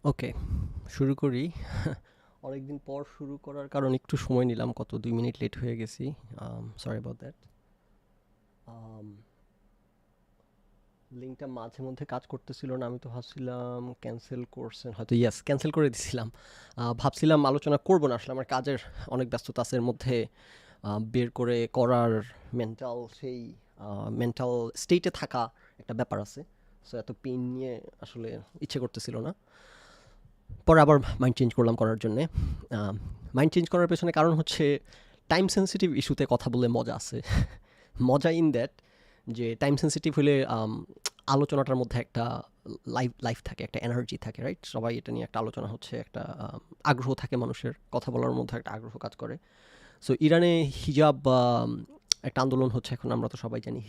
ওকে, শুরু করি। অনেকদিন পর শুরু করার কারণ একটু সময় নিলাম, কত 2 মিনিট লেট হয়ে গেছি। Sorry about that. লিঙ্কটা মাঝে মধ্যে কাজ করতেছিল না, আমি তো ভাবছিলাম ক্যান্সেল করছেন হয়তো, ইয়েস ক্যান্সেল করে দিছিলাম। ভাবছিলাম আলোচনা করব না, আসলে আমার কাজের অনেক ব্যস্ততা আছে এর মধ্যে। বের করে করার সেই মেন্টাল স্টেটে থাকা একটা ব্যাপার আছে। সো এত পেন নিয়ে আসলে ইচ্ছে করতেছিল না। পরে আবার মাইন্ড চেঞ্জ করলাম করার জন্যে। মাইন্ড চেঞ্জ করার পেছনে কারণ হচ্ছে টাইম সেন্সিটিভ ইস্যুতে কথা বলে মজা আছে। মজা ইন দ্যাট যে টাইম সেন্সিটিভ হলে আলোচনাটার মধ্যে একটা লাইফ লাইফ থাকে, একটা এনার্জি থাকে, রাইট? সবাই এটা নিয়ে একটা আলোচনা হচ্ছে, একটা আগ্রহ থাকে, মানুষের কথা বলার মধ্যে একটা আগ্রহ কাজ করে। সো ইরানে হিজাব একটা আন্দোলন হচ্ছে এখন, আমরা তো সবাই জানি।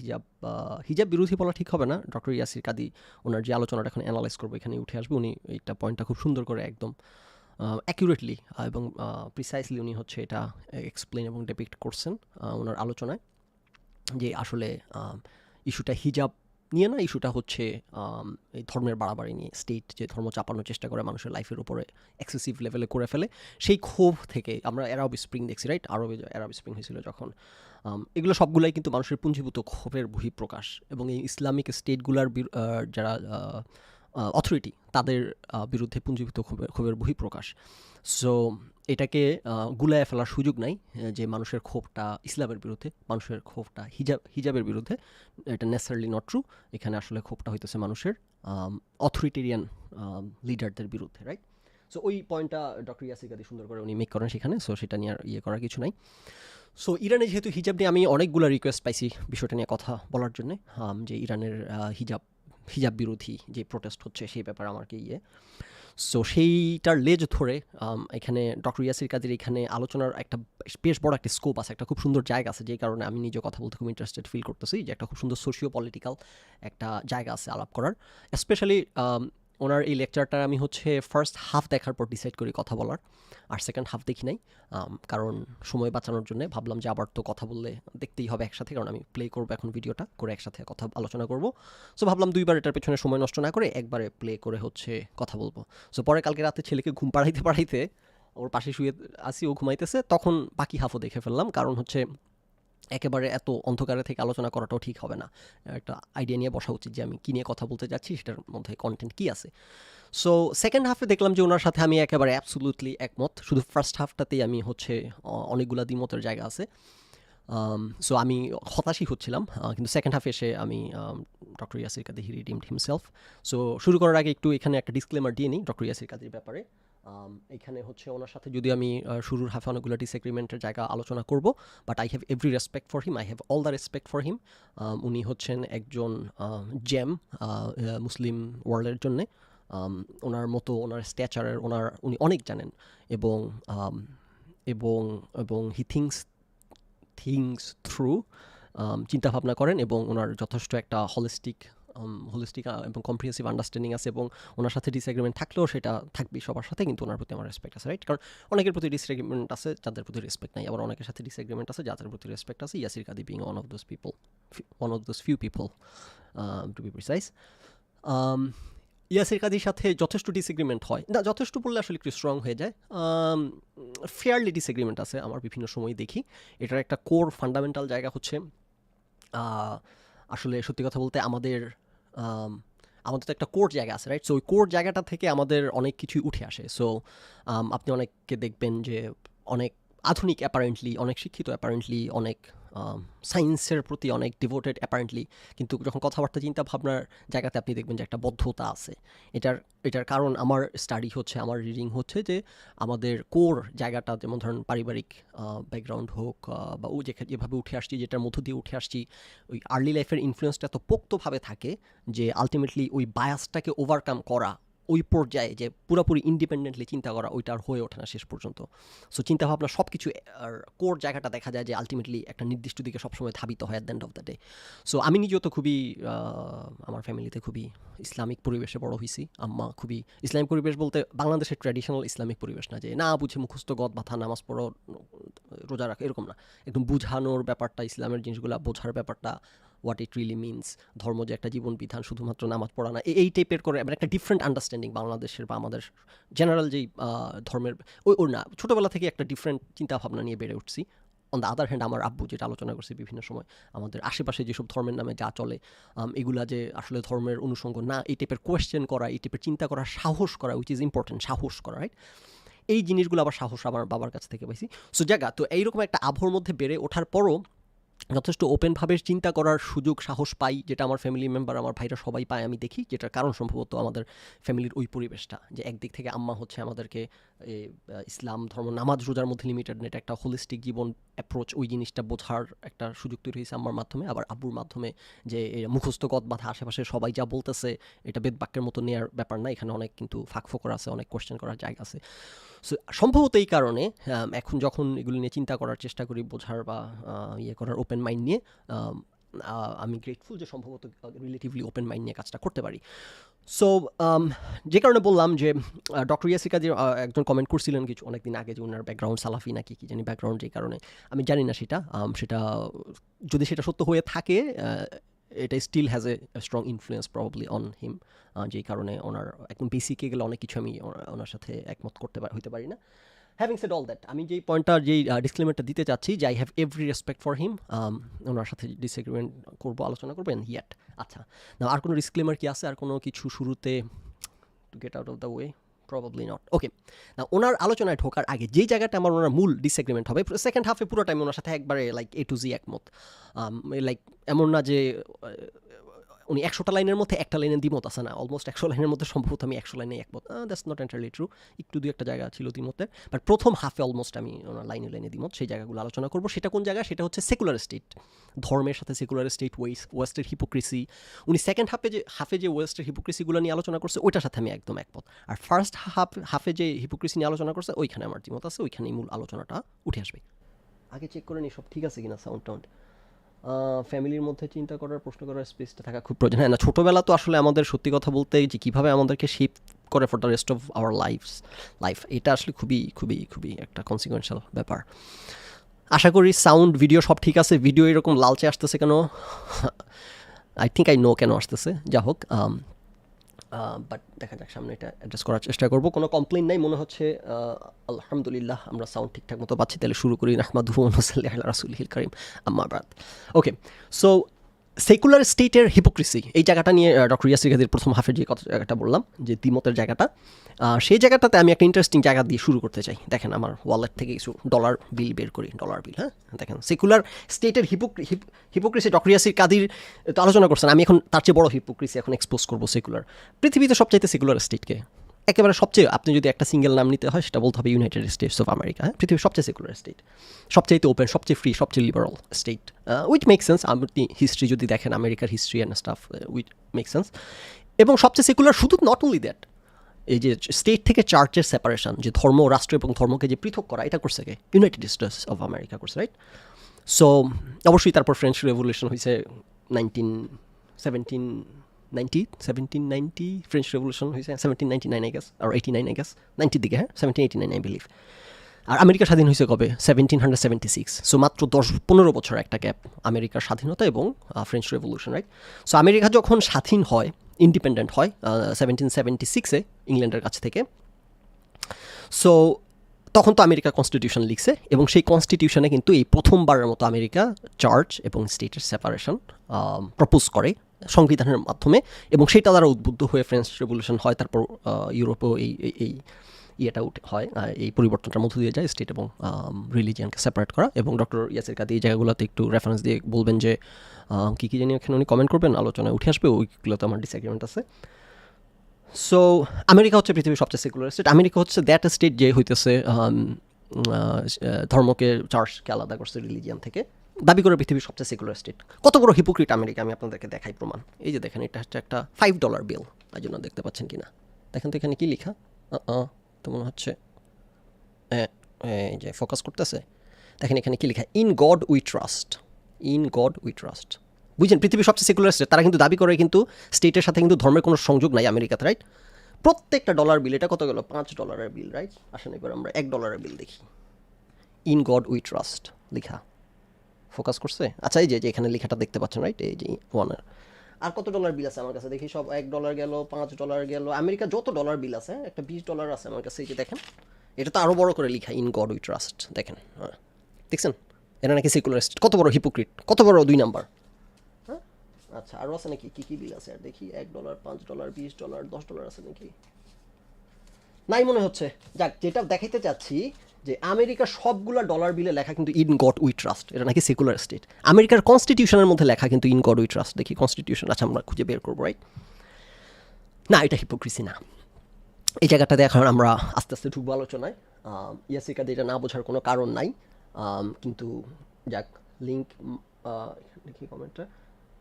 হিজাব বিরোধী বলা ঠিক হবে না, ডক্টর ইয়াসির কাদি ওনার যে আলোচনাটা এখন অ্যানালাইজ করবো এখানে উঠে আসবে, উনি এইটা পয়েন্টটা খুব সুন্দর করে একদম অ্যাকিউরেটলি এবং প্রিসাইসলি উনি হচ্ছে এটা এক্সপ্লেন এবং ডেপিক্ট করছেন ওনার আলোচনায়, যে আসলে ইস্যুটা হিজাব নিয়ে না, ইস্যুটা হচ্ছে এই ধর্মের বাড়াবাড়ি নিয়ে। স্টেট যে ধর্ম চাপানোর চেষ্টা করে মানুষের লাইফের উপরে, এক্সেসিভ লেভেলে করে ফেলে, সেই ক্ষোভ থেকে আমরা অ্যারাব স্প্রিং দেখছি, রাইট? আরবে অ্যারাব স্প্রিং হয়েছিল যখন, এগুলো সবগুলাই কিন্তু মানুষের পুঞ্জীভূত ক্ষোভের বহিঃপ্রকাশ। এবং এই ইসলামিক স্টেটগুলার যারা অথরিটি, তাদের বিরুদ্ধে পুঞ্জীভূত ক্ষোভের বহিঃপ্রকাশ। সো এটাকে গুলায় ফেলার সুযোগ নাই, যে মানুষের ক্ষোভটা ইসলামের বিরুদ্ধে, মানুষের ক্ষোভটা হিজাবের বিরুদ্ধে। এটা নেসারলি নট ট্রু। এখানে আসলে ক্ষোভটা হইতেছে মানুষের অথরিটেরিয়ান লিডারদের বিরুদ্ধে, রাইট? সো ওই পয়েন্টটা ডক্টর ইয়াসির কাদি সুন্দর করে উনি মেক করেন সেখানে। সো সেটা নিয়ে আর ইয়ে করার কিছু নাই। সো ইরানে যেহেতু হিজাব নিয়ে আমি অনেকগুলো রিকোয়েস্ট পাইছি বিষয়টা নিয়ে কথা বলার জন্য, যে ইরানের হিজাব হিজাব বিরোধী যে প্রোটেস্ট হচ্ছে সেই ব্যাপারে আমার কি ইয়ে। সো সেইটার লেজ ধরে এখানে ডক্টর ইয়াসির কাদের এখানে আলোচনার একটা বেশ বড় একটা স্কোপ আছে, একটা খুব সুন্দর জায়গা আছে, যে কারণে আমি নিজে কথা বলতে খুব ইন্টারেস্টেড ফিল করতেছি, যে একটা খুব সুন্দর সোশিও পলিটিক্যাল একটা জায়গা আছে আলাপ করার। স্পেশালি ওনার এই লেকচারটা আমি হচ্ছে ফার্স্ট হাফ দেখার পর ডিসাইড করি কথা বলার, আর সেকেন্ড হাফ দেখি নাই। কারণ সময় বাঁচানোর জন্য ভাবলাম যে আবার তো কথা বললে দেখতেই হবে একসাথে, কারণ আমি প্লে করবো এখন ভিডিওটা করে একসাথে কথা আলোচনা করব। সো ভাবলাম দুইবার এটার পেছনে সময় নষ্ট না করে একবারে প্লে করে হচ্ছে কথা বলবো। সো পরে কালকে রাতে ছেলেকে ঘুম পাড়াইতে পাড়াইতে ওর পাশে শুয়ে আসি, ও ঘুমাইতেছে, তখন বাকি হাফও দেখে ফেললাম। কারণ হচ্ছে একেবারে এত অন্ধকারে থেকে আলোচনা করাটাও ঠিক হবে না, একটা আইডিয়া নিয়ে বসা উচিত যে আমি কী নিয়ে কথা বলতে যাচ্ছি, সেটার মধ্যে কন্টেন্ট কী আছে। সো সেকেন্ড হাফে দেখলাম যে ওনার সাথে আমি একেবারে অ্যাবসোলুটলি একমত, শুধু ফার্স্ট হাফটাতেই আমি হচ্ছে অনেকগুলা দ্বিমতের জায়গা আছে। সো আমি হতাশই হচ্ছিলাম, কিন্তু সেকেন্ড হাফে এসে আমি ডক্টর ইয়াসির কাদি হি রিডিমড হিমসেলফ। সো শুরু করার আগে একটু এখানে একটা ডিসক্লেমার দিয়ে নিই ডক্টর ইয়াসির কাদির ব্যাপারে। এখানে হচ্ছে ওনার সাথে যদি আমি শুরুর হাফে অনেকগুলো ডিসএগ্রিমেন্টের জায়গা আলোচনা করব, but I have every respect for him, I have all the respect for হিম। উনি হচ্ছেন একজন জেম মুসলিম ওয়ার্ল্ডের জন্যে। ওনার মতো, ওনার স্ট্যাচারের, উনি অনেক জানেন। এবং um, এবং এবং হি থিংস থ্রু, চিন্তাভাবনা করেন, এবং ওনার যথেষ্ট একটা হোলিস্টিক এবং কম্প্রিহেন্সিভ আন্ডারস্ট্যান্ডিং আছে। এবং ওনার সাথে ডিসএগ্রিমেন্ট থাকলেও সেটা থাকবেই সবার সাথে, কিন্তু ওনার প্রতি আমার রেসপেক্ট আছে, রাইট? কারণ অনেকের প্রতি ডিসএগ্রিমেন্ট আছে যাদের প্রতি রেসপেক্ট নাই, আবার অনেকের সাথে ডিসএগ্রিমেন্ট আছে যাদের প্রতি রেসপেক্ট আছে। Yasir Qadhi being one of those people, one of those few people, to be precise. Yasir কাদির সাথে যথেষ্ট ডিসএগ্রিমেন্ট হয় না, যথেষ্ট বললে আসলে একটু স্ট্রং হয়ে যায়। ফেয়ারলি ডিসএগ্রিমেন্ট আছে আমার বিভিন্ন সময় দেখি। এটার একটা কোর ফান্ডামেন্টাল জায়গা হচ্ছে আসলে সত্যি কথা বলতে আম, আমাদের তো একটা কোর জায়গা আছে, রাইট? সো ওই কোর জায়গাটা থেকে আমাদের অনেক কিছুই উঠে আসে। সো আপনি অনেককে দেখবেন যে অনেক আধুনিক অ্যাপারেন্টলি, অনেক শিক্ষিত অ্যাপারেন্টলি, অনেক সায়েন্সের প্রতি অনেক ডিভোটেড অ্যাপারেন্টলি, কিন্তু যখন কথাবার্তা চিন্তা ভাবনার জায়গাতে আপনি দেখবেন যে একটা বদ্ধতা আছে। এটার এটার কারণ আমার স্টাডি হচ্ছে, আমার রিডিং হচ্ছে, যে আমাদের কোর জায়গাটা, যেমন ধরেন পারিবারিক ব্যাকগ্রাউন্ড হোক, বা ও যেভাবে উঠে আসছি, যেটার মধ্য দিয়ে উঠে আসছি, ওই আর্লি লাইফের ইনফ্লুয়েন্সটা এত পোক্তভাবে থাকে যে আলটিমেটলি ওই বায়াসটাকে ওভারকাম করা, ওই পর্যায়ে যে পুরোপুরি ইন্ডিপেন্ডেন্টলি চিন্তা করা, ওইটা আর হয়ে ওঠে না শেষ পর্যন্ত। সো চিন্তাভাবনা সব কিছু, আর কোর জায়গাটা দেখা যায় যে আলটিমেটলি একটা নির্দিষ্ট দিকে সবসময় ধাবিত হয় at the end of the day. So আমি নিজেও তো খুবই আমার ফ্যামিলিতে খুবই ইসলামিক পরিবেশে বড় হয়েছি। আম্মা খুবই ইসলামিক পরিবেশ বলতে বাংলাদেশের ট্র্যাডিশনাল ইসলামিক পরিবেশ না, যে না বুঝে মুখস্থ গদ বাথা নামাজ পড়ো রোজা রাখো, এরকম না। একদম বুঝানোর ব্যাপারটা, ইসলামের জিনিসগুলো বোঝার ব্যাপারটা হোয়াট ইট রিয়েলি মিনস, ধর্ম যে একটা জীবন বিধান, শুধুমাত্র নামাজ পড়া না, এই টাইপের করে একটা ডিফারেন্ট আন্ডারস্ট্যান্ডিং বাংলাদেশের বা আমাদের জেনারেল যেই ধর্মের ওর না, ছোটোবেলা থেকে একটা ডিফারেন্ট চিন্তাভাবনা নিয়ে বেড়ে উঠছি। অন দ্য আদার হ্যান্ড আমার আব্বু যেটা আলোচনা করছে বিভিন্ন সময়, আমাদের আশেপাশে যেসব ধর্মের নামে যা চলে, এগুলা যে আসলে ধর্মের অনুষঙ্গ না, এই টাইপের কোয়েশ্চেন করা, এই টাইপের চিন্তা করা, সাহস করা, উইচ ইজ ইম্পর্টেন্ট, সাহস করা, রাইট? এই জিনিসগুলো আবার সাহস আমার বাবার কাছ থেকে পাইছি। সো জায়গা তো এইরকম একটা আবহাওয়ার মধ্যে বেড়ে ওঠার পরও যথেষ্ট ওপেনভাবে চিন্তা করার সুযোগ, সাহস পাই, যেটা আমার ফ্যামিলি মেম্বার, আমার ভাইরা সবাই পায়, আমি দেখি। যেটার কারণ সম্ভবত আমাদের ফ্যামিলির ওই পরিবেশটা, যে একদিক থেকে আম্মা হচ্ছে আমাদেরকে ইসলাম ধর্ম, নামাজ রোজার মধ্যে লিমিটেড না, এটা একটা হোলিস্টিক জীবন অ্যাপ্রোচ, ওই জিনিসটা বোঝার একটা সুযোগ তৈরি হয়েছে আম্মার মাধ্যমে। আবার আব্বুর মাধ্যমে যে মুখস্থ গদ বাঁধা, আশেপাশে সবাই যা বলতেছে এটা বেদ বাক্যের মতো নেওয়ার ব্যাপার না, এখানে অনেক কিন্তু ফাঁক ফোকর আছে, অনেক কোয়েশ্চেন করার জায়গা আছে। সো সম্ভবত এই কারণে এখন যখন এগুলো নিয়ে চিন্তা করার চেষ্টা করি, বোঝার বা ইয়ে করার ওপেন মাইন্ড নিয়ে, আমি গ্রেটফুল যে সম্ভবত রিলেটিভলি ওপেন মাইন্ড নিয়ে কাজটা করতে পারি। সো যে কারণে বললাম যে ডক্টর ইয়াসির কাজী একজন কমেন্ট করছিলেন কিছু অনেকদিন আগে যে ওনার ব্যাকগ্রাউন্ড সালাফি নাকি কি জানি ব্যাকগ্রাউন্ড, যে কারণে আমি জানি না সেটা যদি সেটা সত্য হয়ে থাকে, এটা still has a strong influence probably on him, যেই কারণে ওনার একদম বেসিকে গেলে অনেক কিছু আমি ওনার সাথে একমত হইতে পারি না। হ্যাভিং সেড অল দ্যাট, আমি যেই পয়েন্টটা, যেই ডিসক্লেমারটা দিতে চাচ্ছি, যে I have every respect for him, ওনার সাথে ডিসএগ্রিমেন্ট করবো, আলোচনা করবেন ইয়াট। আচ্ছা, না আর কোনো ডিসক্লেমার কি আছে, আর কোনো কিছু শুরুতে to get out of the way? Probably not. Okay, না ওনার আলোচনায় ঢোকার আগে যেই জায়গাটা আমার ওনার মূল ডিসএগ্রিমেন্ট হবে, সেকেন্ড হাফে পুরো টাইম ওনার সাথে একবারে লাইক এ টু জি একমত। লাইক এমন না যে উনি 100টা লাইনের মধ্যে একটা লাইনে দ্বিমত আছে না, অলমোস্ট 100 লাইনের মধ্যে সম্ভবত আমি 100 লাইনে একমত। দ্যাটস নট এন্টারলি ট্রু, একটু দুই একটা জায়গা ছিল দ্বিমতের, বাট প্রথম হাফে অলমোস্ট আমি ওনার লাইনে দ্বিমত। সেই জায়গাগুলো আলোচনা করবো। সেটা কোন জায়গা? সেটা হচ্ছে সেকুলার স্টেট, ধর্মের সাথে সেকুলার স্টেট, ওয়েস্টের হিপোক্রেসি। উনি সেকেন্ড হাফে যে ওয়েস্টের হিপোক্রেসিগুলো নিয়ে আলোচনা করছে, ওইটার সাথে আমি একদম একমত। আর ফার্স্ট হাফে যে হিপোক্রেসি নিয়ে আলোচনা করছে, ওইখানে আমার দ্বিমত আছে, ওইখানেই মূল আলোচনাটা উঠে আসবে। আগে চেক করে নিই সব ঠিক আছে কিনা, সাউন্ড টাউন্ড। ফ্যামিলির মধ্যে চিন্তা করার, প্রশ্ন করার স্পেসটা থাকা খুব প্রয়োজন। হ্যাঁ, না ছোটোবেলা তো আসলে আমাদের সত্যি কথা বলতে যে কীভাবে আমাদেরকে শেপ করে for the rest of our life, এটা আসলে খুবই খুবই খুবই একটা কনসিকুয়েন্সিয়াল ব্যাপার। আশা করি সাউন্ড ভিডিও সব ঠিক আছে। ভিডিও এরকম লালচে আসতেছে কেন? আই থিঙ্ক আই নো কেন আসতেছে, যা হোক। বাট দেখা যাক, সামনে এটা অ্যাড্রেস করার চেষ্টা করবো। কোনো কমপ্লেন নাই মনে হচ্ছে। আলহামদুলিল্লাহ, আমরা সাউন্ড ঠিকঠাক মতো পাচ্ছি। তাহলে শুরু করি। নাহমাদুহু ওয়া নুসাল্লি আলা রাসূলিহিল কারীম, আম্মা বাদ। ওকে, সো সেকুলার স্টেটের হিপোক্রেসি, এই জায়গাটা নিয়ে ডক্টর ইয়াসির গাজীর প্রথম হাফের যে জায়গাটা বললাম, যে দ্বিমতের জায়গাটা, সেই জায়গাটাতে আমি একটা ইন্টারেস্টিং জায়গা দিয়ে শুরু করতে চাই। দেখেন, আমার ওয়ালেট থেকে কিছু ডলার বিল বের করি, ডলার বিল। হ্যাঁ, দেখেন, সেকুলার স্টেটের হিপোক্রেসি ডক্টর ইয়াসির কাদির তো আলোচনা করছেন। আমি এখন তার চেয়ে বড় হিপোক্রেসি এখন এক্সপোজ করবো। সেকুলার পৃথিবীতে সবচাইতে সেকুলার স্টেটকে, একেবারে সবচেয়ে, আপনি যদি একটা সিঙ্গেল নাম নিতে হয়, সেটা বলতে হবে ইউনাইটেড স্টেটস অফ আমেরিকা। হ্যাঁ, পৃথিবীর সবচেয়ে সেকুলার স্টেট, সবচেয়ে ওপেন, সবচেয়ে ফ্রি, সবচেয়ে liberal state, which make sense. আপনি হিস্ট্রি যদি দেখেন, আমেরিকার history and staff, which make sense. এবং সবচেয়ে সেকুলার শুধু নট অনলি দ্যাট, এই যে স্টেট থেকে চার্চের সেপারেশন, যে ধর্ম, রাষ্ট্র এবং ধর্মকে যে পৃথক করা, এটা করছে কে? ইউনাইটেড স্টেটস অফ আমেরিকা করছে, রাইট? সো অবশ্যই তারপর ফ্রেঞ্চ রেভলিউশন হয়েছে 1790 ফ্রেঞ্চ রেভলিউশন হয়েছে 1799 আই গেস, আর 89 আই গেস, 90 দিকে। হ্যাঁ, 1789 আই বিলিভ। আর আমেরিকা স্বাধীন হয়েছে কবে? 1776। সো মাত্র 10-15 বছর একটা গ্যাপ আমেরিকার স্বাধীনতা এবং French revolution, right? So America যখন স্বাধীন হয়, ইন্ডিপেন্ডেন্ট হয় 1776-এ ইংল্যান্ডের কাছ থেকে। সো তখন তো আমেরিকা কনস্টিটিউশন লিখছে, এবং সেই কনস্টিটিউশনে কিন্তু এই প্রথমবারের মতো আমেরিকা চার্চ এবং স্টেটের সেপারেশন প্রপোজ করে সংবিধানের মাধ্যমে, এবং সেটা দ্বারা উদ্বুদ্ধ হয়ে ফ্রেঞ্চ রেভলিউশন হয়। তারপর ইউরোপেও এই ইয়েটা হয়, এই পরিবর্তনটার মধ্য দিয়ে যায় স্টেট এবং রিলিজিয়ানকে সেপারেট করা। এবং ডক্টর ইয়াসির কাদি এই জায়গাগুলোতে একটু রেফারেন্স দিয়ে বলবেন যে কী কী জানি এখানে উনি কমেন্ট করবেন, আলোচনায় উঠে আসবে, ওইগুলোতে আমার ডিসএগ্রিমেন্ট আছে। সো আমেরিকা হচ্ছে পৃথিবীর সবচেয়ে সেকুলার স্টেট। আমেরিকা হচ্ছে দ্যাট স্টেট যে হইতেছে ধর্মকে, চার্চকে আলাদা করছে রিলিজিয়ান থেকে, দাবি করে পৃথিবীর সবচেয়ে সেকুলার স্টেট। কত বড় হিপোক্রিট আমেরিকা আমি আপনাদেরকে দেখাই প্রমাণ। এই যে দেখেন, এটা হচ্ছে একটা $5 বিল, তাই জন্য দেখতে পাচ্ছেন কি না দেখেন তো, এখানে কি লেখা? তো মনে হচ্ছে এই যে ফোকাস করতেছে, দেখেন এখানে কি লেখা? In god we trust, in god we trust. বুঝছেন, পৃথিবীর সবচেয়ে সেকুলার স্টেট। তারা কিন্তু দাবি করে কিন্তু স্টেটের সাথে কিন্তু ধর্মের কোনো সংযোগ নাই আমেরিকাতে, রাইট? প্রত্যেকটা ডলার বিল, এটা কত গেল? $5 বিল, রাইট? আসেন এবার আমরা $1 বিল দেখি। ইন গড উই ট্রাস্ট লেখা, ফোকাস করছে? আচ্ছা এই যে এখানে লেখাটা দেখতে পাচ্ছেন রাইট, এই যে ওয়ানের। আর কত ডলার বিল আছে আমার কাছে দেখি, সব $1 গেল, $5 গেল, আমেরিকা যত ডলার বিল আছে, একটা $20 আছে আমার কাছে, এই যে দেখেন। এটা তো আরও বড় করে লেখা, ইন গড উই ট্রাস্ট, দেখেন। হ্যাঁ দেখছেন, এটা নাকি সেকুলার স্টেট, কত বড় হিপোক্রিট, কত বড় 2 নাম্বার। হ্যাঁ আচ্ছা আরও আছে নাকি, কী কী বিল আছে আর দেখি, $1, $5, $20, $10 আছে নাকি, নাই মনে হচ্ছে। যাক, যেটা দেখাইতে চাচ্ছি যে আমেরিকার সবগুলা ডলার বিলে লেখা কিন্তু ইন গড উই ট্রাস্ট, এটা নাকি সেকুলার স্টেট। আমেরিকার কনস্টিটিউশনের মধ্যে লেখা কিন্তু ইন গড উই ট্রাস্ট, দেখি কনস্টিটিউশন, আচ্ছা আমরা খুঁজে বের করবো রাইট। না, এটা হিপোক্রিসি না। এই জায়গাটাতে এখন আমরা আস্তে আস্তে ঢুকবো আলোচনায়। ইয়াসিকাতে এটা না বোঝার কোনো কারণ নাই, কিন্তু যাক, লিঙ্ক দেখি কমেন্টটা,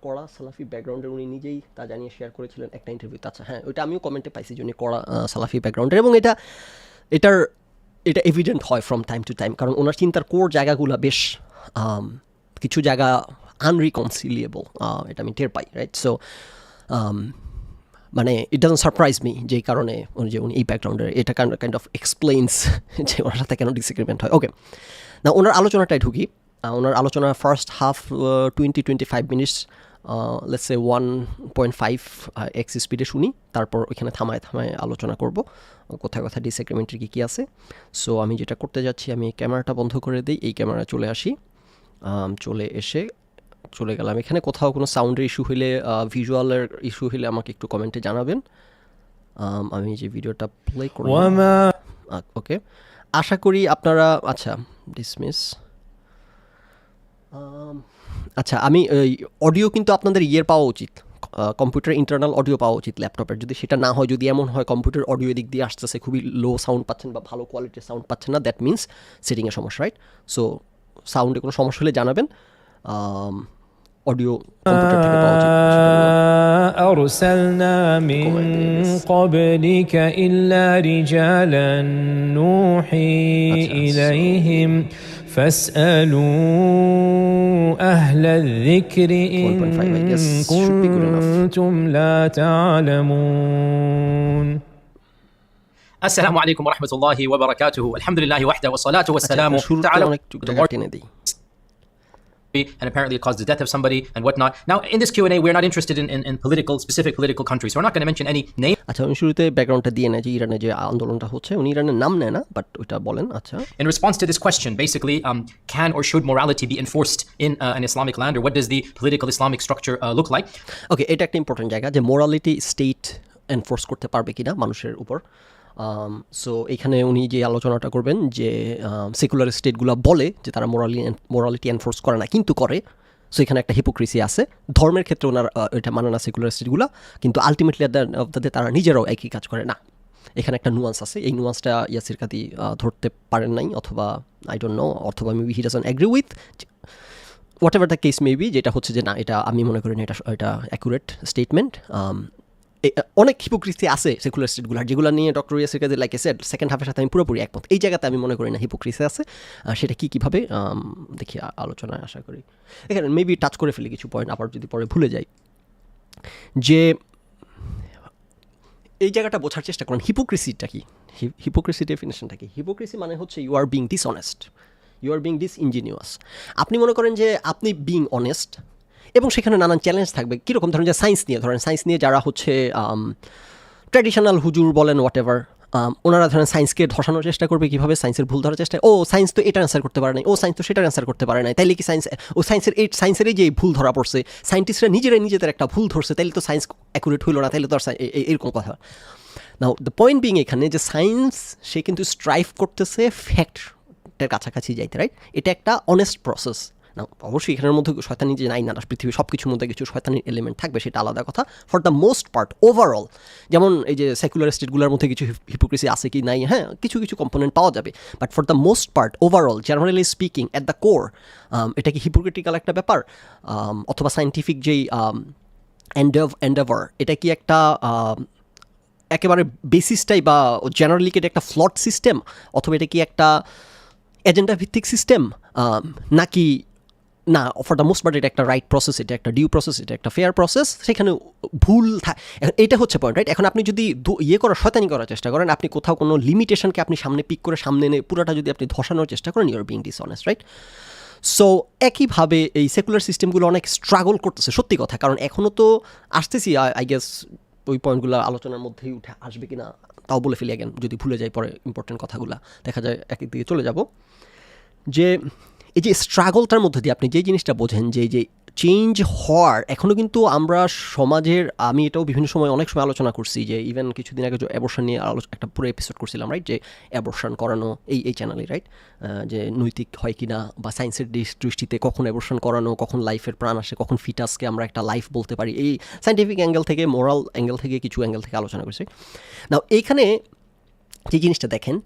কড়া সালাফি ব্যাকগ্রাউন্ডের, উনি নিজেই তা জানিয়ে শেয়ার করেছিলেন একটা ইন্টারভিউতে। আচ্ছা হ্যাঁ, ওইটা আমিও কমেন্টে পাইছি যে উনি কড়া সালাফি ব্যাকগ্রাউন্ডের, এবং এটা এভিডেন্ট হয় ফ্রম টাইম টু টাইম, কারণ ওনার চিন্তার কোর জায়গাগুলো বেশ কিছু জায়গা আনরিকনসিলিয়েবল, এটা আমি টের পাই রাইট। সো মানে ইট ডাজন্ট সারপ্রাইজ মি, যেই কারণে যে উনি এই ব্যাকগ্রাউন্ডের, এটা কাইন্ড অফ এক্সপ্লেইনস যে ওনার সাথে কেন ডিসএগ্রিমেন্ট হয়। ওকে, না ওনার আলোচনাটাই ঢুকি। ওনার আলোচনা first half 20-25 minutes, let's say 1.5x স্পিডে শুনি, তারপর ওইখানে থামায় আলোচনা করব কোথায় কোথায় ডিসএগ্রিমেন্টের কী কী আছে। সো আমি যেটা করতে যাচ্ছি, আমি ক্যামেরাটা বন্ধ করে দিই, এই ক্যামেরা চলে আসি, চলে গেলাম এখানে। কোথাও কোনো সাউন্ডের ইস্যু হইলে, ভিজুয়ালের ইস্যু হইলে আমাকে একটু কমেন্টে জানাবেন। আমি যে ভিডিওটা প্লে করলাম, ওকে, আশা করি আপনারা, আচ্ছা ডিসমিস, আচ্ছা আমি অডিও কিন্তু আপনাদের পাওয়া উচিত, কম্পিউটার ইন্টারনাল অডিও পাওয়া উচিত ল্যাপটপের। যদি সেটা না হয়, যদি এমন হয় কম্পিউটার অডিও দিক দিয়ে আসতেছে, খুবই লো সাউন্ড পাচ্ছেন বা ভালো কোয়ালিটির সাউন্ড পাচ্ছেন না, দ্যাট মিনস সেটিংয়ের সমস্যা রাইট। সো সাউন্ডে কোনো সমস্যা হলে জানাবেন। অডিও কম্পিউটার থেকে পাওয়া উচিত। أرسلنا من قبلك إلا رجالا نوحي إليهم فاسألوا أهل الذكر إن كنتم لا تعلمون. السلام عليكم ورحمة الله وبركاته. الحمد لله وحده والصلاة والسلام على and apparently it caused the death of somebody and whatnot. Now, in this Q&A, we're not interested in specific political countries. So we're not going to mention any name. আচ্ছা, উনি শুরুতে ব্যাকগ্রাউন্ডটা দিয়ে নেয় যে ইরানে যে আন্দোলনটা হচ্ছে, উনি ইরানের নাম নেয় না, বাট ওইটা বলেন। আচ্ছা, in response to this question, basically, can or should morality be enforced in an Islamic land, or what does the political Islamic structure look like? ওকে, এটা একটা ইম্পর্টেন্ট জায়গা যে মোরালিটি স্টেট এনফোর্স করতে পারবে কিনা মানুষের উপর। সো এখানে উনি যে আলোচনাটা করবেন যে সেকুলার স্টেটগুলো বলে যে তারা মোরালিটি এনফোর্স করে না, কিন্তু করে। সো এখানে একটা হিপোক্রিসি আছে। ধর্মের ক্ষেত্রে ওনার এটা মানে না সেকুলার স্টেটগুলো, কিন্তু আলটিমেটলি তারা নিজেরাও একই কাজ করে না। এখানে একটা নুয়ান্স আছে, এই নুয়ান্সটা ইয়াসির কাদি ধরতে পারেন নাই, অথবা আই ডোন্ট নো, অথবা maybe he doesn't agree with, what ever the case maybe. যেটা হচ্ছে যে না, এটা আমি মনে করি না এটা অ্যাকুরেট স্টেটমেন্ট। অনেক হিপোক্রিসি আছে সেকুলার স্টেটগুলোর, যেগুলো নিয়ে doctor Yasir Qadhi like said second হাফের সাথে আমি পুরোপুরি একমত। এই জায়গাতে আমি মনে করি না হিপোক্রিসি আছে। সেটা কীভাবে দেখি আলোচনায় আশা করি এখানে মেবি টাচ করে ফেলি কিছু পয়েন্ট, আবার যদি পরে ভুলে যাই। যে এই জায়গাটা বোঝার চেষ্টা করেন হিপোক্রিসিটা কি, হিপোক্রিসি ডেফিনেশনটা কি। হিপোক্রিসি মানে হচ্ছে you are being dishonest, you are being disingenuous. আপনি মনে করেন যে আপনি বিং অনেস্ট, এবং সেখানে নানান চ্যালেঞ্জ থাকবে। কীরকম ধরেন যে সায়েন্স নিয়ে যারা হচ্ছে ট্র্যাডিশনাল হুজুর বলেন হোয়াট এভার, ওনারা ধরেন সায়েন্সকে ধসানোর চেষ্টা করবে। কীভাবে? সায়েন্সের ভুল ধরার চেষ্টা, ও সায়েন্স তো এটা অ্যান্সার করতে পারে নাই, ও সায়েন্স তো সেটার অ্যান্সার করতে পারে নাই, তাইলে কি সায়েন্সের এই যে ভুল ধরা পড়ছে, সায়েন্টিস্টরা নিজেদের একটা ভুল ধরছে, তাইলে তো সায়েন্স অ্যাকুরেট হইল না, তাইলে তো আর এরকম কথা। নাও দ্য পয়েন্ট বিং এখানে যে সায়েন্স সে কিন্তু স্ট্রাইভ করতেছে ফ্যাক্টের কাছাকাছি যাইতে, রাইট? এটা একটা অনেস্ট প্রসেস না। অবশ্যই এখানের মধ্যে শয়তানি যে নাই না, পৃথিবীর সব কিছুর মধ্যে কিছু শয়তানির এলিমেন্ট থাকবে, সেটা আলাদা কথা। For the most part overall, যেমন এই যে সেকুলার স্টেটগুলোর মধ্যে কিছু হিপোক্রিসি আছে কি নাই, হ্যাঁ কিছু কম্পোনেন্ট পাওয়া যাবে, but for the most part overall generally speaking at the core, এটা কি হিপোক্রিটিক্যাল একটা ব্যাপার, অথবা সায়েন্টিফিক যেই এন্ডেভার, এটা কি একটা একেবারে বেসিসটাই বা জেনারেলি এটা একটা ফ্লট সিস্টেম, অথবা এটা কি একটা এজেন্ডা ভিত্তিক সিস্টেম, নাকি না ফর দ্য মোস্ট পার্ট এটা একটা রাইট প্রসেস, এটা একটা ডিউ প্রসেস, এটা একটা ফেয়ার প্রসেস, সেখানে ভুল এটা হচ্ছে পয়েন্ট, রাইট? এখন আপনি যদি শয়তানি করার চেষ্টা করেন, আপনি কোথাও কোনো লিমিটেশনকে আপনি সামনে পিক করে সামনে এনে পুরোটা যদি আপনি ধসানোর চেষ্টা করেন, you are being dishonest, right? So একইভাবে এই সেকুলার সিস্টেমগুলো অনেক স্ট্রাগল করতেছে, সত্যি কথা। কারণ এখনও তো আসতেছি, আই গেস ওই পয়েন্টগুলো আলোচনার মধ্যেই উঠে আসবে কিনা তাও বলে ফেলি অ্যাগেন, যদি ভুলে যাই পরে ইম্পর্টেন্ট কথাগুলো দেখা যায় এক দিকে চলে যাব। যে এই যে স্ট্রাগলটার মধ্যে দিয়ে আপনি যে জিনিসটা বোঝেন যে এই যে চেঞ্জ হওয়ার এখনও কিন্তু আমরা সমাজের, আমি এটাও বিভিন্ন সময় অনেক সময় আলোচনা করছি যে ইভেন কিছুদিন আগে যে অ্যাবর্শন নিয়ে একটা পুরো এপিসোড করছিলাম, রাইট, যে অ্যাবর্শন করানো এই চ্যানেলে, রাইট, যে নৈতিক হয় কি না বা সায়েন্সের দৃষ্টিতে কখন অ্যাবর্শন করানো, কখন লাইফের প্রাণ আসে, কখন ফিটাসকে আমরা একটা লাইফ বলতে পারি, এই সায়েন্টিফিক অ্যাঙ্গেল থেকে, মোরাল অ্যাঙ্গেল থেকে, কিছু অ্যাঙ্গেল থেকে আলোচনা করছি। নাও এইখানে যে জিনিসটা দেখেন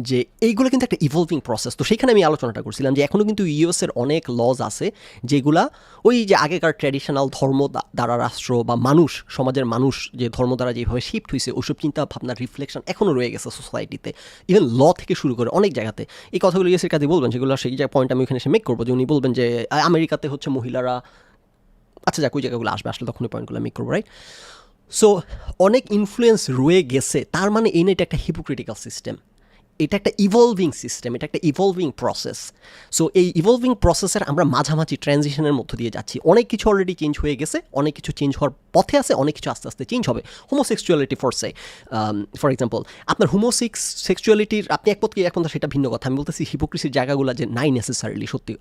যে এইগুলো কিন্তু একটা ইভলভিং প্রসেস। তো সেইখানে আমি আলোচনাটা করছিলাম যে এখনও কিন্তু ইউএসের অনেক লজ আছে যেগুলা ওই যে আগেকার ট্র্যাডিশনাল ধর্ম দ্বারা রাষ্ট্র বা মানুষ, সমাজের মানুষ যে ধর্ম দ্বারা যেভাবে শিফট হয়েছে ওইসব চিন্তা ভাবনার রিফ্লেকশন এখনও রয়ে গেছে সোসাইটিতে, ইভেন ল থেকে শুরু করে অনেক জায়গাতে। এই কথাগুলো ইউএসের কাছে বলবেন, যেগুলো সেই যে পয়েন্ট আমি ওইখানে এসে মেক করবো, যে উনি বলবেন যে আমেরিকাতে হচ্ছে মহিলারা, আচ্ছা যাক ওই জায়গাগুলো আসবে, আসলে তখন ওই পয়েন্টগুলো মেক করবো, রাইট। সো অনেক ইনফ্লুয়েন্স রয়ে গেছে, তার মানে এই না এটা একটা হিপোক্রিটিক্যাল সিস্টেম, এটা একটা ইভলভিং সিস্টেম, এটা একটা ইভলভিং প্রসেস। সো এই ইভলভিং প্রসেসের আমরা মাঝামাঝি ট্রানজিশনের মধ্য দিয়ে যাচ্ছি। অনেক কিছু অলরেডি চেঞ্জ হয়ে গেছে, অনেক কিছু চেঞ্জ হওয়ার পথে আছে, অনেক কিছু আস্তে আস্তে চেঞ্জ হবে। হোমোসেক্সুয়ালিটি ফর এক্সাম্পল, আপনার হোমোসেক্সুয়ালিটির আপনি এক পথ কি এক পথ সেটা ভিন্ন কথা, আমি বলতেছি হিপোক্রিসির জায়গাগুলো যে নাই নেসেসারিলি, সত্যি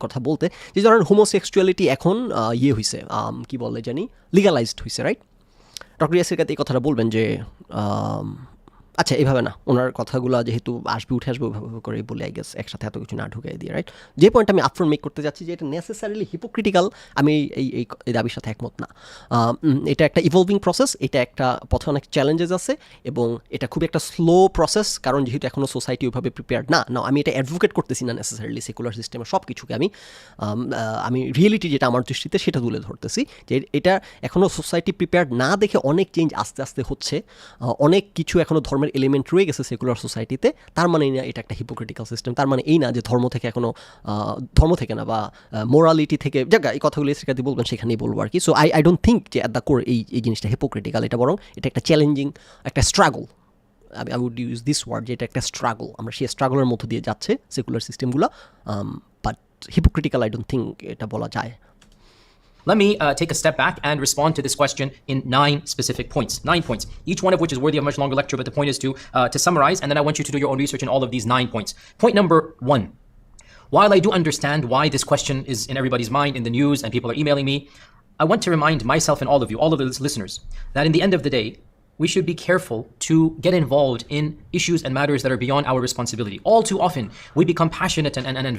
কথা বলতে, যে ধরেন হোমোসেক্সুয়ালিটি এখন ইয়ে হয়েছে, কী বলে জানি, লিগালাইজড হয়েছে, রাইট। ডক্টর ইয়াসির কাছে এই কথাটা বলবেন যে আচ্ছা এইভাবে না, ওনার কথাগুলো যেহেতু আসবে উঠে আসবে ওইভাবে করে বলে আই গেস একসাথে এত কিছু না ঢুকিয়ে দিয়ে, রাইট। যে পয়েন্ট আমি আপফ্রন্ট মেক করতে যাচ্ছি যে এটা নেসেসারিলি হিপোক্রিটিক্যাল, আমি এই দাবির সাথে একমত না। এটা একটা ইভলভিং প্রসেস, এটা একটা পথে অনেক চ্যালেঞ্জেস আছে এবং এটা খুব একটা স্লো প্রসেস, কারণ যেহেতু এখনও সোসাইটি ওইভাবে প্রিপেয়ার্ড না। আমি এটা অ্যাডভোকেট করতেছি না নেসেসারিলি সেকুলার সিস্টেমের সব কিছুকে, আমি রিয়েলিটি যেটা আমার দৃষ্টিতে সেটা তুলে ধরতেছি, যে এটা এখনও সোসাইটি প্রিপেয়ার্ড না দেখে অনেক চেঞ্জ আস্তে আস্তে হচ্ছে, অনেক কিছু এখনও ধর্মের এলিমেন্ট রয়ে গেছে সেকুলার সোসাইটিতে। তার মানে না এটা একটা হিপোক্রিটিক্যাল সিস্টেম, তার মানে এই না যে ধর্ম থেকে না বা মোরালিটি থেকে, জায়গা এই কথাগুলো এসে বলবেন সেখানেই বলবো আর কি। সো আই ডোন্ট থিঙ্ক যে অ্যাট দ্য কোর এই জিনিসটা হিপোক্রিটিক্যাল, এটা বরং এটা একটা চ্যালেঞ্জিং, একটা struggle. I would use this word, যে এটা একটা স্ট্রাগল, আমরা সেই স্ট্রাগলের মধ্য দিয়ে যাচ্ছে সেকুলার সিস্টেমগুলো, but hypocritical I don't think এটা বলা যায়। Let me take a step back and respond to this question in 9 specific points. 9 points, each one of which is worthy of a much longer lecture, but the point is to summarize, and then I want you to do your own research in all of these 9 points. Point number 1. While I do understand why this question is in everybody's mind in the news and people are emailing me, I want to remind myself and all of you, all of the listeners, that in the end of the day, we should be careful to get involved in issues and matters that are beyond our responsibility. All too often, we become passionate and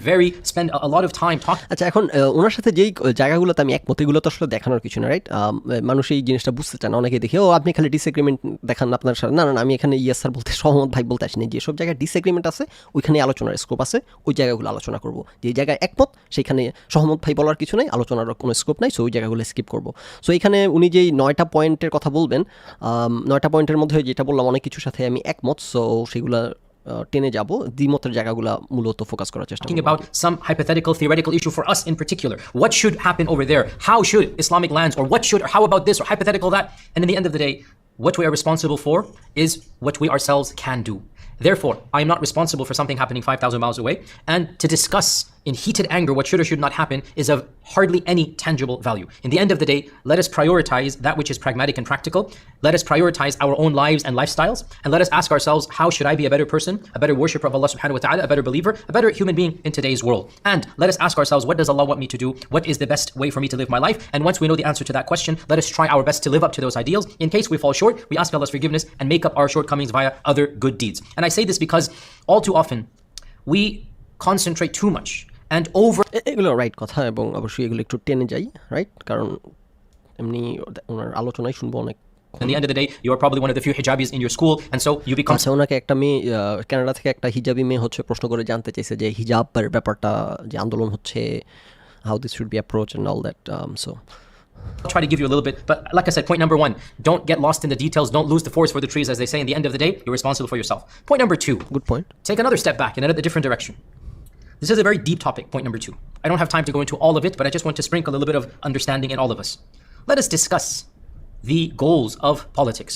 spend a lot of time talking. আচ্ছা, এখন ওনার সাথে যেই জায়গাগুলোতে আমি একমত, এগুলো তো আসলে দেখানোর কিছু না, রাইট। মানুষ এই জিনিসটা বুঝতে চান, অনেকে দেখে আপনি খালি ডিসএগ্রিমেন্ট দেখান আপনার সাথে। না, আমি এখানে ইয়েস স্যার বলতে, সহমত ভাই বলতে আসিনি। যেসব জায়গায় ডিসএগ্রিমেন্ট আছে ওইখানে আলোচনার স্কোপ আছে, ওই জায়গাগুলো আলোচনা করব। যে জায়গায় একমত সেখানে সহমত ভাই বলার কিছু নাই, আলোচনার কোনো স্কোপ নাই, সো ওই জায়গাগুলো স্কিপ করব। সো এখানে উনি যেই 9টা পয়েন্টের কথা বলবেন, 9টা পয়েন্টের মধ্যে যেটা বললাম অনেক কিছুর সাথে আমি একমত, সো সেগুলো টেনে যাব, দ্বিমতের জায়গাগুলো মূলত ফোকাস করার চেষ্টা করব। About some hypothetical theoretical issue for us in particular. What should happen over there? How should Islamic lands, or what should, or how about this, or hypothetical that? And in the end of the day, what we are responsible for is what we ourselves can do. Therefore, I am not responsible for something happening 5,000 miles away, and to discuss in heated anger what should or should not happen is of hardly any tangible value. In the end of the day, let us prioritize that which is pragmatic and practical. Let us prioritize our own lives and lifestyles, and let us ask ourselves, how should I be a better person, a better worshipper of Allah subhanahu wa ta'ala, a better believer, a better human being in today's world? And let us ask ourselves, what does Allah want me to do? What is the best way for me to live my life? And once we know the answer to that question, let us try our best to live up to those ideals. In case we fall short, we ask Allah's forgiveness and make up our shortcomings via other good deeds. And I say this because all too often, we concentrate too much and over. এগুলো right কথা, এবং অবশ্যই এগুলো একটু টেনে যাই, right, কারণ এমনি ওনার আলোচনায় শুনবো অনেক। At the end of the day, you are probably one of the few hijabis in your school, and so you become. আচ্ছা, ওনাকে একটা মেয়ে কানাডা থেকে একটা হিজাবি মেয়ে হচ্ছে প্রশ্ন করে জানতে চাইছে যে হিজাবের ব্যাপারটা যে আন্দোলন হচ্ছে, how this should be approached and all that, so I'll try to give you a little bit, but like I said, point number 1, don't get lost in the details, don't lose the forest for the trees, as they say. In the end of the day, you're responsible for yourself. Point number 2. Good point. Take another step back in a different direction. This is a very deep topic, point number 2. I don't have time to go into all of it, but I just want to sprinkle a little bit of understanding in all of us. Let us discuss the goals of politics,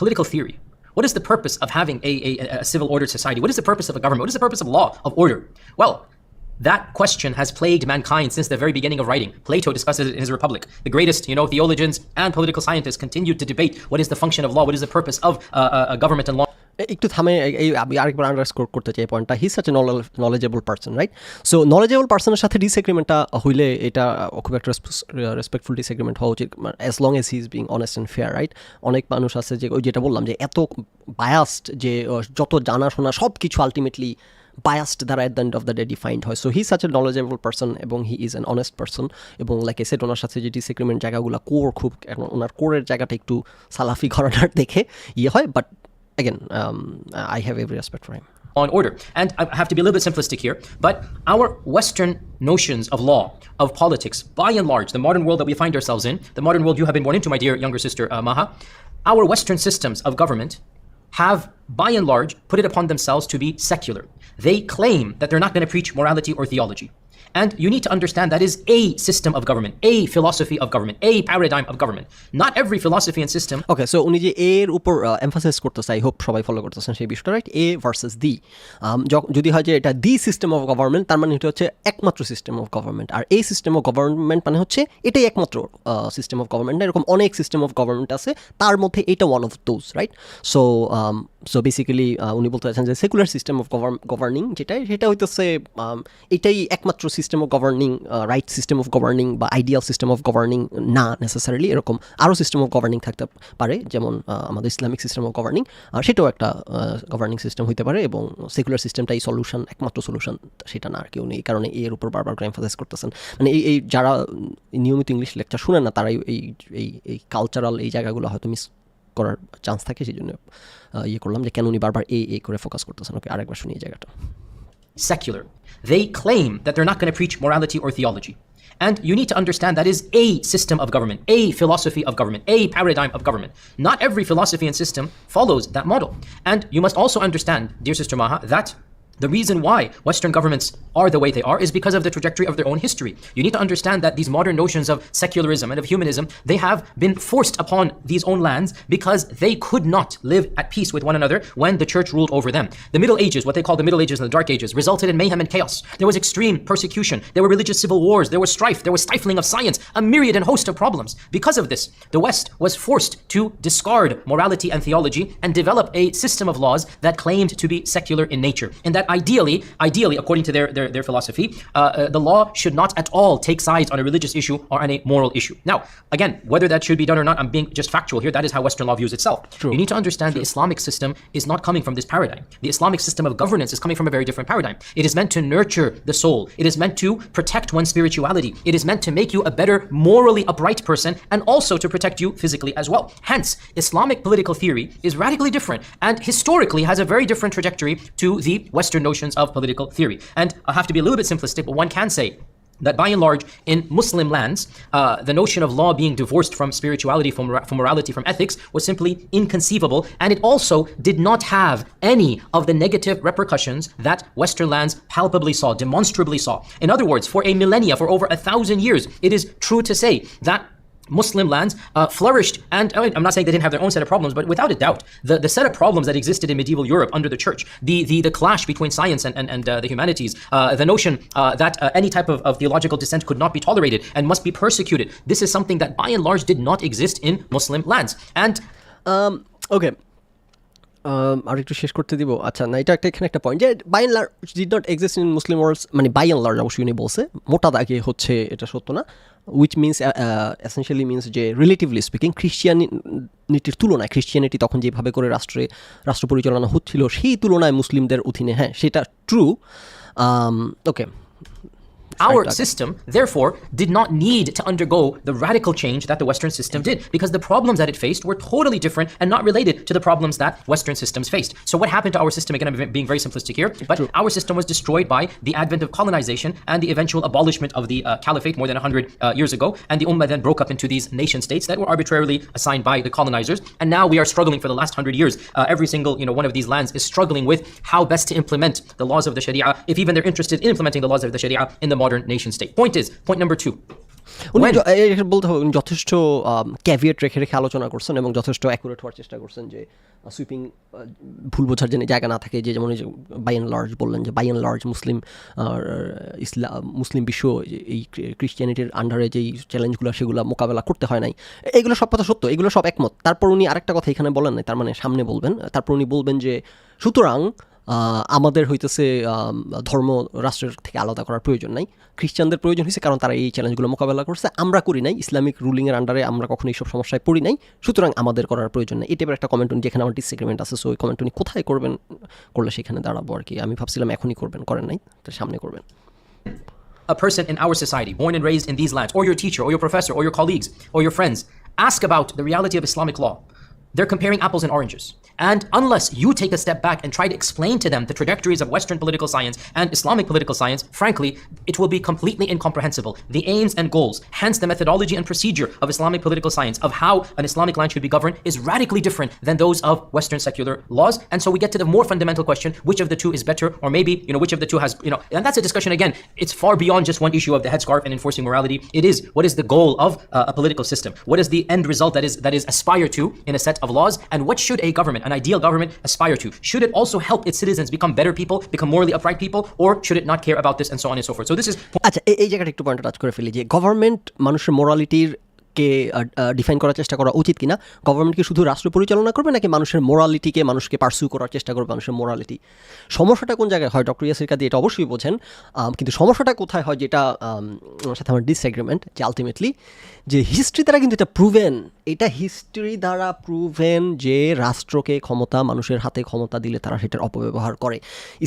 political theory. What is the purpose of having a civil ordered society? What is the purpose of a government? What is the purpose of law, of order? Well, That question has plagued mankind since the very beginning of writing. Plato discusses it in his Republic. The greatest, theologians and political scientists continued to debate what is the function of law, what is the purpose of a government and law. একটু থামে আমি আরেকবার underscore করতে চাই পয়েন্টটা, he such a knowledgeable person, right? So knowledgeable পার্সনের সাথে ডিসএগ্রিমেন্টটা হইলে এটা খুব একটা রেসপেক্টফুল ডিসএগ্রিমেন্ট হওয়া উচিত, as long age he is being honest and fair, right? অনেক মানুষ আছে যে ওই যেটা বললাম যে এত বায়াসড, যে যত জানাশোনা সব কিছু আলটিমেটলি বায়াসড দ্বারা at the end of the day defined হয়। So he such a knowledgeable person এবং he is an honest person, এবং লাইক এ সেট ওনার সাথে যে ডিসএগ্রিমেন্ট জায়গাগুলো খুব ওনার কোরের জায়গাটা একটু সালাফি ঘরানার দেখে ইয়ে হয়, but again, I have every respect for him. On order. And I have to be a little bit simplistic here, but our Western notions of law, of politics, by and large, the modern world that we find ourselves in, the modern world you have been born into, my dear younger sister Maha, our Western systems of government have, by and large, put it upon themselves to be secular. They claim that they're not going to preach morality or theology. And you need to understand that is a system of government, a philosophy of government, a paradigm of government. Not every philosophy and system. Okay, so উনি যে এর উপর emphasise করতেছে, I hope সবাই follow করতেছেন সেই বিষয়টা, right? এ versus দি, যদি হয় যে এটা দি সিস্টেম অফ গভর্নমেন্ট, তার মানে এটা হচ্ছে একমাত্র সিস্টেম অফ গভর্নমেন্ট, আর এই সিস্টেম অফ গভর্নমেন্ট মানে হচ্ছে এটাই একমাত্র সিস্টেম অফ গভর্নমেন্ট না, এরকম অনেক সিস্টেম অফ গভর্নমেন্ট আছে, তার মধ্যে এটা one of those, right? So basically উনি বলতে চাচ্ছেন যে সেকুলার সিস্টেম অফ গভর্নিং সেটা হইতেছে এটাই একমাত্র system of governing, right system of governing বা আইডিয়াল সিস্টেম অফ গভর্নিং না নেসেসারিলি, এরকম আরও সিস্টেম অফ গভর্নিং থাকতে পারে, যেমন আমাদের ইসলামিক সিস্টেম অফ গভর্নিং, সেটাও একটা গভর্নিং সিস্টেম হইতে পারে, এবং সেকুলার সিস্টেমটাই সলিউশন, একমাত্র সলিউশন সেটা না আর কেউ নেই। এই কারণে এর উপর বারবার করে এমফাসাইজ করতেছেন, মানে এই যারা নিয়মিত ইংলিশ লেকচার শুনেন না, তারাই এই কালচারাল এই জায়গাগুলো হয়তো মিস করার চান্স থাকে, সেই জন্য ইয়ে করলাম যে কেন উনি বারবার এই করে ফোকাস করতেছেন। ওকে, আরেকবার শুনি এই জায়গাটা। Secular. They claim that they're not going to preach morality or theology. And you need to understand that is a system of government, a philosophy of government, a paradigm of government. Not every philosophy and system follows that model. And you must also understand, dear Sister Maha, that the reason why Western governments are the way they are is because of the trajectory of their own history. You need to understand that these modern notions of secularism and of humanism, they have been forced upon these own lands because they could not live at peace with one another when the church ruled over them. The Middle Ages, what they call the Middle Ages and the Dark Ages, resulted in mayhem and chaos. There was extreme persecution. There were religious civil wars. There was strife. There was stifling of science, a myriad and host of problems. Because of this, the West was forced to discard morality and theology and develop a system of laws that claimed to be secular in nature. And that ideally, according to their philosophy, the law should not at all take sides on a religious issue or on a moral issue. Now, again, whether that should be done or not, I'm being just factual here. That is how Western law views itself. True. You need to understand the Islamic system is not coming from this paradigm. The Islamic system of governance is coming from a very different paradigm. It is meant to nurture the soul. It is meant to protect one's spirituality. It is meant to make you a better, morally upright person and also to protect you physically as well. Hence, Islamic political theory is radically different and historically has a very different trajectory to the Western notions of political theory. And I have to be a little bit simplistic, but one can say that by and large, in Muslim lands, the notion of law being divorced from spirituality, from morality, from ethics, was simply inconceivable, and it also did not have any of the negative repercussions that Western lands palpably saw, demonstrably saw. In other words, for a millennia, for over 1,000 years, it is true to say that Muslim lands flourished, and I'm not saying they didn't have their own set of problems, but without a doubt, the set of problems that existed in medieval Europe under the church, the clash between science and the humanities, the notion that any type of theological dissent could not be tolerated and must be persecuted, this is something that by and large did not exist in Muslim lands. And ওকে, আর একটু শেষ করতে দিব। আচ্ছা, না, এটা এখানে একটা point যে by and large did not exist in Muslim worlds, মানে বাই অ্যান্ড লার্জ অবশ্যই উনি বলছে, মোটা দাগে হচ্ছে এটা সত্য না, উইচ মিনস এসেনশিয়ালি মিনস যে রিলেটিভলি স্পিকিং খ্রিস্টিয়ানিটির তুলনায়, খ্রিস্টিয়ানিটি তখন যেভাবে করে রাষ্ট্র পরিচালনা হচ্ছিল সেই তুলনায় মুসলিমদের অধীনে, হ্যাঁ, সেটা true. Okay, our system, therefore, did not need to undergo the radical change that the Western system did, because the problems that it faced were totally different and not related to the problems that Western systems faced. So what happened to our system, again, I'm being very simplistic here, but our system was destroyed by the advent of colonization and the eventual abolishment of the caliphate more than 100 years ago, and the Ummah then broke up into these nation states that were arbitrarily assigned by the colonizers, and now we are struggling for the last 100 years. Every single one of these lands is struggling with how best to implement the laws of the Sharia, if even they're interested in implementing the laws of the Sharia in the modern nation state. Point number 2. উনি When? বলতে হবে উনি যথেষ্ট caveat রেখে রেখে আলোচনা করছেন এবং যথেষ্ট অ্যাকুরেট হওয়ার চেষ্টা করছেন, যে সুইপিং ভুল বোঝার জন্য জায়গা না থাকে, যে যেমন বাই অ্যান্ড লার্জ বললেন যে বাই অ্যান্ড লার্জ মুসলিম বিশ্ব এই ক্রিশ্চিয়ানিটির আন্ডারে যেই চ্যালেঞ্জগুলো সেগুলো মোকাবেলা করতে হয় নাই, এগুলো সব কথা সত্য, এগুলো সব একমত। তারপর উনি আরেকটা কথা এখানে বলেন নাই, তার মানে সামনে বলবেন, তারপর উনি বলবেন যে সুতরাং আমাদের হইতেছে ধর্ম রাষ্ট্রের থেকে আলাদা করার প্রয়োজন নাই, খ্রিস্টানদের প্রয়োজন হয়েছে কারণ তারা এই চ্যালেঞ্জগুলো মোকাবেলা করছে, আমরা করি নাই, ইসলামিক রুলিংয়ের আন্ডারে আমরা কখনো এইসব সমস্যায় পড়ি নাই, সুতরাং আমাদের করার প্রয়োজন নেই। এই টাইপের একটা কমেন্ট উনি, যেখানে আমার ডিসএগ্রিমেন্ট আছে, সো ওই কমেন্ট উনি কোথায় করবেন, করলে সেখানে দাঁড়াবো আর কি। আমি ভাবছিলাম এখনই করবেন, করেন নাই, তো সামনে করবেন। A person in our society, born and raised in these lands, or your teacher, or your professor, or your colleagues, or your friends, ask about the reality of Islamic law, they're comparing apples and oranges. And unless you take a step back and try to explain to them the trajectories of Western political science and Islamic political science, frankly, it will be completely incomprehensible. The aims and goals, hence the methodology and procedure of Islamic political science, of how an Islamic land should be governed, is radically different than those of Western secular laws. And so we get to the more fundamental question, which of the two is better, or maybe, which of the two has, and that's a discussion, again, it's far beyond just one issue of the headscarf and enforcing morality. It is, what is the goal of a political system? What is the end result that is aspired to in a set of laws? And what should a government, an ideal government, aspire to? Should it also help its citizens become better people, become morally upright people, or should it not care about this, and so on and so forth? So this is... আচ্ছা, এই জায়গাটা একটু পয়েন্টটা touch করে ফেলি, যে government মানুষের মোরালিটির কে define করার চেষ্টা করা উচিত কিনা, গভর্নমেন্টকে শুধু রাষ্ট্র পরিচালনা করবে নাকি মানুষের মোরালিটিকে মানুষকে পার্সু করার চেষ্টা করবে, মানুষের মোরালিটি। সমস্যাটা কোন জায়গায় হয় ডক্টর ইয়াসির কাদি এটা অবশ্যই বোঝেন, কিন্তু সমস্যাটা কোথায় হয়, যেটা ওনার সাথে আমার ডিসএগ্রিমেন্ট, যে আলটিমেটলি যে হিস্ট্রি দ্বারা কিন্তু এটা প্রুভেন, এটা হিস্ট্রি দ্বারা প্রুভেন যে রাষ্ট্রকে ক্ষমতা, মানুষের হাতে ক্ষমতা দিলে তারা সেটার অপব্যবহার করে।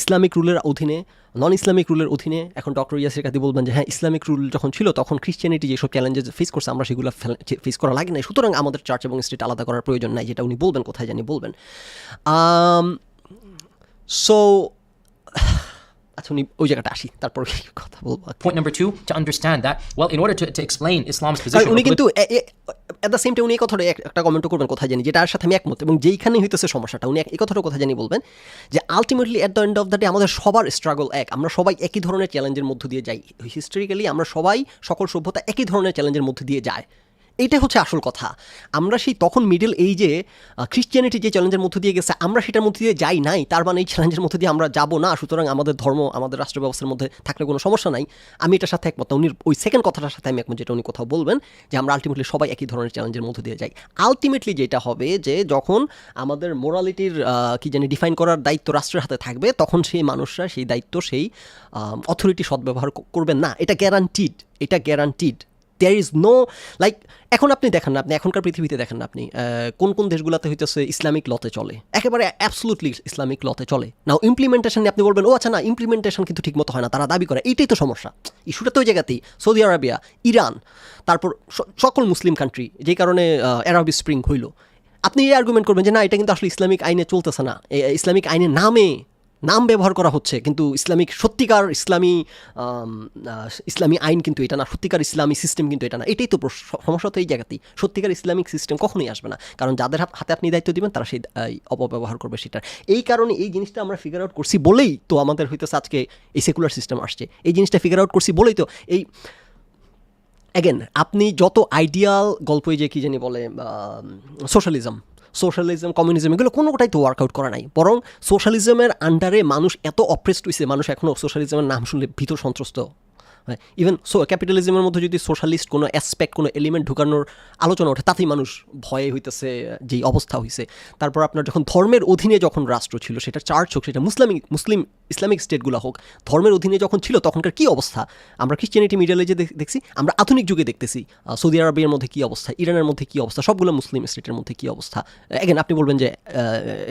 ইসলামিক রুলের অধীনে, নন ইসলামিক রুলের অধীনে, এখন ডক্টর ইয়াসির কাদি বলবেন যে হ্যাঁ ইসলামিক রুল যখন ছিল তখন খ্রিশ্চানিটি যেসব চ্যালেঞ্জেস ফেস করছে আমরা সেগুলো ফেস করা লাগে নাই, সুতরাং আমাদের চার্চ এবং স্টেট আলাদা করার প্রয়োজন নাই, যেটা উনি বলবেন, কোথায় জানি বলবেন। সো আচ্ছা, উনি ওই জায়গাটা আসি, তারপর কথা বলবো। Point number 2, to understand that, well, in order to explain Islam's position... উনি কিন্তু এট দ্য সেম টাইম উনি এই কথাটা একটা কমেন্টও করবেন, কোথায় জানি, যেটার সাথে আমি একমত, এবং যেইখানে হইতেছে সমস্যাটা উনি এই কথাটা কোথায় জানি বলবেন, যে ultimately at the end of the day আমাদের সবার স্ট্রাগল এক, আমরা সবাই একই ধরনের চ্যালেঞ্জের মধ্য দিয়ে যাই, হিস্টোরিক্যালি আমরা সবাই, সকল সভ্যতা একই ধরনের চ্যালেঞ্জের মধ্য দিয়ে যায়, এইটাই হচ্ছে আসল কথা। আমরা সেই তখন মিডল এইজে খ্রিশ্চিয়ানিটি যে চ্যালেঞ্জের মধ্য দিয়ে গেছে আমরা সেটার মধ্যে দিয়ে যাই নাই, তার মানে এই চ্যালেঞ্জের মধ্যে দিয়ে আমরা যাবো না, সুতরাং আমাদের ধর্ম আমাদের রাষ্ট্র ব্যবস্থার মধ্যে থাকলে কোনো সমস্যা নাই। আমি এটার সাথে একমত, উনি ওই সেকেন্ড কথাটার সাথে আমি একমত, যেটা উনি কোথাও বলবেন যে আমরা আলটিমেটলি সবাই একই ধরনের চ্যালেঞ্জের মধ্যে দিয়ে যাই। আলটিমেটলি যেটা হবে যে যখন আমাদের মোরালিটির কি জানি ডিফাইন করার দায়িত্ব রাষ্ট্রের হাতে থাকবে, তখন সেই মানুষরা সেই দায়িত্ব, সেই অথরিটি সদ্ব্যবহার করবেন না, এটা গ্যারান্টিড, এটা guaranteed. There is no like, এখন আপনি দেখেন না, আপনি এখনকার পৃথিবীতে দেখেন না, আপনি কোন কোন দেশগুলোতে হইতেছে ইসলামিক লতে চলে, একেবারে অ্যাবসলুটলি ইসলামিক লতে চলে। নাও ইমপ্লিমেন্টেশন আপনি বলবেন ও আচ্ছা না ইমপ্লিমেন্টেশন কিন্তু ঠিক মতো হয় না, তারা দাবি করে, এইটাই তো সমস্যা। ইস্যুটা তো ওই জায়গাতেই, সৌদি আরবিয়া, ইরান, তারপর সকল মুসলিম কান্ট্রি, যেই কারণে আরব স্প্রিং হইল। আপনি এই আর্গুমেন্ট করবেন যে না এটা কিন্তু আসলে ইসলামিক আইনে চলতেছে না, ইসলামিক আইনের নাম ব্যবহার করা হচ্ছে, কিন্তু ইসলামিক সত্যিকার ইসলামী আইন কিন্তু এটা না, সত্যিকার ইসলামী সিস্টেম কিন্তু এটা না। এটাই তো সমস্যা, তো এই জায়গাতেই সত্যিকার ইসলামিক সিস্টেম কখনোই আসবে না, কারণ যাদের হাতে আপনি দায়িত্ব দিবেন তারা সেই অপব্যবহার করবে সেটার। এই কারণে এই জিনিসটা আমরা ফিগার আউট করছি বলেই তো আমাদের হইতেছে আজকে এই সেকুলার সিস্টেম আসছে, এই জিনিসটা ফিগার আউট করছি বলেই তো এই অ্যাগেন আপনি যত আইডিয়াল গল্পই যে কী জানি বলে সোশ্যালিজম, কমিউনিজম, এগুলো কোনোটাই তো ওয়ার্কআউট করা নাই, বরং সোশ্যালিজমের আন্ডারে মানুষ এত অপ্রেসড হয়েছে, মানুষ এখনও সোশ্যালিজমের নাম শুনলে ভীত সন্ত্রস্ত। ইভেন ক্যাপিটালিজমের মধ্যে যদি সোশ্যালিস্ট কোনো অ্যাসপেক্ট, কোনো এলিমেন্ট ঢুকানোর আলোচনা ওঠে, তাতেই মানুষ ভয়ে হইতেছে যেই অবস্থা হয়েছে। তারপর আপনার যখন ধর্মের অধীনে যখন রাষ্ট্র ছিল, সেটা চার্চ হোক, সেটা মুসলিম ইসলামিক স্টেটগুলো হোক, ধর্মের অধীনে যখন ছিল তখনকার কী অবস্থা আমরা খ্রিশ্চানিটি মিডলে যে দেখছি, আমরা আধুনিক যুগে দেখতেছি সৌদি আরবের মধ্যে কী অবস্থা, ইরানের মধ্যে কী অবস্থা, সবগুলো মুসলিম স্টেটের মধ্যে কী অবস্থা। এগেন আপনি বলবেন যে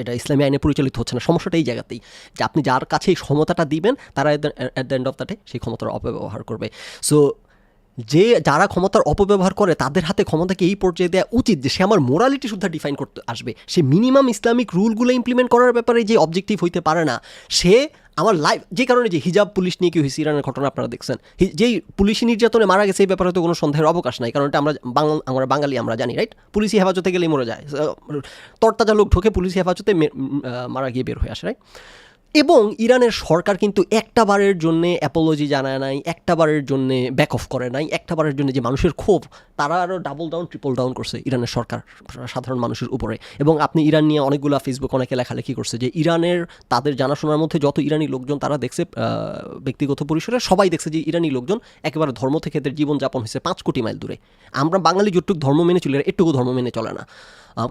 এটা ইসলামী আইনে পরিচালিত হচ্ছে না, সমস্যাটা এই জায়গাতেই যে আপনি যার কাছে এই ক্ষমতাটা দিবেন তারা at the end of the day সেই ক্ষমতার অপব্যবহার করবে। সো যারা ক্ষমতার অপব্যবহার করে তাদের হাতে ক্ষমতাকে এই পর্যায়ে দেওয়া উচিত যে সে আমার মোরালিটি শুদ্ধ ডিফাইন করতে আসবে, সে মিনিমাম ইসলামিক রুলগুলো ইমপ্লিমেন্ট করার ব্যাপারে যে অবজেক্টিভ হইতে পারে না, সে আমার লাইফ, যে কারণে যে হিজাব পুলিশ নিয়ে কি হয়েছে ইরানের ঘটনা আপনারা দেখছেন, যেই পুলিশি নির্যাতনে মারা গেছে এই ব্যাপারে তো কোনো সন্দেহের অবকাশ নাই, কারণ এটা আমরা বাঙালি আমরা জানি, রাইট? পুলিশি হেফাজতে গেলেই মরে যায়, তরতাজা লোক ঢোকে পুলিশি হেফাজতে মারা গিয়ে বের হয়ে আসে, রাইট? এবং ইরানের সরকার কিন্তু একটা বারের জন্য অ্যাপোলজি জানায় নাই, একটা বারের জন্য ব্যাক অফ করে নাই, একটা বারের জন্য যে মানুষের ক্ষোভ তারা আরও ডাবল ডাউন ট্রিপল ডাউন করছে ইরানের সরকার সাধারণ মানুষের উপরে। এবং আপনি ইরান নিয়ে অনেকগুলো ফেসবুক অনেকে লেখালেখি করছে যে ইরানের তাদের জানাশোনার মধ্যে যত ইরানি লোকজন তারা দেখছে ব্যক্তিগত পরিসরে সবাই দেখছে যে ইরানি লোকজন একেবারে ধর্ম থেকে এদের জীবনযাপন হয়েছে 5 কোটি মাইল দূরে। আমরা বাঙালি যতটুকু ধর্ম মেনে চলি এটুকু ধর্ম মেনে চলে না।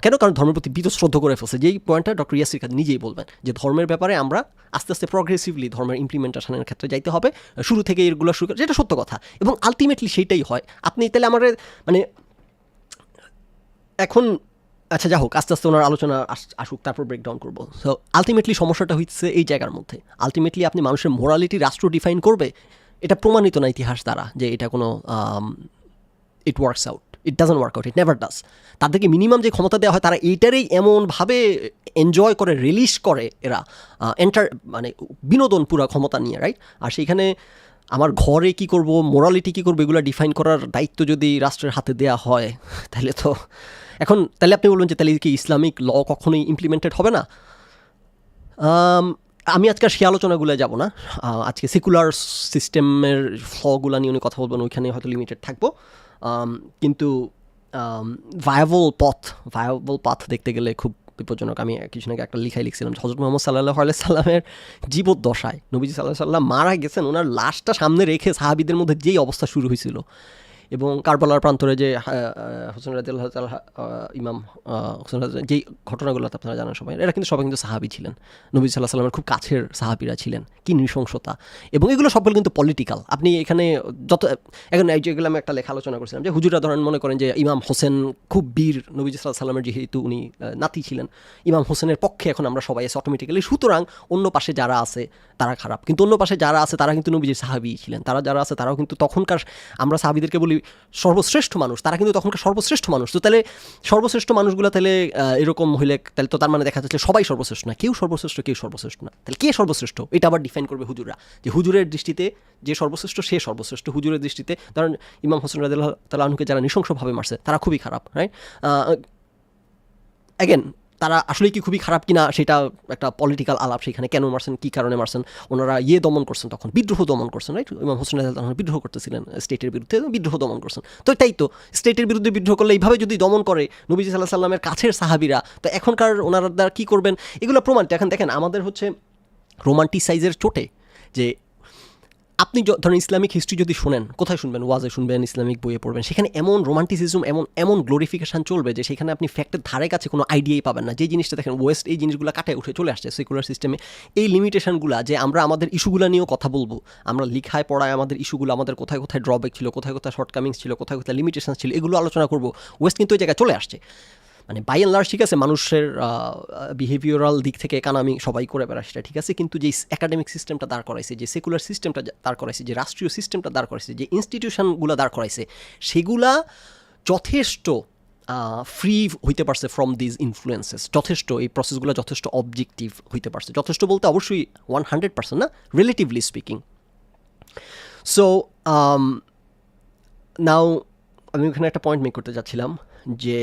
কেন? কারণ ধর্মের প্রতি বীতশ্রদ্ধ করে ফেলছে। যেই পয়েন্টটা ডক্টর ইয়াসির খান নিজেই বলবেন যে ধর্মের ব্যাপারে আমরা আস্তে আস্তে প্রগ্রেসিভলি ধর্মের ইমপ্লিমেন্টেশনের ক্ষেত্রে যাইতে হবে, শুরু থেকে এগুলো শুরু করে, যেটা সত্য কথা। এবং আলটিমেটলি সেইটাই হয়। আপনি তাহলে আমার মানে এখন আচ্ছা যা হোক, আস্তে আস্তে ওনার আলোচনা আসুক, তারপর ব্রেকডাউন করবো। সো আলটিমেটলি সমস্যাটা হচ্ছে এই জায়গার মধ্যে। আলটিমেটলি আপনি মানুষের মোরালিটি রাষ্ট্র ডিফাইন করবে, এটা প্রমাণিত না ইতিহাস দ্বারা যে এটা কোনো it works out, it doesn't work out, it never does. তাদেরকে মিনিমাম যে ক্ষমতা দেওয়া হয় তারা এইটারেই এমনভাবে এনজয় করে, রিলিজ করে এরা মানে বিনোদন পুরো ক্ষমতা নিয়ে, রাইট? আর সেইখানে আমার ঘরে কি করব, মোরালিটি কী করবো, এগুলো ডিফাইন করার দায়িত্ব যদি রাষ্ট্রের হাতে দেওয়া হয় তাহলে তো এখন তাহলে আপনি বলবেন যে তাহলে কি ইসলামিক ল কখনোই ইমপ্লিমেন্টেড হবে না? আমি আজকে সেই আলোচনাগুলো যাব না। আজকে সেকুলার সিস্টেমের ফ্লগুলো নিয়ে উনি কথা বলবেন, ওইখানে হয়তো লিমিটেড থাকবো। কিন্তু ভায়াবল পথ দেখতে গেলে খুব বিপজ্জনক। আমি কিছুদিন আগে একটা লিখছিলাম হযরত মুহাম্মদ সাল্লাল্লাহু আলাইহি সাল্লামের জীবদ্দশায় নবীজি সাল্লাল্লাহু আলাইহি সাল্লাম মারা গেছেন, ওনার লাশটা সামনে রেখে সাহাবীদের মধ্যে যেই অবস্থা শুরু হয়েছিল, এবং কারবালার প্রান্তরে যে হোসেন রাদিয়াল্লাহু তাআলা ইমাম হোসেন যেই ঘটনাগুলো আপনারা জানেন সবাই, এরা কিন্তু সবাই কিন্তু সাহাবী ছিলেন, নবী সাল্লাল্লাহু আলাইহি সাল্লামের খুব কাছের সাহাবীরা ছিলেন। কি নৃশংসতা! এবং এগুলো সবগুলো কিন্তু পলিটিক্যাল। আপনি এখানে যত এখন যেগুলো আমি একটা লেখা আলোচনা করছিলাম যে হুজুরা ধরেন মনে করেন যে ইমাম হোসেন খুব বীর, নবী সাল্লাল্লাহু আলাইহি সাল্লামের যেহেতু উনি নাতি ছিলেন, ইমাম হোসেনের পক্ষে এখন আমরা সবাই আছি অটোমেটিক্যালি, সুতরাং অন্য পাশে যারা আছে তারা খারাপ। কিন্তু অন্য পাশে যারা আছে তারা কিন্তু নবীজির সাহাবী ছিলেন, তারা যারা আছে তারাও কিন্তু তখনকার, আমরা সাহাবীদেরকে বলি সর্বশ্রেষ্ঠ মানুষ, তারা কিন্তু তখনকার সর্বশ্রেষ্ঠ মানুষ। তো তাহলে সর্বশ্রেষ্ঠ মানুষগুলো তাহলে এরকম হইলে তাহলে তো তার মানে দেখা যাচ্ছে সবাই সর্বশ্রেষ্ঠ না, কেউ সর্বশ্রেষ্ঠ কেউ সর্বশ্রেষ্ঠ না। তাহলে কে সর্বশ্রেষ্ঠ এটা আবার ডিফাইন করবে হুজুররা, যে হুজুরের দৃষ্টিতে যে সর্বশ্রেষ্ঠ সে সর্বশ্রেষ্ঠ। হুজুরের দৃষ্টিতে ধরেন ইমাম হোসেন রাদিয়াল্লাহু তাআলা আনহুকে যারা নৃশংসভাবে মারছে তারা খুবই খারাপ, রাইট? অ্যাগেন তারা আসলে কি খুবই খারাপ কিনা সেটা একটা পলিটিক্যাল আলাপ, সেখানে কেন মারছেন, কী কারণে মারছেন, ওনারা দমন করছেন, তখন বিদ্রোহ দমন করছেন, রাইট? ইমাম হোসেন রাদিয়াল্লাহু বিদ্রোহ করতেছিলেন স্টেটের বিরুদ্ধে, বিদ্রোহ দমন করছেন। তো তাই তো স্টেটের বিরুদ্ধে বিদ্রোহ করলে এইভাবে যদি দমন করে নবীজি সাল্লাল্লাহু আলাইহি সাল্লামের কাছের সাহাবীরা, তো এখনকার ওনারা কী করবেন? এগুলো প্রমাণিত। এখন দেখেন আমাদের হচ্ছে রোমান্টিসাইজের চোটে যে আপনি ধরেন ইসলামিক হিস্ট্রি যদি শুনেন, কোথায় শুনবেন? ওয়াজে শুনবেন, ইসলামিক বইয়ে পড়বেন, সেখানে এমন রোমান্টিসিজম এমন গ্লোরিফিকেশান চলবে যে সেখানে আপনি ফ্যাক্টের ধারে কাছে কোনো আইডিয়াই পাবেন না। যে জিনিসটা দেখেন ওয়েস্ট এই জিনিসগুলো কাটায় উঠে চলে আসছে সেকুলার সিস্টেমে, এই লিমিটেশনগুলো যে আমরা আমাদের ইস্যুগুলো নিয়েও কথা বলবো, আমরা লিখায় পড়ায় আমাদের ইস্যুগুলো, আমাদের কোথায় কোথায় ড্রব্যাক ছিল, কোথায় কোথায় শর্টকামিংস ছিল, কোথায় কোথায় লিমিটেশন ছিল, এগুলো আলোচনা করবো। ওয়েস্ট কিন্তু ওই জায়গায় চলে আসছে, মানে বাই অ্যান্ড লার্জ ঠিক আছে, মানুষের বিহেভিয়ারাল দিক থেকে একানামি সবাই করে বেড়া সেটা ঠিক আছে, কিন্তু যে একাডেমিক সিস্টেমটা দাঁড় করাইছে, যে সেকুলার সিস্টেমটা দাঁড় করাইছে, যে রাষ্ট্রীয় সিস্টেমটা দাঁড় করাইছে, যে ইনস্টিটিউশনগুলো দাঁড় করাইছে, সেগুলা যথেষ্ট ফ্রি হইতে পারছে ফ্রম দিজ ইনফ্লুয়েন্সেস, যথেষ্ট এই প্রসেসগুলো যথেষ্ট অবজেক্টিভ হইতে পারছে। যথেষ্ট বলতে অবশ্যই 100% না, রিলেটিভলি স্পিকিং। সো নাও আমি ওখানে একটা পয়েন্ট মেক করতে যাচ্ছিলাম যে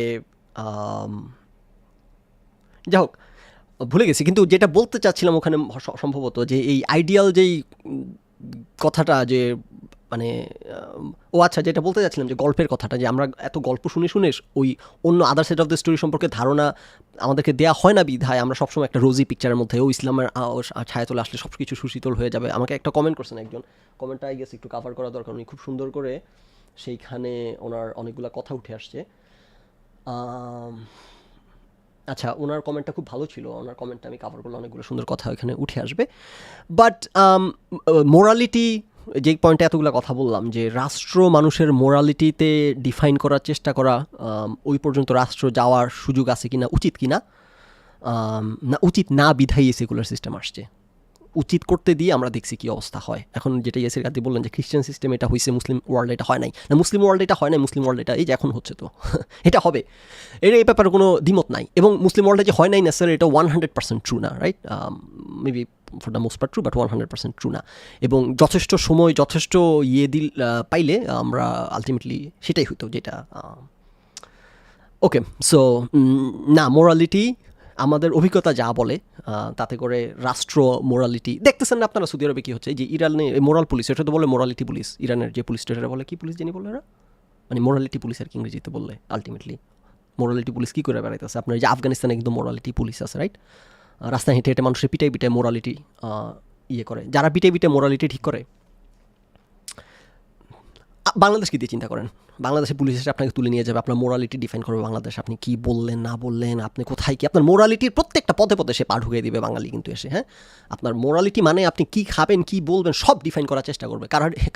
যাই হোক ভুলে গেছি, কিন্তু যেটা বলতে চাচ্ছিলাম ওখানে সম্ভবত যে এই আইডিয়াল যেই কথাটা, যে মানে ও আচ্ছা, যেটা বলতে চাচ্ছিলাম যে গল্পের কথাটা, যে আমরা এত গল্প শুনে শুনে ওই অন্য other side of the story সম্পর্কে ধারণা আমাদেরকে দেওয়া হয় না বিধায় আমরা সবসময় একটা রোজি পিকচারের মধ্যে, ও ইসলামের ছায়া তোলে আসলে সব কিছু সুশীতল হয়ে যাবে। আমাকে একটা কমেন্ট করছেন একজন, কমেন্টটা আই গেস একটু কাভার করা দরকার, উনি খুব সুন্দর করে সেইখানে ওনার অনেকগুলো কথা উঠে আসছে। আচ্ছা, ওনার কমেন্টটা খুব ভালো ছিল, ওনার কমেন্টটা আমি কাভার করলে অনেকগুলো সুন্দর কথা এখানে উঠে আসবে। বাট মোরালিটি যে পয়েন্টে এতগুলো কথা বললাম, যে রাষ্ট্র মানুষের মোরালিটিতে ডিফাইন করার চেষ্টা করা, ওই পর্যন্ত রাষ্ট্র যাওয়ার সুযোগ আছে কিনা, উচিত কিনা, না উচিত না বিধায়ী সেকুলার সিস্টেম আসছে, উচিত করতে দিয়ে আমরা দেখছি কি অবস্থা হয়। এখন যেটা ইয়াসির গাদি বললেন যে খ্রিস্টান সিস্টেম এটা হয়েছে, মুসলিম ওয়ার্ল্ড এটা হয় নাই, না মুসলিম ওয়ার্ল্ড এটা হয় নাই, মুসলিম ওয়ার্ল্ড এটা এই যে এখন হচ্ছে, তো এটা হবে, এই ব্যাপারে কোনো দ্বিমত নাই। এবং মুসলিম ওয়ার্ল্ডে যে হয় নাই না স্যার, এটা 100% ট্রু না, right? Maybe for the most part true, but 100% true না। এবং যথেষ্ট সময় যথেষ্ট পাইলে আমরা আলটিমেটলি সেটাই হইতো যেটা ওকে। সো না, মোরালিটি আমাদের অভিজ্ঞতা যা বলে তাতে করে রাষ্ট্র মোরালিটি দেখতেছেন না আপনারা সৌদি আরবে কী হচ্ছে, যে ইরানে মোরাল পুলিশ, এটা তো বলে মোরালিটি পুলিশ, ইরানের যে পুলিশটা এটা বলে কি পুলিশ জানি বলে এরা, মানে মোরালিটি পুলিশ আর কি ইংরেজিতে বললে আলটিমেটলি মোরালিটি পুলিশ কী করে বেড়াইতেছে আপনার, যে আফগানিস্তানে কিন্তু মোরালিটি পুলিশ আছে রাইট, রাস্তায় হেঁটে হেঁটে মানুষের পিটাই পিটাই মোরালিটি ইয়ে করে, যারা পিটাই পিটাই মোরালিটি ঠিক করে। বাংলাদেশ কী দিয়ে চিন্তা করেন, বাংলাদেশের পুলিশ এসে আপনাকে তুলে নিয়ে যাবে, আপনার মোরালিটি ডিফাইন করবে বাংলাদেশ, আপনি কি বললেন না বললেন, আপনি কোথায় কি, আপনার মোরালিটির প্রত্যেকটা পদে পদে সে পা ঢুকিয়ে দিবে বাঙালি কিন্তু এসে, হ্যাঁ আপনার মোরালিটি মানে আপনি কি খাবেন কি বলবেন সব ডিফাইন করার চেষ্টা করবে,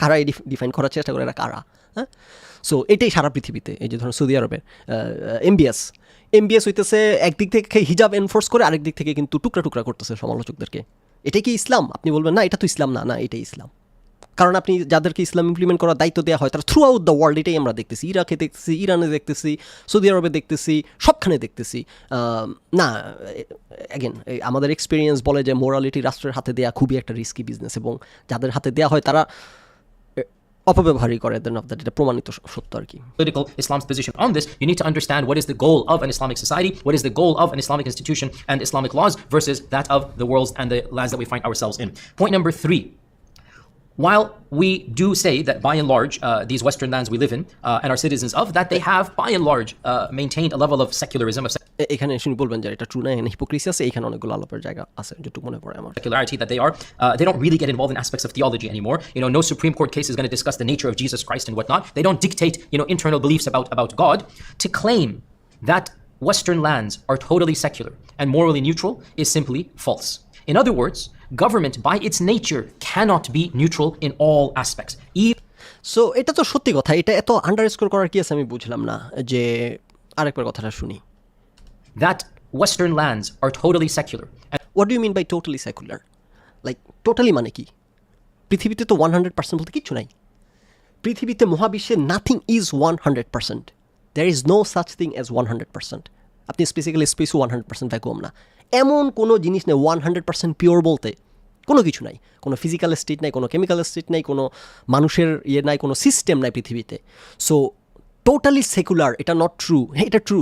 কারা ডিফাইন করার চেষ্টা করে, এরা কারা, হ্যাঁ। সো এটাই সারা পৃথিবীতে, এই যে ধরুন সৌদি আরবের এমবিএস হইতেছে একদিক থেকে হিজাব এনফোর্স করে, আরেক দিক থেকে কিন্তু টুকরা টুকরা করতেছে সমালোচকদেরকে। এটাই কি ইসলাম? আপনি বলবেন না এটা তো ইসলাম না, না এটাই ইসলাম, কারণ আপনি যাদেরকে ইসলাম ইমপ্লিমেন্ট করার দায়িত্ব দেওয়া হয় তারা থ্রু আউট দ্য ওয়ার্ল্ড, এটাই আমরা দেখতেছি, ইরাকে দেখতেছি, ইরানে দেখতেছি, সৌদি আরবে দেখতেছি, সবখানে দেখতেছি। না অ্যাগেন আমাদের এক্সপিরিয়েন্স বলে যে মোরালিটি রাষ্ট্রের হাতে দেওয়া খুবই একটা রিস্কি বিজনেস, এবং যাদের হাতে দেওয়া হয় তারা অপব্যবহারই করে, দেন অফ দ্যাট এটা প্রমাণিত সত্য আর কি। Political Islam's position on this, you need to understand what is the goal of an Islamic society, what is the goal of an Islamic institution and Islamic laws versus that of the worlds and the lands that we find ourselves in. Point number 3. While we do say that by and large, these Western lands we live in and are citizens of, that they have by and large maintained a level of secularism, of এখানে শুনি বলবেন যে এটা true না, এখানে hypocrisy আছে, এখানে অনেকগুলো আলাপের জায়গা আছে যেটুকু মনে পড়ে আমার। secularity that they don't really get involved in aspects of theology anymore. No Supreme Court case is going to discuss the nature of Jesus Christ and whatnot. They don't dictate, internal beliefs about God. To claim that Western lands are totally secular and morally neutral is simply false. In other words, government by its nature cannot be neutral in all aspects. So এটা তো সত্যি কথা, এটা এত underscore করার কি আছে আমি বুঝলাম না, যে আরেকবার কথাটা শুনি। That Western lands are totally secular. What do you mean by totally secular? Like totally মানে কি? পৃথিবীতে তো 100% বলতে কিচ্ছু নাই। পৃথিবীতে মহাবিশ্বে nothing is 100%. There is no such thing as 100%. আপনি স্পেসিক্যালি স্পেসও 100% ভ্যাকুয়াম না, এমন কোনো জিনিস নেই 100% পিওর বলতে, কোনো কিছু নাই, কোনো ফিজিক্যাল স্টেট নাই, কোনো কেমিক্যাল স্টেট নাই, কোনো মানুষের নাই, কোনো সিস্টেম নাই পৃথিবীতে। সো টোটালি সেকুলার এটা নট ট্রু, হ্যাঁ এটা ট্রু,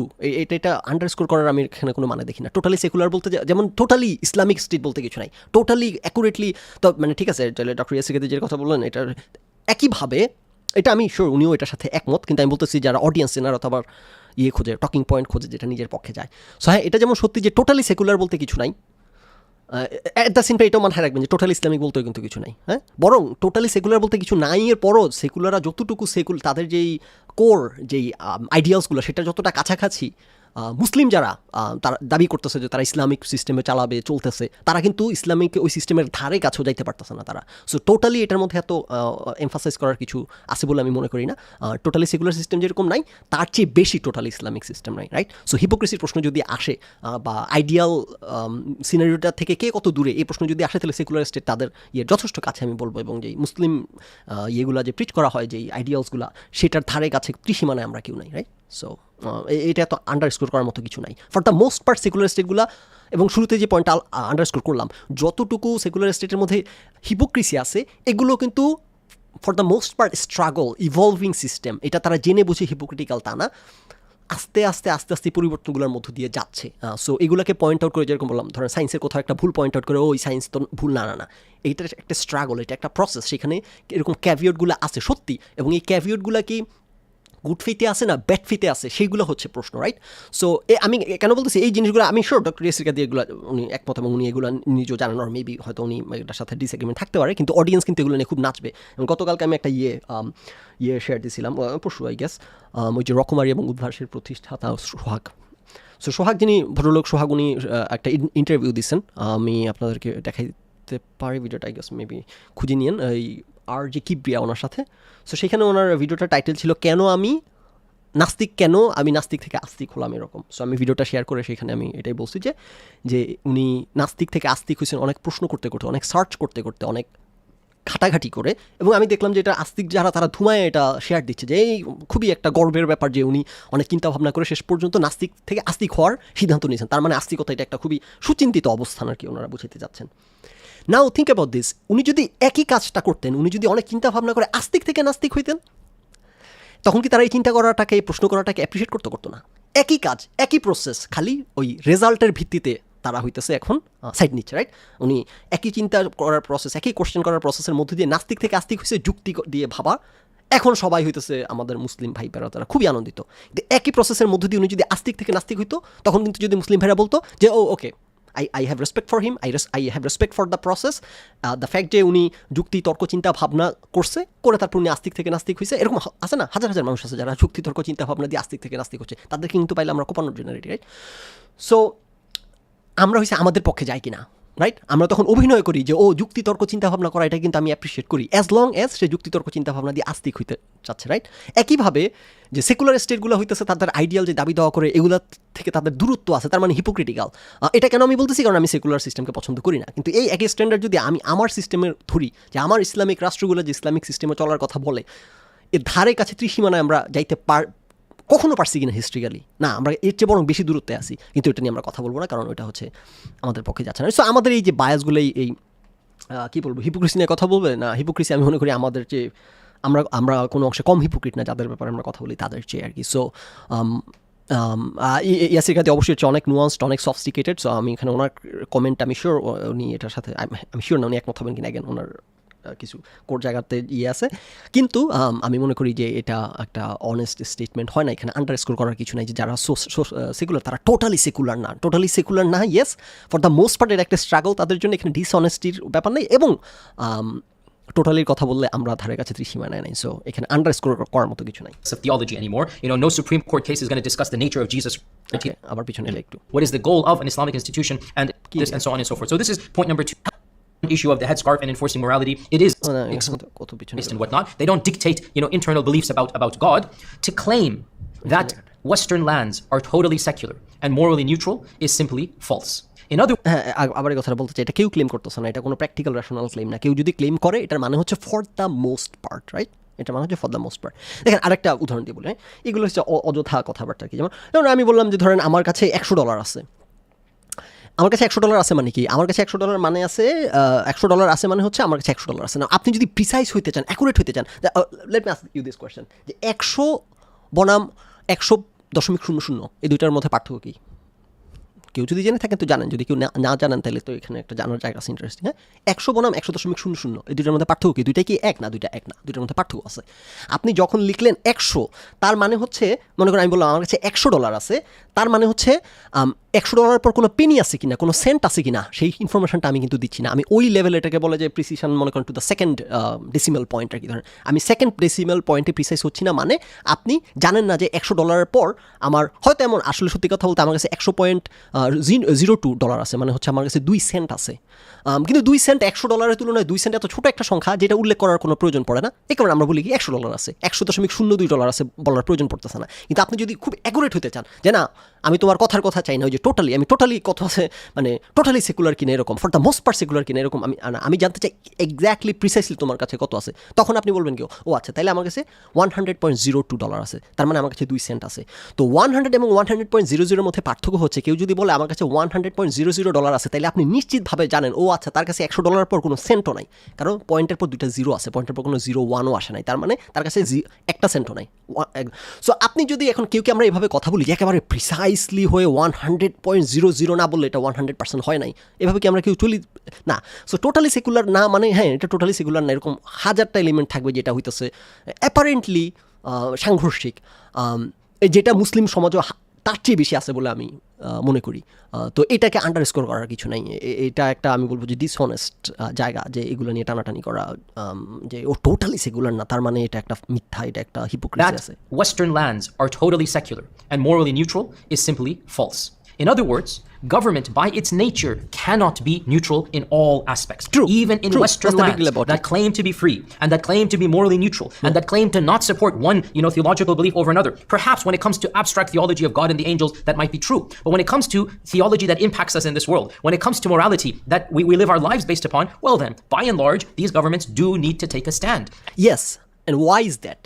এটা আন্ডারস্কোর করার আমি এখানে কোনো মানে দেখি না। টোটালি সেকুলার বলতে যেমন টোটালি ইসলামিক স্টেট বলতে কিছু নাই, টোটালি অ্যাকুরেটলি তো মানে ঠিক আছে, তাহলে ডক্টর ইয়াসিকাদের যে কথা বললেন এটার একইভাবে, এটা আমি শিওর উনিও এটার সাথে একমত, কিন্তু আমি বলতেছি যারা অডিয়েন্স এনারা অথবা খোঁজে, টকিং পয়েন্ট খোঁজে যেটা নিজের পক্ষে যায়। সো হ্যাঁ এটা যেমন সত্যি যে টোটালি সেকুলার বলতে কিছু নাই, অ্যাট দ্য সেম টাইম এটাও মাথায় রাখবেন যে টোটালি ইসলামিক বলতেও কিন্তু কিছু নাই, হ্যাঁ বরং টোটালি সেকুলার বলতে কিছু নাই এর পরও সেকুলাররা যতটুকু তাদের যেই কোর যেই আইডিয়ালসগুলো সেটা যতটা কাছাকাছি মুসলিম যারা তারা দাবি করতেছে যে তারা ইসলামিক সিস্টেমে চালাবে চলতেছে, তারা কিন্তু ইসলামিক ওই সিস্টেমের ধারে কাছেও যাইতে পারতেছে না তারা। সো টোটালি এটার মধ্যে এত এমফাসাইজ করার কিছু আছে বলে আমি মনে করি না। টোটালি সেকুলার সিস্টেম যেরকম নাই তার চেয়ে বেশি টোটালি ইসলামিক সিস্টেম নাই, রাইট? সো হিপোক্রেসির প্রশ্ন যদি আসে বা আইডিয়াল সিনারিওটা থেকে কে কত দূরে এই প্রশ্ন যদি আসে, তাহলে সেকুলার স্টেট তাদের যথেষ্ট কাছে আমি বলবো, এবং যেই মুসলিম ইয়েগুলো যে প্রিচ করা হয় যেই আইডিয়ালসগুলো সেটার ধারে কাছে ত্রিসীমানায় আমরা কেউ নাই, রাইট? সো এটা তো আন্ডারস্কোর করার মতো কিছু নাই for the most part secular স্টেটগুলো। এবং শুরুতে যে পয়েন্টটা আন্ডারস্কোর করলাম, যতটুকু সেকুলার স্টেটের মধ্যে হিপোক্রেসি আছে এগুলো কিন্তু for the most part struggle evolving system, এটা তারা জেনে বুঝে হিপোক্রিটিক্যাল তা না, আস্তে আস্তে আস্তে আস্তে পরিবর্তনগুলোর মধ্য দিয়ে যাচ্ছে। সো এগুলোকে পয়েন্ট আউট করে, যেরকম বললাম ধরেন সায়েন্সের কোথাও একটা ভুল পয়েন্ট আউট করে ওই সায়েন্স তো ভুল, না না না, এইটা একটা স্ট্রাগল, এটা একটা প্রসেস, সেখানে এরকম ক্যাভিয়েটগুলো আছে সত্যি, এবং এই ক্যাভিয়েটগুলো কি গুড ফেতে আছে না ব্যাড ফেতে আছে সেইগুলো হচ্ছে প্রশ্ন, রাইট? সো আমি কেন বলতেছি এই জিনিসগুলো, আমি শিওর ডক্টর ইয়াসিকা দিয়ে এগুলো উনি একমত এবং উনি এগুলো নিজেও জানেন, আর মেবি হয়তো উনি এটার সাথে ডিসএগ্রিমেন্ট থাকতে পারে, কিন্তু অডিয়েন্স কিন্তু এগুলো নিয়ে খুব নাচবে। এবং গতকালকে আমি একটা শেয়ার দিয়েছিলাম, পরশু আই গেস, ওই যে রকমারি এবং উদ্ভাসের প্রতিষ্ঠাতা সোহাগ। সো সোহাগ যিনি ভদ্রলোক সোহাগ, উনি একটা ইন্টারভিউ দিচ্ছেন, আমি আপনাদেরকে দেখাইতে পারি ভিডিওটা, আই গেস মেবি খুঁজে নিয়েন, এই আর যে কিবরিয়া ওনার সাথে। সো সেখানে ওনার ভিডিওটা টাইটেল ছিল কেন আমি নাস্তিক থেকে আস্তিক হলাম এরকম। সো আমি ভিডিওটা শেয়ার করে সেখানে আমি এটাই বলছি যে উনি নাস্তিক থেকে আস্তিক হয়েছেন অনেক প্রশ্ন করতে করতে, অনেক সার্চ করতে করতে, অনেক ঘাটাঘাটি করে। এবং আমি দেখলাম যে এটা আস্তিক যারা তারা ধুমায় এটা শেয়ার দিচ্ছে, যে এই খুবই একটা গর্বের ব্যাপার যে উনি অনেক চিন্তা ভাবনা করে শেষ পর্যন্ত নাস্তিক থেকে আস্তিক হওয়ার সিদ্ধান্ত নিয়েছেন। তার মানে আস্তিকতা এটা একটা খুবই সুচিন্তিত অবস্থান আর কি ওনারা বুঝাতে যাচ্ছেন। নাও থিঙ্ক অ্যাবাউট দিস, উনি যদি একই কাজটা করতেন, উনি যদি অনেক চিন্তা ভাবনা করে আস্তিক থেকে নাস্তিক হইতেন, তখন কি তারা এই চিন্তা করাটাকে, এই প্রশ্ন করাটাকে অ্যাপ্রিসিয়েট করতো না? একই কাজ একই প্রসেস, খালি ওই রেজাল্টের ভিত্তিতে তারা হইতেছে এখন সাইড নিচ্ছে, রাইট? উনি একই চিন্তা করার প্রসেস, একই কোশ্চেন করার প্রসেসের মধ্যে দিয়ে নাস্তিক থেকে আস্তিক হয়েছে যুক্তি দিয়ে ভাবা। এখন সবাই হইতেছে আমাদের মুসলিম ভাই ভাইরা, তারা খুবই আনন্দিত। একই প্রসেসের মধ্যে দিয়ে উনি যদি আস্তিক থেকে নাস্তিক হইতো, তখন কিন্তু যদি মুসলিম ভাইরা বলতো যে ও ওকে, I have respect for him, I have respect for the process, the fact যে উনি যুক্তি তর্ক চিন্তা ভাবনা করে তারপর উনি আস্তিক থেকে নাস্তিক হয়েছে। এরকম আছে না, হাজার হাজার মানুষ আছে যারা যুক্তি তর্ক চিন্তা ভাবনা দিয়ে আস্তিক থেকে নাস্তিক হচ্ছে, তাদেরকে কিন্তু পাইলে আমরা কোপানোর জেনারেটি, রাইট? সো আমরা হয়েছে আমাদের পক্ষে যাই কিনা, রাইট? আমরা তখন অভিনয় করি যে ও যুক্তি তর্ক চিন্তা ভাবনা করা, এটা কিন্তু আমি অ্যাপ্রিসিয়েট করি, অ্যাজ লং অ্যাজ সে যুক্তি তর্ক চিন্তা ভাবনা দিয়ে আস্তিক হইতে চাচ্ছে, রাইট? একইভাবে যে সেকুলার স্টেটগুলো হইতেছে তাদের আইডিয়াল যে দাবি দেওয়া করে, এগুলা থেকে তাদের দূরত্ব আছে, তার মানে হিপোক্রিটিক্যাল। এটা কেন আমি বলতেছি? কারণ আমি সেকুলার সিস্টেমকে পছন্দ করি না। কিন্তু এই একই স্ট্যান্ডার্ড যদি আমি আমার সিস্টেমের ধরি, যে আমার ইসলামিক রাষ্ট্রগুলো যে ইসলামিক সিস্টেমে চলার কথা বলে, এর ধারে কাছে ত্রিসীমানায় আমরা যাইতে কখনো পারছি কিনা হিস্ট্রিক্যালি? না, আমরা এর চেয়ে বরং বেশি দূরত্বে আসি। কিন্তু এটা নিয়ে আমরা কথা বলবো না, কারণ ওইটা হচ্ছে আমাদের পক্ষে যাচ্ছে না। সো আমাদের এই যে বায়াসগুলো, এই কী বলবো, হিপোক্রিসি নিয়ে কথা বলবে না। হিপোক্রিসি আমি মনে করি আমাদের যে আমরা কোনো অংশে কম হিপোক্রিট না, যাদের ব্যাপারে আমরা কথা বলি তাদের চেয়ে আর কি। সো ইয়াসির কাছে অবশ্যই হচ্ছে অনেক নুয়ান্সড, অনেক সফিস্টিকেটেড। সো আমি এখানে ওনার কমেন্ট, আমি শিওর উনি এটার সাথে, আমি শিওর না উনি একমত হবেন কিনা, ওনার কিছু কোর জায়গাতে আছে। কিন্তু আমি মনে করি যে এটা একটা অনেস্ট স্টেটমেন্ট হয় না। এখানে আন্ডারস্কোর করার কিছু নাই যে যারা সেকুলার তারা টোটালি সেকুলার না। Yes, for the most part এটা একটা স্ট্রাগল তাদের জন্য, এখানে ডিসঅনেস্টির ব্যাপার নেই। এবং টোটালির কথা বললে আমরা ধারে কাছে ত্রিসীমানায় নাই। সো এখানে আন্ডারস্কোর করার মতো কিছু নাই। Of theology anymore. No Supreme Court case is going to discuss the nature of Jesus. আবার পিছনে একটু, What is the goal of an Islamic institution, and this and so on and so forth. So this is point number 2. Issue of the headscarf and enforcing morality. It is and whatnot. They don't dictate, internal beliefs about God. To claim that Western lands are totally secular and morally neutral is simply false. In other আবার এই কথাটা বলতে চাই, এটা কেউ claim করতেছে না, এটা কোনো প্র্যাকটিক্যাল রেশনাল ক্লেম না। কেউ যদি ক্লেম করে, এটার মানে হচ্ছে for the most part, right? এটা মানে হচ্ছে ফর দ্য মোস্ট পার্ট। দেখেন আরেকটা উদাহরণ দিয়ে বলি, এগুলো হচ্ছে অযথা কথাবার্তা কি। যেমন আমি বললাম যে ধরেন আমার কাছে $100 আছে। আমার কাছে $100 আছে মানে কি? আমার কাছে $100 মানে আছে, $100 আছে মানে হচ্ছে আমার কাছে $100 আছে না। আপনি যদি প্রিসাইজ হইতে চান, অ্যাকুরেট হইতে চান, let me ask you this question, যে 100 বনাম 100.00 এই দুইটার মধ্যে পার্থক্য কি? কেউ যদি জেনে থাকেন তো জানেন, যদি কেউ না জানেন তাহলে তো এখানে একটা জানার জায়গা আছে ইন্টারেস্টিং। হ্যাঁ, 100 বনাম 100.00 এই দুইটার মধ্যে পার্থক্য কি? দুইটা কি এক না? দুইটা এক না, দুইটার মধ্যে পার্থক্য আছে। আপনি যখন লিখলেন 100, তার মানে হচ্ছে, মনে করেন আমি বললাম আমার কাছে $100 আছে, তার মানে হচ্ছে $100 পর কোনো পেনি আছে কিনা, কোনো সেন্ট আছে কিনা, সেই ইনফরমেশনটা আমি কিন্তু দিচ্ছি না। আমি ওই লেভেল, এটাকে বলে যে প্রিসিশন, মনে করেন to the second decimal point আর কি। ধরেন আমি সেকেন্ড ডেসিমেল পয়েন্টে প্রিসাইজ হচ্ছি না, মানে আপনি জানেন না যে $100 পর আমার হয়তো এমন, আসলে সত্যি কথা বলতে আমার কাছে $100.02 আছে, মানে হচ্ছে আমার কাছে 2 সেন্ট আছে। কিন্তু 2 সেন্ট $100 তুলনায় 2 সেন্ট এত ছোট একটা সংখ্যা, যেটা উল্লেখ করার কোনো প্রয়োজন পড়ে না। এই কারণে আমরা বলি কি $100 আছে, $100.02 আছে বলার প্রয়োজন পড়তেছে না। কিন্তু আপনি যদি খুব অ্যাকুরেট হতে চান, যে না আমি তোমার কথার কথা চাই না, ওই যে টোটালি কথা আছে, মানে টোটালি সেকুলার কিনা এরকম, for the most part secular কিনা এরকম, আমি জানতে চাই এক্স্যাক্টলি প্রিসাইসলি তোমার কাছে কত আছে। তখন আপনি বলবেন কি, ও আচ্ছা তাহলে আমার কাছে $100.02 আছে, তার মানে আমার কাছে 2 সেন্ট আছে। তো 100 এবং 100.00 মধ্যে পার্থক্য হচ্ছে, কেউ যদি বলে আমার কাছে $100.00 আছে, তাহলে আপনি নিশ্চিতভাবে জানেন ও আচ্ছা তার কাছে $100 পর কোনো সেন্টও নাই, কারণ পয়েন্টের পর 2টা জিরো আছে, পয়েন্টের পর কোনো 0-1ও আসে নাই, তার মানে তার কাছে একটা সেন্টও নাই। সো আপনি যদি এখন কেউকে আমরা এভাবে কথা বলি যে একেবারে প্রিসাইসলি হয়ে 100.00 না বললে এটা 100% হয় নাই, এভাবে কি আমরা কেউ চলি না। সো টোটালি সেকুলার না মানে, হ্যাঁ এটা টোটালি সেকুলার না, এরকম হাজারটা এলিমেন্ট থাকবে যেটা হইতেছে অ্যাপারেন্টলি সাংঘর্ষিক, যেটা মুসলিম সমাজও তার চেয়ে বেশি আছে বলে আমি মনে করি। তো এটাকে আন্ডারস্কোর করার কিছু নাই। এটা একটা, আমি বলবো যে ডিসঅনেস্ট জায়গা, যে এগুলো নিয়ে টানাটানি করা, যে ও টোটালি সেকুলার না তার মানে এটা একটা মিথ্যা, এটা একটা হিপোক্রিসি আছে। Western lands are totally secular and morally neutral is simply false. In other words, government by its nature cannot be neutral in all aspects. True. Even in True. Western lands that claim to be free and that claim to be morally neutral and that claim to not support one, theological belief over another. Perhaps when it comes to abstract theology of God and the angels, that might be true. But when it comes to theology that impacts us in this world, when it comes to morality that we live our lives based upon, well then, by and large, these governments do need to take a stand. Yes. And why is that?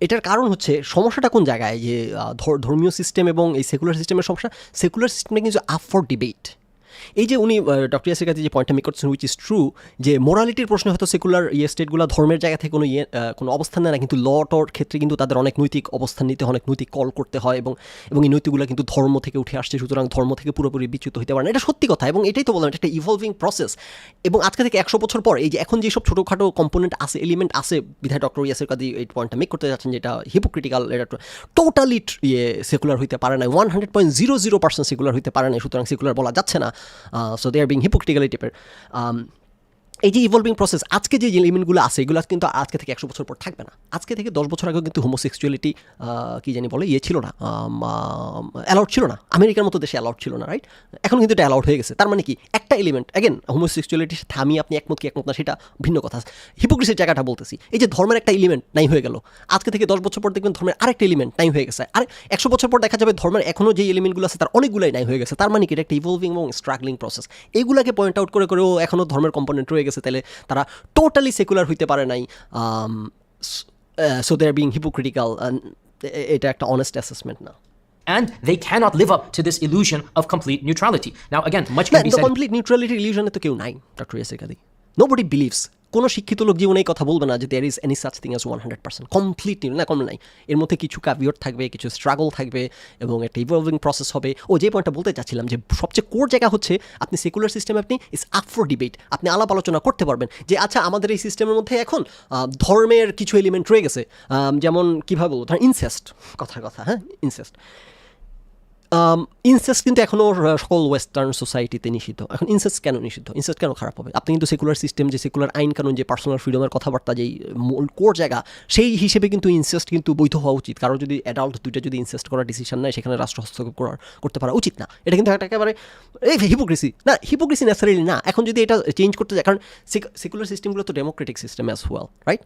এটার কারণ হচ্ছে, সমস্যাটা কোন জায়গায়, যে ধর্মীয় system এবং এই সেকুলার সিস্টেমের সমস্যা। সেকুলার সিস্টেমটা কিন্তু আপ ফর ডিবেট, এই যে উনি ডক্টর ইয়াসির কাছে যে পয়েন্টটা মেক করছেন উইচ ইজ ট্রু, যে মোরালিটির প্রশ্নে হয়তো সেকুলার স্টেটগুলো ধর্মের জায়গা থেকে কোনো অবস্থান নেয় না, কিন্তু ল টর ক্ষেত্রে কিন্তু তাদের অনেক নৈতিক অবস্থান নিতে হয়, অনেক নৈতিক কল করতে হয়, এবং এই নৈতিকগুলো কিন্তু ধর্ম থেকে উঠে আসছে, সুতরাং ধর্ম থেকে পুরোপুরি বিচ্যুত হতে পারে না। এটা সত্যি কথা, এবং এটাই তো বললাম, এটা একটা ইভলভিং প্রসেস। এবং আজকে থেকে 100 বছর পর এই যে এখন যেসব ছোটোখাটো কম্পোনেন্ট আছে, এলিমেন্ট আছে, বিধায় ডক্টর ইয়াসির কাদি এই পয়েন্টটা মেক করতে যাচ্ছেন যেটা হিপোক্রিটিক্যাল, এটা টোটালি সেকুলার হইতে পারে না, 100.00% সেকুলার হইতে পারে না, সুতরাং সেকুলার বলা যাচ্ছে না। So they are being hypocritical টাইপের। এই যে ইভলভিং প্রসেস, আজকে যে এলিমেন্টগুলো আছে এগুলো কিন্তু আজকে থেকে 100 বছর পর থাকবে না। আজকে থেকে 10 বছর আগেও কিন্তু হোমোসেক্সুয়ালিটি কি জানি বলে ছিল না, অ্যালাউড ছিল না, আমেরিকার মতো দেশে অ্যালাউড ছিল না, রাইট? এখন কিন্তু এটা অ্যালাউড হয়ে গেছে। তার মানে কি, একটা এলিমেন্ট, অ্যাগেন হোমোসেক্সুয়ালিটির সাথে আমি আপনি একমত কি একমত না সেটা ভিন্ন কথা, হিপোক্রিসির জায়গাটা বলতেছি। এই যে ধর্মের একটা এলিমেন্ট নাই হয়ে গেল, আজকে থেকে 10 বছর পর দেখবেন ধর্মের আরেকটা এলিমেন্ট নাই হয়ে গেছে, আর 100 বছর পর দেখা যাবে ধর্মের এখনও যে এলিমেন্টগুলো আছে তার অনেকগুলোই নাই হয়ে গেছে। তার মানে কি, এটা একটা ইভলভিং এবং স্ট্রাগলিং প্রসেস। এইগুলোকে পয়েন্ট আউট করে করেও এখনও ধর্মের কম্পোনেন্ট রয়ে গেছে, তাহলে তারা টোটালি সেকুলার হইতে পারে নাই। So they are being hypocritical, এটা একটা অনেস্ট অ্যাসেসমেন্ট না। And they cannot live up to this illusion of complete neutrality. Now, again, much can be said. Complete neutrality ইলিউশনে তো কেউ নাই doctor Yasir Qadhi. Nobody believes, কোনো শিক্ষিত লোক জীবনে এই কথা বলবে না যে there is any such thing as 100% complete না, কম নাই। এর মধ্যে কিছু ক্যাভিয়ট থাকবে, কিছু স্ট্রাগল থাকবে, এবং একটা ইভলভিং প্রসেস হবে। ও যে পয়েন্টটা বলতে চাচ্ছিলাম, যে সবচেয়ে কোর জায়গা হচ্ছে আপনি সেকুলার সিস্টেমে আপনি ইস আপ ফর ডিবেট, আপনি আলাপ আলোচনা করতে পারবেন যে আচ্ছা আমাদের এই সিস্টেমের মধ্যে এখন ধর্মের কিছু এলিমেন্ট রয়ে গেছে, যেমন কীভাবে বলবো, ধরেন ইনসেস্ট, কথার কথা, হ্যাঁ, ইনসেস্ট ইনসেস্ট কিন্তু এখনও সকল ওয়েস্টার্ন সোসাইটিতে নিষিদ্ধ। এখন ইনসেস্ট কেন নিষিদ্ধ, ইনসেস্ট কেন খারাপ হবে? আপনি কিন্তু সেকুলার সিস্টেম, যে সেকুলার আইন কানুন, যে পার্সোনাল ফ্রিডমের কথাবার্তা, যেই মূল কোর জায়গা, সেই হিসেবে কিন্তু ইনসেস্ট কিন্তু বৈধ হওয়া উচিত। কারো যদি অ্যাডাল্ট দুইটা যদি ইনসেস্ট করার ডিসিশন নেয়, সেখানে রাষ্ট্র হস্তক্ষেপ করতে পারা উচিত না। এটা কিন্তু একটা একেবারে হিপোক্রেসি না, হিপোক্রেসি নেসারিলি না। এখন যদি এটা চেঞ্জ করতে যায়, কারণ সেকুলার সিস্টেমগুলো তো Democratic system as well, right?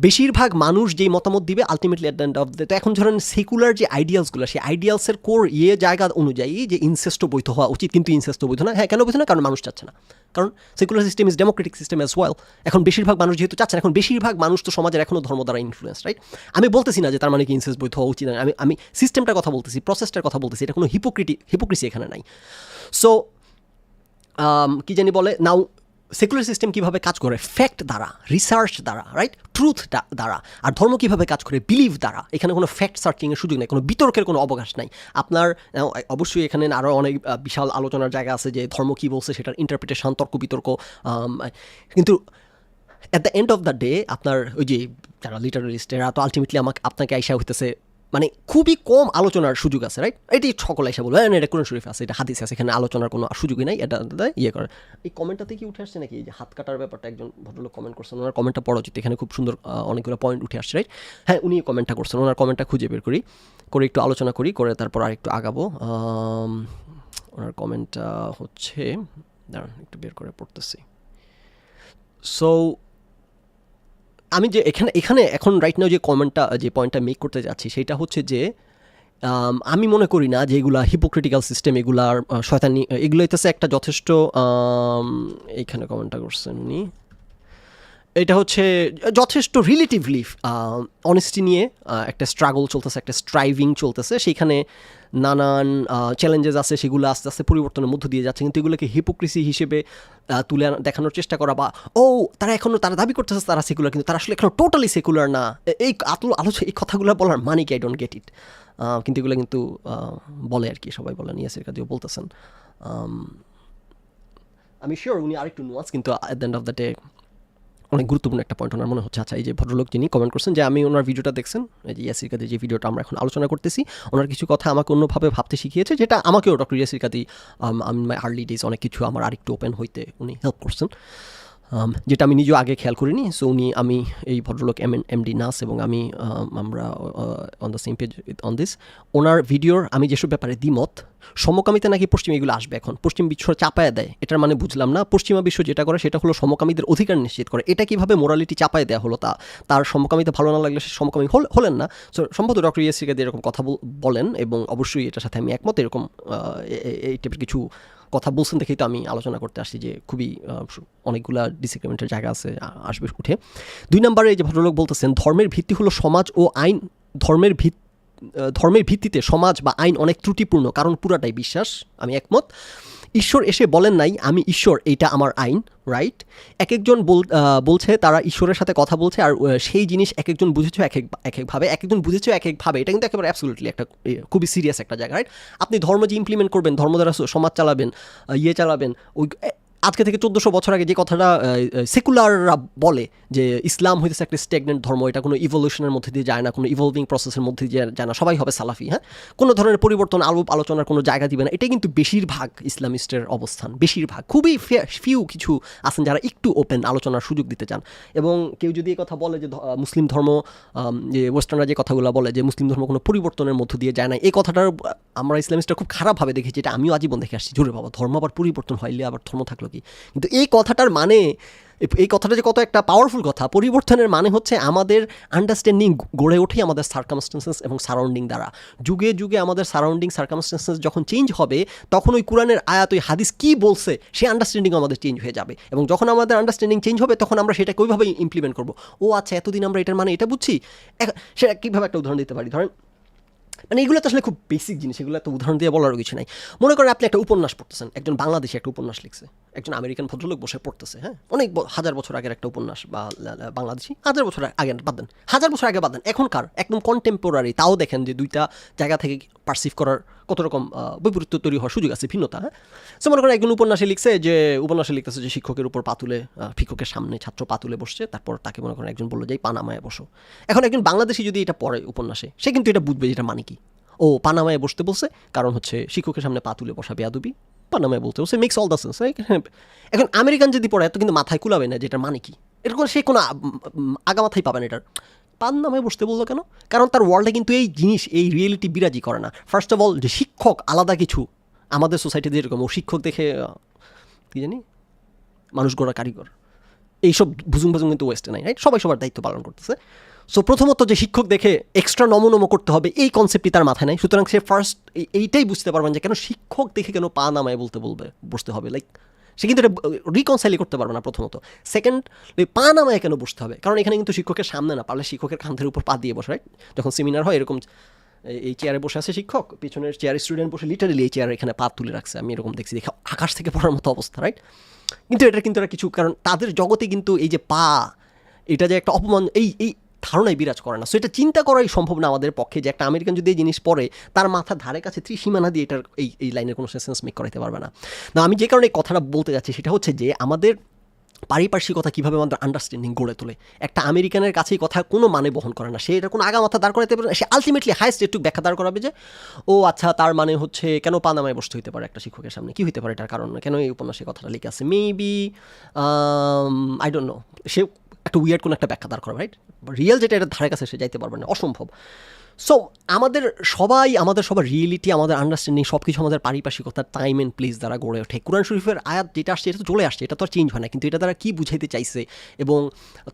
বেশিরভাগ মানুষ যেই মতামত দিবে ultimately at the end of the, তো এখন ধরেন সেকুলার যে আইডিয়ালসগুলো, সেই আইডিয়ালসের কোর জায়গা অনুযায়ী যে ইনসেস্টও বৈধ হওয়া উচিত, কিন্তু ইনসেস্টও বৈধ না। হ্যাঁ, কেন বৈধ না? কারণ মানুষ চাচ্ছে না, কারণ secular system is Democratic system as well. এখন বেশিরভাগ মানুষ যেহেতু চাচ্ছে না, এখন বেশিরভাগ মানুষ তো সমাজের এখনও ধর্ম দ্বারা ইনফ্লুয়েন্স, রাইট? আমি বলতেছি না যে তার মানে কি ইনসেস্ট বৈধ হওয়া উচিত না, আমি সিস্টেমটার কথা বলতেছি, প্রসেসটার কথা বলতেছি, এটা কোনো হিপোক্রিসি এখানে নাই। সো কি জানি বলে নাও, সেকুলার সিস্টেম কীভাবে কাজ করে? ফ্যাক্ট দ্বারা, রিসার্চ দ্বারা, রাইট, ট্রুথ দ্বারা। আর ধর্ম কীভাবে কাজ করে? বিলিভ দ্বারা। এখানে কোনো ফ্যাক্ট সার্চিংয়ের সুযোগ নেই, কোনো বিতর্কের কোনো অবকাশ নাই। আপনার অবশ্যই এখানে আরও অনেক বিশাল আলোচনার জায়গা আছে, যে ধর্ম কী বলছে সেটার ইন্টারপ্রিটেশন, তর্ক বিতর্ক, কিন্তু at the end of the day আপনার ওই যে যারা লিটারালিস্ট, এরা তো আলটিমেটলি আপনাকে আইসা হইতেছে, মানে খুবই কম আলোচনার সুযোগ আছে, রাইট? এটি সকল এসে বলবে এটা কোরআন শরীফ আছে, এটা হাদিস আছে, এখানে আলোচনার কোনো সুযোগই নাই। এটা ইয়ে করে এই কমেন্টটাতে কি উঠে আসছে নাকি, এই যে হাত কাটার ব্যাপারটা একজন ভদ্রলোক কমেন্ট করছেন, ওনার কমেন্টটা পড়া উচিত, এখানে খুব সুন্দর অনেকগুলো পয়েন্ট উঠে আসছে, রাইট? হ্যাঁ, উনি কমেন্টটা করছেন, ওনার কমেন্টটা খুঁজে বের করে একটু আলোচনা করে তারপর আর একটু আগাবো। ওনার কমেন্টটা হচ্ছে, দাঁড়ান একটু বের করে পড়তেছি। সো আমি যে এখানে এখন রাইট নাও যে কমেন্টটা, যে পয়েন্টটা মেক করতে যাচ্ছি, সেটা হচ্ছে যে আমি মনে করি না যে এগুলা হিপোক্রিটিক্যাল সিস্টেম, এগুলার শয়তানি, এগুলো হইতেছে একটা যথেষ্ট, এইখানে কমেন্টটা করছেন উনি, এটা হচ্ছে যথেষ্ট রিলেটিভলি অনেস্টি নিয়ে একটা স্ট্রাগল চলতেছে, একটা স্ট্রাইভিং চলতেছে, সেইখানে নানান চ্যালেঞ্জেস আছে, সেগুলো আস্তে আস্তে পরিবর্তনের মধ্য দিয়ে যাচ্ছে, কিন্তু এগুলোকে হিপোক্রিসি হিসেবে তুলে দেখানোর চেষ্টা করা, বা তারা দাবি করতেছে তারা সেকুলার, কিন্তু তারা আসলে এখনও টোটালি সেকুলার না, এই এই কথাগুলো বলার মানে কি? I don't get it. কিন্তু এগুলো কিন্তু বলে আর কি, সবাই বলেন, ইয়াসির কাদিও বলতেছেন। আমি শিওর উনি আরেকটু নুয়ান্স, কিন্তু at the end of the day অনেক গুরুত্বপূর্ণ একটা পয়েন্ট ওনার মনে হচ্ছে। আচ্ছা, এই যে ভদ্রলোক যিনি কমেন্ট করছেন, যে আমি ওনার ভিডিওটা দেখছেন, এই যে ইয়াসির কাদি যে ভিডিওটা আমরা এখন আলোচনা করতেছি, ওনার কিছু কথা আমাকে অন্যভাবে ভাবতে শিখিয়েছে, যেটা আমাকেও ডক্টর ইয়াসির কাদি মাই আর্লি ডেজ অনেক কিছু আমার আরেকটু ওপেন হইতে উনি হেল্প করছেন, যেটা আমি নিজেও আগে খেয়াল করিনি। সো আমি এই ভদ্রলোক এমডি নাস এবং আমরা on the same page on this. ওনার ভিডিওর আমি যেসব ব্যাপারে দ্বিমত, সমকামিতা নাকি পশ্চিম এগুলো আসবে, এখন পশ্চিম বিশ্ব চাপায় দেয়, এটার মানে বুঝলাম না। পশ্চিমা বিশ্ব যেটা করে সেটা হলো সমকামীদের অধিকার নিশ্চিত করে, এটা কীভাবে মোরালিটি চাপায় দেওয়া হলো? তার সমকামিতা ভালো না লাগলে সে সমকামী হলেন না। সো সম্ভবত ডক্টর ইয়াসির কাদি এরকম কথা বলেন, এবং অবশ্যই এটার সাথে আমি একমত, এরকম এই টাইপের কিছু কথা বলছেন দেখেই তো আমি আলোচনা করতে আসছি, যে খুবই অনেকগুলা ডিসএগ্রিমেন্টের জায়গা আসবে উঠে। 2 নম্বরে এই যে ভদ্রলোক বলতেছেন, ধর্মের ভিত্তি হলো সমাজ ও আইন, ধর্মের ধর্মের ভিত্তিতে সমাজ বা আইন অনেক ত্রুটিপূর্ণ, কারণ পুরাটাই বিশ্বাস। আমি একমত। ঈশ্বর এসে বলেন নাই আমি ঈশ্বর, এইটা আমার আইন, রাইট? এক একজন বলছে তারা ঈশ্বরের সাথে কথা বলছে, আর সেই জিনিস এক একজন বুঝেছে একভাবে, এক একজন বুঝেছে একভাবে। এটা কিন্তু একেবারে অ্যাবসলিউটলি একটা খুবই সিরিয়াস একটা জায়গা, রাইট? আপনি ধর্ম যে ইমপ্লিমেন্ট করবেন, ধর্ম দ্বারা সমাজ চালাবেন, চালাবেন, ওই আজকে থেকে 1400 বছর আগে যে কথাটা সেকুলাররা বলে যে ইসলাম হইতেছে একটা স্টেগনেন্ট ধর্ম, এটা কোনো ইভলিউশনের মধ্যে দিয়ে যায় না, কোনো ইভলভিং প্রসেসের মধ্যে দিয়ে যায় না, সবাই হবে সালাফি, হ্যাঁ, কোনো ধরনের পরিবর্তন আলোচনার কোনো জায়গা দিবে না। এটাই কিন্তু বেশিরভাগ ইসলামিস্টের অবস্থান, বেশিরভাগ। খুবই ফিউ কিছু আছেন যারা একটু ওপেন আলোচনার সুযোগ দিতে চান। এবং কেউ যদি এই কথা বলে যে মুসলিম ধর্ম, যে ওয়েস্টার্নরা যে কথাগুলো বলে যে মুসলিম ধর্ম কোনো পরিবর্তনের মধ্য দিয়ে যায় না, এই কথাটার আমরা ইসলামিস্টরা খুব খারাপভাবে দেখেছি। এটা আমিও আজীবন দেখে আসছি। জোরে বাবা, ধর্ম আবার পরিবর্তন হইলে আবার ধর্ম থাকলো কি? কিন্তু এই কথাটার মানে, এই কথাটা যে কত একটা পাওয়ারফুল কথা। পরিবর্তনের মানে হচ্ছে আমাদের আন্ডারস্ট্যান্ডিং গড়ে ওঠে আমাদের সার্কামস্টেন্সেস এবং সারাউন্ডিং দ্বারা। যুগে যুগে আমাদের সারাউন্ডিং সার্কামস্টেন্সেস যখন চেঞ্জ হবে, তখন ওই কোরআনের আয়াত, ওই হাদিস কী বলছে, সেই আন্ডারস্ট্যান্ডিং আমাদের চেঞ্জ হয়ে যাবে। এবং যখন আমাদের আন্ডারস্ট্যান্ডিং চেঞ্জ হবে, তখন আমরা সেটাকে ওইভাবে ইমপ্লিমেন্ট করবো। ও আচ্ছা, এতদিন আমরা এটার মানে এটা বুঝছি। সেটা কীভাবে একটা উদাহরণ দিতে পারি? ধরেন, মানে এগুলো তো আসলে খুব বেসিক জিনিস, এগুলো তো উদাহরণ দিয়ে বলারও কিছু নাই। মনে করেন আপনি একটা উপন্যাস পড়তেছেন, একজন বাংলাদেশি একটা উপন্যাস লিখছে, একজন আমেরিকান ভদ্রলোক বসে পড়তেছে, হ্যাঁ, অনেক হাজার বছর আগের একটা উপন্যাস, বা বাংলাদেশি হাজার বছর আগে বাদ দেন, হাজার বছর আগে বাদ দেন, এখনকার একদম কন্টেম্পোরারি, তাও দেখেন যে দুইটা জায়গা থেকে পারসিভ করার কত রকম বৈপরীত্য তৈরি হওয়ার সুযোগ আছে, ভিন্নতা, হ্যাঁ। সো মনে করেন একজন উপন্যাসে লিখতেছে যে শিক্ষকের উপর শিক্ষকের সামনে ছাত্র পাতুলে বসছে, তারপর তাকে মনে করেন একজন বললো যে পানামায় বসো। এখন একজন বাংলাদেশি যদি এটা পড়ে উপন্যাসে, সে কিন্তু এটা বুঝবে যেটা মানে কি। ও পানামায় বসতে বলছে, কারণ হচ্ছে শিক্ষকের সামনে পা তুলে বসা বেয়াদবি, পানামায় বলতে বলছে, মেক্স অল দ্য সেন্স। এখন আমেরিকান যদি পড়ে, এত কিন্তু মাথায় কুলাবে না যেটার মানে কি, এরকম সে কোনো আগা মাথায় পাবেন এটার। পানামায় বসতে বললো কেন? কারণ তার ওয়ার্ল্ডে কিন্তু এই জিনিস, এই রিয়েলিটি বিরাজি করে না। ফার্স্ট অফ অল, যে শিক্ষক আলাদা কিছু, আমাদের সোসাইটিতে যেরকম ও শিক্ষক দেখে কি জানি মানুষ গড়া কারিগর, এইসব ভুজুং ভাজুং কিন্তু ওয়েস্টে নাই, রাইট? সবাই সবার দায়িত্ব পালন করতেছে। সো প্রথমত যে শিক্ষক দেখে এক্সট্রা নমনম করতে হবে, এই কনসেপ্টটি তার মাথায় নাই। সুতরাং সে ফার্স্ট এইটাই বুঝতে পারবেন যে কেন শিক্ষক দেখে কেন পা নামায় বসতে হবে, লাইক সে কিন্তু এটা রিকনসাইলি করতে পারবে না প্রথমত। সেকেন্ড, পা নামায় কেন বসতে হবে? কারণ এখানে কিন্তু শিক্ষকের সামনে না, পারলে শিক্ষকের কাঁধের উপর পা দিয়ে বসে, রাইট? যখন সেমিনার হয়, এরকম এই চেয়ারে বসে আছে শিক্ষক, পিছনের চেয়ারে স্টুডেন্ট বসে, লিটারেলি এই চেয়ারে এখানে পা তুলে রাখছে, আমি এরকম দেখছি, দেখে আকাশ থেকে পড়ার মতো অবস্থা, রাইট? কিন্তু এটা কিন্তু কিছু, কারণ তাদের জগতে কিন্তু এই যে পা, এটা যে একটা অপমান, এই ধারণায় বিরাজ করে না। সো এটা চিন্তা করাই সম্ভব না আমাদের পক্ষে যে একটা আমেরিকান যদি এই জিনিস পড়ে, তার মাথার ধারে কাছে ত্রিসীমানা দিয়ে এটার এই লাইনের কোনো সেন্স মেক করাইতে পারবে না। না, আমি যে কারণে এই কথাটা বলতে যাচ্ছি সেটা হচ্ছে যে আমাদের পারিপার্শ্বিকতা কীভাবে আমাদের আন্ডারস্ট্যান্ডিং গড়ে তোলে। একটা আমেরিকানের কাছে এই কথা কোনো মানে বহন করে না, সে এটা কোনো আগা মাথা দাঁড় করাতে পারে না। সে আলটিমেটলি হাইস্ট একটু ব্যাখ্যা দাঁড় করাবে যে ও আচ্ছা, তার মানে হচ্ছে কেন পানামায় বসতে হইতে পারে একটা শিক্ষকের সামনে, কী হইতে পারে এটার কারণ, কেন এই উপন্যাসে কথাটা লিখে আছে, মেবি আই ডোন্ট নো, সে একটা উইয়ার্ড কোনো একটা ব্যাখ্যা দাঁড় করা, রাইট? রিয়েল যেটা এটার ধারে কাছে সে যাইতে পারবে না, অসম্ভব। সো আমাদের সবার রিয়েলিটি, আমাদের আন্ডারস্ট্যান্ডিং সব কিছু আমাদের পারিপার্শ্বিকতার টাইম অ্যান্ড প্লেস দ্বারা গড়ে ওঠে। কোরআন শরীফের আয়াত যেটা আসছে, এটা তো চলে আসছে, এটা তো আর চেঞ্জ হয় না, কিন্তু এটা দ্বারা কী বুঝাইতে চাইছে এবং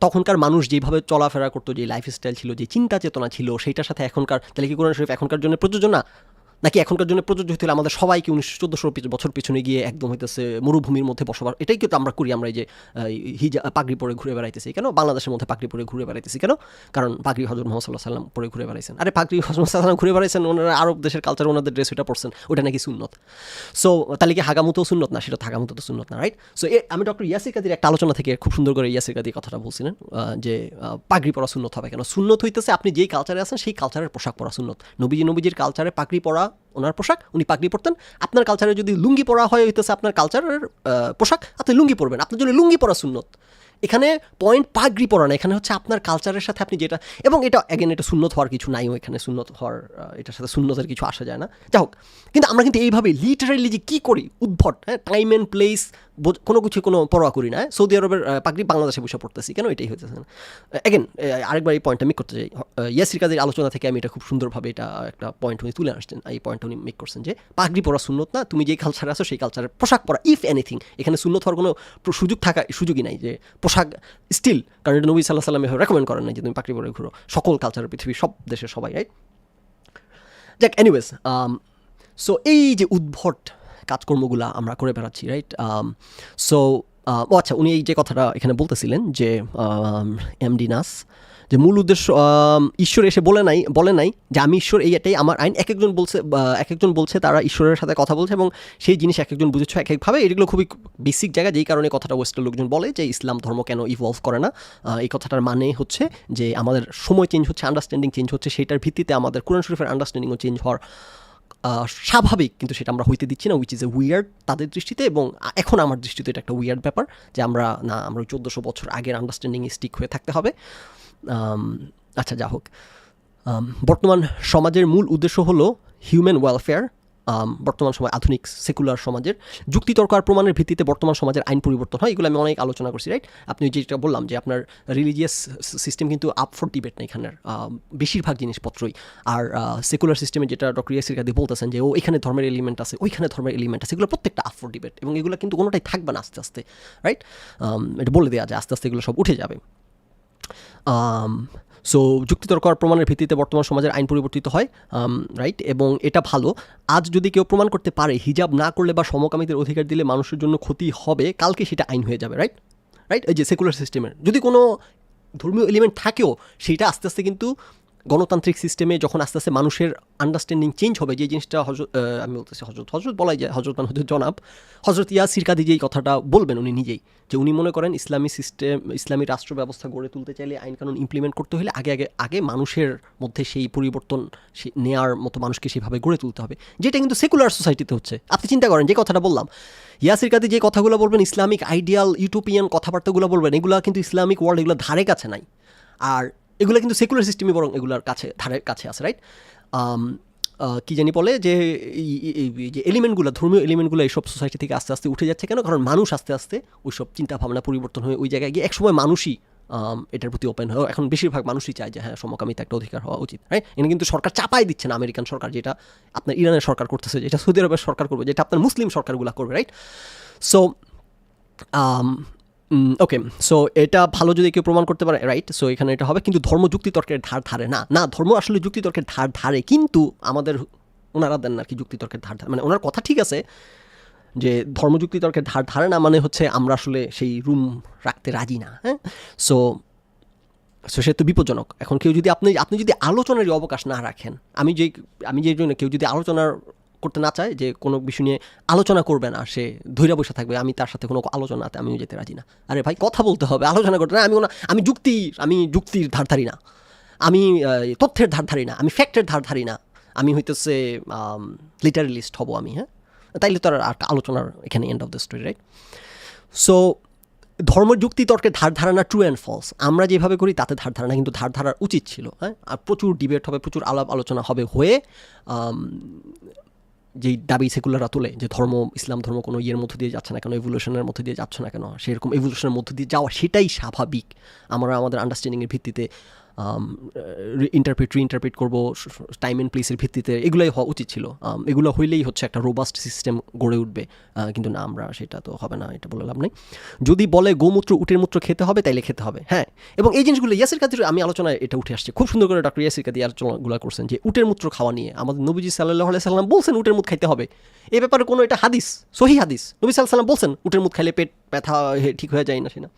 তখনকার মানুষ যেভাবে চলাফেরা করতো, যে লাইফস্টাইল ছিল, যে চিন্তা চেতনা ছিল, সেইটার সাথে এখনকার, তাহলে কি কোরআন শরীফ এখনকার জন্য প্রযোজ্য না? নাকি এখনকার জন্য প্রযোজ্য হতে হলে আমাদের সবাইকে 1400 বছর পিছনে গিয়ে একদম হইতেছে মরুভূমির মধ্যে বসবাস? এটাই কিন্তু আমরা করি। আমরা এই যে পাগড়ি পরে ঘুরে বেড়াইতেছি কেন, বাংলাদেশের মধ্যে পাগড়ি পরে ঘুরে বেড়াইতেছি কেন? কারণ পাগড়ি হযরত মুহাম্মদ সাল্লাল্লাহু আলাইহি ওয়াসাল্লাম পরে ঘুরে বেড়াইছেন। আরে পাগড়ি হযরত মুহাম্মদ সাল্লাল্লাহু আলাইহি ওয়াসাল্লাম ঘুরে বেড়াইছেন, ওনারা আরব দেশের কালচার, ওনাদের ড্রেস ওটা পড়ছেন, ওটা নাকি সুন্নত। সো তাহলে কি হাগামুতো সুন্নত না? সেটা হাগামুতো তো সুন্নত না, রাইট? সো আমি ডক্টর ইয়াসির কাদির একটা আলোচনা থেকে খুব সুন্দর করে ইয়াসির কাদির কথাটা বলছিলেন যে পাগড়ি পরা সুন্নত হবে কেন? সুন্নত হইতেছে আপনি যেই কালচারে আছেন সেই কালচারের পোশাক পরা সুন্নত। নবীজির কালচারে পাগড়ি পরা ওনার পোশাক, উনি পাগড়ি পরতেন। আপনার কালচারে যদি লুঙ্গি পরা হয়, হইতেছে আপনার কালচারের পোশাক, আপনি লুঙ্গি পরবেন, আপনার জন্য লুঙ্গি পরা সুন্নত। এখানে পয়েন্ট পাগড়ি পরা না, এখানে হচ্ছে আপনার কালচারের সাথে আপনি যেটা, এবং এটা অ্যাগেন এটা সুন্নত হওয়ার কিছু নাইও, এখানে সুন্নত হওয়ার এটার সাথে সুন্নতের কিছু আসা যায় না, যাই হোক। কিন্তু আমরা কিন্তু এইভাবে লিটারেলি যে কী করি, উদ্ভট, হ্যাঁ, টাইম অ্যান্ড প্লেস কোনো কিছু কোনো পরোয়া করি না। সৌদি আরবের পাগড়ি বাংলাদেশে বসে পড়তেছি কেন, এটাই হইতেছে না। অ্যাগেন আরেকবার এই পয়েন্টটা মেক করতে চাই। ইয়াসির কাদের আলোচনা থেকে আমি এটা খুব সুন্দরভাবে এটা একটা পয়েন্ট উনি তুলে আসছেন, এই পয়েন্টটা উনি মেক করছেন যে পাগড়ি পরা সুন্নত না, তুমি যেই কালচারে আসো সেই কালচারের পোশাক পরা, ইফ এনিথিং। এখানে সুন্নত হওয়ার কোনো সুযোগই নাই, যে পোশাক স্টিল, কারণ এটা নবী সাল্লাল্লাহু আলাইহি ওয়াসাল্লাম রেকমেন্ড করেন না যে তুমি পাগড়ি পরে ঘুরো, সকল কালচারের, পৃথিবীর সব দেশের সবাই, রাইট? যাক, এনিওয়েজ, সো এই যে উদ্ভট কাজকর্মগুলো আমরা করে বেড়াচ্ছি, রাইট? সো ও আচ্ছা, উনি এই যে কথাটা এখানে বলতেছিলেন যে এমডি নাস, যে মূল উদ্দেশ্য ঈশ্বর এসে বলে নাই যে আমি ঈশ্বর, এটাই আমার আইন। এক একজন বলছে তারা ঈশ্বরের সাথে কথা বলছে এবং সেই জিনিস এক একজন বুঝেছ এক একভাবে। এগুলো খুবই বেসিক জায়গা, যেই কারণে কথাটা ওয়েস্টের লোকজন বলে যে ইসলাম ধর্ম কেন ইভলভ করে না। এই কথাটার মানে হচ্ছে যে আমাদের সময় চেঞ্জ হচ্ছে, আন্ডারস্ট্যান্ডিং চেঞ্জ হচ্ছে, সেটার ভিত্তিতে আমাদের কোরআন শরীফের আন্ডারস্ট্যান্ডিংও চেঞ্জ হওয়ার স্বাভাবিক, কিন্তু সেটা আমরা হইতে দিচ্ছি না, উইচ ইজ এ উইয়ার্ড তাদের দৃষ্টিতে। এবং এখন আমার দৃষ্টিতে এটা একটা উইয়ার্ড ব্যাপার যে আমরা 1400 বছর আগের আন্ডারস্ট্যান্ডিংয়ে স্টিক হয়ে থাকতে হবে। আচ্ছা, যা হোক, বর্তমান সমাজের মূল উদ্দেশ্য হলো হিউম্যান ওয়েলফেয়ার। বর্তমান সময় আধুনিক সেকুলার সমাজের যুক্তিতর্ক আর প্রমাণের ভিত্তিতে বর্তমান সমাজের আইন পরিবর্তন হয়। এগুলো আমি অনেক আলোচনা করছি, রাইট? আপনি যেটা বললাম যে আপনার রিলিজিয়াস সিস্টেম কিন্তু আপ ফর ডিবেট না এখানের বেশিরভাগ জিনিসপত্রই। আর সেকুলার সিস্টেমে যেটা ডক্টর ইয়াসির কাদি বলতেছেন যে এখানে ধর্মের এলিমেন্ট আছে, ওইখানে ধর্মের এলিমেন্ট আছে, এগুলো প্রত্যেকটা আপ ফর ডিবেট, এবং এগুলো কিন্তু কোনোটাই থাকবে না আস্তে আস্তে, রাইট? এটা বলে দেওয়া যায় আস্তে আস্তে এগুলো সব উঠে যাবে। সো যুক্তিতর্ক আর প্রমাণের ভিত্তিতে বর্তমান সমাজের আইন পরিবর্তিত হয়, রাইট? এবং এটা ভালো। আজ যদি কেউ প্রমাণ করতে পারে হিজাব না করলে বা সমকামীদের অধিকার দিলে মানুষের জন্য ক্ষতি হবে, কালকে সেটা আইন হয়ে যাবে, রাইট? এই যে সেকুলার সিস্টেমের যদি কোনো ধর্মীয় এলিমেন্ট থাকেও, সেইটা আস্তে আস্তে কিন্তু গণতান্ত্রিক সিস্টেমে যখন আস্তে আস্তে মানুষের আন্ডারস্ট্যান্ডিং চেঞ্জ হবে, যে জিনিসটা আমি বলতেছি হজরত বলাই যায়, হজরত জনাব হজরত ইয়াসির কাদি যেই কথাটা বলবেন উনি নিজেই, যে উনি মনে করেন ইসলামী রাষ্ট্র ব্যবস্থা গড়ে তুলতে চাইলে আইন কানুন ইমপ্লিমেন্ট করতে হলে আগে মানুষের মধ্যে সেই পরিবর্তন নেওয়ার মতো মানুষকে সেভাবে গড়ে তুলতে হবে, যেটা কিন্তু সেকুলার সোসাইটিতে হচ্ছে। আপনি চিন্তা করেন যে কথাটা বললাম, ইয়াসির কাদি যে কথাগুলো বলবেন, ইসলামিক আইডিয়াল ইউটোপিয়ান কথাবার্তাগুলো বলবেন, এগুলো কিন্তু ইসলামিক ওয়ার্ল্ড এগুলো ধারে কাছে নাই। আর এগুলো কিন্তু সেকুলার সিস্টেমই বরং এগুলোর ধারের কাছে আছে, রাইট? কি জানি বলে যে এলিমেন্টগুলো, ধর্মীয় এলিমেন্টগুলো এইসব সোসাইটি থেকে আস্তে আস্তে উঠে যাচ্ছে কেন? কারণ মানুষ আস্তে আস্তে ওইসব চিন্তাভাবনা পরিবর্তন হয়ে ওই জায়গায় গিয়ে একসময় মানুষই এটার প্রতি ওপেন হয়। এখন বেশিরভাগ মানুষই চায় যে হ্যাঁ, সমকামিতা একটা অধিকার হওয়া উচিত, রাইট? এখানে কিন্তু সরকার চাপাই দিচ্ছে না, আমেরিকান সরকার, যেটা আপনার ইরানের সরকার করতেছে, যেটা সৌদি আরবের সরকার করবে, যেটা আপনার মুসলিম সরকারগুলো করবে, রাইট? সো ওকে, সো এটা ভালো যদি কেউ প্রমাণ করতে পারে, রাইট? সো এখানে এটা হবে, কিন্তু ধর্ম যুক্তিতর্কের ধারে না, ধর্ম আসলে যুক্তিতর্কের ধারে, কিন্তু আমাদের ওনারা দেন না আর কি যুক্তিতর্কের ধারে। মানে ওনার কথা ঠিক আছে যে ধর্ম যুক্তিতর্কের ধারে না, মানে হচ্ছে আমরা আসলে সেই রুম রাখতে রাজি না, হ্যাঁ? সো সে তো বিপজ্জনক। এখন কেউ যদি আপনি যদি আলোচনারই অবকাশ না রাখেন, আমি যে জন্য কেউ যদি আলোচনার করতে না চায়, যে কোনো বিষয় নিয়ে আলোচনা করবে না, সে ধৈর্য বসে থাকবে, আমি তার সাথে কোনো আলোচনাতে আমিও যেতে রাজি না। আরে ভাই, কথা বলতে হবে, আলোচনা করতে না। আমি যুক্তির ধার ধারি না, আমি তথ্যের ধার ধারি না, আমি ফ্যাক্টের ধার ধারি না, আমি হইতেছে লিটারালিস্ট হব আমি, হ্যাঁ? তাইলে তো আর আলোচনার এখানে and of the story, right? So ধর্ম যুক্তি তর্কের ধারণা ট্রু অ্যান্ড ফলস আমরা যেভাবে করি তাতে ধারণা কিন্তু ধারার উচিত ছিল, হ্যাঁ? আর প্রচুর ডিবেট হবে, প্রচুর আলাপ আলোচনা হবে, হয়ে যেই দাবি সেকুলাররা তোলে যে ইসলাম ধর্ম কোনো ইয়ের মধ্য দিয়ে যাচ্ছে না কেন, এভলিউশনের মধ্য দিয়ে যাচ্ছে না কেন, সেরকম এভলিউশনের মধ্য দিয়ে যাওয়া সেটাই স্বাভাবিক। আমরা আমাদের আন্ডারস্ট্যান্ডিংয়ের ভিত্তিতে রিইন্টারপ্রিট করবো, টাইম অ্যান্ড প্লেসের ভিত্তিতে, এগুলোই হওয়া উচিত ছিল। এগুলো হইলেই হচ্ছে একটা রোবাস্ট সিস্টেম গড়ে উঠবে, কিন্তু না, আমরা সেটা তো হবে না, এটা বলে লাভ নেই। যদি বলে গোমূত্র উটের মূত্র খেতে হবে, তাইলে খেতে হবে, হ্যাঁ। এবং এই জিনিসগুলো ইয়াসির কাদির আমি আলোচনায় এটা উঠে আসছে, খুব সুন্দর করে ডক্টর ইয়াসির কাদি আলোচনাগুলো করছেন যে উটের মূত্র খাওয়া নিয়ে। আমাদের নবীজি সাল্লাল্লাহু আলাইহি সাল্লাম বলছেন উটের মুত খাইতে হবে, এই ব্যাপারে কোনো এটা হাদিস, সহি হাদিস, নবী সাল্লাল্লাহু আলাইহি সাল্লাম বলছেন উটের মুত খাইলে পেট ব্যথা ঠিক হয়ে যায় না, সেনা।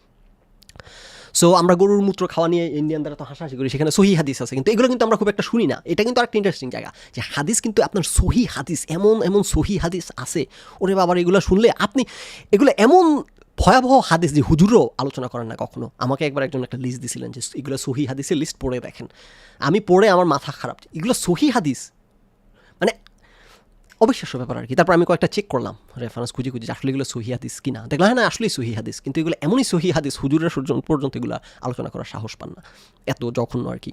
সো আমরা গরুর মূত্র খাওয়া নিয়ে ইন্ডিয়ানরা তো হাসাহাসি করি, সেখানে সহি হাদিস আছে, কিন্তু এগুলো কিন্তু আমরা খুব একটা শুনি না। এটা কিন্তু আরেকটা ইন্টারেস্টিং জায়গা যে হাদিস কিন্তু আপনার সহি হাদিস, এমন সহি হাদিস আছে, ওরে বাবার, এগুলো শুনলে আপনি, এগুলো এমন ভয়াবহ হাদিস যে হুজুরও আলোচনা করেন না কখনো। আমাকে একবার একজন একটা লিস্ট দিয়েছিলেন যে এগুলো সহি হাদিসের লিস্ট পড়ে দেখেন। আমি পড়ে আমার মাথা খারাপ, এগুলো সহি হাদিস, মানে অবিশ্বাস্য ব্যাপার আর কি। তারপর আমি কয়েকটা চেক করলাম রেফারেন্স খুঁজে আসলে এগুলো সহি হাদিস কিনা, দেখলাম হ্যাঁ না, আসলেই সহি হাদিস, কিন্তু এগুলো এমনই সহি হাদিস হুজুরের পর্যন্ত এগুলো আলোচনা করার সাহস পান না, এত জঘন্য আর কি।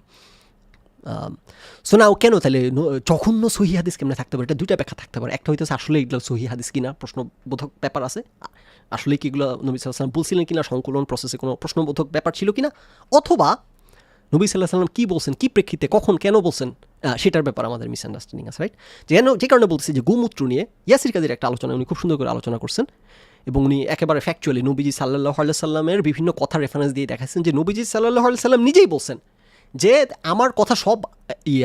সো নাও কেন তাহলে জঘন্য সহি হাদিস কেমনে থাকতে পারে? এটা দুইটা ব্যাখ্যা থাকতে পারে। একটা হইতেছে আসলে এগুলো সহি হাদিস কিনা, প্রশ্নবোধক ব্যাপার আছে, আসলে কি এগুলো নবী সাল্লাল্লাহু আলাইহি ওয়াসাল্লাম বলছিলেন কিনা, সংকলন প্রসেসে কোনো প্রশ্নবোধক ব্যাপার ছিল কিনা, অথবা নবী সাল্লাল্লাহু আলাইহি ওয়াসাল্লাম কী বলছেন, কী প্রেক্ষিতে, কখন, কেন বলছেন, সেটার ব্যাপার আমাদের মিসআন্ডারস্ট্যান্ডিং আছে, রাইট? যে কারণে বলতেছি যে গোমূত্র নিয়ে ইয়াসির কাদির একটা আলোচনা উনি খুব সুন্দর করে আলোচনা করছেন, এবং উনি একেবারে ফ্যাকচুয়ালি নবীজি সাল্লাল্লাহু আলাইহি সাল্লামের বিভিন্ন কথা রেফারেন্স দিয়ে দেখাচ্ছেন যে নবীজি সাল্লাল্লাহু আলাইহি সাল্লাম নিজেই বলছেন যে আমার কথা সব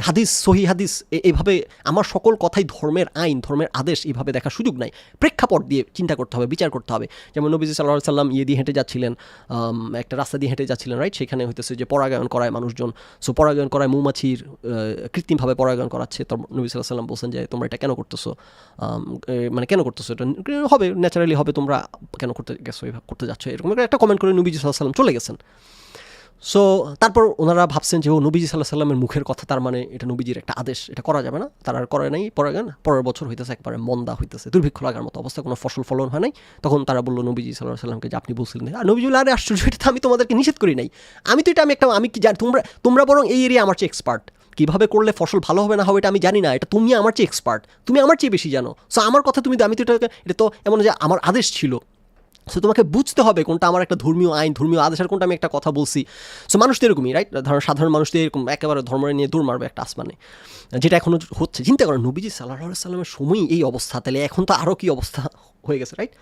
হাদিস সহি হাদিস এইভাবে আমার সকল কথাই ধর্মের আইন ধর্মের আদেশ এইভাবে দেখার সুযোগ নাই, প্রেক্ষাপট দিয়ে চিন্তা করতে হবে, বিচার করতে হবে। যেমন নবীজি সাল্লাল্লাহু আলাইহি সাল্লাম দিয়ে হেঁটে যাচ্ছিলেন, একটা রাস্তা দিয়ে হেঁটে যাচ্ছিলেন, রাইট? সেখানে হইতেছে যে পরাগায়ন করায় মানুষজন, সো পরাগায়ন করায় মৌমাছির কৃত্রিমভাবে পরাগায়ন করাচ্ছে। তো নবী সাল্লাল্লাহু আলাইহি সাল্লাম বলছেন যে তোমরা এটা কেন করতেছো, মানে কেন করতেছো, এটা হবে ন্যাচারালি হবে, তোমরা কেন করতে গেছো, এইভাবে করতে যাচ্ছ, এরকম একটা কমেন্ট করে নবীজি সাল্লাল্লাহু আলাইহি সাল্লাম চলে গেছেন। সো তারপর ওনারা ভাবছেন যে ও নবীজি সাল্লাল্লাহু আলাইহি সাল্লামের মুখের কথা, তার মানে এটা নবীজির একটা আদেশ, এটা করা যাবে না। তারা আর করে নাই পরাগায়ন। পরের বছর হইতেছে একবারে মন্দা হইতেছে, দুর্ভিক্ষ লাগার মতো অবস্থা, কোনো ফসল ফলন হয় নাই। তখন তারা বললো নবীজি সাল্লাল্লাহু আলাইহি সাল্লামকে যে আপনি বলছিলেন, আর নবীজি বললেন আরে আশ্চর্য, এটা তো আমি তোমাদেরকে নিষেধ করি নাই, আমি তো এটা আমি কি জানি, তোমরা বরং এই এরিয়া আমার চেয়ে এক্সপার্ট, কীভাবে করলে ফসল ভালো হবে না হবে এটা আমি জানি না, এটা তুমি আমার চেয়ে এক্সপার্ট, তুমি আমার চেয়ে বেশি জানো। সো আমার কথা তুমি, আমি তো এটা তো এমন যে আমার আদেশ ছিল। সো তোমাকে বুঝতে হবে কোনটা আমার একটা ধর্মীয় আইন, ধর্মীয় আদেশের, কোনটা আমি একটা কথা বলছি। সো মানুষ তো এরকমই, রাইট? ধরো সাধারণ মানুষ তো এরকম একেবারে ধর্ম নিয়ে দৌড় মারবে একটা আসমানে, যেটা এখনও হচ্ছে। চিন্তা করেন নবীজি সাল্লাল্লাহু আলাইহি সাল্লামের সময়ই এই অবস্থা, তাহলে এখন তো আরও কী অবস্থা হয়ে গেছে, রাইট?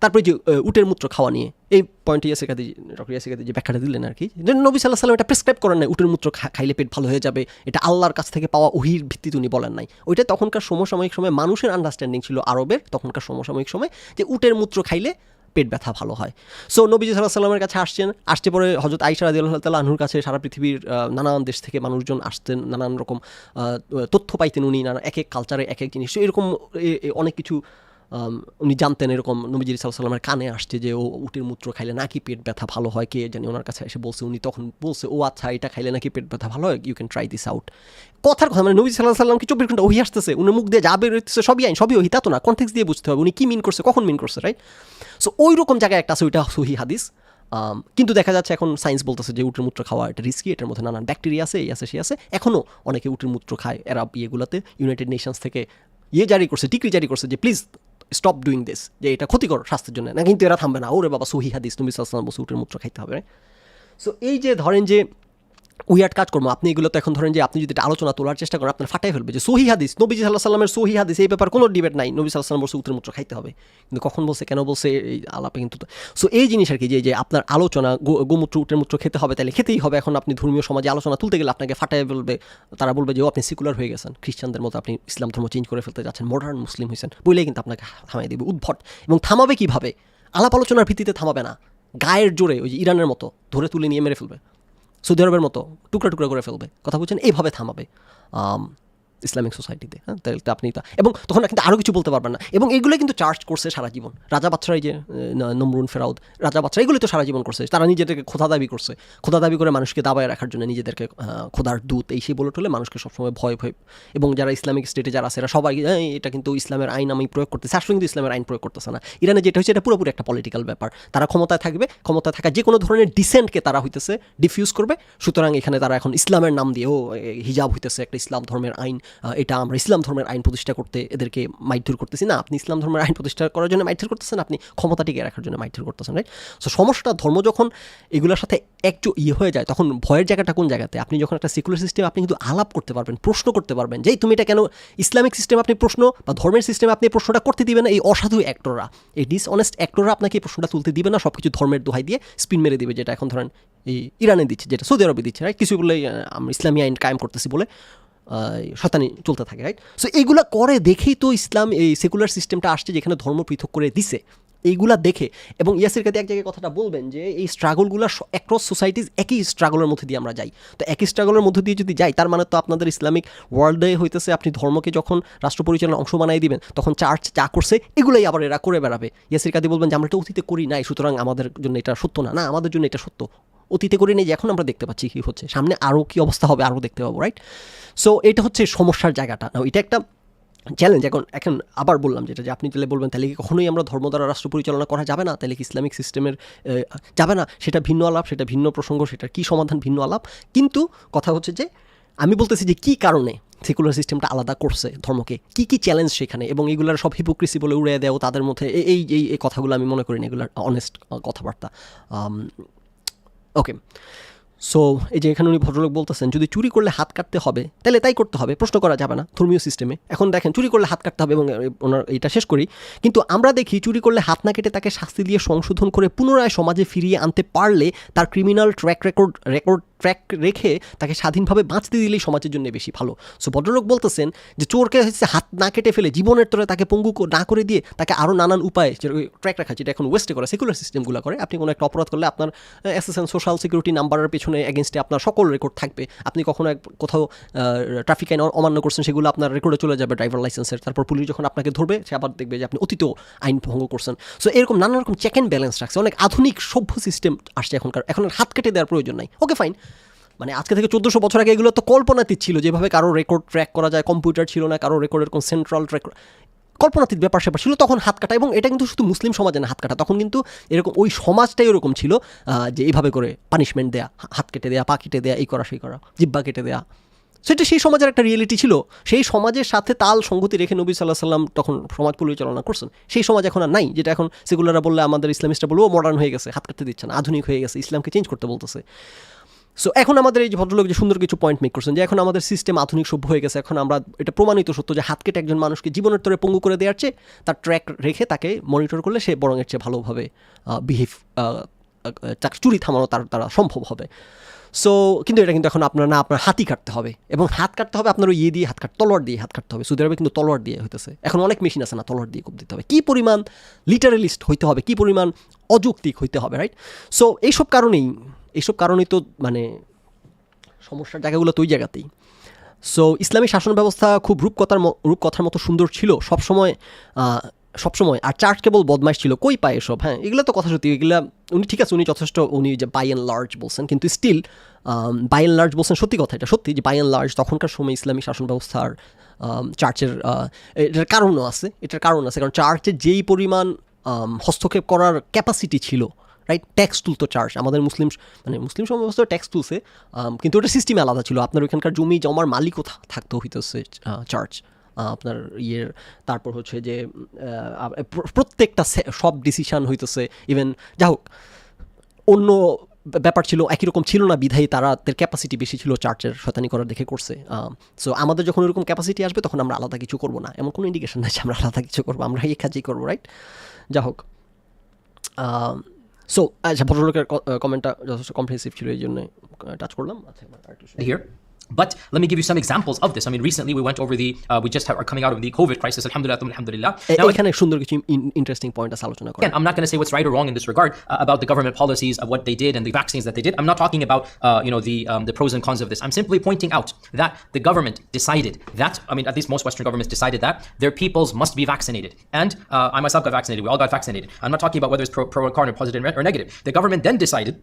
তারপরে যে উটের মূত্র খাওয়া নিয়ে এই পয়েন্টে ডক্টর ইয়াসির কাদি যে ব্যাখ্যাটা দিলেন আর কি, যে নবী সাল্লাল্লাহু আলাইহি সাল্লাম এটা প্রেসক্রাইব করেন নাই উটের মূত্র খাইলে পেট ভালো হয়ে যাবে, এটা আল্লাহর কাছ থেকে পাওয়া ওহীর ভিত্তিতে উনি বলেন নাই। ওইটা তখনকার সমসাময়িক সময় মানুষের আন্ডারস্ট্যান্ডিং ছিল আরবের, তখনকার সমসাময়িক সময়, যে উটের মূত্র খাইলে পেট ব্যথা ভালো হয়। সো নবীজি সাল্লাল্লাহু আলাইহি সাল্লামের কাছে আসতে পরে হযরত আয়েশা রাদিয়াল্লাহু তাআলা আনহুর কাছে সারা পৃথিবীর নানান দেশ থেকে মানুষজন আসতেন, নানান রকম তথ্য পাইতেন উনি, এক এক কালচারে এক এক জিনিস, এরকম অনেক কিছু উনি জানতেন। এরকম নবীজি সাল্লাল্লাহু আলাইহি সাল্লামের কানে আসছে যে ও উটের মূত্র খাইলে নাকি পেট ব্যথা ভালো হয়, কে জানি ওনার কাছে এসে বলছে, উনি তখন বলছে ও আচ্ছা এটা খাইলে নাকি পেট ব্যথা ভালো হয়, you can try this out. কথার কথা, মানে নবীজি সাল্লাল্লাহু আলাইহি সাল্লাম কি 24 ঘন্টা ওহী আসতেছে, উনি মুখ দিয়ে যা বের হইতেছে সবই আইন, সবই ওহী, তা তো না, কনটেক্সট দিয়ে বুঝতে হবে উনি কি মিন করছে, কখন মিন করছে, রাইট? সো ওই রকম জায়গায় একটা আছে, ওইটা সহি হাদিস। কিন্তু দেখা যাচ্ছে এখন সায়েন্স বলতেছে যে উটের মূত্র খাওয়া এটা রিস্কি, এটার মধ্যে নানান ব্যাকটেরিয়া আছে, এই আছে সে আছে। এখনও অনেকে উটের মূত্র খায়। এরা ইয়েগুলোতে ইউনাইটেড নেশনস থেকে ডিক্রি জারি করছে যে প্লিজ স্টপ ডুইং দিস, যে এটা ক্ষতিকর স্বাস্থ্যের জন্য না। কিন্তু এরা থামবে না, ওরে বাবা সহি হাদিস, নবী সাল্লাল্লাহু আলাইহি ওয়াসাল্লাম বলছে উটের মূত্র খাইতে হবে। সো এই যে ধরেন যে উইয়ার্ড কাজকর্ম, আপনি এগুলো তো এখন ধরেন যে আপনি যদি এটা আলোচনা তোলার চেষ্টা করেন আপনার ফাটাই ফেলবে, যে সহি হাদিস নবীজি সাল্লাল্লাহু আলাইহি ওয়াসাল্লামের সহি হাদিস, এই ব্যাপার কোনো ডিবেট নাই, নবী সাল্লাল্লাহু আলাইহি ওয়াসাল্লাম বলছে উটের মূত্র খাইতে হবে। কিন্তু কখন বলছে, কেন বলছে, এই আলাপে কিন্তু। সো এই জিনিস আর কি, যে আপনার আলোচনা গোমূত্র উটের মূত্র খেতে হবে, তাহলে খেতেই হবে। এখন আপনি ধর্মীয় সমাজে আলোচনা তুলতে গেলে আপনাকে ফাটাই ফেলবে, তারা বলবে যে ও আপনি সেকুলার হয়ে গেছেন, খ্রিস্টানদের মতো আপনি ইসলাম ধর্ম চেঞ্জ করে ফেলতে যাচ্ছেন, মডার্ন মুসলিম হয়েছেন, বলেই কিন্তু আপনাকে থামাই দেবে, উদ্ভট। এবং থামাবে কীভাবে? আলাপ আলোচনার ভিত্তিতে থামাবে না, গায়ের জোরে, ওই যে ইরানের মতো ধরে তুলে নিয়ে মেরে ফেলবে, সৌদি আরবের মতো টুকরা টুকরা করে ফেলবে, কথা বলছেন, এইভাবে থামাবে ইসলামিক সোসাইটিতে। হ্যাঁ, তাহলে আপনি এবং তখন কিন্তু আরও কিছু বলতে পারবেন না। এবং এইগুলো কিন্তু চার্জ করছে সারা জীবন, রাজা বাচ্চারাই যে নমরুন ফেরাউদ, রাজা বাচ্চা এগুলি তো সারা জীবন করছে। তারা নিজেদেরকে খোদা দাবি করছে, খোদা দাবি করে মানুষকে দাবায় রাখার জন্য নিজেদেরকে খোদার দূত এই সেই বলে টলে মানুষকে সবসময় ভয়। এবং যারা ইসলামিক স্টেটে যারা আছে এরা সবাই এটা কিন্তু ইসলামের আইন আমি প্রয়োগ করতেছি, আসলে কিন্তু ইসলামের আইন প্রয়োগ করতেছে না। ইরানে যেটা হচ্ছে এটা পুরোপুরি একটা পলিটিক্যাল ব্যাপার। তারা ক্ষমতায় থাকবে, ক্ষমতায় থাকা যে কোনো ধরনের ডিসেন্টকে তারা হইতেছে ডিফিউজ করবে। সুতরাং এখানে তারা এখন ইসলামের নাম দিয়ে হিজাব হইতেছে একটা ইসলাম ধর্মের আইন, এটা আমরা ইসলাম ধর্মের আইন প্রতিষ্ঠা করতে এদেরকে মাইথুর করতেছি না। আপনি ইসলাম ধর্মের আইন প্রতিষ্ঠা করার জন্য মাইথুর করতেছেন, আপনি ক্ষমতা টিকে রাখার জন্য মাইথুর করতেছেন, রাইট? সো সমস্যাটা ধর্ম যখন এগুলোর সাথে একটু হয়ে যায় তখন ভয়ের জায়গাটা কোন জায়গাতে? আপনি যখন একটা সেকুলার সিস্টেম আপনি কিন্তু আলাপ করতে পারবেন, প্রশ্ন করতে পারবেন, যে তুমি এটা কেন ইসলামিক সিস্টেম আপনি প্রশ্ন বা ধর্মের সিস্টেমে আপনি প্রশ্নটা করতে দিবেন না। এই অসাধু অ্যাক্টররা, এই ডিসঅনেস্ট অ্যাক্টররা আপনাকে এই প্রশ্নটা তুলতে দিবে না, সব কিছু ধর্মের দোহাই দিয়ে স্পিন মেরে দিবে, যেটা এখন ধরেন এই ইরানে দিচ্ছে, যেটা সৌদি আরবে দিচ্ছে, রাইট? কিছু বলে আমরা ইসলামী আইন কায়েম করতেছি বলে শয়তানি চলতে থাকে, রাইট? সো এইগুলা করে দেখেই তো ইসলাম এই সেকুলার সিস্টেমটা আসছে, যেখানে ধর্ম পৃথক করে দিছে। এইগুলা দেখে, এবং ইয়াসির কাদি এক জায়গায় কথাটা বলবেন যে এই স্ট্রাগলগুলো অ্যাক্রস সোসাইটিজ একই স্ট্রাগলের মধ্যে দিয়ে আমরা যাই। তো একই স্ট্রাগলের মধ্যে দিয়ে যদি যাই, তার মানে তো আপনাদের ইসলামিক ওয়ার্ল্ডে হইতেছে আপনি ধর্মকে যখন রাষ্ট্র পরিচালনার অংশ বানাই দিবেন, তখন চার্চ যা করছে এগুলোই আবার এরা করে বেড়াবে। ইয়াসির কাদি বলবেন যে আমরা তো অতীতে করি নাই, সুতরাং আমাদের জন্য এটা সত্য না। না, আমাদের জন্য এটা সত্য। অতীতে করি নেই যে এখন আমরা দেখতে পাচ্ছি কী হচ্ছে, সামনে আরও কী অবস্থা হবে আরও দেখতে পাবো, রাইট? সো এটা হচ্ছে সমস্যার জায়গাটা। না, এটা একটা চ্যালেঞ্জ। এখন আবার বললাম যেটা, যে আপনি তাহলে বলবেন তাহলে কি কখনোই আমরা ধর্ম দ্বারা রাষ্ট্র পরিচালনা করা যাবে না, তাহলে কি ইসলামিক সিস্টেমের যাবে না? সেটা ভিন্ন আলাপ, সেটা ভিন্ন প্রসঙ্গ, সেটার কী সমাধান ভিন্ন আলাপ। কিন্তু কথা হচ্ছে যে আমি বলতেছি যে কী কারণে সেকুলার সিস্টেমটা আলাদা করছে ধর্মকে, কী কী চ্যালেঞ্জ সেখানে, এবং এগুলোর সব হিপোক্রেসি বলে উড়িয়ে দেও তাদের মধ্যে, এই কথাগুলো আমি মনে করি না এগুলোর অনেস্ট কথাবার্তা। ওকে, সো এই যে এখানে উনি ভদ্রলোক বলতেছেন যদি চুরি করলে হাত কাটতে হবে তাহলে তাই করতে হবে, প্রশ্ন করা যাবে না ধর্মীয় সিস্টেমে। এখন দেখেন চুরি করলে হাত কাটতে হবে, এবং ওনার এটা শেষ করি, কিন্তু আমরা দেখি চুরি করলে হাত না কেটে তাকে শাস্তি দিয়ে সংশোধন করে পুনরায় সমাজে ফিরিয়ে আনতে পারলে তার ক্রিমিনাল ট্র্যাক রেকর্ড ট্র্যাক রেখে তাকে স্বাধীনভাবে বাঁচতে দিলেই সমাজের জন্য বেশি ভালো। সো ভদ্রলোক বলতেছেন যে চোরকে হচ্ছে হাত না কেটে ফেলে জীবনের তরে তাকে পঙ্গু না করে দিয়ে তাকে আরও নানান উপায়ে যে ট্র্যাক রাখা, যেটা এখন ওয়েস্টে করে সেকুলার সিস্টেমগুলো করে, আপনি কোনো একটা অপরাধ করলে আপনার এসএসএন সোশ্যাল সিকিউরিটি নাম্বারের পেছনে এগেনস্টে আপনার সকল রেকর্ড থাকবে। আপনি কখনো কোথাও ট্রাফিক আইন অমান্য করছেন, সেগুলো আপনার রেকর্ডে চলে যাবে ড্রাইভার লাইসেন্সের। তারপর পুলিশ যখন আপনাকে ধরবে সে আবার দেখবে যে আপনি অতীত আইন ভঙ্গ করছেন। সো এরকম নানা রকম চেক অ্যান্ড ব্যালেন্স রাখছে, অনেক আধুনিক সভ্য সিস্টেম আসছে এখনকার। এখন হাত কেটে দেওয়ার প্রয়োজন নাই, ওকে ফাইন। মানে আজকে থেকে 1400 বছর আগে এগুলো তো কল্পনাতীত ছিল, যেভাবে কারো রেকর্ড ট্র্যাক করা যায়, কম্পিউটার ছিল না, কারো রেকর্ডের কোনো সেন্ট্রাল ট্র্যাক, কল্পনাতীত ব্যাপার স্যাপার ছিল তখন হাত কাটা। এবং এটা কিন্তু শুধু মুসলিম সমাজে না হাত কাটা, তখন কিন্তু এরকম ওই সমাজটাই এরকম ছিল যে এইভাবে করে পানিশমেন্ট দেয়া, হাত কেটে দেয়া, পা কেটে দেয়া, এই করা সেই করা, জিব্বা কেটে দেয়া। সেটা সেই সমাজের একটা রিয়েলিটি ছিল। সেই সমাজের সাথে তাল সংগতি রেখে নবী সাল্লাহ সাল্লাম তখন সমাজ পরিচালনা করছেন। সেই সমাজ এখন আর নাই, যেটা এখন সেগুলাররা বললে আমাদের ইসলামিস্টরা বলবো মডার্ন হয়ে গেছে, হাত কাটতে দিচ্ছে না, আধুনিক হয়ে গেছে, ইসলামকে চেঞ্জ করতে বলতেছে। সো এখন আমাদের এই যে ভদ্রলোক যে সুন্দর কিছু পয়েন্ট মেক করছেন যে এখন আমাদের সিস্টেম আধুনিক সভ্য হয়ে গেছে, এখন আমরা এটা প্রমাণিত সত্য যে হাত কেটে একজন মানুষকে জীবনের তরে পঙ্গু করে দেওয়ার চেয়ে তার ট্র্যাক রেখে তাকে মনিটর করলে সে বরং এর চেয়ে ভালোভাবে বিহেভ, চুরি থামানো তার দ্বারা সম্ভব হবে। সো কিন্তু এটা কিন্তু এখন আপনার হাতই কাটতে হবে, এবং হাত কাটতে হবে আপনার ইয়ে দিয়ে তলোয়ার দিয়ে হাত কাটতে হবে। সৌদি আরবে কিন্তু তলোয়ার দিয়ে হইতেছে, এখন অনেক মেশিন আছে না, তলোয়ার দিয়ে কোপ দিতে হবে। কী পরিমাণ লিটারালিস্ট হইতে হবে, কী পরিমাণ অযৌক্তিক হইতে হবে, রাইট? সো এইসব কারণেই তো মানে সমস্যার জায়গাগুলো তো ওই জায়গাতেই। সো ইসলামী শাসন ব্যবস্থা খুব রূপকথার মতো সুন্দর ছিল সবসময়, আর চার্চ কেবল বদমাইশ ছিল, কই পায় এসব। হ্যাঁ, এগুলো তো কথা সত্যি, এগুলো উনি ঠিক আছে, উনি যথেষ্ট, উনি যে বাই অ্যান্ড লার্জ বলছেন, কিন্তু স্টিল বাই অ্যান্ড লার্জ বলছেন সত্যি কথা, এটা সত্যি যে বাই অ্যান্ড লার্জ তখনকার সময় ইসলামী শাসন ব্যবস্থার চার্চের এটার কারণও আছে, কারণ চার্চের যেই পরিমাণ হস্তক্ষেপ করার ক্যাপাসিটি ছিল, রাইট? ট্যাক্স তুলতো চার্চ, আমাদের মুসলিম সমাজ ব্যবস্থা ট্যাক্স তুলছে, কিন্তু ওটা সিস্টেমে আলাদা ছিল। আপনার ওইখানকার জমি জমার মালিকও থাকতো হইতেছে চার্চ, আপনার ইয়ের। তারপর হচ্ছে যে প্রত্যেকটা সব ডিসিশান হইতেছে, ইভেন যা হোক অন্য ব্যাপার ছিল, একই রকম ছিল না, বিধায়ী তাদের ক্যাপাসিটি বেশি ছিল চার্চের, শয়তানি করার দেখে করছে। সো আমাদের যখন ওরকম ক্যাপাসিটি আসবে তখন আমরা আলাদা কিছু করবো না, এমন কোনো ইন্ডিকেশন নাই যে আমরা আলাদা কিছু করবো, আমরা এই কাজই করবো, রাইট? যা হোক, সো আচ্ছা, ভদ্রলোকের কমেন্টটা যথেষ্ট কম্প্রিহেন্সিভ ছিল, এই জন্য টাচ করলাম। আচ্ছা, here. But let me give you some examples of this. I mean, recently we went over we just are coming out of the COVID crisis. Alhamdulillah. Now, এখানে সুন্দর কিছু ইন্টারেস্টিং পয়েন্ট আছে আলোচনা করা। Again, I'm not going to say what's right or wrong in this regard about the government policies of what they did and the vaccines that they did. I'm not talking about the pros and cons of this. I'm simply pointing out that the government decided that, I mean, at least most Western governments decided that their peoples must be vaccinated. And I myself got vaccinated. We all got vaccinated. I'm not talking about whether it's pro or con or positive or negative. The government then decided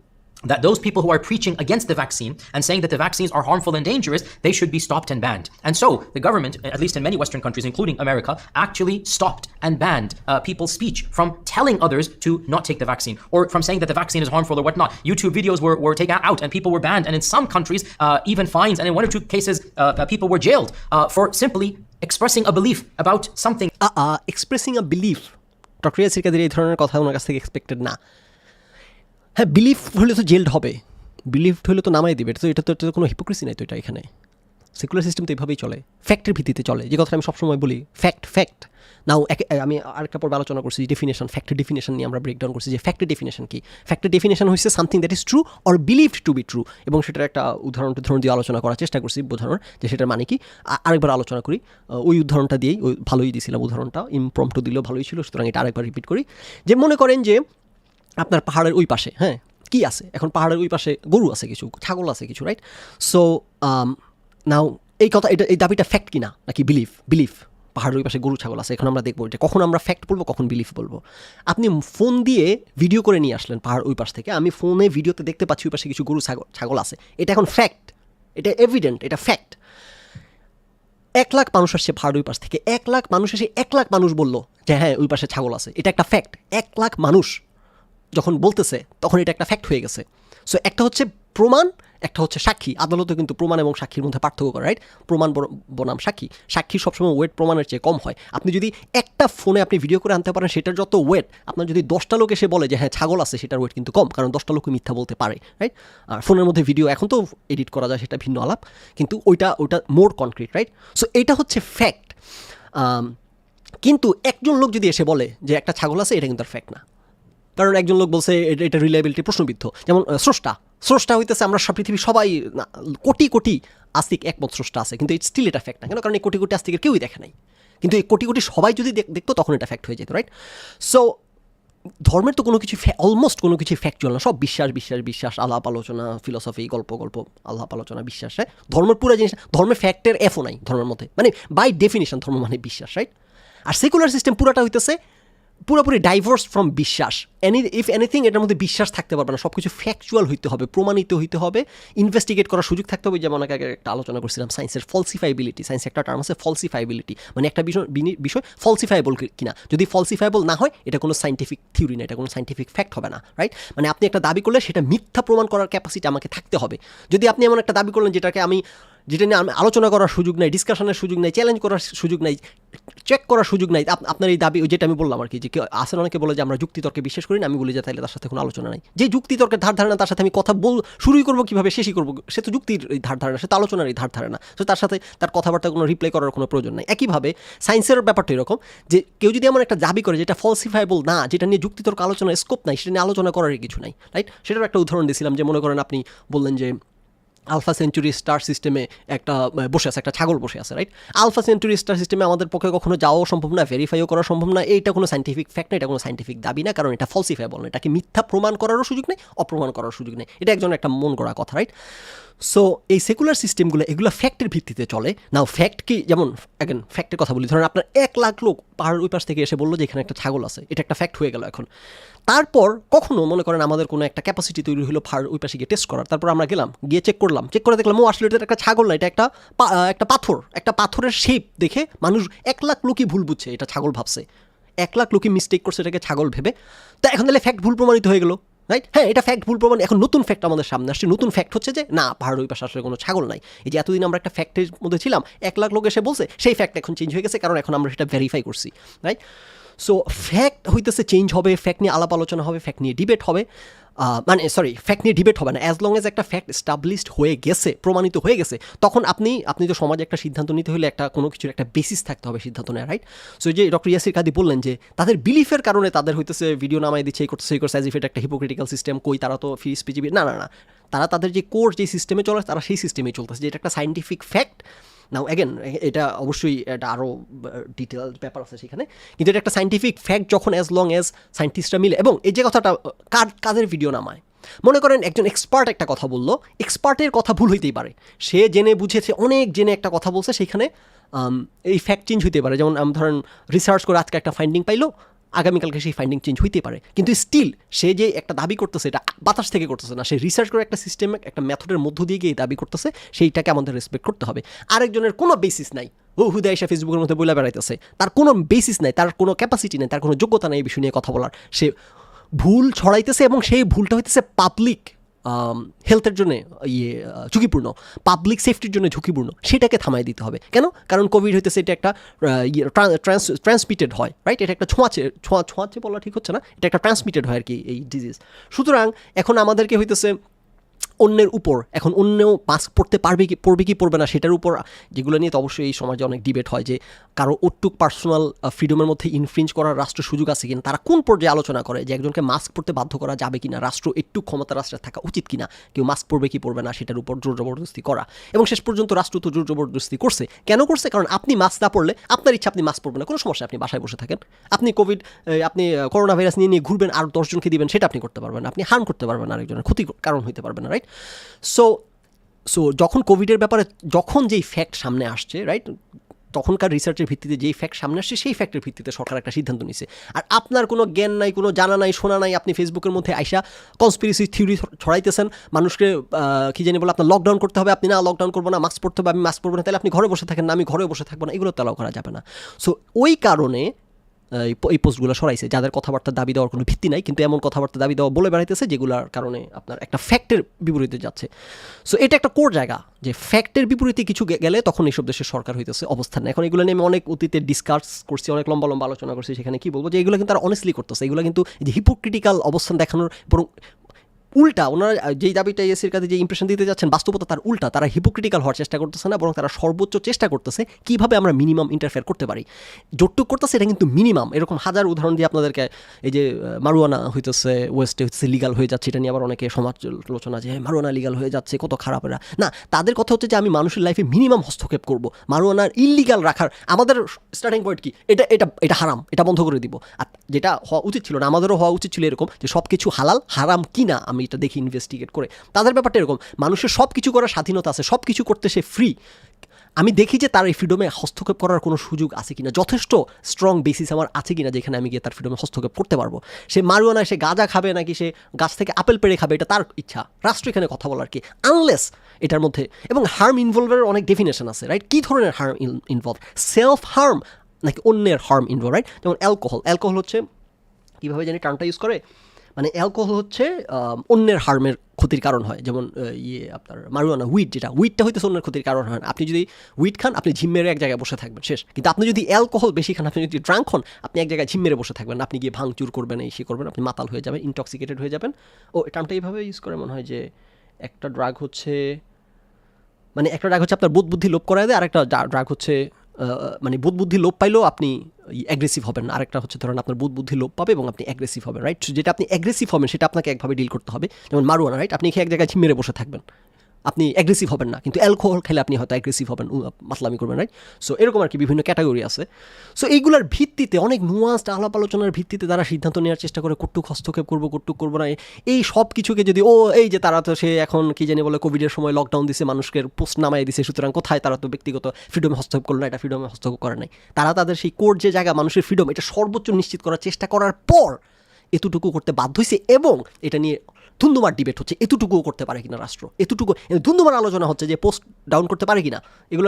that those people who are preaching against the vaccine and saying that the vaccines are harmful and dangerous, they should be stopped and banned. And so the government, at least in many Western countries, including America, actually stopped and banned people's speech from telling others to not take the vaccine or from saying that the vaccine is harmful or whatnot. YouTube videos were taken out and people were banned. And in some countries, even fines. And in one or two cases, people were jailed for simply expressing a belief about something. Expressing a belief. Doctor Yasir কাদের এই ধরনের কথা ওনার কাছ থেকে expected না। হ্যাঁ, belief হলে তো জেলড হবে, বিলিফ হলে তো নামাই দেবে, এটা তো কোনো হিপোক্রেসি নাই তো। এটা এখানে সেকুলার সিস্টেম তো এইভাবেই চলে, ফ্যাক্টের ভিত্তিতে চলে, যে কথা আমি সবসময় বলি, ফ্যাক্ট। নাও আমি আরেকটা পর্বে আলোচনা করছি ডেফিনেশন, ফ্যাক্টের ডেফিনেশন নিয়ে আমরা ব্রেকডাউন করছি যে ফ্যাক্টের ডেফিনেশন কি। ফ্যাক্টের ডেফিনেশন হচ্ছে something that is true or believed to be true, এবং সেটার একটা উদাহরণ দিয়ে আলোচনা করার চেষ্টা করছি, বোঝানোর যে সেটার মানে কি। আরেকবার আলোচনা করি, ওই উদাহরণটা দিয়েই, ওই ভালোই দিয়েছিলাম উদাহরণটা, ইমপ্রম্পটু দিলেও ভালোই ছিল, সুতরাং এটা আরেকবার রিপিট করি। যে মনে করেন যে আপনার পাহাড়ের ওই পাশে, হ্যাঁ, কি আছে, এখন পাহাড়ের ওই পাশে গরু আছে কিছু, ছাগল আছে কিছু, রাইট? সো নাও এই দাবিটা ফ্যাক্ট কিনা নাকি বিলিফ? পাহাড়ের ওই পাশে গরু ছাগল আছে, এখন আমরা দেখবো এটা কখন আমরা ফ্যাক্ট বলবো, কখন বিলিফ বলবো। আপনি ফোন দিয়ে ভিডিও করে নিয়ে আসলেন পাহাড় ওই পাশ থেকে, আমি ফোনে ভিডিওতে দেখতে পাচ্ছি ওই পাশে কিছু গরু ছাগল আছে, এটা এখন ফ্যাক্ট, এটা এভিডেন্ট, এটা ফ্যাক্ট। 1 লাখ মানুষ আসছে পাহাড় ওই পাশ থেকে, 1 লাখ মানুষ এসে 1 লাখ মানুষ বললো যে হ্যাঁ ওই পাশে ছাগল আছে, এটা একটা ফ্যাক্ট। 1 লাখ মানুষ যখন বলতেছে তখন এটা একটা ফ্যাক্ট হয়ে গেছে। সো একটা হচ্ছে প্রমাণ, একটা হচ্ছে সাক্ষী। আদালতে কিন্তু প্রমাণ এবং সাক্ষীর মধ্যে পার্থক্য করে, রাইট? প্রমাণ বনাম সাক্ষী সবসময় ওয়েট প্রমাণের চেয়ে কম হয়। আপনি যদি একটা ফোনে আপনি ভিডিও করে আনতে পারেন, সেটার যত ওয়েট, আপনার যদি 10টা লোক এসে বলে যে হ্যাঁ ছাগল আছে, সেটার ওয়েট কিন্তু কম, কারণ 10টা লোক মিথ্যা বলতে পারে, রাইট? আর ফোনের মধ্যে ভিডিও এখন তো এডিট করা যায়, সেটা ভিন্ন আলাপ, কিন্তু ওইটা মোর কনক্রিট, রাইট? সো এটা হচ্ছে ফ্যাক্ট। কিন্তু একজন লোক যদি এসে বলে যে একটা ছাগল আছে, এটা কিন্তু আর ফ্যাক্ট না, কারণ একজন লোক বলছে এটা রিলায়েবিলিটি প্রশ্নবিদ্ধ। যেমন স্রষ্টা, স্রষ্টা হইতেছে আমরা সব পৃথিবীর সবাই কোটি কোটি আস্তিক একমত স্রষ্টা আছে, কিন্তু স্টিল এটা ফ্যাক্ট না। কেন? কারণ এই কোটি কোটি আস্তিকের কেউই দেখে নাই, কিন্তু এই কোটি কোটি সবাই যদি দেখতো তখন এটা ফ্যাক্ট হয়ে যেত, রাইট? সো ধর্মের তো কোনো কিছু অলমোস্ট কোনো কিছু ফ্যাক্টুয়াল না, সব বিশ্বাস বিশ্বাস বিশ্বাস, আলাপ আলোচনা, ফিলোসফি, গল্প গল্প, আলাপ আলোচনা, বিশ্বাস। ধর্মের পুরো জিনিস, ধর্মের ফ্যাক্টের এফও নাই ধর্মের মধ্যে, মানে বাই ডেফিনিশন ধর্ম মানে বিশ্বাস, রাইট? আর সেকুলার সিস্টেম পুরোটা হইতেছে পুরোপুরি ডাইভার্স ফ্রম বিশ্বাস। ইফ এনিথিং এটার মধ্যে বিশ্বাস থাকতে পারবে না, সব কিছু ফ্যাকচুয়াল হইতে হবে, প্রমাণিত হইতে হবে, ইনভেস্টিগেট করার সুযোগ থাকতে হবে। যেমন আগে একটা আলোচনা করছিলাম সায়েন্সের ফলসিফাইবিলিটি, সায়েন্স একটা টার্ম আছে ফলসিফাইবিলিটি, মানে একটা বিষয় ফলসিফাইবল কিনা। যদি ফলসিফাইবল না হয় এটা কোনো সাইন্টিফিক থিওরি না, এটা কোনো সাইন্টিফিক ফ্যাক্ট হবে না, রাইট? মানে আপনি একটা দাবি করলে সেটা মিথ্যা প্রমাণ করার ক্যাপাসিটি আমাকে থাকতে হবে। যদি আপনি এমন একটা দাবি করলেন যেটা নিয়ে আলোচনা করার সুযোগ নাই, ডিসকাশনের সুযোগ নাই, চ্যালেঞ্জ করার সুযোগ নাই, চেক করার সুযোগ নাই, আপনার এই দাবি, যেটা আমি বললাম আর কি, যে আসেন অনেকে বলে যে আমরা যুক্তিতর্কে বিশ্বাস করি না, আমি বলি যে তাহলে তার সাথে কোনো আলোচনা নাই। যে যুক্তিতর্কের ধার ধারে না তার সাথে আমি কথা শুরুই করবো কীভাবে, শেষই করবো, সে তো যুক্তির ধার ধারে না, সে তো আলোচনারই ধার ধারে না, তো তার সাথে তার কথাবার্তা কোনো রিপ্লাই করার কোনো প্রয়োজন নাই। একইভাবে সায়েন্সের ব্যাপারটা এরকম, যে কেউ যদি এমন একটা দাবি করে যেটা ফলসিফাইবল না, যেটা নিয়ে যুক্তিতর্ক আলোচনার স্কোপ নাই, সেটা নিয়ে আলোচনা করারই কিছু নাই, রাইট? সেটার একটা উদাহরণ দিয়েছিলাম, যে মনে করেন আপনি বললেন যে আলফা সেঞ্চুরি স্টার সিস্টেমে একটা বসে আছে, একটা ছাগল বসে আছে, রাইট? আলফা সেঞ্চুরি স্টার সিস্টেমে আমাদের পক্ষে কখনো যাওয়াও সম্ভব না, ভেরিফাইও করা সম্ভব না, এইটা কোনো সাইন্টিফিক ফ্যাক্ট না, এটা কোনো সাইন্টিফিক দাবি না, কারণ এটা ফলসিফাইবল না, এটাকে মিথ্যা প্রমাণ করারও সুযোগ নেই, অপ্রমাণ করার সুযোগ নেই। এটা একজন একটা মন গড়া কথা, রাইট? সো এই সেকুলার সিস্টেমগুলো এগুলো ফ্যাক্টের ভিত্তিতে চলে। নাও ফ্যাক্ট কি, যেমন অ্যাগেন ফ্যাক্টের কথা বলি, ধরেন আপনার 1 লাখ লোক পাহাড়ের ওই পাশ থেকে এসে বললো যে এখানে একটা ছাগল আছে, এটা একটা ফ্যাক্ট হয়ে গেল। এখন তারপর কখনো মনে করেন আমাদের কোনো একটা ক্যাপাসিটি তৈরি হলো পাহাড় ওই পাশে গিয়ে টেস্ট করার, তারপর আমরা গেলাম, গিয়ে চেক করে দেখলাম ও আসলে এটা একটা ছাগল না, এটা একটা পাথর, একটা পাথরের শেপ দেখে মানুষ 1 লাখ লোকই ভুল বুঝছে, এটা ছাগল ভাবছে, 1 লাখ লোকই মিস্টেক করছে এটাকে ছাগল ভেবে। তা এখন তাহলে ফ্যাক্ট ভুল প্রমাণিত হয়ে গেল, রাইট? হ্যাঁ, এটা ফ্যাক্ট ভুল প্রমাণ। এখন নতুন ফ্যাক্ট আমাদের সামনে আসছে, নতুন ফ্যাক্ট হচ্ছে যে না, পাহাড় ওই পাশে আসলে কোনো ছাগল নাই। এই যে এতদিন আমরা একটা ফ্যাক্টের মধ্যে ছিলাম, 1 লাখ লোক এসে বলছে, সেই ফ্যাক্ট এখন চেঞ্জ হয়ে গেছে, কারণ এখন আমরা সেটা ভেরিফাই করছি, রাইট? সো ফ্যাক্ট হইতেছে চেঞ্জ হবে, ফ্যাক্ট নিয়ে আলাপ আলোচনা হবে, ফ্যাক্ট নিয়ে ডিবেট হবে, ফ্যাক্ট নিয়ে ডিবেট হবে না, অ্যাজ লং এজ একটা ফ্যাক্ট এস্টাবলিশড হয়ে গেছে, প্রমাণিত হয়ে গেছে, তখন আপনি তো সমাজে একটা সিদ্ধান্ত নিতে হলে একটা কোনো কিছুর একটা বেসিস থাকতে হবে সিদ্ধান্ত নেওয়া, রাইট? সো যে ডক্টর ইয়াসির কাদি বললেন যে তাদের বিলিফের কারণে তাদের হইতেছে ভিডিও নামাই দিচ্ছে, এই করছে অ্যাজ ইফ এটা একটা হিপোক্রিটিক্যাল সিস্টেম, কই তারা তো ফ্রি স্পিচ, না না না, তারা তাদের যে কোর যে সিস্টেমে চলে তারা সেই সিস্টেমেই চলতেছে, যে এটা একটা সায়েন্টিফিক ফ্যাক্ট। নাও অ্যাগেন এটা অবশ্যই এটা আরও ডিটেল ব্যাপার আছে সেখানে, কিন্তু এটা একটা সায়েন্টিফিক ফ্যাক্ট যখন অ্যাজ লং অ্যাজ সায়েন্টিস্টরা মিলে। এবং এই যে কথাটা কাদের ভিডিও নামায়, মনে করেন একজন এক্সপার্ট একটা কথা বললো, এক্সপার্টের কথা ভুল হইতেই পারে, সে জেনে বুঝেছে অনেক জেনে একটা কথা বলছে, সেখানে এই ফ্যাক্ট চেঞ্জ হইতে পারে। যেমন ধরেন রিসার্চ করে আজকে একটা ফাইন্ডিং পাইলো, আগামীকালকে সেই ফাইন্ডিং চেঞ্জ হইতে পারে, কিন্তু স্টিল সে যে একটা দাবি করতেছে এটা বাতাস থেকে করতেছে না, সে রিসার্চ করে একটা সিস্টেমে একটা মেথডের মধ্য দিয়ে গিয়ে দাবি করতেছে, সেইটাকে আমাদের রেসপেক্ট করতে হবে। আরেকজনের কোনো বেসিস নাই, ও হুদা এসে ফেসবুকের মধ্যে বলে বেড়াইতেছে, তার কোনো বেসিস নাই, তার কোনো ক্যাপাসিটি নেই, তার কোনো যোগ্যতা নেই এই বিষয় নিয়ে কথা বলার, সে ভুল ছড়াইতেছে, এবং সেই ভুলটা হইতেছে পাবলিক হেলথের জন্য ঝুঁকিপূর্ণ, পাবলিক সেফটির জন্য ঝুঁকিপূর্ণ, সেটাকে থামাই দিতে হবে। কেন? কারণ কোভিড হইতেছে এটা একটা ট্রান্সমিটেড হয়, রাইট? এটা একটা ছোঁয়াচে বলা ঠিক হচ্ছে না, এটা একটা ট্রান্সমিটেড হয় আর কি এই ডিজিজ। সুতরাং এখন আমাদেরকে হইতেছে অন্যের উপর, এখন অন্যও মাস্ক পরতে পড়বে কি পড়বে না সেটার উপর, যেগুলো নিয়ে তো অবশ্যই এই সমাজে অনেক ডিবেট হয়, যে কারো ওটুক পার্সোনাল ফ্রিডমের মধ্যে ইনফ্রিঞ্জ করার রাষ্ট্র সুযোগ আছে কিনা, তারা কোন পর্যায়ে আলোচনা করে যে একজনকে মাস্ক পরতে বাধ্য করা যাবে কিনা, রাষ্ট্র একটু ক্ষমতা রাষ্ট্রের থাকা উচিত কিনা, কেউ মাস্ক পরবে কি পড়বে না সেটার উপর জোর জবরদস্তি করা। এবং শেষ পর্যন্ত রাষ্ট্র তো জোর জবরদস্তি করছে। কেন করছে? কারণ আপনি মাস্ক না পড়লে আপনার ইচ্ছা, আপনি মাস্ক পরবেন না, কোনো সমস্যা, আপনি বাসায় বসে থাকেন, আপনি করোনা ভাইরাস নিয়ে ঘুরবেন, আর 10 জনকে দিবেন, সেটা আপনি করতে পারবেন না, আপনি হার্ম করতে পারবেন না, আরেকজনের ক্ষতি কারণ হইতে পারবেন না, রাইট? সো যখন কোভিডের ব্যাপারে যখন যেই ফ্যাক্ট সামনে আসছে, রাইট, তখনকার রিসার্চের ভিত্তিতে যেই ফ্যাক্ট সামনে আসছে, সেই ফ্যাক্টের ভিত্তিতে সরকার একটা সিদ্ধান্ত নিছে। আর আপনার কোনো জ্ঞান নাই, কোনো জানা নাই, শোনা নাই, আপনি ফেসবুকের মধ্যে আইসা কনস্পিরেসি থিওরি ছড়াইতেছেন, মানুষকে কি জানি বলে আপনার লকডাউন করতে হবে, আপনি না লকডাউন করবো না, মাস্ক পরতে হবে, আমি মাস্ক পরবো না, তাহলে আপনি ঘরে বসে থাকেন না, আমি ঘরে বসে থাকবো না, এগুলো তো অ্যালাউ করা যাবে না। সো ওই কারণে এই পোস্টগুলো সরাইছে, যাদের কথাবার্তা দাবি দেওয়ার কোনো ভিত্তি নাই, কিন্তু এমন কথাবার্তা দাবি দেওয়া বলে বেড়াইতেছে যেগুলোর কারণে আপনার একটা ফ্যাক্টের বিপরীতে যাচ্ছে। সো এটা একটা কোর জায়গা, যে ফ্যাক্টের বিপরীতে কিছু গেলে তখন এইসব দেশের সরকার হইতেছে অবস্থান। এখন এগুলো নিয়ে আমি অনেক অতীতে ডিসকাস করছি, অনেক লম্বা আলোচনা করছি, সেখানে কি বলবো যে এগুলো কিন্তু তারা অনেস্টলি করতেছে, এগুলো কিন্তু যে হিপোক্রিটিক্যাল অবস্থান দেখানোর, বরং উল্টা ওনারা যেই দাবিটা ইয়েসির কাছে যে ইমপ্রেশন দিতে যাচ্ছেন বাস্তবতা তার উল্টা, তারা হিপোক্রিটিক্যাল হওয়ার চেষ্টা করতেছে না, বরং তারা সর্বোচ্চ চেষ্টা করতেছে কীভাবে আমরা মিনিমাম ইন্টারফেয়ার করতে পারি। যতটুক করতেছে এটা কিন্তু মিনিমাম। এরকম হাজার উদাহরণ দিয়ে আপনাদেরকে, এই যে মারুয়ানা হইতেছে ওয়েস্টে হইতেছে লিগাল হয়ে যাচ্ছে, এটা নিয়ে আবার অনেকে সমালোচনা যে মারুয়ানা লিগাল হয়ে যাচ্ছে কত খারাপ এরা। না, তাদের কথা হচ্ছে যে আমি মানুষের লাইফে মিনিমাম হস্তক্ষেপ করব, মারুয়ানার ইললিগাল রাখার আমাদের স্টার্টিং পয়েন্ট কি, এটা এটা এটা হারাম, এটা বন্ধ করে দিব। আর যেটা হওয়া উচিত ছিল না, আমাদেরও হওয়া উচিত ছিল এরকম যে সব কিছু হালাল, হারাম কি না আমি এটা দেখি ইনভেস্টিগেট করে। তাদের ব্যাপারটা এরকম, মানুষের সব কিছু করার স্বাধীনতা আছে, সব কিছু করতে সে ফ্রি। আমি দেখি যে তার এই ফ্রিডমে হস্তক্ষেপ করার কোনো সুযোগ আছে কিনা, যথেষ্ট স্ট্রং বেসিস আমার আছে কিনা যেখানে আমি গিয়ে তার ফ্রিডমে হস্তক্ষেপ করতে পারবো। সে মারুয়ানা, সে গাঁজা খাবে নাকি সে গাছ থেকে আপেল পেড়ে খাবে, এটা তার ইচ্ছা, রাষ্ট্র এখানে কথা বলার কি, আনলেস এটার মধ্যে। এবং হার্ম ইনভলভের অনেক ডেফিনেশন আছে, রাইট? কী ধরনের হার্ম ইনভলভ, সেলফ হার্ম নাকি অন্যের হার্ম ইনভলভ, রাইট? যেমন অ্যালকোহল হচ্ছে কীভাবে জানি টার্মটা ইউজ করে, মানে অ্যালকোহল হচ্ছে অন্যের হার্মের ক্ষতির কারণ হয়। যেমন আপনার মারুয়ানা, উইডটা হইতেছে অন্যের ক্ষতির কারণ হয় না। আপনি যদি উইড খান আপনি ঝিম মেরে এক জায়গায় বসে থাকবেন, শেষ। কিন্তু আপনি যদি অ্যালকোহল বেশি খান, আপনি যদি ড্রাঙ্ক হন, আপনি এক জায়গায় ঝিম মেরে বসে থাকবেন, আপনি গিয়ে ভাঙচুর করবেন, এই সে করবেন, আপনি মাতাল হয়ে যাবেন, ইনটক্সিকেটেড হয়ে যাবেন। টার্মটা এইভাবে ইউজ করে মনে হয় যে একটা ড্রাগ হচ্ছে, মানে একটা ড্রাগ হচ্ছে আপনার বোধ বুদ্ধি লোপ করায় দেয়, আর একটা ড্রাগ হচ্ছে মানে বোধ বুদ্ধি লোপ পাইলেও আপনি অ্যাগ্রেসিভ হবেন না। আরেকটা হচ্ছে ধরেন আপনার বোধ বুদ্ধি লোপ পাবে এবং আপনি অ্যাগ্রেসিভ হবেন, রাইট? যেটা আপনি অ্যাগ্রেসিভ হবেন সেটা আপনাকে একভাবে ডিল করতে হবে। যেমন মারুয়ানা, রাইট? আপনি এক জায়গায় ঝিম মেরে বসে থাকবেন, আপনি অ্যাগ্রেসিভ হবেন না, কিন্তু অ্যালকোহল খেলে আপনি হয়তো অ্যাগ্রেসিভ হবেন, মাতলামি করবেন, রাইট? সো এরকম আর কি বিভিন্ন ক্যাটাগরি আছে। সো এইগুলোর ভিত্তিতে অনেক নুয়ান্সড আলাপ আলোচনার ভিত্তিতে তারা সিদ্ধান্ত নেওয়ার চেষ্টা করে কটুক হস্তক্ষেপ করবো, কটুক করবো না, এই সব কিছুকে যদি এই যে তারা তো সে এখন কি জানি বলে কোভিডের সময় লকডাউন দিছে, মানুষকে পোস্ট নামাই দিছে, সুতরাং কোথায় তারা তো ব্যক্তিগত ফ্রিডমে হস্তক্ষেপ করলো না, এটা ফ্রিডমে হস্তক্ষেপ করে নাই। তারা তাদের সেই কোর্ট যে জায়গা মানুষের ফ্রিডম এটা সর্বোচ্চ নিশ্চিত করার চেষ্টা করার পর এতটুকু করতে বাধ্য হয়েছে, এবং এটা নিয়ে ধুন্দুমার ডিবেট হচ্ছে এতটুকুও করতে পারে কিনা রাষ্ট্র, এতটুকু ধুন্দুমার আলোচনা হচ্ছে যে পোস্ট ডাউন করতে পারে কিনা, এগুলো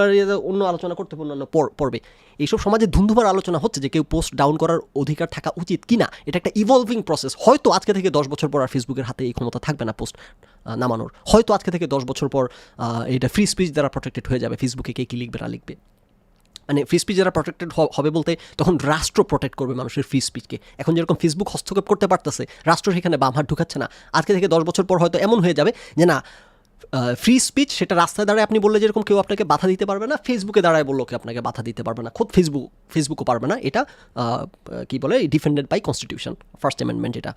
অন্য আলোচনা করতে অন্যান্য পড়বে। এইসব সমাজে ধুন্দুমার আলোচনা হচ্ছে যে কেউ পোস্ট ডাউন করার অধিকার থাকা উচিত কিনা। এটা একটা ইভলভিং প্রসেস। হয়তো আজকে থেকে 10 বছর পর আর ফেসবুকের হাতে এই ক্ষমতা থাকবে না পোস্ট নামানোর, হয়তো আজকে থেকে 10 বছর পর এটা ফ্রি স্পিচ দ্বারা প্রোটেক্টেড হয়ে যাবে, ফেসবুকে কে কী লিখবে না লিখবে, মানে ফ্রি স্পিচ যারা প্রোটেক্টেড হবে বলতে তখন রাষ্ট্র প্রোটেক্ট করবে মানুষের ফ্রি স্পিচকে। এখন যেরকম ফেসবুক হস্তক্ষেপ করতে পারতেছে, রাষ্ট্র সেখানে বাম হাত ঢুকাচ্ছে না। আজকে থেকে 10 বছর পর হয়তো এমন হয়ে যাবে যে না, ফ্রি স্পিচ সেটা রাস্তায় দাঁড়ায় আপনি বললে যেরকম কেউ আপনাকে বাধা দিতে পারবে না, ফেসবুকে দাঁড়ায় বললো কেউ আপনাকে বাধা দিতে পারবে না, খোদ ফেসবুকও পারবে না। এটা কি বলে, defended by constitution, first amendment এটা।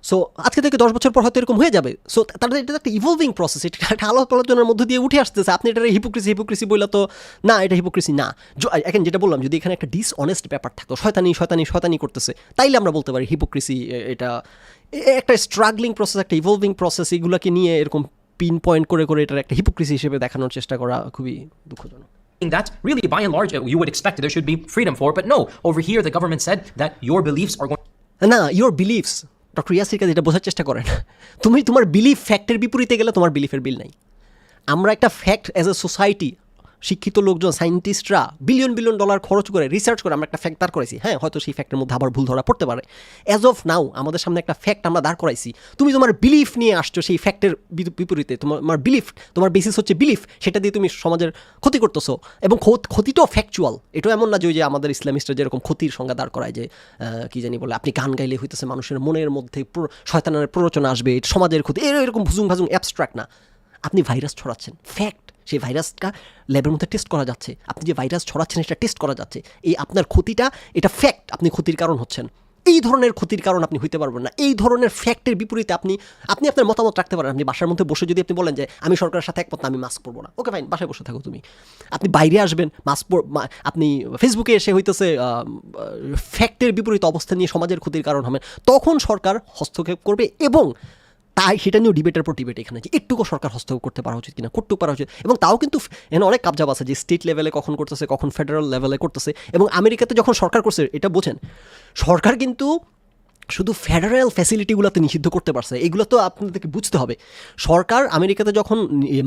সো আজকে থেকে 10 বছর পর হয়তো এরকম হয়ে যাবে। সো তাদের এটা একটা ইভলভিং প্রসেস, এটা একটা আলাপ আলোচনার মধ্যে দিয়ে উঠে আসতেছে। আপনি এটা হিপোক্রেসি বললে তো না, এটা হিপোক্রেসি না। এখন যেটা বললাম, যদি এখানে একটা ডিসঅনেস্ট ব্যাপার থাকতো, শয়তানি করতেছে, তাইলে আমরা বলতে পারি হিপোক্রেসি। এটা একটা স্ট্রাগলিং প্রসেস, একটা ইভলভিং প্রসেস, এগুলোকে নিয়ে এরকম পিন পয়েন্ট করে এটার একটা হিপোক্রেসি হিসেবে দেখানোর চেষ্টা করা খুবই দুঃখজনক। That really, by and large, you would expect there should be freedom for, but no. Over here, the government said that your beliefs are going. না, your beliefs, ডক্টর ইয়াসির কাজী এটা বোঝার চেষ্টা করেন। তুমি তোমার বিলিফ ফ্যাক্টের বিপরীতে গেলে তোমার বিলিফের বিল নাই। আমরা একটা ফ্যাক্ট অ্যাজ এ সোসাইটি, শিক্ষিত লোকজন, সায়েন্টিস্টরা বিলিয়ন ডলার খরচ করে রিসার্চ করে আমরা একটা ফ্যাক্ট দাঁড় করাইছি। হ্যাঁ, হয়তো সেই ফ্যাক্টের মধ্যে আবার ভুল ধরা পড়তে পারে। অ্যাজ অফ নাও আমাদের সামনে একটা ফ্যাক্ট আমরা দাঁড় করাইছি, তুমি তোমার বিলিফ নিয়ে আসছো সেই ফ্যাক্টের বিপরীতে। তোমার বিলিফ, তোমার বেসিস হচ্ছে বিলিফ, সেটা দিয়ে তুমি সমাজের ক্ষতি করতেছো, এবং ক্ষতিটাও ফ্যাকচুয়াল। এটাও এমন না যে আমাদের ইসলামিস্টরা যেরকম ক্ষতির সংজ্ঞা দাঁড় করায় যে কি জানি বলে, আপনি গান গাইলে হইতেছে মানুষের মনের মধ্যে শয়তানের প্ররোচনা আসবে, সমাজের ক্ষতি, এরকম ভুজুং অ্যাবস্ট্রাক্ট না। আপনি ভাইরাস ছড়াচ্ছেন, ফ্যাক্ট, সেই ভাইরাসটা ল্যাবের মধ্যে টেস্ট করা যাচ্ছে, আপনি যে ভাইরাস ছড়াচ্ছেন এটা টেস্ট করা যাচ্ছে, এই আপনার ক্ষতিটা, এটা ফ্যাক্ট, আপনি ক্ষতির কারণ হচ্ছেন। এই ধরনের ক্ষতির কারণ আপনি হইতে পারবেন না। এই ধরনের ফ্যাক্টের বিপরীতে আপনি আপনার মতামত রাখতে পারেন। আপনি বাসার মধ্যে বসে যদি আপনি বলেন যে আমি সরকারের সাথে একমত না, আমি মাস্ক পরবো না, ওকে ফাইন, বাসায় বসে থাকো তুমি। আপনি বাইরে আসবেন, আপনি ফেসবুকে এসে হইতেছে ফ্যাক্টের বিপরীতে অবস্থান নিয়ে সমাজের ক্ষতির কারণ হবেন, তখন সরকার হস্তক্ষেপ করবে। এবং তাই সেটা নিয়েও ডিবেটের পর ডিবেট এখানে, যে একটুকু সরকার হস্তক্ষেপ করতে পারা উচিত কিনা, কতটুকু পারা উচিত। এবং তাও কিন্তু এখানে অনেক কাবজাব আছে, যে স্টেট লেভেলে কখন করতেছে, কখন ফেডারেল লেভেলে করতেছে। এবং আমেরিকাতে যখন সরকার করছে, এটা বোঝেন, সরকার কিন্তু শুধু ফেডারেল ফ্যাসিলিটিগুলোতে নিষিদ্ধ করতে পারছে। এগুলো তো আপনাদেরকে বুঝতে হবে। সরকার আমেরিকাতে যখন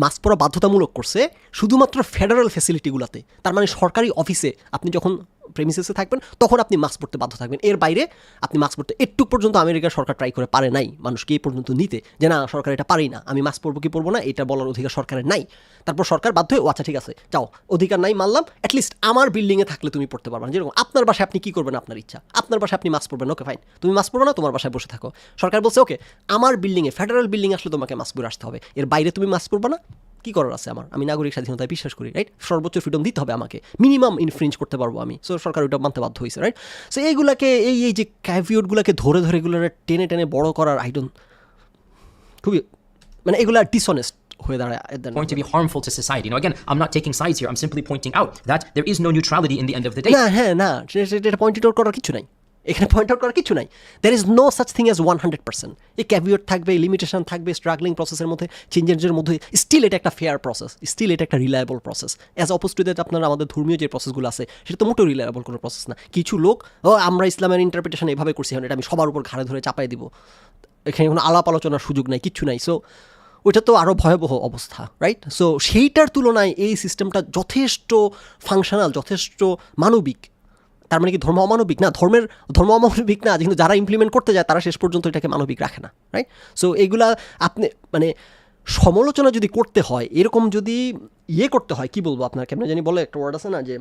মাস্ক পরা বাধ্যতামূলক করছে শুধুমাত্র ফেডারেল ফ্যাসিলিটিগুলোতে, তার মানে সরকারি অফিসে আপনি যখন প্রেমিসেসে থাকবেন তখন আপনি মাস্ক পরতে বাধ্য থাকবেন। এর বাইরে আপনি মাস্ক পরতে একটু পর্যন্ত আমেরিকার সরকার ট্রাই করে পারে নাই মানুষকে এই পর্যন্ত নিতে, যে না সরকার এটা পারেই না, আমি মাস্ক পরবো কি পরবো না এটা বলার অধিকার সরকারের নাই। তারপর সরকার বাধ্য হয়ে আচ্ছা ঠিক আছে যাও, অধিকার নাই মানলাম, অ্যাটলিস্ট আমার বিল্ডিংয়ে থাকলে তুমি পড়তে পারবে না। যেরকম আপনার বাসায় আপনি কি করবেন আপনার ইচ্ছা, আপনার বাসায় আপনি মাস্ক পরবেন, ওকে ফাইন, তুমি মাস্ক পরবে না, তোমার বাসায় বসে থাকো। সরকার বলছে ওকে আমার বিল্ডিংয়ে, ফেডারেল বিল্ডিং আসলে তোমাকে মাস্ক পরে আসতে হবে, এর বাইরে তুমি মাস্ক পরবে না, কি করার আছে আমার, আমি নাগরিক স্বাধীনতায় বিশ্বাস করি, রাইট, সর্বোচ্চ ফ্রিডম দিতে হবে আমাকে, মিনিমাম ইনফ্রিঞ্জ করতে পারবো আমি। সো সরকার ওইটা মানতে বাধ্য হয়েছে, রাইট। সো এইগুলাকে এই যে ক্যাভিওটগুলোকে ধরে ধরে এগুলো টেনে টেনে বড় করার খুবই মানে এগুলা ডিসঅনেস্ট হয়ে দাঁড়ায় going to be harmful to society. Now again, I'm not taking sides here. I'm simply pointing out that there is no neutrality in the end of the day. না এটা পয়েন্ট আউট করার কিছু নাই, এখানে point out করার কিছু নাই। There is no such thing as 100%। এই ক্যাভিওট থাকবে, লিমিটেশন থাকবে, স্ট্রাগলিং প্রসেসের মধ্যে, চেঞ্জের মধ্যে, স্টিল এটা একটা ফেয়ার প্রসেস, স্টিল এটা একটা reliable process. As oppose to that আপনার আমাদের ধর্মীয় যে প্রসেসগুলো আছে সেটা তো মোটেও রিলায়েবল কোনো প্রসেস না। কিছু লোক আমরা ইসলামের ইন্টারপ্রিটেশন এভাবে করছি, এটা আমি সবার উপর ঘাড়ে ধরে চাপাই দিব, এখানে কোনো আলাপ আলোচনার সুযোগ নাই, কিচ্ছু নাই। সো ওইটা তো আরও ভয়াবহ অবস্থা, রাইট। সো সেইটার তুলনায় এই সিস্টেমটা যথেষ্ট ফাংশনাল, যথেষ্ট মানবিক। তার মানে কি ধর্ম অমানবিক না? ধর্ম অমানবিক না, কিন্তু যারা ইমপ্লিমেন্ট করতে যায় তারা শেষ পর্যন্ত এটাকে মানবিক রাখে না, রাইট। সো এইগুলা আপনি মানে সমালোচনা যদি করতে হয়, এরকম যদি করতে হয়, কি বলবো আপনার, কেমনে জানি বলে একটা ওয়ার্ড আছে না, যে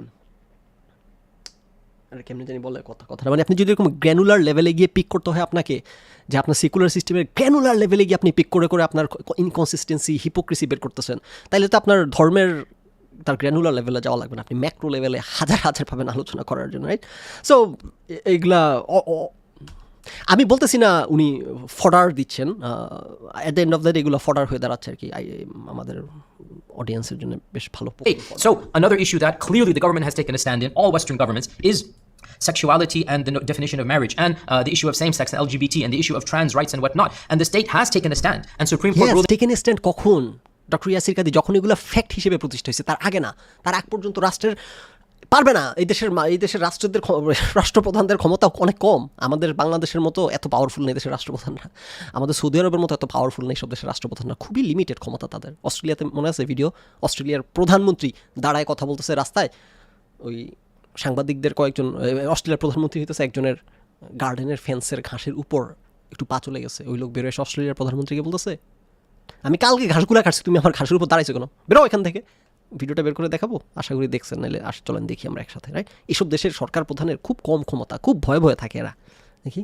কেমনে জানি বলে কথাটা, মানে আপনি যদি এরকম গ্র্যানুলার লেভেলে গিয়ে পিক করতে হয় আপনাকে, যে আপনার সেকুলার সিস্টেমের গ্র্যানুলার লেভেলে গিয়ে আপনি পিক করে করে আপনার ইনকনসিস্টেন্সি, হিপোক্রেসি বের করতেছেন, তাইলে তো আপনার ধর্মের তার গ্র্যানুলার লেভেলে যাওয়া লাগবে না, আপনি ম্যাক্রো লেভেলে হাজার হাজার পাবেন আলোচনা করার জন্য, রাইট। সো এইগুলা আমি বলতেছি না উনি ফডার দিচ্ছেন, at the end of the day এগুলো ফডার হয়ে দাঁড়াচ্ছে আর কি আমাদের অডিয়েন্সের জন্য বেশ ভালো। So another issue that clearly the government has taken a stand in, all Western governments, is sexuality and the definition of marriage, and the issue of same-sex and LGBT, and the issue of trans rights and whatnot. And the state has taken a stand, and Supreme Court ruled. taken a stand কখন? Doctor Yasir কাদি যখন এগুলো fact হিসেবে প্রতিষ্ঠা হয়েছে, তার আগে না, তার আগ পর্যন্ত রাষ্ট্রের পারবে না, এই দেশের রাষ্ট্রপ্রধানদের ক্ষমতা অনেক কম। আমাদের বাংলাদেশের মতো এত পাওয়ারফুল নেই দেশের রাষ্ট্রপ্রধানরা, আমাদের সৌদি আরবের মতো এত পাওয়ারফুল নেই সব দেশের রাষ্ট্রপ্রধানরা, খুবই লিমিটেড ক্ষমতা তাদের। অস্ট্রেলিয়াতে মনে আছে ভিডিও, অস্ট্রেলিয়ার প্রধানমন্ত্রী দাঁড়ায় কথা বলতেছে রাস্তায়, ওই সাংবাদিকদের কয়েকজন, অস্ট্রেলিয়ার প্রধানমন্ত্রী হইতেছে একজনের গার্ডেনের ফেন্সের ঘাসের উপর একটু পা চলে গেছে, ওই লোক বেরোয় অস্ট্রেলিয়ার প্রধানমন্ত্রীকে বলতেছে আমি কালকে ঘাসগুলা কাটছি, তুমি আমার ঘাসের উপর দাঁড়াইছো কেন, বেরো এখান থেকে। ভিডিওটা বের করে দেখাবো, আশা করি দেখছেন, নাহলে চলেন দেখি আমরা একসাথে, রাইট। এইসব দেশের সরকার প্রধানের খুব কম ক্ষমতা, খুব ভয়ে ভয়ে থাকে এরা। দেখি,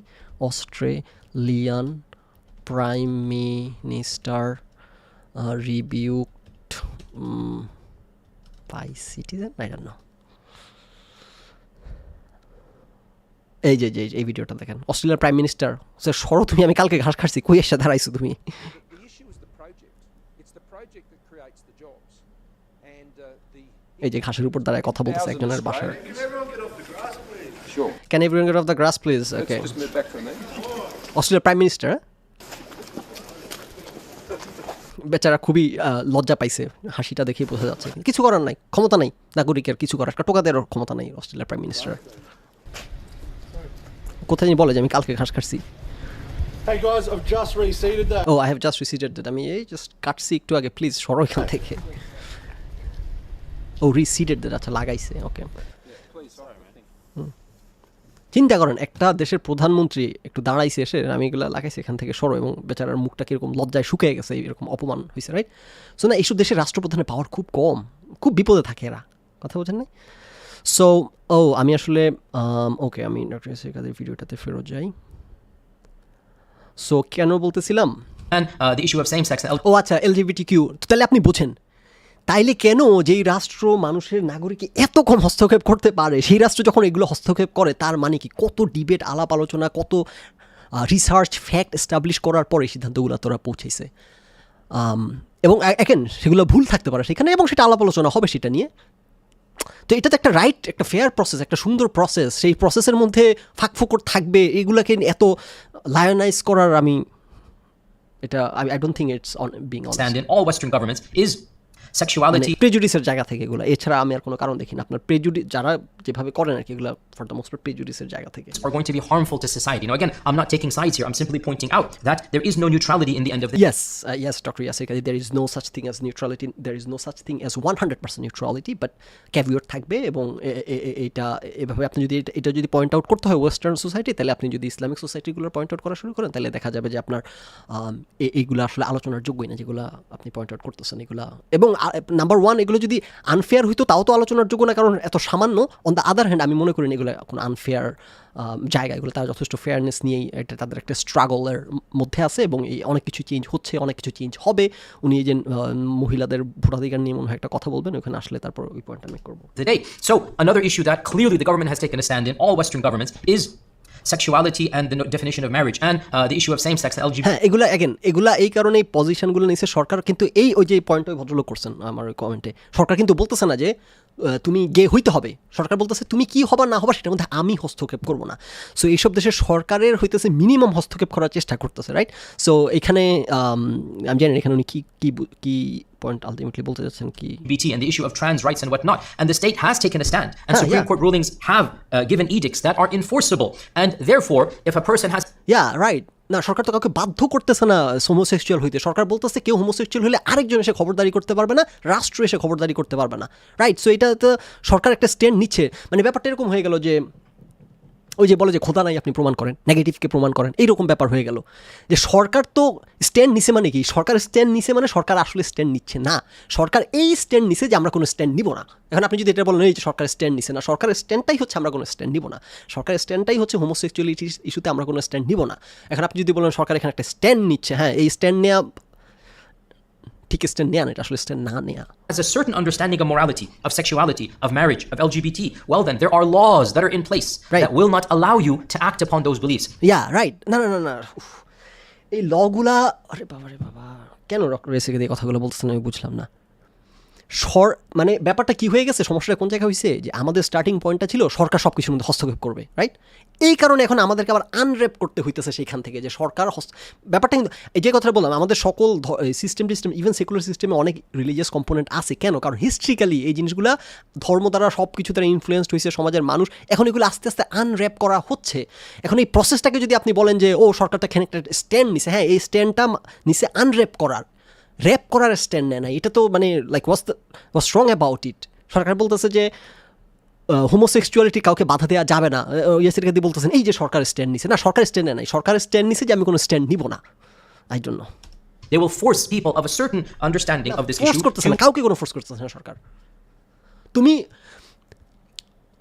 Australian prime minister rebuked by citizen, I don't know. এই যে এই ভিডিওটা দেখেন, অস্ট্রেলিয়ার প্রাইম মিনিস্টার, সরো তুমি, আমি কালকে ঘাস খাচ্ছি, কই এসে দাঁড়াইছো তুমি। এই যে ঘাসের উপর দাঁড়ায় কথা বলতেছে একজনের বাসার। Can everyone get off the grass please? Okay. অস্ট্রেলিয়ার প্রাইম মিনিস্টার বেচারা খুবই লজ্জা পাইছে, হাসিটা দেখেই বোঝা যাচ্ছে। কিছু করার নাই, ক্ষমতা নাই নাগরিকের কিছু করার, টোকা দেওয়ার ক্ষমতা নাই অস্ট্রেলিয়ার প্রাইম মিনিস্টার। কোথায় বলে যে আমি কালকে ঘাস কাটছি। Hey guys, I've just reseeded that. Oh, I have just reseeded that. আমি এই জাস্ট কাটছি একটু আগে, প্লিজ সরো এখান থেকে। ও রিসিডেড দ্যাট, আচ্ছা লাগাইছে, ওকে। চিন্তা করেন একটা দেশের প্রধানমন্ত্রী একটু দাঁড়াইছে এসে, আমি এগুলো লাগাইছি এখান থেকে সরো, এবং বেচারার মুখটা কীরকম লজ্জায় শুকিয়ে গেছে, এরকম অপমান হয়েছে, রাইট। সো না, এইসব দেশের রাষ্ট্রপ্রধানের পাওয়ার খুব কম, খুব বিপদে থাকে এরা, কথা বোঝেন নাই। সো আমি আসলে ওকে, আমি ডক্টর ইয়াসির কাদের ভিডিওটাতে ফেরত যাই। সো কেন বলতেছিলাম, And the issue of same-sex and ও আচ্ছা, LGBTQ। তাহলে আপনি বোঝেন তাইলে কেন যেই রাষ্ট্র মানুষের নাগরিকে এত কম হস্তক্ষেপ করতে পারে, সেই রাষ্ট্র যখন এগুলো হস্তক্ষেপ করে, তার মানে কি কত ডিবেট, আলাপ আলোচনা, কত রিসার্চ, ফ্যাক্ট এস্টাবলিশ করার পরে সিদ্ধান্তগুলো তোরা পৌঁছেছে। এবং এখন সেগুলো ভুল থাকতে পারে সেখানে, এবং সেটা আলাপ আলোচনা হবে সেটা নিয়ে। তো এটা তো একটা রাইট, একটা ফেয়ার প্রসেস, একটা সুন্দর প্রসেস। সেই প্রসেসের মধ্যে ফাঁকফোকর থাকবে, এগুলোকে এত লায়নাইজ করার I don't think it's on being honest. stand in all Western governments is sexuality প্রেজুডিসের জায়গা থেকে এগুলো, এছাড়া আমি আর কোনো কারণ দেখি না। আপনার প্রেজুডিস যারা যেভাবে করেন আর কি, এগুলো ফর দ্য মোস্ট পার্ট প্রেজুডিসের জায়গা থেকে। are going to be harmful to society. Now again, I'm not taking sides here. I'm simply pointing out that there is no neutrality in the end of the Yes, Dr. Yasir Kazi, there is no such thing as neutrality, there is no such thing as 100% neutrality, but caveat থাকবে। এবং এটা এভাবে আপনি যদি এটা যদি point out করতে হয় ওয়েস্টার্ন সোসাইটি, তাহলে আপনি যদি ইসলামিক সোসাইটিগুলোর পয়েন্ট আউট করা শুরু করেন, তাহলে দেখা যাবে যে আপনার এইগুলো আসলে আলোচনার যোগ্যই না, যেগুলো আপনি পয়েন্ট আউট করতেছেন এগুলা। এবং নাম্বার ওয়ান, এগুলো যদি আনফেয়ার হইতো তাও তো আলোচনার যোগ্য না, কারণ এত সামান্য। অন দ্য আদার হ্যান্ড আমি মনে করি না এগুলো কোনো আনফেয়ার জায়গা, এগুলো তারা যথেষ্ট ফেয়ারনেস নিয়েই এটা তাদের একটা স্ট্রাগলের মধ্যে আছে, এবং এই অনেক কিছু চেঞ্জ হচ্ছে, অনেক কিছু চেঞ্জ হবে। উনি এই যে মহিলাদের ভোটাধিকার নিয়ে মনে হয় একটা কথা বলবেন, ওখানে আসলে তারপর ওই পয়েন্টটা আমি করবো। day. So another issue that clearly the government has taken a stand in, all Western governments, is sexuality and the definition of marriage and the issue of same-sex and LGBT. হ্যাঁ, এগুলা এই কারণে এই পজিশনগুলো নিয়েছে সরকার। কিন্তু ওই যে পয়েন্ট ওই ভদ্রলোক করছেন আমার ওই কমেন্টে, সরকার কিন্তু বলতেছে না যে তুমি গে হইতে হবে, সরকার বলতেছে তুমি কি হবা না হবা সেটার মধ্যে আমি হস্তক্ষেপ করবো না। সো এইসব দেশের সরকারের হইতেছে মিনিমাম হস্তক্ষেপ করার চেষ্টা করতেছে, রাইট? সো এখানে আমি জানি এখানে উনি কি পয়েন্ট আলটিমেটলি বলতে যাচ্ছেন কি। LGBT and the issue of trans rights and whatnot. And the state has taken a stand. And Supreme Court rulings have given edicts that are enforceable. And therefore, if a person has... right. না, সরকার তো কাউকে বাধ্য করতেছে না homosexual হইতে। সরকার বলতেছে কেউ homosexual হলে আরেকজন এসে খবরদারি করতে পারবে না, রাষ্ট্র এসে খবরদারি করতে পারবে না, রাইট? সো এটা তো সরকার একটা স্ট্যান্ড নিচ্ছে। মানে ব্যাপারটা এরকম হয়ে গেল যে ওই যে বলে যে খোদা নাই আপনি প্রমাণ করেন, নেগেটিভকে প্রমাণ করেন, এইরকম ব্যাপার হয়ে গেল। যে সরকার তো স্ট্যান্ড নিছে, মানে কি সরকার স্ট্যান্ড নিছে মানে সরকার আসলে স্ট্যান্ড নিচ্ছে না, সরকার এই স্ট্যান্ড নিছে যে আমরা কোনো স্ট্যান্ড নিব না। এখন আপনি যদি এটা বলেন এই যে সরকার স্ট্যান্ড নিছে না, সরকারের স্ট্যান্ডটাই হচ্ছে আমরা কোনো স্ট্যান্ড নিব না, সরকারের স্ট্যান্ডটাই হচ্ছে হোমোসেক্সুয়ালিটি ইস্যুতে আমরা কোনো স্ট্যান্ড নিব না। এখন আপনি যদি বলেন সরকার এখানে একটা স্ট্যান্ড নিচ্ছে, হ্যাঁ এই স্ট্যান্ড নেওয়া ঠিক, স্ট্যান্ড নেওয়া না, এটা আসলে স্ট্যান্ড না নেওয়া। has a certain understanding of morality, of sexuality, of marriage, of LGBT, well then, there are laws that are in place that will not allow you to act upon those beliefs. Right. না, এই লগুলা, আরে বাবা কেন doctor রেসিকে দিয়ে কথাগুলো বলতেছেন আমি বুঝলাম না। মানে ব্যাপারটা কি হয়ে গেছে, সমস্যাটা কোন জায়গায় হয়েছে যে আমাদের স্টার্টিং পয়েন্টটা ছিল সরকার সব কিছুর মধ্যে হস্তক্ষেপ করবে, রাইট? এই কারণে এখন আমাদেরকে আবার আনর্যাপ করতে হইতেছে সেইখান থেকে যে সরকার ব্যাপারটা কিন্তু এই যে কথাটা বললাম, আমাদের সকল সিস্টেম ইভেন সেকুলার সিস্টেমে অনেক রিলিজিয়াস কম্পোনেন্ট আছে। কেন? কারণ হিস্ট্রিক্যালি এই জিনিসগুলো ধর্ম দ্বারা সব কিছু দ্বারা ইনফ্লুয়েসড হয়েছে সমাজের মানুষ, এখন এগুলো আস্তে আস্তে আনর্যাপ করা হচ্ছে। এখন এই প্রসেসটাকে যদি আপনি বলেন যে ও সরকারটা এখানে একটা স্ট্যান্ড নিছে, হ্যাঁ এই স্ট্যান্ডটা নিছে আনর্যাপ করার, র্যাপ করার স্ট্যান্ড নেয় না। এটা তো মানে like was strong about it. সরকার বলতেছে যে হোমোসেক্সুয়ালিটি কাউকে বাধা দেওয়া যাবে না, ইয়াসির কাদি বলতেছেন এই যে সরকার স্ট্যান্ড নিছে না, সরকার স্ট্যান্ড নেয় নাই, সরকার স্ট্যান্ড নিছে যে আমি কোনো স্ট্যান্ড নিব না। I don't no, they will force people of a certain understanding of this force issue করতেছে না, কাউকে কোনো ফোর্স করতেছে না সরকার।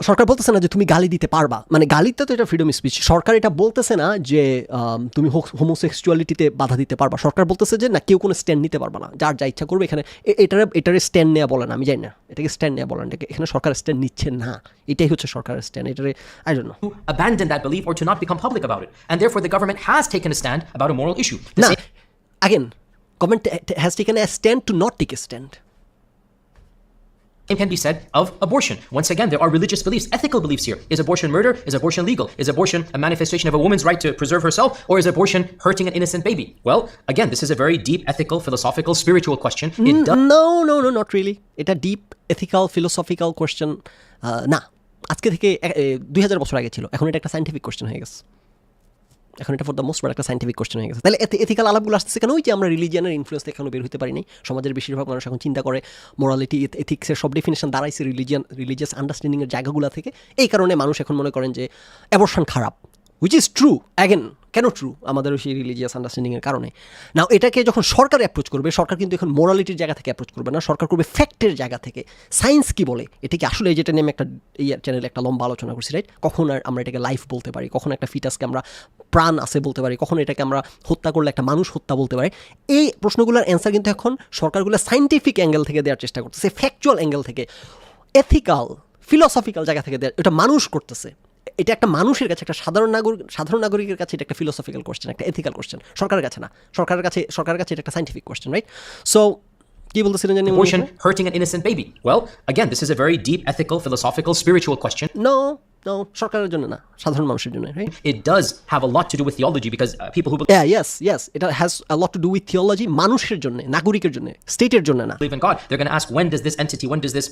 সরকার বলতেছে না যে তুমি গালি দিতে পারবা, মানে গালিতে তো এটা ফ্রিডম স্পিচ। সরকার এটা বলতেছে না যে তুমি হোমোসেক্সুয়ালিটিতে বাধা দিতে পারবা। সরকার বলতেছে যে না, কেউ কোনো স্ট্যান্ড নিতে পারবা না, যার যা ইচ্ছা করবে। এখানে এটারে স্ট্যান্ড নেওয়া বলেন, আমি জানি না এটাকে স্ট্যান্ড নেওয়া বলেন, এখানে সরকার স্ট্যান্ড নিচ্ছে না, এটাই হচ্ছে সরকারের স্ট্যান্ড। এটারে I don't no, to abandon that belief or to not become public about it. And therefore the government has taken a stand about a moral issue. না, again government has taken a stand to not take a stand. Same can be said of abortion. Once again, there are religious beliefs, ethical beliefs here. Is abortion murder? Is abortion legal? Is abortion a manifestation of a woman's right to preserve herself? Or is abortion hurting an innocent baby? Well, again, this is a very deep ethical, philosophical, spiritual question. No, not really. এটা deep ethical philosophical question না। আজকে থেকে 2000 বছর আগে ছিল, এখন এটা একটা সায়েন্টিফিক কোয়েশ্চেন হয়ে গেছে। এখন এটা ফর দ্য মোস্ট পার্ট একটা সায়েন্টিফিক কোয়েশ্চেন হয়ে গেছে। তাহলে এথিক্যাল আলাপগুলো আসতেছে কেন? ওই যে আমরা রিলিজিয়ানের ইনফ্লুয়েন্স এখনো বের হতে পারি নাই। সমাজের বেশিরভাগ মানুষ এখন চিন্তা করে মোরালিটি, এথিক্সের সব ডেফিনেশন দাঁড়াইছে রিলিজিয়াস আন্ডারস্ট্যান্ডিংয়ের জায়গাগুলো থেকে। এই কারণে মানুষ এখন মনে করেন যে অ্যাবর্শন খারাপ, হুইচ ইজ ট্রু। অ্যাগেন কেন ট্রু? আমাদের সেই রিলিজিয়াস আন্ডারস্ট্যান্ডিংয়ের কারণে। না, এটাকে যখন সরকার অ্যাপ্রোচ করবে, সরকার কিন্তু এখন মোরালিটির জায়গা থেকে অ্যাপ্রোচ করবে না, সরকার করবে ফ্যাক্টের জায়গা থেকে। সায়েন্স কি বলে এটাকে আসলে, যেটা নিয়ে আমি একটা এই চ্যানেলে একটা লম্বা আলোচনা করছি, রাইট? কখন আমরা এটাকে লাইফ বলতে পারি, কখন একটা ফিটাসকে আমরা প্রাণ আছে বলতে পারি, কখন এটাকে আমরা হত্যা করলে একটা মানুষ হত্যা বলতে পারি। এই প্রশ্নগুলোর অ্যান্সার কিন্তু এখন সরকারগুলো সায়েন্টিফিক অ্যাঙ্গেল থেকে দেওয়ার চেষ্টা করতেছে, ফ্যাকচুয়াল অ্যাঙ্গেল থেকে, এথিক্যাল ফিলোসফিক্যাল জায়গা থেকে দেওয়ার। এটা মানুষ করতেছে। এটা একটা মানুষের কাছে, একটা সাধারণ নাগরিকের কাছে এটা একটা ফিলোসফিক্যাল কোয়েশ্চেন, একটা এথিক্যাল কোয়েশ্চেন। সরকারের কাছে না, সরকারের কাছে এটা একটা সায়েন্টিফিক কোয়েশ্চেন, রাইট? সো কি বলতেছিলেন জানি? Abortion hurting an innocent baby. Well, again, this is a very deep ethical, philosophical, spiritual question. No, No, সরকারের জন্য না, সাধারণ মানুষের জন্য, right? It does have a lot to do with theology because people who Yeah, yes, it has a lot to do with theology, মানুষের জন্য, নাগরিকের জন্য, স্টেটের জন্য না। believe in God, they're going to ask, when does this entity, when does this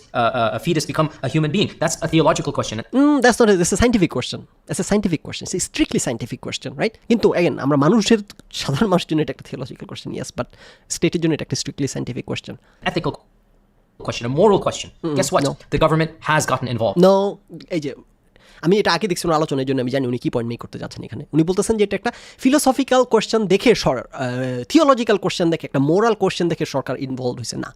fetus become a human being? That's a theological question. That's not that's a scientific question. It's a scientific question. It's a strictly scientific question, right? কিন্তু again, আমরা মানুষের, সাধারণ মানুষের জন্য এটা একটা theological question, yes, but স্টেটের জন্য এটা একটা strictly scientific question. Ethical question, a moral question. Guess what? No. The government has gotten involved. No, এই যে আমি এটা আগে দেখছি আলোচনার জন্য, আমি জানি উনি কি পয়েন্ট মেক করতে যাচ্ছেন এখানে। উনি বলতেছেন যে এটা একটা ফিলোসফিক্যাল কোয়েশ্চেন দেখে, থিওলজিক্যাল কোয়েশ্চেন দেখে, একটা মোরাল কোয়েশ্চেন দেখে সরকার ইনভলভ হয়েছে না।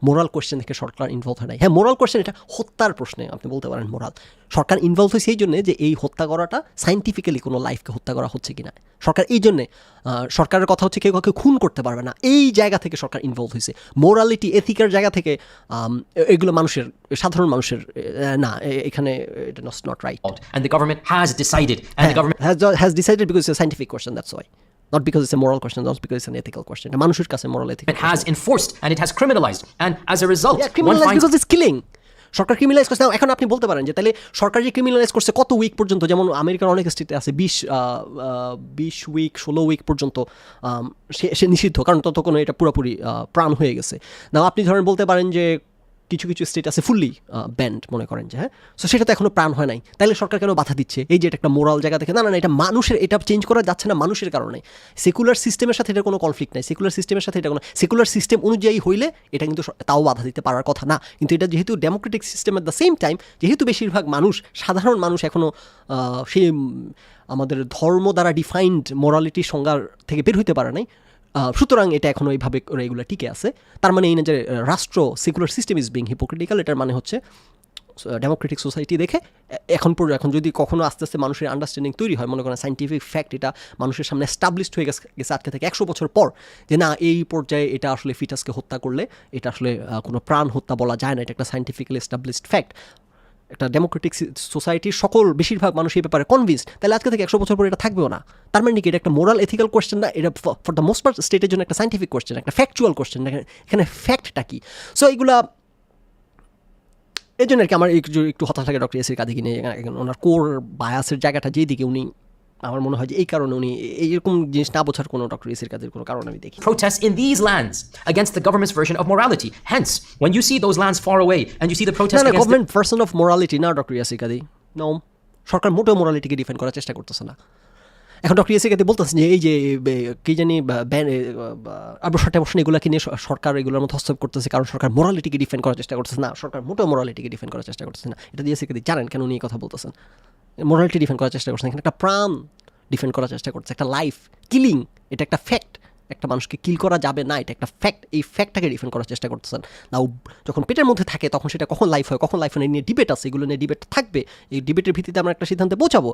মোরাল কোয়েশ্চেন দেখে সরকার ইনভলভ হয় নাই। হ্যাঁ, মোরাল কোয়েশ্চেন, এটা হত্যার প্রশ্নে আপনি বলতে পারেন মোরাল। সরকার ইনভলভ হয়েছে এই জন্যে যে এই হত্যা করাটা সাইন্টিফিক্যালি কোনো লাইফকে হত্যা করা হচ্ছে কিনা। সরকার এই জন্যে, সরকারের কথা হচ্ছে কেউ কাউকে খুন করতে পারবে না, এই জায়গা থেকে সরকার ইনভলভ হয়েছে। মোরালিটি, এথিকের জায়গা থেকে এগুলো মানুষের, সাধারণ মানুষের না, এখানে এটা not right. And the government has decided, and the government has decided because it's a scientific question, that's why. Not because it's a moral question, not because it's an ethical question. মানুষের কাছে moral ethical has enforced, and it has criminalized, and as a result, yeah, one criminalized finds because it's killing. Sarkar criminalise করছে। এখন আপনি বলতে পারেন যে তাহলে সরকার যে ক্রিমিনালাইজ করছে কত উইক পর্যন্ত, যেমন আমেরিকার অনেক স্টেটে আছে 20 উইক 16 উইক পর্যন্ত সে নিষিদ্ধ, কারণ ততক্ষণ এটা পুরোপুরি প্রাণ হয়ে গেছে। না, আপনি ধরেন বলতে পারেন যে কিছু কিছু স্টেট আছে ফুললি ব্যান্ড, মনে করেন যে, হ্যাঁ, সো সেটা তো এখনো প্রাণ হয় নাই, তাইলে সরকার কেন বাধা দিচ্ছে? এই যে এটা একটা মোরাল জায়গা থেকে, না না, এটা মানুষের, এটা চেঞ্জ করা যাচ্ছে না মানুষের কারণে। সেকুলার সিস্টেমের সাথে এটা কোনো কনফ্লিক্ট নাই, সেকুলার সিস্টেমের সাথে এটা কোনো, সেকুলার সিস্টেম অনুযায়ী হইলে এটা কিন্তু তাও বাধা দিতে পারার কথা না। কিন্তু এটা যেহেতু Democratic system, at the same time যেহেতু বেশিরভাগ মানুষ, সাধারণ মানুষ এখনও সেই আমাদের ধর্ম দ্বারা ডিফাইন্ড মোরালিটির সংজ্ঞার থেকে বের হইতে পারে নাই, সুতরাং এটা এখনও এইভাবে এগুলো টিকে আছে। তার মানে এই না যে রাষ্ট্র, secular system is being hypocritical, এটার মানে হচ্ছে ডেমোক্রেটিক সোসাইটি দেখে এখন যদি কখনো আস্তে আস্তে মানুষের আন্ডারস্ট্যান্ডিং তৈরি হয়, মনে করেন সাইন্টিফিক ফ্যাক্ট এটা মানুষের সামনে এস্টাবলিশড হয়ে গেছে আজকে থেকে 100 বছর পর, যে না, এই পর্যায়ে এটা আসলে ফিটাসকে হত্যা করলে এটা আসলে কোনো প্রাণ হত্যা বলা যায় না, এটা একটা সাইন্টিফিক্যালি এস্টাবলিশড ফ্যাক্ট, একটা ডেমোক্রেটিক সোসাইটির বেশিরভাগ মানুষ এই ব্যাপারে কনভিন্সড, তাহলে আজকে থেকে 100 বছর পর এটা থাকবেও না। তার মানে কি এটা একটা মোরাল এথিক্যাল কোয়েশ্চেন না, এটা ফর দ্য মোস্ট পার্ট স্টেটের জন্য একটা সাইন্টিফিক কোয়েশ্চেন, একটা ফ্যাকচুয়াল কোয়েশ্চেন। এখানে ফ্যাক্টটা কি? সো এইগুলা, এই জন্য আর কি আমার একটু হতাশ লাগে ডক্টর ইয়াসির কাদিকে নিয়ে। ওনার কোর বায়াসের জায়গাটা যেদিকে, উনি, আমার মনে হয় যে এই কারণে উনি এইরকম জিনিস না বোঝার কোনো ডক্টর ইয়াসির কাদির কোনো কারণ আমি দেখি। protests in these lands against the government's version of morality. Hence, when you see those lands far away and you see the protests না, against government version of morality না ডক্টর ইয়াসির কাদি, নো, সরকার মোটেও মোরালিটিকে defend করার চেষ্টা করতেছে না। এখন doctor Yasir কাদি বলতেছেন যে এই যে কি জানি আবশ্যক এগুলো কিনে সরকার এগুলোর মধ্যে হস্তক্ষেপ করতেছে, কারণ সরকার মোরালিটিকে ডিফেন্ড করার চেষ্টা করতেছে না, সরকার মোটেও মোরালিটিকে ডিফেন্ড করার চেষ্টা করতেছে না। এটা ইয়াসির কাদি জানেন কেন উনি এই কথা বলতেছেন? মোরালিটি ডিফেন্ড করার চেষ্টা করছেন, এখানে একটা প্রাণ ডিফেন্ড করার চেষ্টা করছে, একটা লাইফ কিলিং, এটা একটা ফ্যাক্ট, একটা মানুষকে কিল করা যাবে না, এটা একটা ফ্যাক্ট, এই ফ্যাক্টটাকে ডিফেন্ড করার চেষ্টা করতেছেন। নাও যখন পেটের মধ্যে থাকে তখন সেটা কখন লাইফ হয়, কখন লাইফ হয় নিয়ে ডিবেট আছে, এগুলো নিয়ে ডিবেট থাকবে, এই ডিবেটের ভিত্তিতে আমরা একটা সিদ্ধান্তে পৌঁছাবো।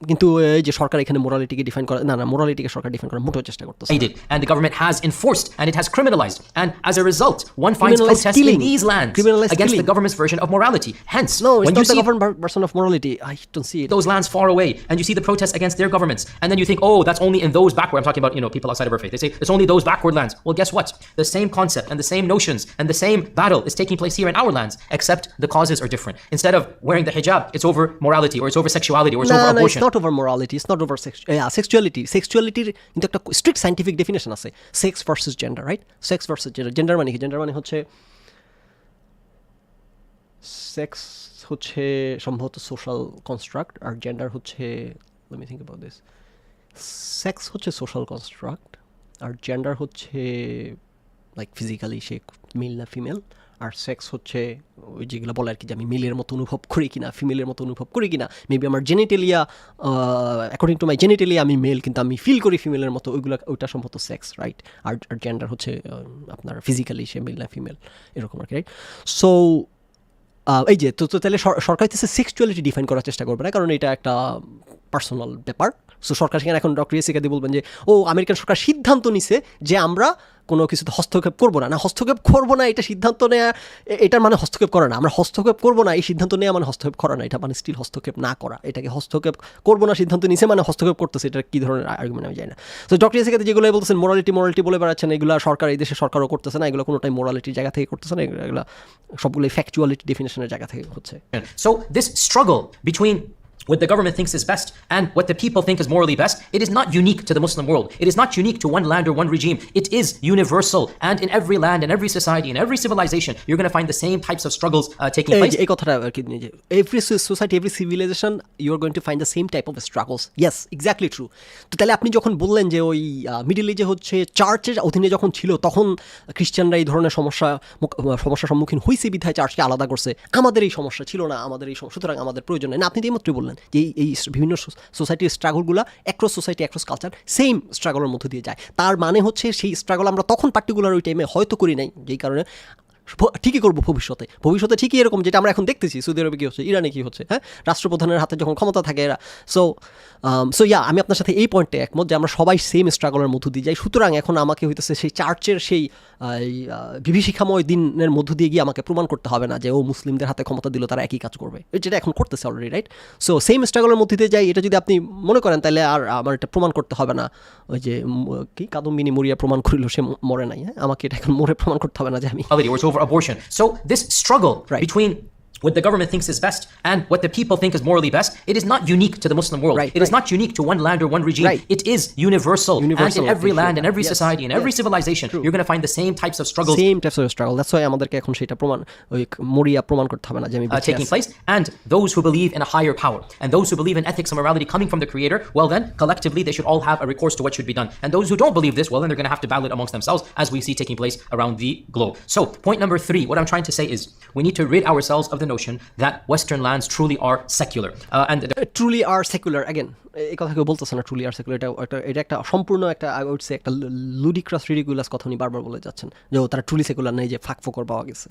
কিন্তু এই যে সরকার এখানে মোরালিটিকে ডিফাইন করে, না, মোরালিটিকে সরকার ডিফাইন করার মোটেও চেষ্টা করতেছে। and the government has enforced, and it has criminalized, and as a result, one finds Criminalized protests killing. in these lands Criminalized against killing. the government's version of morality. Hence, No, when it's you not the see government version of morality. I don't see it. those lands far away and you see the protests against their governments, and then you think, oh, that's only in those backward, I'm talking about, people outside of our faith, they say it's only those backward lands. Well, guess what? The same concept and the same notions and the same battle is taking place here in our lands, except the causes are different. Instead of wearing the hijab, it's over morality, or it's over sexuality, or it's over No, abortion. it's not over morality, it's not over sexuality. সেক্সুয়ালিটির কিন্তু একটা strict scientific definition আছে, sex versus gender, right? Sex versus gender, gender মানে কি? Gender মানে হচ্ছে sex হচ্ছে সম্ভবত social construct, আর gender হচ্ছে, let me think about this, sex হচ্ছে সোশ্যাল কনস্ট্রাক্ট, আর জেন্ডার হচ্ছে লাইক ফিজিক্যালি সে মেল না ফিমেল, আর সেক্স হচ্ছে ওই যেগুলো বলে আর কি, যে আমি মেলের মতো অনুভব করি কিনা, ফিমেলের মতো অনুভব করি কিনা, মেবি আমার জেনেটেলিয়া, অ্যাকর্ডিং টু মাই জেনেটেলিয়া আমি মেল কিন্তু আমি ফিল করি ফিমেলের মতো, ওইটা সম্ভবত সেক্স, রাইট? আর জেন্ডার হচ্ছে আপনার ফিজিক্যালি সে মেল না ফিমেল, এরকম আর কি, রাইট? সো এই যে তো তাহলে সরকার হচ্ছে সেক্সুয়ালিটি ডিফাইন করার চেষ্টা করবে না, কারণ এটা একটা পার্সোনাল ব্যাপার। সো সরকার সেখানে এখন ডক্টর ইয়েসিকাদি বলবেন যে আমেরিকান সরকার সিদ্ধান্ত নিছে যে আমরা কোনো কিছুতে হস্তক্ষেপ করবো না। হস্তক্ষেপ করবো না এটা সিদ্ধান্ত নেওয়া, এটার মানে হস্তক্ষেপ করা না। আমরা হস্তক্ষেপ করবো না এই সিদ্ধান্ত নেওয়া মানে হস্তক্ষেপ করা না, এটা মানে স্টিল হস্তক্ষেপ না করা। এটাকে হস্তক্ষেপ করবো না সিদ্ধান্ত নিছে মানে হস্তক্ষেপ করতেছে, এটা কী ধরনের আর্গুমেন্ট আমি জানি না। তো ডক্টর ইয়েসিকাদি যেগুলো বলতেছেন মোরালিটি বলে বেড়াচ্ছেন, এগুলো সরকার এই দেশের সরকারও করতেছে না, এগুলো কোনোটাই মোরালিটির জায়গা থেকে করতেছে না, এগুলো সবগুলোই ফ্যাকচুয়ালিটি ডেফিনেশনের জায়গা থেকে হচ্ছে। So this struggle between what the government thinks is best and what the people think is morally best, it is not unique to the Muslim world. It is not unique to one land or one regime. It is universal. And in every land, in every society, in every civilization, you're going to find the same types of struggles taking place. এই কথাটা আর কি, যে every society, every civilization, you are going to find the same type of struggles. Yes, exactly true. তো তাহলে আপনি যখন বললেন যে ওই মিডল ইজে হচ্ছে চার্চের অধীনে যখন ছিল তখন খ্রিস্টানরা এই ধরনের সমস্যার সম্মুখীন হয়েছে বিধায় চার্চকে আলাদা করছে, আমাদের এই সমস্যা ছিল না, আমাদের এই সুতরাং আমাদের প্রয়োজন নেই না, আপনি তো এইমাত্রই বললেন যে এই বিভিন্ন সোসাইটির স্ট্রাগলগুলো across society across culture same স্ট্রাগলের মধ্যে দিয়ে যায়। তার মানে হচ্ছে সেই স্ট্রাগল আমরা তখন পার্টিকুলার ওই টাইমে হয়তো করি নাই, যেই কারণে ঠিকই করবো ভবিষ্যতে ঠিকই এরকম যেটা আমরা এখন দেখতেছি সৌদি আরবে কী হচ্ছে, ইরানে কী হচ্ছে, হ্যাঁ, রাষ্ট্রপ্রধানের হাতে যখন ক্ষমতা থাকে এরা। সো আমি আপনার সাথে এই পয়েন্টে একমত যে আমরা সবাই সেম স্ট্রাগলের মধ্য দিয়ে যাই। সুতরাং এখন আমাকে হইতেছে সেই চার্চের সেই বিভীষিকাময় দিনের মধ্য দিয়ে গিয়ে আমাকে প্রমাণ করতে হবে না যে মুসলিমদের হাতে ক্ষমতা দিল তারা একই কাজ করবে, যেটা এখন করতেছে অলরেডি, রাইট? সো সেম স্ট্রাগলের মধ্যে দিয়ে যাই, এটা যদি আপনি মনে করেন তাহলে আর আমার এটা প্রমাণ করতে হবে না ওই যে কি কাদম্বিনী মরিয়া প্রমাণ করিল সে মরে নাই, হ্যাঁ, আমাকে এটা এখন মরে প্রমাণ করতে হবে না যে আমি Or it's over abortion. So this struggle between what the government thinks is best and what the people think is morally best, it is not unique to the Muslim world. It is not unique to one land or one regime. It is universal. And in every land, in every society, in every civilization, you're going to find the same types of struggles. Same types of struggle. That's why আমাদেরকে এখন সেটা প্রমাণ ওই মরিয়া প্রমাণ করতে হবে না যে আমি taking place. And those who believe in a higher power and those who believe in ethics and morality coming from the Creator, well then, collectively, they should all have a recourse to what should be done. And those who don't believe this, well then, they're going to have to battle it amongst themselves, as we see taking place around the globe. So, point number 3, what I'm trying to say is, we need to rid ourselves of the notion that Western lands truly are secular. Truly are secular, again, এই কথা কেউ বলতেছে না truly আর secular, এটা একটা সম্পূর্ণ একটা I would say একটা লুডিক্রাস রিডিকুলাস কথা উনি বারবার বলে যাচ্ছেন যে তারা ট্রুলি সেকুলার নেই, যে ফাঁকফোকর পাওয়া গেছে।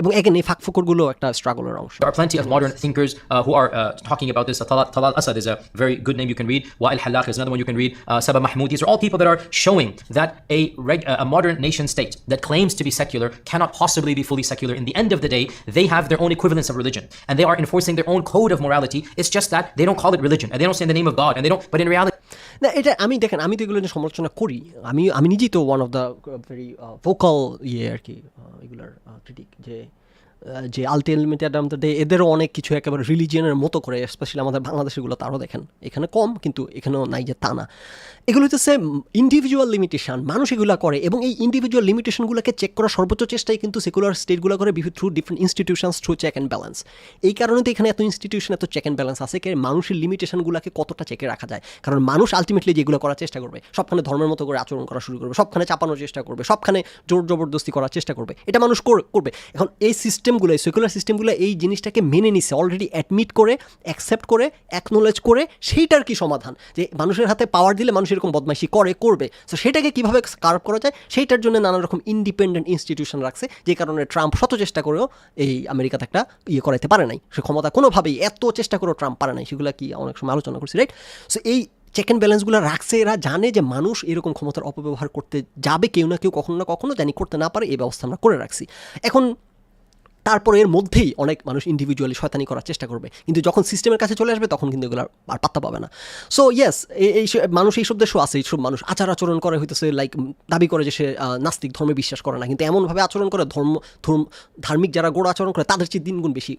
এবং এগেন এই ফাঁকফোকরগুলো একটা স্ট্রাগলের অংশ। There are plenty of modern thinkers who are talking about this. Talal Asad is a very good name you can read. Wa'il Halaq is another one you can read. Sabah Mahmoud. These are all people that are showing that a modern nation state that claims to be secular cannot possibly be fully secular. In the end of the day, they have their own equivalence of religion, and they are enforcing their own code of morality. It's just that they don't call it religion, and they don't say in the name of God, and they don't. But in reality, না, এটা আমি দেখেন, আমি তো এগুলো নিয়ে সমালোচনা করি, আমি নিজেই তো one of the very vocal আর কি এগুলার ক্রিটিক, যে আলটিমেটলি অ্যাট দ্য ডে এদেরও অনেক কিছু একেবারে রিলিজিয়নের মতো করে, স্পেশালি আমাদের বাংলাদেশগুলো তারও দেখেন এখানে কম, কিন্তু এখানেও নাই যে তা না। এগুলো হচ্ছে ইন্ডিভিজুয়াল লিমিটেশন, মানুষ এগুলো করে, এবং এই ইন্ডিভিজুয়াল লিমিটেশনগুলোকে চেক করার সর্বোচ্চ চেষ্টাই কিন্তু সেকুলার স্টেটগুলো করে through different institutions, through check and balance. এই কারণে তো এখানে এত ইনস্টিটিউশন, এত চেক অ্যান্ড ব্যালেন্স আছে, মানুষের লিমিটেশনগুলোকে কতটা চেকে রাখা যায়। কারণ মানুষ আলটিমেটলি যেগুলো করার চেষ্টা করবে, সবখানে ধর্মের মতো করে আচরণ করা শুরু করবে, সবখানে চাপানোর চেষ্টা করবে, সবখানে জোর জবরদস্তি করার চেষ্টা করবে, এটা মানুষ করবে। এখন এই সিস্টেমগুলো, এই সেকুলার সিস্টেমগুলো এই জিনিসটাকে মেনে নিছে, অলরেডি অ্যাডমিট করে, অ্যাকসেপ্ট করে, অ্যাকনোলেজ করে, সেইটার কি সমাধান, যে মানুষের হাতে পাওয়ার দিলে মানুষ এরকম বদমাইশি করবে। তো সেটাকে কীভাবে কার্ভ করা যায়, সেইটার জন্য নানা রকম ইন্ডিপেন্ডেন্ট ইনস্টিটিউশন রাখছে, যে কারণে ট্রাম্প শত চেষ্টা করেও এই আমেরিকাতে একটা করাইতে পারে নাই, সে ক্ষমতা কোনোভাবেই এত চেষ্টা করেও ট্রাম্প পারে নাই, সেগুলো কি অনেক সময় আলোচনা করছি, রাইট? সো এই চেক অ্যান্ড ব্যালেন্সগুলো রাখছে, এরা জানে যে মানুষ এরকম ক্ষমতার অপব্যবহার করতে যাবে, কেউ না কেউ কখনো না কখনো, জানি করতে না পারে, এই ব্যবস্থা আমরা করে রাখছি। এখন তারপরে এর মধ্যেই অনেক মানুষ ইন্ডিভিজুয়ালি শয়তানি করার চেষ্টা করবে, কিন্তু যখন সিস্টেমের কাছে চলে আসবে তখন কিন্তু এগুলো আর পাত্তা পাবে না। সো ইয়েস, এই মানুষ এইসব দেশও আছে, এইসব মানুষ আচার আচরণ করে হইতেছে লাইক দাবি করে যে সে নাস্তিক, ধর্মে বিশ্বাস করে না, কিন্তু এমনভাবে আচরণ করে ধার্মিক যারা গোড়া আচরণ করে তাদের চেয়ে দিনগুণ বেশি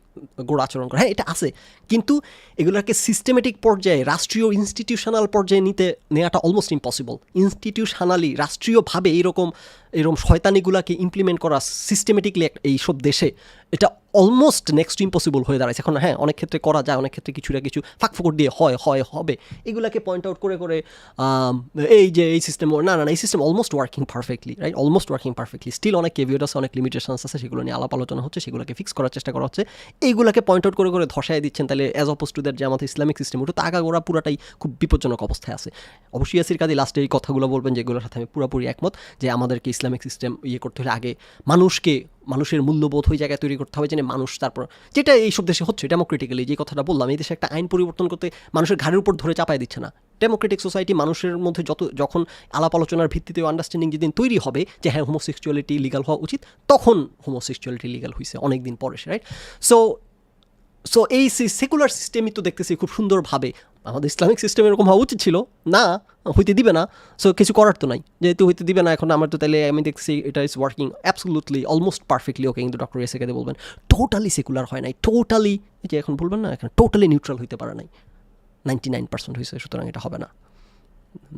গোড়া আচরণ করে। হ্যাঁ, এটা আছে, কিন্তু এগুলোকে সিস্টেমেটিক পর্যায়ে, রাষ্ট্রীয় ইনস্টিটিউশনাল পর্যায়ে নেওয়াটা অলমোস্ট ইম্পসিবল। ইনস্টিটিউশনালি রাষ্ট্রীয়ভাবে এরকম শয়তানিগুলোকে ইমপ্লিমেন্ট করা সিস্টেমেটিকলি এইসব দেশে এটা অলমোস্ট নেক্সট ইম্পসিবল হয়ে দাঁড়াচ্ছে। এখন হ্যাঁ, অনেক ক্ষেত্রে করা যায়, অনেক ক্ষেত্রে কিছু ফাঁকফোকর দিয়ে হবে, এগুলাকে পয়েন্ট আউট করে এই যে এই সিস্টেম না, এই system almost working perfectly, right? Almost working perfectly. Still অনেক কেভিয়েট আছে, অনেক লিমিটেশনস আছে, সেগুলো নিয়ে আলাপ আলোচনা হচ্ছে, সেগুলোকে ফিক্স করার চেষ্টা করা হচ্ছে। এইগুলোকে পয়েন্ট আউট করে ধসায় দিচ্ছেন, তাহলে অ্যাজ অপোজ টু দ্যাট যে আমাদের ইসলামিক সিস্টেম, ওটা তো আগাগোড়া পুরাটাই খুব বিপজ্জনক অবস্থায় আছে। অবশ্যই ইয়াসির কাদি লাস্টে এই কথাগুলো বলবেন, যেগুলোর সাথে আমি পুরোপুরি একমত, যে আমাদেরকে ইসলামিক সিস্টেম করতে হলে আগে মানুষকে মানুষের মূল্যবোধ ওই জায়গায় তৈরি করতে হবে যেন মানুষ তারপর যেটা এইসব দেশে হচ্ছে ডেমোক্রেটিক্যালি যে কথাটা বললাম এই দেশে একটা আইন পরিবর্তন করতে মানুষের ঘাড়ের উপর ধরে চাপায় দিচ্ছে না ডেমোক্রেটিক সোসাইটি মানুষের মধ্যে যখন আলাপ আলোচনার ভিত্তিতে আন্ডারস্ট্যান্ডিং যেদিন তৈরি হবে যে হ্যাঁ হোমোসেক্সুয়ালিটি লিগাল হওয়া উচিত তখন হোমোসেক্সুয়ালিটি লিগাল হয়েছে অনেক দিন পরে রাইট সো এই সেকুলার সিস্টেমই তো দেখতেছি খুব সুন্দরভাবে আমাদের ইসলামিক সিস্টেম এরকম হওয়া উচিত ছিল না হইতে দিবে না সো কিছু করার তো নাই যেহেতু হইতে দিবে না এখন আমার তো তাহলে আমি দেখছি এটা is working absolutely almost perfectly okay কিন্তু ডক্টর এসেকে বলবেন টোটালি সেকুলার হয় নাই টোটালি যে এখন বলবেন না এখন টোটালি নিউট্রাল হইতে পারে নাই 99% হয়েছে সুতরাং এটা হবে না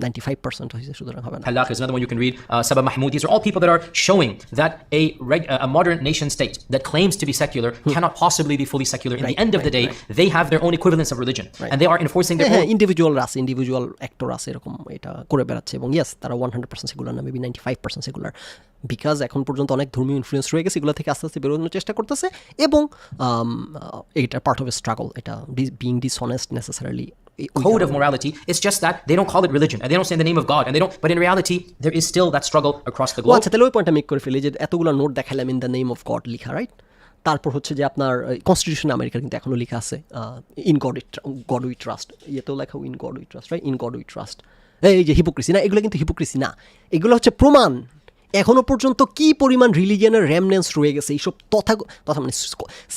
95% হয়েছে সুতরাং হবে না Halak is another one you can read. Sabah Mahmoud. These are all people that are showing that a modern nation state that claims to be secular cannot possibly be fully secular. In the end of the day, they have their own equivalence of religion, and they are enforcing their own. Individual actor আছে এরকম এটা করে বেড়াচ্ছে এবং yes তারা 100% secular না maybe 95% secular because এখন পর্যন্ত অনেক ধর্মীয় ইনফ্লুয়েন্স রয়ে গেছে এগুলো থেকে আস্তে আস্তে বেরোনোর চেষ্টা করতেছে এবং এটা পার্ট অফ এ স্ট্রাগল এটা being dishonest necessarily code of morality. It's just that they don't call it religion and they don't say in the name of God and they don't. But in reality, there is still that struggle across the globe. আচ্ছা তাহলে ওই পয়েন্টটা make করে ফেলি যে এতগুলো note দেখালাম in the name of god লিখা রাইট তারপর হচ্ছে যে আপনার কনস্টিটিউশন আমেরিকার কিন্তু এখনও লেখা আছে ইন গড উই ট্রাস্ট ইয়েতেও লেখা in god we trust right in god we trust এই যে হিপোক্রেসি না এগুলো কিন্তু হিপোক্রেসি না এগুলো হচ্ছে প্রমাণ এখনও পর্যন্ত কি পরিমাণ রিলিজিয়ানের রেমনেন্স রয়ে গেছে এইসব তথা মানে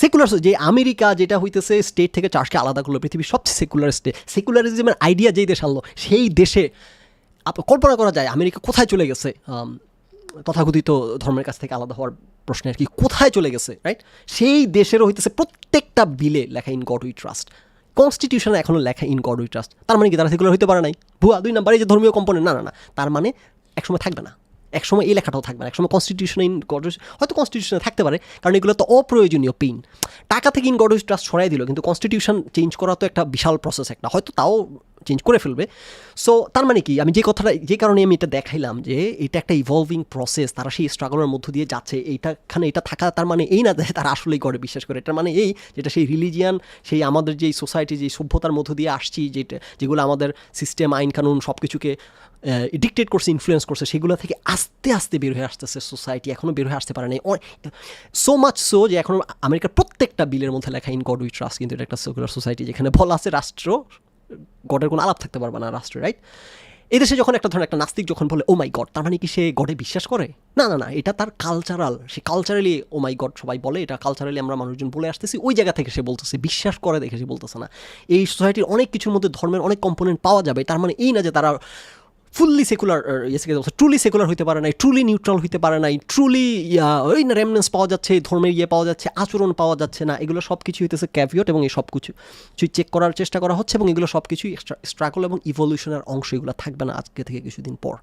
সেকুলার যে আমেরিকা যেটা হইতেছে স্টেট থেকে চার্চকে আলাদা করলো পৃথিবীর সবচেয়ে সেকুলার স্টেট সেকুলারিজমের আইডিয়া যেই দেশ আনলো সেই দেশে কল্পনা করা যায় আমেরিকা কোথায় চলে গেছে তথাকথিত ধর্মের কাছ থেকে আলাদা হওয়ার প্রশ্নে আর কি কোথায় চলে গেছে রাইট সেই দেশেরও হইতেছে প্রত্যেকটা বিলে লেখা ইন গড উই ট্রাস্ট কনস্টিটিউশনে এখনও লেখা ইন গড উই ট্রাস্ট তার মানে কি তারা সেকুলার হইতে পারে নাই ভুয়া 2 নাম্বারে যে ধর্মীয় কম্পোনেন্ট না তার মানে একসময় থাকবে না একসময় এই লেখাটাও থাকবে না একসময় কনস্টিটিউশনে ইন গড হয়তো কনস্টিটিউশনে থাকতে পারে কারণ এগুলো তো অপ্রয়োজনীয় পেইন টাকা থেকে ইন গড উই ট্রাস্ট সরাই দিল কিন্তু কনস্টিটিউশন চেঞ্জ করা তো একটা বিশাল প্রসেস একটা হয়তো তাও চেঞ্জ করে ফেলবে সো তার মানে কি আমি যে কারণে আমি এটা দেখাইলাম যে এটা একটা ইভলভিং প্রসেস তারা সেই স্ট্রাগলের মধ্য দিয়ে যাচ্ছে এটা থাকা তার মানে এই না যে তারা আসলেই করে বিশ্বাস করে এটার মানে এই যেটা সেই রিলিজিয়ান সেই আমাদের যেই সোসাইটি যেই সভ্যতার মধ্য দিয়ে আসছি যেগুলো আমাদের সিস্টেম আইন কানুন সব কিছুকে ডিকটেট করছে ইনফ্লুয়েন্স করছে সেগুলো থেকে আস্তে আস্তে বের হয়ে আসতেছে সোসাইটি এখনও বের হয়ে আসতে পারে নাই সো মাচ সো যে এখন আমেরিকার প্রত্যেকটা বিলের মধ্যে লেখা ইন গড উই ট্রাস্ট কিন্তু এটা একটা সেকুলার সোসাইটি যেখানে বলা আছে রাষ্ট্র গডের কোনো আলাপ থাকতে পারবে না রাষ্ট্র রাইট এদেশে যখন একটা ধরনের একটা নাস্তিক যখন বলে ও মাই গড তার মানে কি সে গডে বিশ্বাস করে না এটা তার কালচারাল সে কালচারালি ও মাই গড সবাই বলে এটা কালচারালি আমরা মানুষজন বলে আসতেছি ওই জায়গা থেকে সে বলতেছে বিশ্বাস করে দেখে সে বলতেছে না এই সোসাইটির অনেক কিছুর মধ্যে ধর্মের অনেক কম্পোনেন্ট পাওয়া যাবে তার মানে এই না যে তারা ফুললি সেকুলার ট্রুলি সেকুলার হইতে পারে নাই ট্রুলি নিউট্রাল হইতে পারে নাই ট্রুলি ওই না রেমনেন্স পাওয়া যাচ্ছে ধর্মের পাওয়া যাচ্ছে আচরণ পাওয়া যাচ্ছে না এগুলো সব কিছু হইতেছে ক্যাভিয়ট এবং এই সব কিছু চেক করার চেষ্টা করা হচ্ছে এবং এগুলো সব কিছুই স্ট্রাগল এবং ইভলিউশনের অংশ এগুলো থাকবে না আজকে থেকে কিছুদিন পর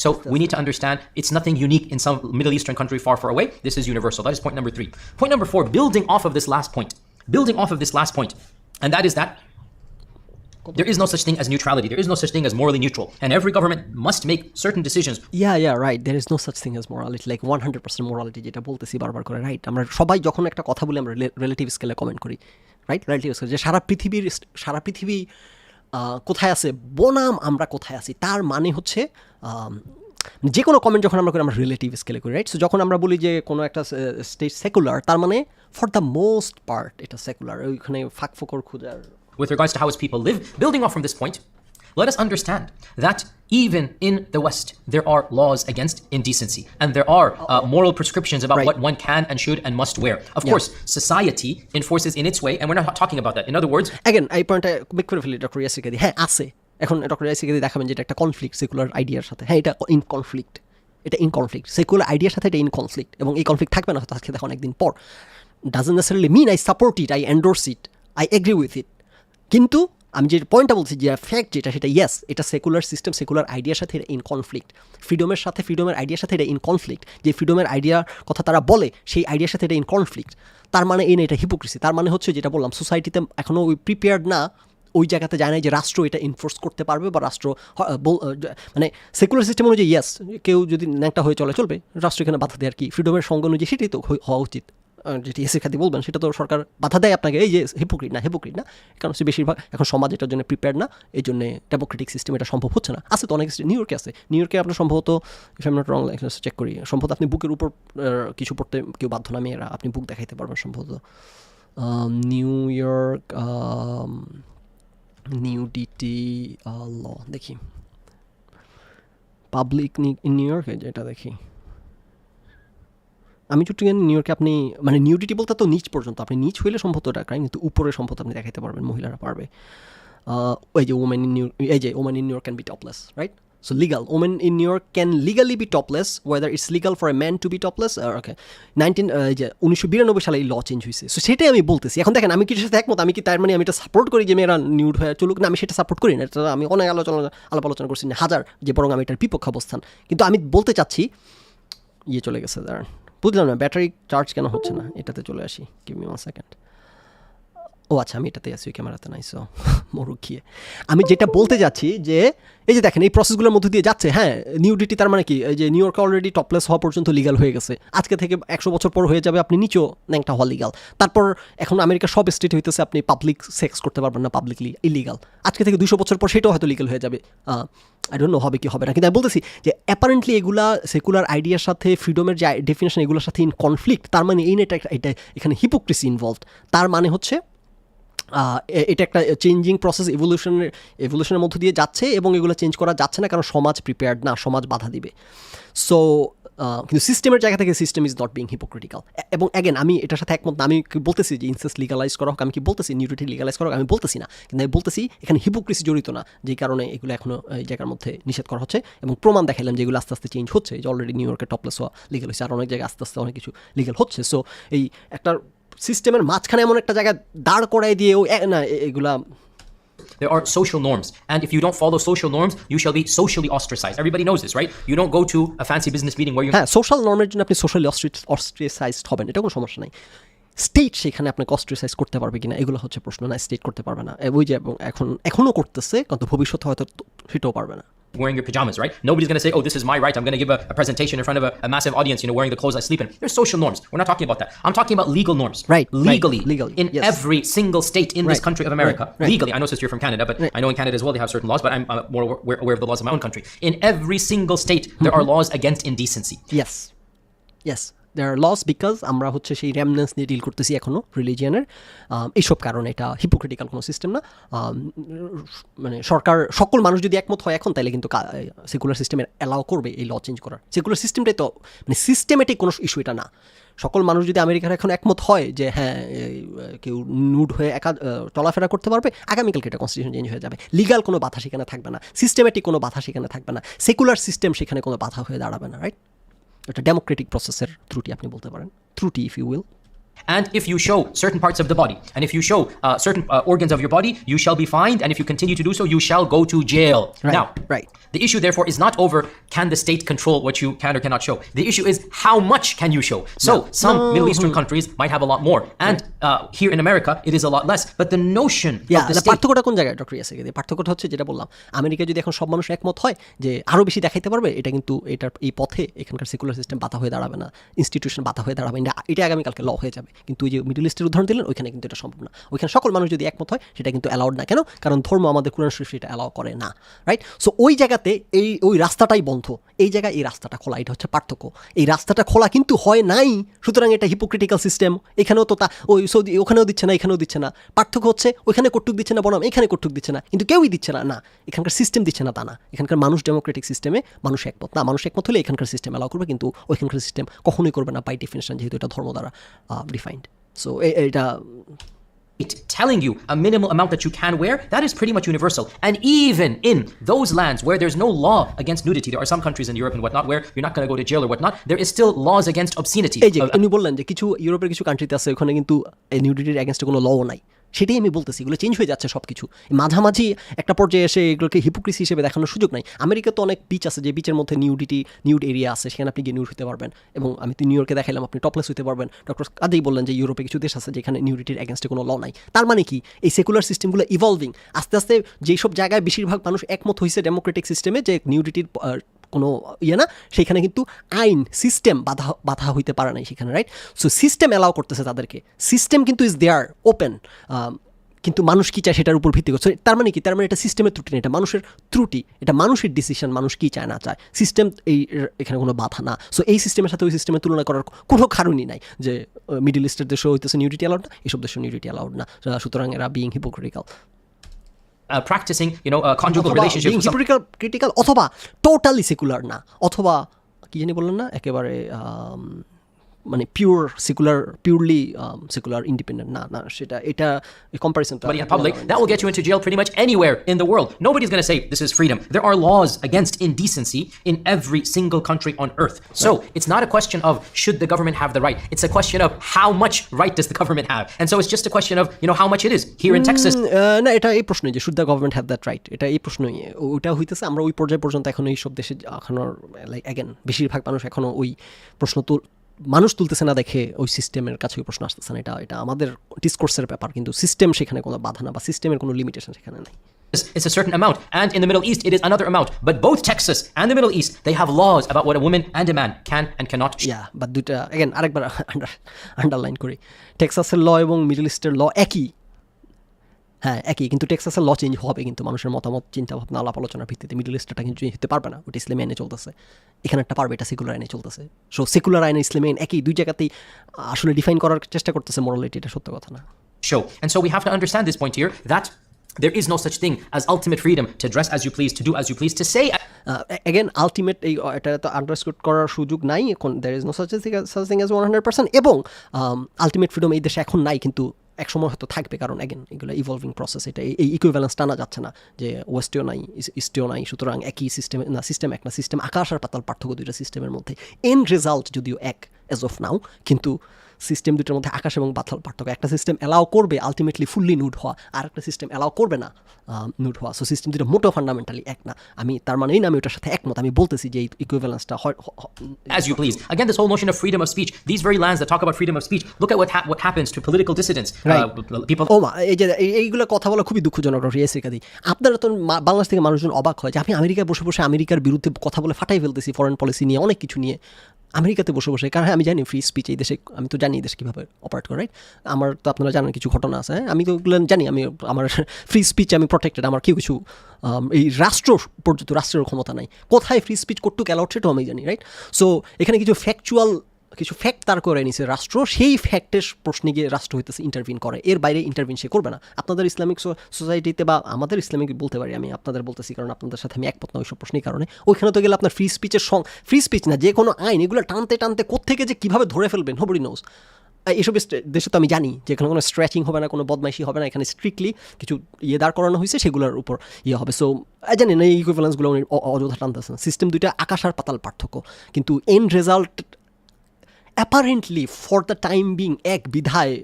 So we need to understand it's nothing unique in some Middle Eastern country far away. This is universal. That is point number 3. Point number 4, building off of this last point, and that is that there is no such thing as neutrality. There is no such thing as morally neutral. And every government must make certain decisions. Yeah, right. There is no such thing as morality. Like 100% morality যেটা বলতেছি বারবার করে right আমরা সবাই যখন একটা কথা বলি আমরা রিলেটিভ স্কেলে কমেন্ট করি রাইট রিলেটিভ স্কেলে যে সারা পৃথিবী কোথায় আছে বনাম আমরা কোথায় আছি তার মানে হচ্ছে যে কোনো কমেন্ট যখন আমরা করি আমরা রিলেটিভ স্কেলে করি রাইট সো যখন আমরা বলি যে কোনো একটা স্টেট সেকুলার তার মানে ফর দ্য মোস্ট পার্ট এটা সেকুলার ওইখানে ফাঁকফোকর খোঁজার with regards to how its people live. Building off from this point, let us understand that even in the West, there are laws against indecency and there are moral prescriptions about what one can and should and must wear. Of course, society enforces in its way, and we're not talking about that. In other words, again, I point out, make for Dr. Yasikadi, হ্যাঁ আছে এখন doctor ইয়াসিকাদি দেখাবেন যেটা একটা conflict secular আইডিয়ার সাথে হ্যাঁ এটা ইন কনফ্লিক্ট সেকুলার আইডিয়ার সাথে এটা ইন কনফ্লিক্ট এবং এই কনফ্লিক্ট থাকবে না হয়তো আজকে দেখো অনেকদিন পর doesn't necessarily mean I support it I endorse it I agree with it কিন্তু আমি যে পয়েন্টটা বলছি যে ফ্যাক্ট যেটা সেটা ইয়েস এটা সেকুলার সিস্টেম সেকুলার আইডিয়ার সাথে এটা ইন কনফ্লিক্ট ফ্রিডমের আইডিয়ার সাথে এটা ইন কনফ্লিক্ট যে ফ্রিডমের আইডিয়ার কথা তারা বলে সেই আইডিয়ার সাথে এটা ইন কনফ্লিক্ট তার মানে এই না এটা হিপোক্রেসি তার মানে হচ্ছে যেটা বললাম সোসাইটিতে এখনও ওই প্রিপেয়ার্ড না ওই জায়গাতে যায় না যে রাষ্ট্র এটা এনফোর্স করতে পারবে বা রাষ্ট্র মানে সেকুলার সিস্টেম অনুযায়ী ইয়েস কেউ যদি ন্যাংটা হয়ে চলবে রাষ্ট্র এখানে বাধা দেয় আর কি ফ্রিডমের সঙ্গ অনুযায়ী সেটাই তো হওয়া উচিত যেটি এসির খাতে বলবেন সেটা তো সরকার বাধা দেয় আপনাকে, এই যে হিপোক্রিট না, কারণ হচ্ছে বেশিরভাগ এখন সমাজ এটার জন্য প্রিপেয়ার না, এই জন্য ডেমোক্রেটিক সিস্টেম এটা সম্ভব হচ্ছে না। আছে তো অনেক নিউ ইয়র্কে আছে, নিউ ইয়র্কে আপনার সম্ভবত if I am not wrong check করি, সম্ভবত আপনি বুকের উপর কিছু পড়তে কেউ বাধ্য না, মেয়েরা আপনি বুক দেখাইতে পারবেন সম্ভবত। নিউ ইয়র্ক নিউডিটি ল দেখি, পাবলিক ইন নিউ ইয়র্কে যেটা দেখি আমি যতটুকু জানি নিউ ইয়র্কে আপনি মানে নিউডিটি বলতে তো নিচ পর্যন্ত, আপনি নিচ হইলে সম্ভবত এটা ক্রাইম, কিন্তু উপরে সম্ভবত আপনি দেখাইতে পারবেন, মহিলারা পারবে। ওই যে women in New York can be topless, right? So legal, women in New York can legally be topless, whether it's legal for a man to be topless. Okay, 1992 সালে এই ল চেঞ্জ হয়েছে। সো সেটাই আমি বলতেছি। এখন দেখেন আমি কি সাথে একমত, আমি কি তার মানে আমি এটা সাপোর্ট করি যে মেয়েরা নিউড হয়ে চলুক না, আমি সেটা সাপোর্ট করি না, এটা আমি অনেক আলোচনা করছি না হাজার, যে বরং আমি এটার বিপক্ষ অবস্থান। কিন্তু আমি বলতে চাচ্ছি, চলে গেছে, দাঁড়ান, বুঝলাম না ব্যাটারি চার্জ কেন হচ্ছে না, এটাতে চলে আসি, গিভ মি 1 সেকেন্ড। ও আচ্ছা, আমি এটাতে আছি, ওই ক্যামেরাতে নাই, সো মরুক গিয়ে। আমি যেটা বলতে যাচ্ছি যে এই যে দেখেন এই প্রসেসগুলোর মধ্যে দিয়ে যাচ্ছে, হ্যাঁ নিউডিটি তার মানে কি, এই যে নিউ ইয়র্কে অলরেডি টপলেস হওয়া পর্যন্ত লিগাল হয়ে গেছে, আজকে থেকে 100 বছর পর হয়ে যাবে আপনি নিচেও ন্যাংটা হওয়া লিগাল। তারপর এখন আমেরিকার সব স্টেট হইতেছে আপনি পাবলিক সেক্স করতে পারবেন না, পাবলিকলি ইলিগাল। আজকে থেকে 200 বছর পর সেটাও হয়তো লিগাল হয়ে যাবে, আই ডোন্ট নো হবে কি হবে না। কিন্তু আমি বলতেছি যে অ্যাপারেন্টলি এগুলা সেকুলার আইডিয়ার সাথে, ফ্রিডমের যে ডেফিনেশন এগুলোর সাথে ইন কনফ্লিক্ট, তার মানে এই না এটা এখানে হিপোক্রেসি ইনভলভড। তার মানে হচ্ছে এটা একটা চেঞ্জিং প্রসেস, এভলিউশনের মধ্য দিয়ে যাচ্ছে, এবং এগুলো চেঞ্জ করা যাচ্ছে না কারণ সমাজ প্রিপেয়ার্ড না, সমাজ বাধা দিবে। সো কিন্তু সিস্টেমের জায়গা থেকে system is not being hypocritical. এবং অ্যাগেন আমি এটার সাথে একমত না, আমি বলতেছি যে ইনসেস্ট লিগালাইজ করা হোক, আমি কি বলতেছি নিউডিটি লিগালাইজ করা হোক, আমি বলতেছি না, কিন্তু আমি বলতেছি এখানে হিপোক্রিসি জড়িত না, যেই কারণে এগুলো এখনও এই জায়গার মধ্যে নিষেধ করা হচ্ছে। এবং প্রমাণ দেখাইলাম যে এগুলো আস্তে আস্তে চেঞ্জ হচ্ছে, যে অলরেডি নিউ ইয়র্কে টপলেস হওয়া লিগাল হয়েছে, আর অনেক জায়গায় আস্তে আস্তে অনেক কিছু লিগাল হচ্ছে। সো এই একটা সিস্টেমের মাঝখানে এমন একটা জায়গায় দাঁড় করাই দিয়ে না এগুলা। There are social norms, and if you don't follow social norms, you shall be socially ostracized. Everybody knows this, right? You don't go to a fancy business meeting where you... হ্যাঁ, সোশ্যাল নর্মের জন্য আপনি socially অস্ট্রেসাইজড হবেন, এটা কোনো সমস্যা নাই। State সেখানে আপনাকে অস্ট্রেসাইজ করতে পারবে কিনা এগুলো হচ্ছে প্রশ্ন, না স্টেট করতে পারবে না, ওই যে এখনও করতেছে, কিন্তু ভবিষ্যতে হয়তো সেটাও পারবে না। Wearing your pajamas, right? Nobody's going to say, oh, this is my right. I'm going to give a presentation in front of a massive audience, wearing the clothes I sleep in. There's social norms. We're not talking about that. I'm talking about legal norms. Right. Legally. In yes. every single state in this country of America. Right. Legally. I know, sister, you're from Canada, but I know in Canada as well they have certain laws, but I'm more aware of the laws of my own country. In every single state, there are laws against indecency. Yes. There are laws because আমরা হচ্ছে সেই রেমনেন্স নিয়ে deal করতেছি এখনও রিলিজিয়ানের, এইসব কারণে এটা hypocritical কোনো সিস্টেম না। মানে সরকার সকল মানুষ যদি একমত হয় এখন, তাহলে কিন্তু সেকুলার সিস্টেমের অ্যালাউ করবে এই ল চেঞ্জ করার। সেকুলার সিস্টেমটাই তো মানে সিস্টেমেটিক কোনো ইস্যু এটা না। সকল মানুষ যদি আমেরিকার এখন একমত হয় যে হ্যাঁ কেউ নুড হয়ে চলাফেরা করতে পারবে, আগামীকালকে এটা কনস্টিটিউশন চেঞ্জ হয়ে যাবে। লিগাল কোনো বাধা সেখানে থাকবে না, সিস্টেমেটিক কোনো বাধা সেখানে থাকবে না, সেকুলার সিস্টেম সেখানে কোনো বাধা হয়ে দাঁড়াবে না, রাইট? এটা ডেমোক্রেটিক প্রসেসের ত্রুটি আপনি বলতে পারেন, ত্রুটি if you will. And if you show certain parts of the body, and if you show certain organs of your body, you shall be fined, and if you continue to do so, you shall go to jail. Now, the issue therefore is not over can the state control what you can or cannot show. The issue is how much can you show. So some Middle Eastern countries might have a lot more, and here in America it is a lot less. But the notion of the state... পার্থক্যটা কোন জায়গায় doctor Yasir? পার্থক্যটা হচ্ছে যেটা বললাম, America যদি এখন সব মানুষ একমত হয় যে আরও বেশি দেখাইতে পারবে, এটা কিন্তু এটার এই পথে এখানকার সেকুলার সিস্টেম বাধা হয়ে দাঁড়াবে না, ইনস্টিটিউশন বাধা হয়ে দাঁড়াবে না, এটা আগামীকালকে ল হয়ে যাবে। কিন্তু ওই যে মিডল ইস্টের উদাহরণ দিলেন, ওইখানে কিন্তু এটা সম্ভব না। ওইখানে সকল মানুষ যদি একমত হয় সেটা কিন্তু অ্যালাউড না। কেন? কারণ ধর্ম আমাদের কুরআন শরীফ সেটা অ্যালাউ করে না, রাইট? সো ওই জায়গাতে ওই রাস্তাটাই বন্ধ, এই জায়গায় এই রাস্তাটা খোলা, এটা হচ্ছে পার্থক্য। এই রাস্তাটা খোলা কিন্তু হয় নাই, সুতরাং এটা হিপোক্রিটিক্যাল সিস্টেম। এখানেও তো ওই সৌদি ওখানেও দিচ্ছে না, এখানেও দিচ্ছে না। পার্থক্য হচ্ছে ওইখানে কর্তৃক দিচ্ছে না, বরং এখানে কর্তৃক দিচ্ছে না, কিন্তু কেউই দিচ্ছে না। না, এখানকার সিস্টেম দিচ্ছে না তা না, এখানকার মানুষ ডেমোক্রেটিক সিস্টেমে মানুষ একমত না। মানুষ একমত হলে এখানকার সিস্টেম অ্যালাউ করবে, কিন্তু ওইখানকার সিস্টেম কখনোই করবে না বাই ডেফিনিশন, যেহেতু এটা ধর্ম দ্বারা ডিফাইন্ড। সো এটা telling you a minimal amount that you can wear, that is pretty much universal. And even in those lands where there's no law against nudity, there are some countries in Europe and whatnot where you're not going to go to jail or whatnot, there is still laws against obscenity. এই যে উনি বললেন যে কিছু ইউরোপের কিছু কান্ট্রিতে আছে ওখানে কিন্তু নিউডিটির এগেনস্টে কোনো লও নাই, সেটাই আমি বলতেছি। এগুলো চেঞ্জ হয়ে যাচ্ছে সব কিছু, মাঝামাঝি একটা পর্যায়ে এসে এগুলোকে হিপোক্রিসি হিসেবে দেখানোর সুযোগ নাই। আমেরিকা তো অনেক বিচ আছে, যে বিচের মধ্যে নিউড এরিয়া আছে, সেখানে আপনি গিয়ে নিউড হতে পারবেন। এবং আমি তো নিউ ইয়র্কে দেখাইলাম আপনি টপলেস হতে পারবেন। ডক্টর কাদেই বললেন যে ইউরোপে কিছু দেশ আছে যেখানে নিউডিটির এগেনস্টে কোনো ল নাই। তার মানে কি, এই সেকুলার সিস্টেমগুলো ইভলভিং, আস্তে আস্তে যেই সব জায়গায় বেশিরভাগ মানুষ একমত হয়েছে ডেমোক্রেটিক সিস্টেমে যে নিউডিটির কোনো ইয়ে না, সেখানে কিন্তু আইন সিস্টেম বাধা হইতে পারে নাই সেখানে, রাইট? সো সিস্টেম অ্যালাউ করতেছে তাদেরকে, সিস্টেম কিন্তু ইজ দেয়ার ওপেন, কিন্তু মানুষ কী চায় সেটার উপর ভিত্তি করছে। তার মানে কি? তার মানে এটা সিস্টেমের ত্রুটি না, এটা মানুষের ত্রুটি, এটা মানুষের ডিসিশন, মানুষ কী চায় না চায়, সিস্টেম এখানে কোনো বাধা না। সো এই সিস্টেমের সাথে ওই সিস্টেমের তুলনা করার কোনো কারণই নাই যে মিডল ইস্টের দেশে হইতেছে নিউডিটি অ্যালাউড না, এসব দেশে নিউডিটি অ্যালাউড না, সুতরাং এরা being hypocritical. Practicing, conjugal relationships. Being hypocritical অথবা টোটালি সেকুলার না, অথবা কি জানি বললেন না, একেবারে মানে পিওরলি সেকুলার ইন্ডিপেন্ডেন্ট না, সেটা এটা comparison But in public, that will get you into jail pretty much anywhere in the world. Nobody's going to say this is freedom. There are laws against indecency in every single country on earth. So it's not a question of should the government have the right. It's a question of how much right does the government have. And so it's just a question of, how much it is. Here in Texas, না, এটা এই প্রশ্নই যে should the government have that right, এটা এই প্রশ্নই, ওইটা হইতেছে আমরা ওই পর্যায়ে পর্যন্ত এখন এইসব দেশে এখনো লাইক অ্যাগেন বেশিরভাগ মানুষ এখনো ওই প্রশ্ন মানুষ তুলতেছে না দেখে ওই সিস্টেমের কাছে ওই প্রশ্ন আসতেছে না। এটা আমাদের ডিসকোর্সের ব্যাপার, কিন্তু সিস্টেম সেখানে কোনো বাধা না বা সিস্টেমের কোনো লিমিটেশন সেখানে নাই। it's a certain amount. And in the Middle East, it is another amount. But both Texas and the Middle East, they have laws about what a woman and a man can and cannot. বা দুইটা again আরেকবার underline করি, টেক্সাসের ল এবং middle ইস্টের ল একই, হ্যাঁ একই, কিন্তু টেক্সাসের ল চেঞ্জ হবে কিন্তু মানুষের মতামত, চিন্তাভাবনা, আলাপ আলোচনার ভিত্তিতে। মিডল ইস্টটা কিন্তু চেঞ্জ হতে পারবে না, ওটা ইসলামী আইনে চলতেছে, এখানে একটা পারবে, এটা সেকুলার আইনে চলতেছে। সো সেকুলার আইনে ইসলামী আইন একই, দুই জায়গাতেই আসলে ডিফাইন করার চেষ্টা করতেছে মোরালিটি, এটা সত্য কথা না। And so we have to understand this point here, that there is no such thing as ultimate freedom to dress as you please, to do as you please, to say again ultimate এটা তো understand করার সুযোগ নাই এখন, there is no such thing as 100%, এবং ultimate freedom এই দেশে এখন নাই, কিন্তু একসময় হয়তো থাকবে, কারণ অ্যাগেন এগুলো ইভলভিং প্রসেস, এটা এই ইকুইভ্যালেন্স টানা যাচ্ছে না যে ওয়েস্টেও নাই ইস্টেও নাই, সুতরাং একই সিস্টেম না, সিস্টেম এক না, সিস্টেম আকাশ আর পাতাল পার্থক্য দুইটা সিস্টেমের মধ্যে। এন্ড রেজাল্ট যদিও এক অ্যাজ অফ নাও, কিন্তু সিস্টেম দুটোর মধ্যে আকাশ এবং পাতাল পার্থক্য। একটা সিস্টেম অ্যালাউ করবে আলটিমেটলি ফুললি নুড হওয়া, আর একটা সিস্টেম অ্যালাউ করবে না নুড হওয়া। সো সিস্টেম দুটো মোটো ফান্ডামেন্টালি এক না। আমি তার মানে এই না আমি ওটার সাথে একমত, আমি বলতেছি যে এই ইকুইভ্যালেন্সটা as you please. Again, this whole notion of freedom of speech, these very lands that talk about freedom of speech, look at what happens to political dissidents. People এই যে এইগুলো কথা বলা খুবই দুঃখজনক রিয়াসিকাদি। আপনারা তো বাংলাদেশ থেকে মানুষজন অবাক হয় যে আমি আমেরিকায় বসে বসে আমেরিকার বিরুদ্ধে কথা বলে ফাটাই ফেলতেছি, ফরেন পলিসি নিয়ে, অনেক কিছু নিয়ে, আমেরিকাতে বসে বসে। কারণ আমি জানি ফ্রি স্পিচ এই দেশে, আমি তো জানি এই দেশে কীভাবে অপারেট করে, রাইট? আমার তো আপনারা জানেন কিছু ঘটনা আছে, হ্যাঁ, আমি তো ওগুলো জানি, আমি আমার ফ্রি স্পিচ আমি প্রোটেক্টেড, আমার কেউ কিছু এই রাষ্ট্র পর্যন্ত রাষ্ট্রের ক্ষমতা নাই, কোথায় ফ্রি স্পিচ করতে অ্যালাউড সেটাও আমি জানি, রাইট? সো এখানে কিছু ফ্যাক্ট তার করে নিছে রাষ্ট্র, সেই ফ্যাক্টের প্রশ্নে গিয়ে রাষ্ট্র হইতেছে ইন্টারভিন করে, এর বাইরে ইন্টারভিন সে করবে না। আপনাদের ইসলামিক সোসাইটিতে বা আমাদের ইসলামিক বলতে পারি, আমি আপনাদের বলতেছি কারণ আপনাদের সাথে আমি একমত না ওইসব প্রশ্নের কারণে। ওইখানে তো গেলে আপনার ফ্রি স্পিচ না, যে কোনো আইন এগুলো টানতে টানতে কোত্থেকে যে কীভাবে ধরে ফেলবেন নোবডি নোজ। এইসব দেশে তো আমি জানি যে এখানে কোনো স্ট্রেচিং হবে না, কোনো বদমাইশি হবে না, এখানে স্ট্রিক্টলি কিছু দাঁড় করানো হয়েছে, সেগুলোর উপর হবে। সো জানি না এই ইকুইভ্যালেন্সগুলো অযথা টানতেছেন। সিস্টেম দুইটা আকাশ আর পাতাল পার্থক্য, কিন্তু end result apparently for the time being এক বিধায়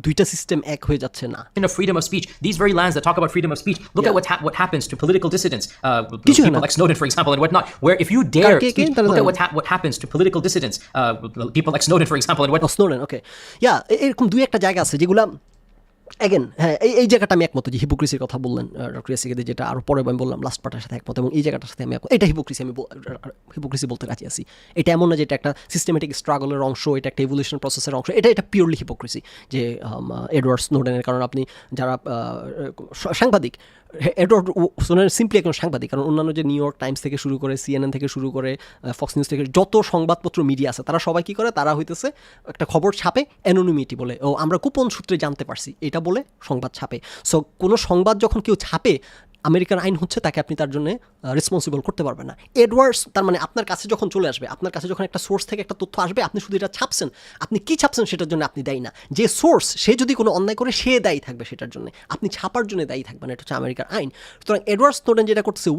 দুইটা সিস্টেম এক হয়ে যাচ্ছে না। Freedom of speech, these very lands that talk about freedom of speech, look at what happens to political dissidents, people like Snowden, for example, and whatnot, where if you dare speak, look at what happens to political dissidents, people like Snowden, for example, and whatnot. Snowden, okay, এরকম দুই একটা জায়গা আছে যেগুলা again, হ্যাঁ, এই জায়গাটা আমি একমত, যে হিপোক্রিসির কথা বললেন ডক্টর ইয়াসিকে, যেটা আরও পরে আমি বললাম লাস্ট পার্টের সাথে একমত, এবং এই জায়গাটার সাথে আমি এটা হিপোক্রিসি বলতে রাজি আছি। এটা এমন না যে এটা একটা সিস্টেমেটিক স্ট্রাগলের অংশ, এটা একটা ইভলিউশন প্রসেসের অংশ, এটা পিওরলি হিপোক্রিসি। যে এডওয়ার্ড স্নোডেনের কারণ আপনি যারা সাংবাদিক, এডওয়ার্ড স্নোডেন সিম্পলি একজন সাংবাদিক, কারণ অন্যান্য যে নিউ ইয়র্ক টাইমস থেকে শুরু করে, CNN থেকে শুরু করে, ফক্স নিউজ থেকে যত সংবাদপত্র মিডিয়া আছে, তারা সবাই কী করে, তারা হইতেছে একটা খবর ছাপে অ্যানোনিমিটি বলে, আমরা গোপন সূত্রে জানতে পারছি এটা বলে সংবাদ ছাপে। সো কোনো সংবাদ যখন কেউ ছাপে, আমেরিকান আইন হচ্ছে তাকে আপনি তার জন্য রেসপন্সিবল করতে পারবেন না। এডওয়ার্ডস তার মানে আপনার কাছে যখন চলে আসবে, আপনার কাছে যখন একটা সোর্স থেকে একটা তথ্য আসবে, আপনি শুধু এটা ছাপছেন, আপনি কি ছাপছেন সেটার জন্য আপনি দায়ী না। যে সোর্স সে যদি কোনো অন্যায় করে, সে দায়ী থাকবে সেটার জন্য, আপনি ছাপার জন্য দায়ী থাকবেন। এটা হচ্ছে আমেরিকার আইন। সুতরাং এডওয়ার্ড স্নোডেন যেটা করতেছে,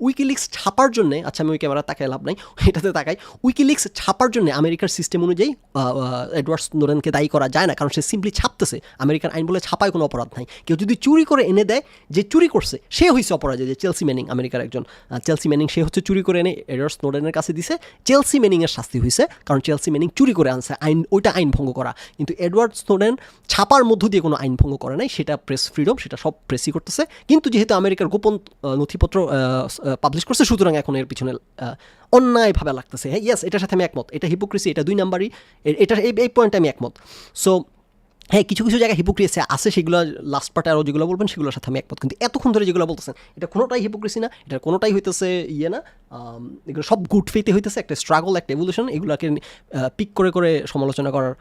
উইকিলিক্স ছাপার জন্য, আচ্ছা আমি ওই ক্যামেরা তাকায় লাভ নাই, এটাতে তাকাই, উইকিলিক্স ছাপার জন্য আমেরিকার সিস্টেম অনুযায়ী এডওয়ার্ড স্নোডেনকে দায়ী করা যায় না, কারণ সে সিম্পলি ছাপতেছে। আমেরিকান আইন বলে ছাপায় কোনো অপরাধ নাই। কেউ যদি চুরি করে এনে দেয়, যে চুরি করছে সে হয়েছে অপরাধী, যে চেলসি ম্যানিং আমেরিকার একজন চেলসি ম্যানিং, সে হচ্ছে চুরি করে এনে এডওয়ার্ড স্নোডেনের কাছে দিছে। চেলসি ম্যানিংয়ের শাস্তি হয়েছে, কারণ চেলসি ম্যানিং চুরি করে আনছে, ওইটা আইন ভঙ্গ করা। কিন্তু এডওয়ার্ড স্নোডেন ছাপার মধ্য দিয়ে কোনো আইন ভঙ্গ করে নাই, সেটা প্রেস ফ্রিডম, সেটা সব প্রেসই করতেছে। কিন্তু যেহেতু আমেরিকার গোপন নথিপত্র পাবলিশ করছে, সুতরাং এখন এর পিছনে অন্যায়ভাবে লাগতেছে। হ্যাঁ, ইয়েস, এটার সাথে আমি একমত, এটা হিপোক্রেসি, এটা 2 নাম্বারই, এটা এই পয়েন্টে আমি একমত। সো হ্যাঁ, কিছু কিছু জায়গায় হিপোক্রেসি আছে, সেগুলো লাস্ট পার্টে আরও যেগুলো বলবেন সেগুলোর সাথে আমি একমত। কিন্তু এতক্ষণ ধরে যেগুলো বলতেছেন এটা কোনোটাই হিপোক্রেসি না, এটা কোনোটাই হইতেছে না, এগুলো সব গুড ফেইথে হইতেছে, একটা স্ট্রাগল, একটা এভলিউশন। এগুলোকে পিক করে করে সমালোচনা করার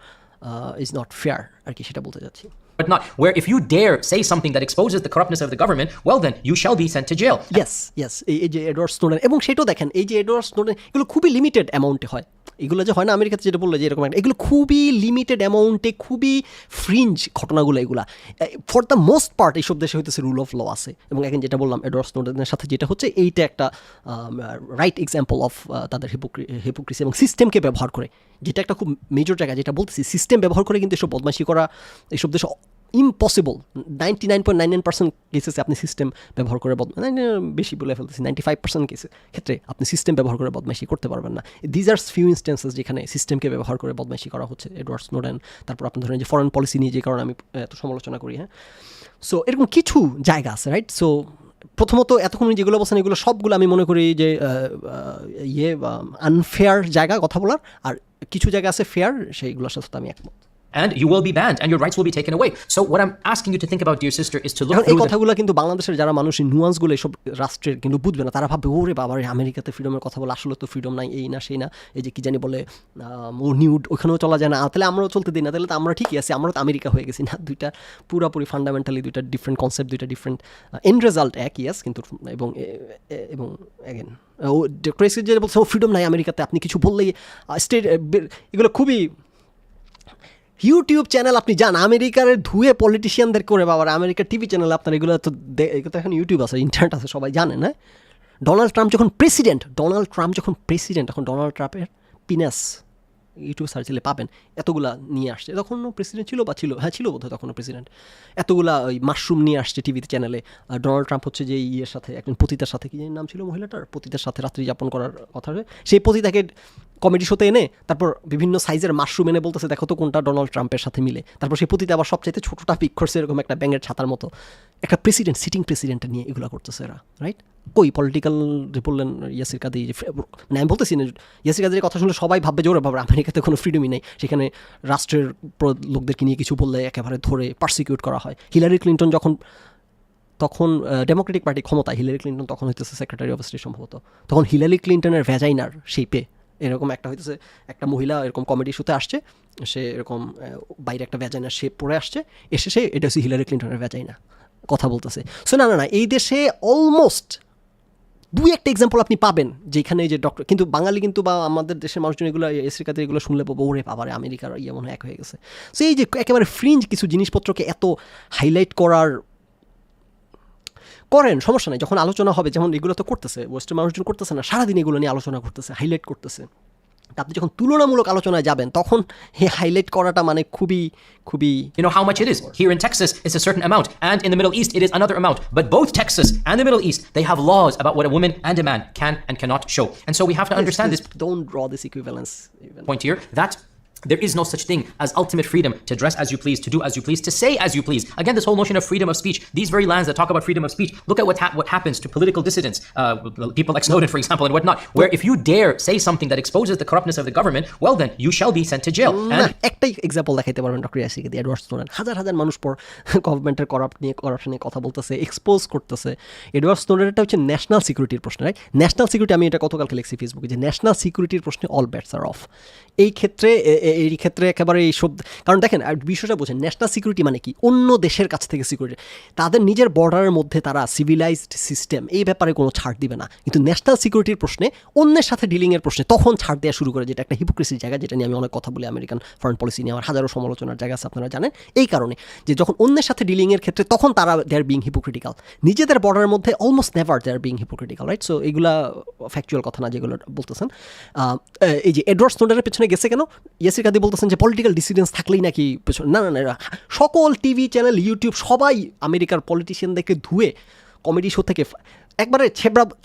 ইজ নট ফেয়ার আর কি, সেটা বলতে চাচ্ছি। But not where if you dare say something that exposes the corruptness of the government, well then you shall be sent to jail. Yes, এই যে এডওয়ার্ড স্নোডেন, এবং সেটাও দেখেন, এই যে এডওয়ার্ড স্নোডেন, এগুলো খুবই লিমিটেড অ্যামাউন্টে হয়। এগুলো যে হয় না আমেরিকাতে, যেটা বললো যে এরকম একটা, এগুলো খুবই লিমিটেড অ্যামাউন্টে, খুবই ফ্রিঞ্জ ঘটনাগুলো এগুলা। ফর দ্য মোস্ট পার্ট এইসব দেশে হইতেছে রুল অফ ল আছে। এবং এখন যেটা বললাম এডওয়ার্ড স্নোডেনের সাথে যেটা হচ্ছে, এইটা একটা রাইট এক্সাম্পল অফ তাদের হিপোক্রেসি এবং সিস্টেমকে ব্যবহার করে, যেটা একটা খুব মেজর জায়গা, যেটা বলতেছি সিস্টেম ব্যবহার করে কিন্তু এসব বদমাইশি করা এইসব দেশে ইম্পসিবল। 99.99% কেসেসে আপনি সিস্টেম ব্যবহার করে বেশি বলে ফেলতেছি, 95% কেসের ক্ষেত্রে আপনি সিস্টেম ব্যবহার করে বদমাইশি করতে পারবেন না। দিজ আর ফিউ ইনস্টেন্সেস যেখানে সিস্টেমকে ব্যবহার করে বদমাইশি করা হচ্ছে। এডওয়ার্ড স্নোডেন, তারপর আপনি ধরেন যে ফরেন পলিসি নিয়ে যে কারণে আমি এত সমালোচনা করি। হ্যাঁ, সো এরকম কিছু জায়গা আছে, রাইট? সো প্রথমত এতক্ষণ যেগুলো বলছেন এগুলো সবগুলো আমি মনে করি যে আনফেয়ার জায়গা কথা বলার, আর কিছু জায়গা আছে ফেয়ার, সেইগুলোর সাথে আমি একমত। And you will be banned and your rights will be taken away. So what I'm asking you to think about, dear sister, is to look এই through কথাগুলো কিন্তু বাংলাদেশের যারা মানুষ নুয়ান্সগুলো এইসব রাষ্ট্রের কিন্তু বুঝবে না। তারা ভাববে ওরে বাবা, আমেরিকাতে ফ্রিডমের কথা বলে, আসলে তো ফ্রিডম নাই, এই না সেই না, এই যে কি জানি বলে ও নিউড, ওখানেও চলা যায় না, তাহলে আমরাও চলতে দিই না, তাহলে তো আমরা ঠিকই আছি, আমরা তো আমেরিকা হয়ে গেছি না। দুইটা পুরাপুরি ফান্ডামেন্টালি দুইটা ডিফারেন্ট কনসেপ্ট, দুইটা ডিফারেন্ট এন্ড রেজাল্ট এক, ইয়াস, কিন্তু এবং অ্যাগেন ও ডেমোক্রেসি যে বলছে ও ফ্রিডম নাই আমেরিকাতে, আপনি কিছু বললেই স্টেট, এগুলো খুবই ইউটিউব চ্যানেল আপনি যান আমেরিকার ধুয়ে পলিটিশিয়ানদের করে, বাবার আমেরিকার টিভি চ্যানেল আপনার এগুলো তো এখন ইউটিউব আছে, ইন্টারনেট আছে, সবাই জানেন। হ্যাঁ, ডোনাল্ড ট্রাম্প যখন প্রেসিডেন্ট, তখন ডোনাল্ড ট্রাম্পের পিনাস ইউটিউব সার্চ দিলে পাবেন, এতগুলা নিয়ে আসছে। তখনও প্রেসিডেন্ট ছিল, হ্যাঁ ছিল বোধহয় তখনও প্রেসিডেন্ট, এতগুলা ওই মাশরুম নিয়ে আসছে টিভিতে চ্যানেলে। ডোনাল্ড ট্রাম্প হচ্ছে যে ইয়ের সাথে, একজন পতিতার সাথে, কি নাম ছিল মহিলাটার, পতিতার সাথে রাত্রি যাপন করার কথা, সেই পতিতাকে কমেডি শোতে এনে তারপর বিভিন্ন সাইজের মাশরুম এনে বলতেছে দেখো তো কোনটা ডোনাল্ড ট্রাম্পের সাথে মিলে। তারপর সেই পতিতা আবার সবচাইতে ছোটোটা পিক করছে, এরকম একটা ব্যাঙের ছাতার মতো। একটা প্রেসিডেন্ট, সিটিং প্রেসিডেন্টটা নিয়ে এগুলো করতেছে এরা, রাইট? কই পলিটিক্যাল যে বললেন ইয়াসির কাদি, মানে আমি বলতেছি না ইয়াসির কাদির কথা শুনলে সবাই ভাববে জোরে বাবা আমেরিকাতে কোনো ফ্রিডমই নেই, সেখানে রাষ্ট্রের লোকদেরকে নিয়ে কিছু বললে একেবারে ধরে পার্সিকিউট করা হয়। হিলারি ক্লিন্টন তখন ডেমোক্রেটিক পার্টি ক্ষমতায়, হিলারি ক্লিন্টন তখন হইতেছে সেক্রেটারি অফ স্টেট সম্ভবত, তখন হিলারি ক্লিন্টনের ভ্যাজাইনার শেপে এরকম একটা হইতেছে, একটা মহিলা এরকম কমেডি শোতে আসছে, সে এরকম বাইরে একটা ভ্যাজাইনার শেপ পরে আসছে, এসে সে এটা হচ্ছে হিলারি ক্লিন্টনের ভ্যাজাইনা কথা বলতেছে। সো না, এই দেশে অলমোস্ট 2-1 এক্সাম্পল আপনি পাবেন যেখানে যে ডক্টর, কিন্তু বাঙালি কিন্তু বা আমাদের দেশের মানুষজন এগুলো এসির কাদের এগুলো শুনলে পাবো ওরে বাবারে আমেরিকার ইয়ে মনে হয় এক হয়ে গেছে। সো এই যে একেবারে ফ্রিঞ্জ কিছু জিনিসপত্রকে এত হাইলাইট করেন, সমস্যা নেই, যখন আলোচনা হবে, যেমন এগুলো তো করতেছে ওয়েস্টার্ন মানুষজন, করতেছে না সারাদিন এগুলো নিয়ে আলোচনা করতেছে, হাইলাইট করতেছে। আপনি যখন তুলনামূলক আলোচনায় যাবেন তখন এই হাইলাইট করাটা মানে খুবই খুবই, you know how much it is. Here in Texas, it's a certain amount, and in the Middle East, it is another amount. But both Texas and the Middle East, they have laws about what a woman and a man can and cannot show. And so we have to understand this. Don't draw this equivalence even. Point here that there is no such thing as ultimate freedom to dress as you please, to do as you please, to say as you please. Again, this whole notion of freedom of speech, these very lands that talk about freedom of speech, look at what happens to political dissidents, people like Snowden, for example, and whatnot, where if you dare say something that exposes the corruptness of the government, well then, you shall be sent to jail. And একটাই example দেখাইতে পারবেন doctor ইয়াসিকে দিয়ে, Edward Snowden হাজার মানুষ পর গভর্নমেন্টের corruption নিয়ে কথা বলতেছে, এক্সপোজ করতেছে। এডওয়ার্ড স্নোডেনটা হচ্ছে ন্যাশনাল সিকিউরিটির প্রশ্ন, রাইট? ন্যাশনাল সিকিউরিটি, আমি এটা গতকালকে লিখছি ফেসবুকে, যে ন্যাশনাল সিকিউরিটির প্রশ্নে অল ব্যাটস আর অফ। এই ক্ষেত্রে একেবারে এই সব, কারণ দেখেন বিষয়টা বোঝেন, ন্যাশনাল সিকিউরিটি মানে কি, অন্য দেশের কাছ থেকে সিকিউরিটি, তাদের নিজের বর্ডারের মধ্যে তারা সিভিলাইজড সিস্টেম, এই ব্যাপারে কোনো ছাড় দিবে না। কিন্তু ন্যাশনাল সিকিউরিটির প্রশ্নে, অন্যের সাথে ডিলিংয়ের প্রশ্নে তখন ছাড় দেওয়া শুরু করে, যেটা একটা হিপোক্রেসির জায়গা, যেটা নিয়ে আমি অনেক কথা বলি। আমেরিকান ফরেন পলিসি নিয়ে আমার হাজারো সমালোচনার জায়গা আছে, আপনারা জানেন। এই কারণে যে যখন অন্যের সাথে ডিলিংয়ের ক্ষেত্রে তখন তারা দে আর বিং হিপোক্রিটিক্যাল, নিজেদের বর্ডারের মধ্যে almost never they are being hypocritical, right? So এগুলা ফ্যাকচুয়াল কথা না যেগুলো বলতেছেন। এই যে এডওয়ার্ড স্নোডেনের পেছনে গেছে কেন, ইয়াসির কাদি বলতেছেন যে পলিটিক্যাল ডিসিডেন্স থাকলেই নাকি পেছনে, না, সকল টিভি চ্যানেল, ইউটিউব, সবাই আমেরিকার পলিটিশিয়ানদেরকে ধুয়ে কমেডি শো থেকে একবারে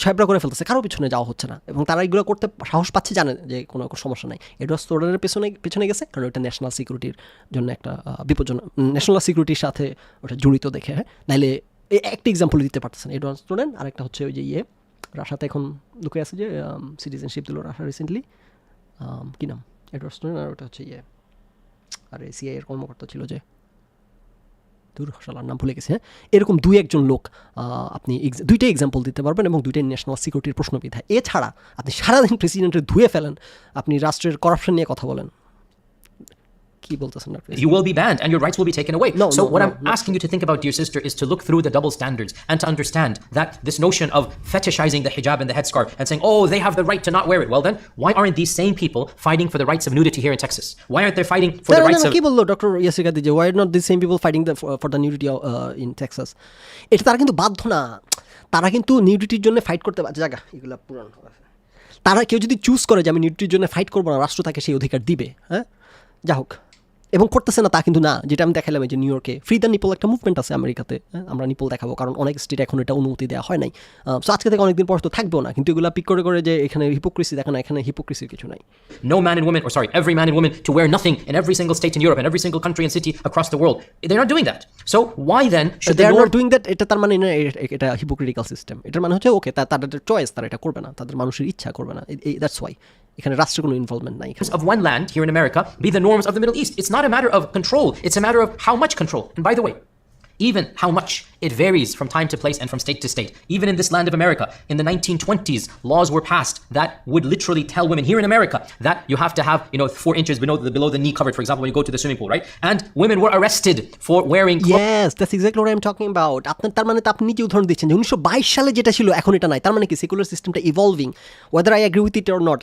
ছেবড়া করে ফেলতেছে, কারো পিছনে যাওয়া হচ্ছে না, এবং তারা এগুলো করতে সাহস পাচ্ছে, জানে যে কোনো সমস্যা নাই। এডওয়ার্ড স্নোডেনের পেছনে গেছে কারণ ওটা ন্যাশনাল সিকিউরিটির জন্য একটা বিপজ্জনক, ন্যাশনাল সিকিউরিটির সাথে ওটা জড়িত দেখে। হ্যাঁ, নাইলে একটা এক্সাম্পল দিতে পারতেছেন এডওয়ার্ড স্নোডেন। আরেকটা হচ্ছে ওই যে রাশাতে এখন লুকে আছে যে সিটিজেনশিপ দিল রাশা রিসেন্টলি, কী নাম, এডওয়ার্ড স্নোডেন, আর ওটা হচ্ছে আর সিআই এর কর্মকর্তা ছিল যে, শালার নাম ভুলে গেছে। হ্যাঁ, এরকম দুই একজন লোক আপনি দুইটাই এক্সাম্পল দিতে পারবেন, এবং দুইটাই ন্যাশনাল সিকিউরিটির প্রশ্নবিধায়। এছাড়া আপনি সারাদিন প্রেসিডেন্টের ধুয়ে ফেলেন, আপনি রাষ্ট্রের করাপশন নিয়ে কথা বলেন, কি বলতেছেন না? You will be banned and your rights will be taken away. What I'm no. asking you to think about, dear sister, is to look through the double standards and to understand that this notion of fetishizing the hijab and the headscarf and saying, oh, they have the right to not wear it. Well then, why aren't these same people fighting for the rights of nudity here in Texas? Why aren't they fighting for the rights of... কি বললো doctor Yasir কাদি যে why are not these same people fighting for the nudity in Texas? এটা তারা কিন্তু বাধ্য না, তারা কিন্তু নিউডিটির জন্য ফাইট করতে পারে। জায়গা এগুলো পুরান, তারা কেউ যদি চুজ করে যে আমি নিউডিটির জন্য ফাইট করবো না, রাষ্ট্র তাকে সেই অধিকার দিবে। হ্যাঁ, যা হোক, এবং করতেছে না তা কিন্তু না। যেটা আমি দেখালাম যে নিউ ইয়র্কে ফ্রি দ্য নিপল একটা মুভমেন্ট আছে আমেরিকাতে, আমরা নিপল দেখাবো, কারণ অনেক স্টেট এখন এটা অনুমতি দেওয়া হয় নাই। সো আজকে থেকে অনেকদিন পর তো থাকবেও না, কিন্তু এগুলো পিক করে যে এখানে হিপোক্রেসি দেখা না, এখানে হিপোক্রেসির কিছু নাই। No man and woman, or sorry, every man and woman to wear nothing in every single state in Europe and every single country and city across the world. They're not doing that. So why then should they are not doing that? এটা তার মানে না এটা hypocritical system. এটার মানে হচ্ছে ওকে, তাদের choice, তারা এটা করবে না, তাদের মানুষের ইচ্ছা করবে না। দ্যাটস ওয়াই এখানে রাষ্ট্রের কোনো ইনভলভমেন্ট নাই। of one land here in America be the norms of the Middle East? It's not a matter of control, it's a matter of how much control. And by the way, even how much, it varies from time to place and from state to state. Even in this land of America, in the 1920s, laws were passed that would literally tell women here in America that you have to have, 4 inches below the knee covered, for example, when you go to the swimming pool, right? And women were arrested for wearing Yes, that's exactly what I'm talking about. তার মানে তো আপনি নিজে উদাহরণ দিচ্ছেন যে 1922 সালে যেটা ছিল এখন এটা নাই। তার মানে কি সেকুলার সিস্টেমটা evolving, whether I agree with it or not,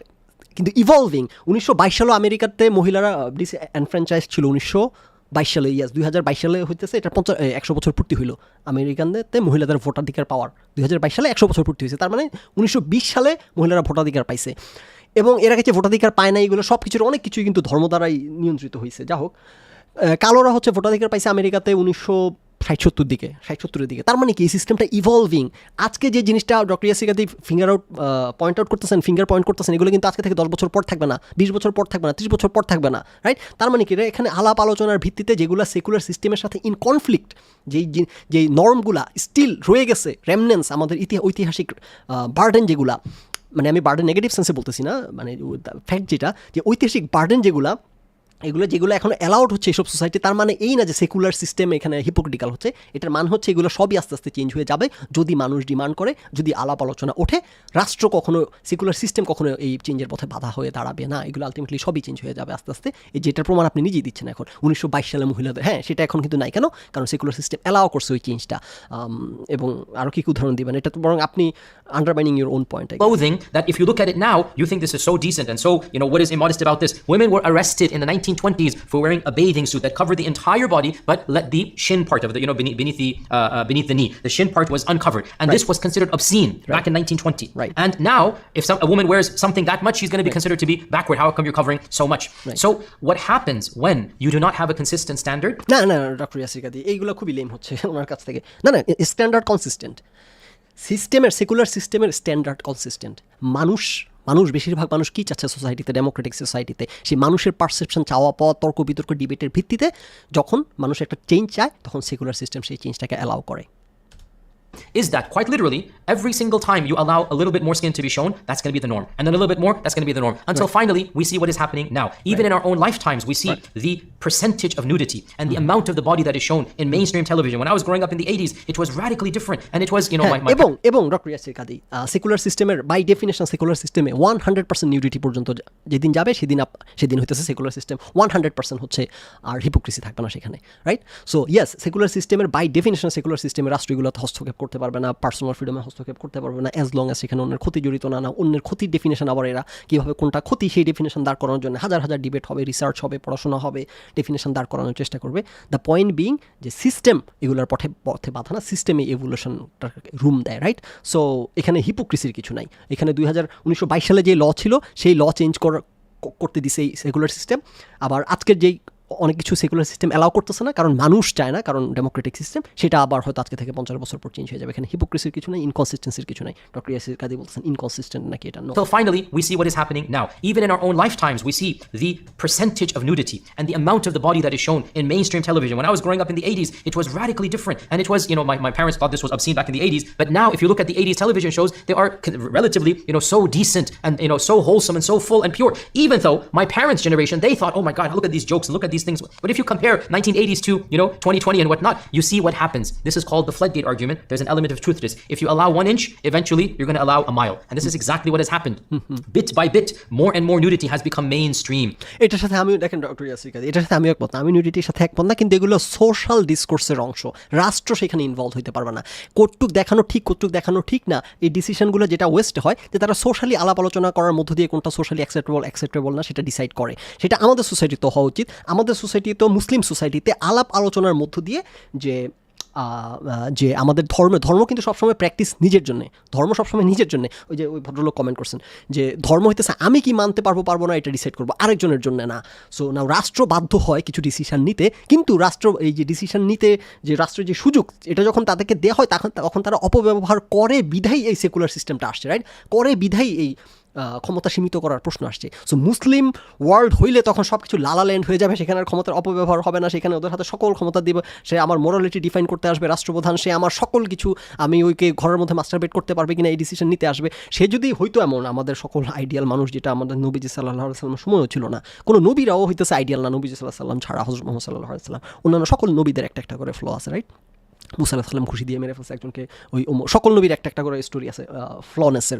কিন্তু ইভলভিং। 1922 সালে আমেরিকাতে মহিলারা এনফ্র্যাঞ্চাইজ ছিল, 1922 সালে, 2022 সালে হইতেছে, এটা 100 বছর পূর্তি হইল আমেরিকানদেরতে মহিলাদের ভোটাধিকার পাওয়ার। 2022 সালে 100 বছর পূর্তি হয়েছে, তার মানে 1920 সালে মহিলারা ভোটাধিকার পাইছে। এবং এরা কাছে ভোটাধিকার পায় না, এগুলো সব কিছুর অনেক কিছুই কিন্তু ধর্ম দ্বারাই নিয়ন্ত্রিত হয়েছে। যা হোক, কালোরা হচ্ছে ভোটাধিকার পাইছে আমেরিকাতে 1960-70 দিকে। তার মানে কি এই সিস্টেমটা ইভলভিং। আজকে যে জিনিসটা ডক্টর ইয়াসির কাদি পয়েন্ট আউট করতেছেন, এগুলো কিন্তু আজকে থেকে 10 বছর পর থাকবে না, 20 বছর পর থাকবে না, 30 বছর পর থাকবে না, রাইট? তার মানে কি এখানে আলাপ আলোচনার ভিত্তিতে যেগুলো সেকুলার সিস্টেমের সাথে ইন কনফ্লিক্ট, যেই নর্মগুলা স্টিল রয়ে গেছে, রেমনেন্স, আমাদের ঐতিহাসিক বার্ডেন যেগুলা, মানে আমি বার্ডেন নেগেটিভ সেন্সে বলতেছি না, মানে ফ্যাক্ট যেটা, যে ঐতিহাসিক বার্ডেন যেগুলো এখন অ্যালাউড হচ্ছে এইসব সোসাইটি, তার মানে এই না যে সেকুলার সিস্টেম এখানে হিপোক্রিটিক্যাল হচ্ছে। এটার মান হচ্ছে এগুলো সবই আস্তে আস্তে চেঞ্জ হয়ে যাবে যদি মানুষ ডিমান্ড করে, যদি আলাপ আলোচনা ওঠে। রাষ্ট্র কখনো, সেকুলার সিস্টেম কখনো এই চেঞ্জের পথে বাধা হয়ে দাঁড়াবে না। এগুলো আলটিমেটলি সবই চেঞ্জ হয়ে যাবে আস্তে আস্তে। এই যেটার প্রমাণ আপনি নিজেই দিচ্ছেন এখন। 1922 সালে মহিলাদের, হ্যাঁ, সেটা এখন কিন্তু নাই। কেন? কারণ সেকুলার সিস্টেম অ্যালাউ করছে ওই চেঞ্জটা। এবং আরও কি উদাহরণ দিবেন? এটা তো বরং আপনি undermining your own point. Clothing that if you look at it now, you think this is so decent and so, what is immodest about this? Women were arrested in the 1920s for wearing a bathing suit that covered the entire body but let the shin part of the, beneath the knee, the shin part was uncovered, and this was considered obscene back in 1920. Right. And now, if a woman wears something that much, she's going to be considered to be backward. How come you're covering so much? So what happens when you do not have a consistent standard? না doctor Yasir কাদি, এইগুলো খুবই lame হচ্ছে ওনার কাছ থেকে। না, standard consistent সিস্টেমের, secular সিস্টেমের standard consistent. মানুষ বেশিরভাগ মানুষ কী চাচ্ছে সোসাইটিতে, ডেমোক্রেটিক সোসাইটিতে? সেই মানুষের পারসেপশন, চাওয়া পাওয়া, তর্ক বিতর্ক, ডিবেটের ভিত্তিতে যখন মানুষ একটা চেঞ্জ চায়, তখন সেকুলার সিস্টেম সেই চেঞ্জটাকে অ্যালাউ করে। Is that quite literally every single time you allow a little bit more skin to be shown, that's going to be the norm, and then a little bit more, that's going to be the norm, until finally we see what is happening now. Even in our own lifetimes, we see the percentage of nudity and the amount of the body that is shown in mainstream television. When I was growing up in the 80s, it was radically different, and it was, এবং doctor Yasir কাদি, secular সিস্টেমের by definition, secular সিস্টেমে 100% nudity পর্যন্ত যেদিন যাবে সেদিন হইতেছে secular system. 100% হচ্ছে, আর hypocrisy থাকবে না সেখানে, রাইট? সো ইয়েস, সেকুলার সিস্টেমের বাই ডেফিনেশন, সেকুলার সিস্টেমের রাষ্ট্রগুলোতে হস্তক্ষেপ করতে পারবে না, পার্সোনাল ফ্রিডমে হস্তক্ষেপ করতে পারবে না, অ্যাজ লং অ্যাজ সেখানে অন্যের ক্ষতি জড়িত না। অন্যের ক্ষতির ডেফিনেশন আবার এরা কীভাবে, কোনটা ক্ষতি, সেই ডেফিনেশন দাঁড় করানোর জন্য হাজার ডিবেট হবে, রিসার্চ হবে, পড়াশোনা হবে, ডেফিনেশন দাঁড় করানোর চেষ্টা করবে। দ্য পয়েন্ট বিং যে সিস্টেম এগুলোর পথে বাধা না, সিস্টেমে এভলিউশনটার রুম দেয়, রাইট? সো এখানে হিপোক্রেসির কিছু নাই। এখানে 1922 সালে যে ল ছিল, সেই ল চেঞ্জ করতে দিছে এই সেকুলার সিস্টেম। আবার আজকের যেই অনেক কিছু সেকুলার সিস্টেম অ্যালাউ করতেছে না, কারণ মানুষ চায় না, কারণ ডেমোক্রেটিক সিস্টেম, সেটা আবার হয়তো আজকে থেকে 50 বছর পর চেঞ্জ হয়ে যাবে। এখানে হিপোক্রেসির কিছু নাই, ইনকনসিস্টেন্সির কিছু নাই। ডক্টর ইয়াসির কাদি বলতেছেন ইনকনসিস্টেন্ট নাকি এটা। So finally, we see what is happening now. Even in our own lifetimes, we see the percentage of nudity and the amount of the body that is shown in mainstream television. When I was growing up in the 80s, it was radically different. And it was, my parents thought this was obscene back in the 80s. But now, if you look at the 80s television shows, they are relatively, so decent and, so wholesome and so full and pure. Even though my parents' generation, they thought, oh my God, look at these jokes and look at these things. But if you compare 1980s to, 2020 and whatnot, you see what happens. This is called the floodgate argument. There's an element of truth to this. If you allow 1 inch, eventually you're going to allow a mile. And this is exactly what has happened. Bit by bit, more and more nudity has become mainstream. এটার সাথে আমি দেখেন doctor Yasir কাদি, এটার সাথে আমি একমত না, আমি নিউডিটির সাথে একমত না, কিন্তু এগুলো সোশ্যাল ডিসকোর্সের অংশ। রাষ্ট্র সেখানে ইনভলভ হইতে পারবে না। কতটুক দেখানো ঠিক, কতটুক দেখানো ঠিক না, এই ডিসিশনগুলো যেটা ওয়েস্ট হয়, যে তারা সোশ্যালি আলাপ আলোচনা করার মধ্য দিয়ে কোনটা সোশ্যালি অ্যাকসেপ্টেবল না সেটা ডিসাইড করে। সেটা আমাদের সোসাইটিতে হওয়া উচিত। আমাদের সোসাইটিতে, মুসলিম সোসাইটিতে আলাপ আলোচনার মধ্য দিয়ে যে আমাদের ধর্ম কিন্তু সবসময় প্র্যাকটিস নিজের জন্য, ধর্ম সবসময় নিজের জন্য। ওই ভদ্রলোক কমেন্ট করছেন যে ধর্ম হইতেছে আমি কি মানতে পারবো না এটা ডিসাইড করবো, আরেকজনের জন্য না। সো নাও রাষ্ট্র বাধ্য হয় কিছু ডিসিশন নিতে, কিন্তু রাষ্ট্র এই যে ডিসিশন নিতে যে রাষ্ট্রের যে সুযোগ, এটা যখন তাদেরকে দেওয়া হয় তখন তারা অপব্যবহার করে বিধাই এই সেকুলার সিস্টেমটা আসছে, রাইট? করে বিধাই এই ক্ষমতা সীমিত করার প্রশ্ন আসছে। সো মুসলিম ওয়ার্ল্ড হইলে তখন সব কিছু লালাল্যান্ড হয়ে যাবে, সেখানে ক্ষমতার অপব্যবহার হবে না, সেখানে ওদের হাতে সকল ক্ষমতা দিবে, সে আমার মোরালিটি ডিফাইন করতে আসবে রাষ্ট্রপ্রধান, সে আমার সকল কিছু, আমি ওইকে ঘরের মধ্যে মাস্টারবেট করতে পারবে কিনা এই ডিসিশন নিতে আসবে। সে যদি হইতো এমন, আমাদের সকল আইডিয়াল মানুষ, যেটা আমাদের নবীজি সাল্লাল্লাহু আলাইহি ওয়াসাল্লামের সময়ও ছিল না, কোনো নবীরাও হইতেছে আইডিয়াল না, নবীজি সাল্লাল্লাহু আলাইহি ওয়াসাল্লাম ছাড়া, হযরত মুহাম্মদ সাল্লাল্লাহু আলাইহি ওয়াসাল্লাম, অন্যান্য সকল নবীদের একটা করে ফ্ল আছে, রাইট? মুসা আলাইহিস সালাম খুশি দিয়ে মেরে ফেলছে একজনকে, ওই সকল নবীর একটা করে স্টোরি আছে ফ্লনেসের,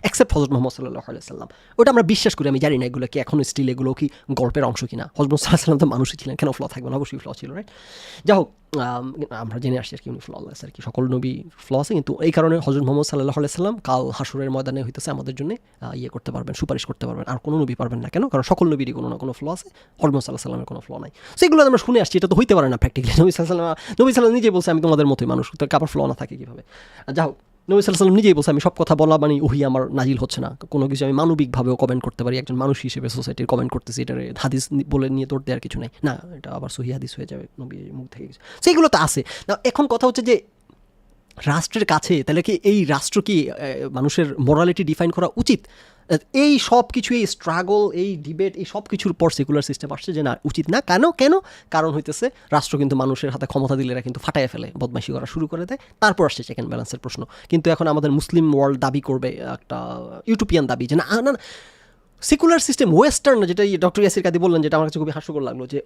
এক্সেপ্ট হযরত মুহাম্মদ সাল্লাল্লাহু আলাইহি ওয়াসাল্লাম। ওটা আমরা বিশ্বাস করি, আমি জানি না এগুলো কি এখন স্টিল এগুলো কি গল্পের অংশ কিনা। হযরত মুহাম্মদ সাল্লাল্লাহু আলাইহি ওয়াসাল্লাম তো মানুষই ছিলেন, কেন ফ্ল থাকবে না? অবশ্যই ফ্ল ছিল, রাইট? যাই হোক, আমরা জেনে আসছি আর কি উনি ফ্ললেস আর কি, সকল নবী ফ্ল আছে, কিন্তু এই কারণে হযরত মুহাম্মদ সাল্লাল্লাহু আলাইহি ওয়াসাল্লাম কাল হাসরের ময়দানে হইতেছে আমাদের জন্য করতে পারবেন, সুপারিশ করতে পারবেন, আর কোনো নবী পারবেন না। কেন? কারণ সকল নবীরই কোনো না কোনো ফ্ল আছে, হযরত মুহাম্মদ সাল্লাল্লাহু আলাইহি ওয়াসাল্লামের কোনো ফ্ল নাই। সেগুলো আমরা শুনে আসছি, এটা তো হইতে পারে না প্র্যাকটিক্যালি। নবী সাল্লাল্লাহু নিজে বলছে আমি তোমাদের মতোই মানুষ, তো কাবার ফ্ল না থাকে কীভাবে? যাই হোক, নবী সাল্লাল্লাহু আলাইহি ওয়াসাল্লাম নিজেই বলছে আমি সব কথা বলা মানে ওহি আমার নাজিল হচ্ছে না, কোনো কিছু আমি মানবিকভাবেও কমেন্ট করতে পারি, একজন মানুষ হিসেবে সোসাইটির কমেন্ট করতেছি, এটার হাদিস বলে নিয়ে তোর দেওয়ার কিছু নাই, না এটা আবার সহি হাদিস হয়ে যাবে নবীর মুখ থেকে কিছু, সেইগুলো তো আছে না। এখন কথা হচ্ছে যে রাষ্ট্রের কাছে তাহলে কি এই রাষ্ট্র কি মানুষের মোরালিটি ডিফাইন করা উচিত? এই সব কিছু, এই স্ট্রাগল, এই ডিবেট, এই সব কিছুর পর সেকুলার সিস্টেম আসছে যে না, উচিত না। কেন? কারণ হইতেছে রাষ্ট্র কিন্তু মানুষের হাতে ক্ষমতা দিলে এরা কিন্তু ফাটাইয়া ফেলে, বদমাইশি করা শুরু করে দেয়, তারপর আসছে চেক অ্যান্ড ব্যালেন্সের প্রশ্ন। কিন্তু এখন আমাদের মুসলিম ওয়ার্ল্ড দাবি করবে একটা ইউটোপিয়ান দাবি যে না না সেকুলার সিস্টেম ওয়েস্টার্ন, যেটা ডক্টর ইয়াসির কাদি বললেন, যেটা আমার কাছে খুবই হাস্যকর লাগলো, যে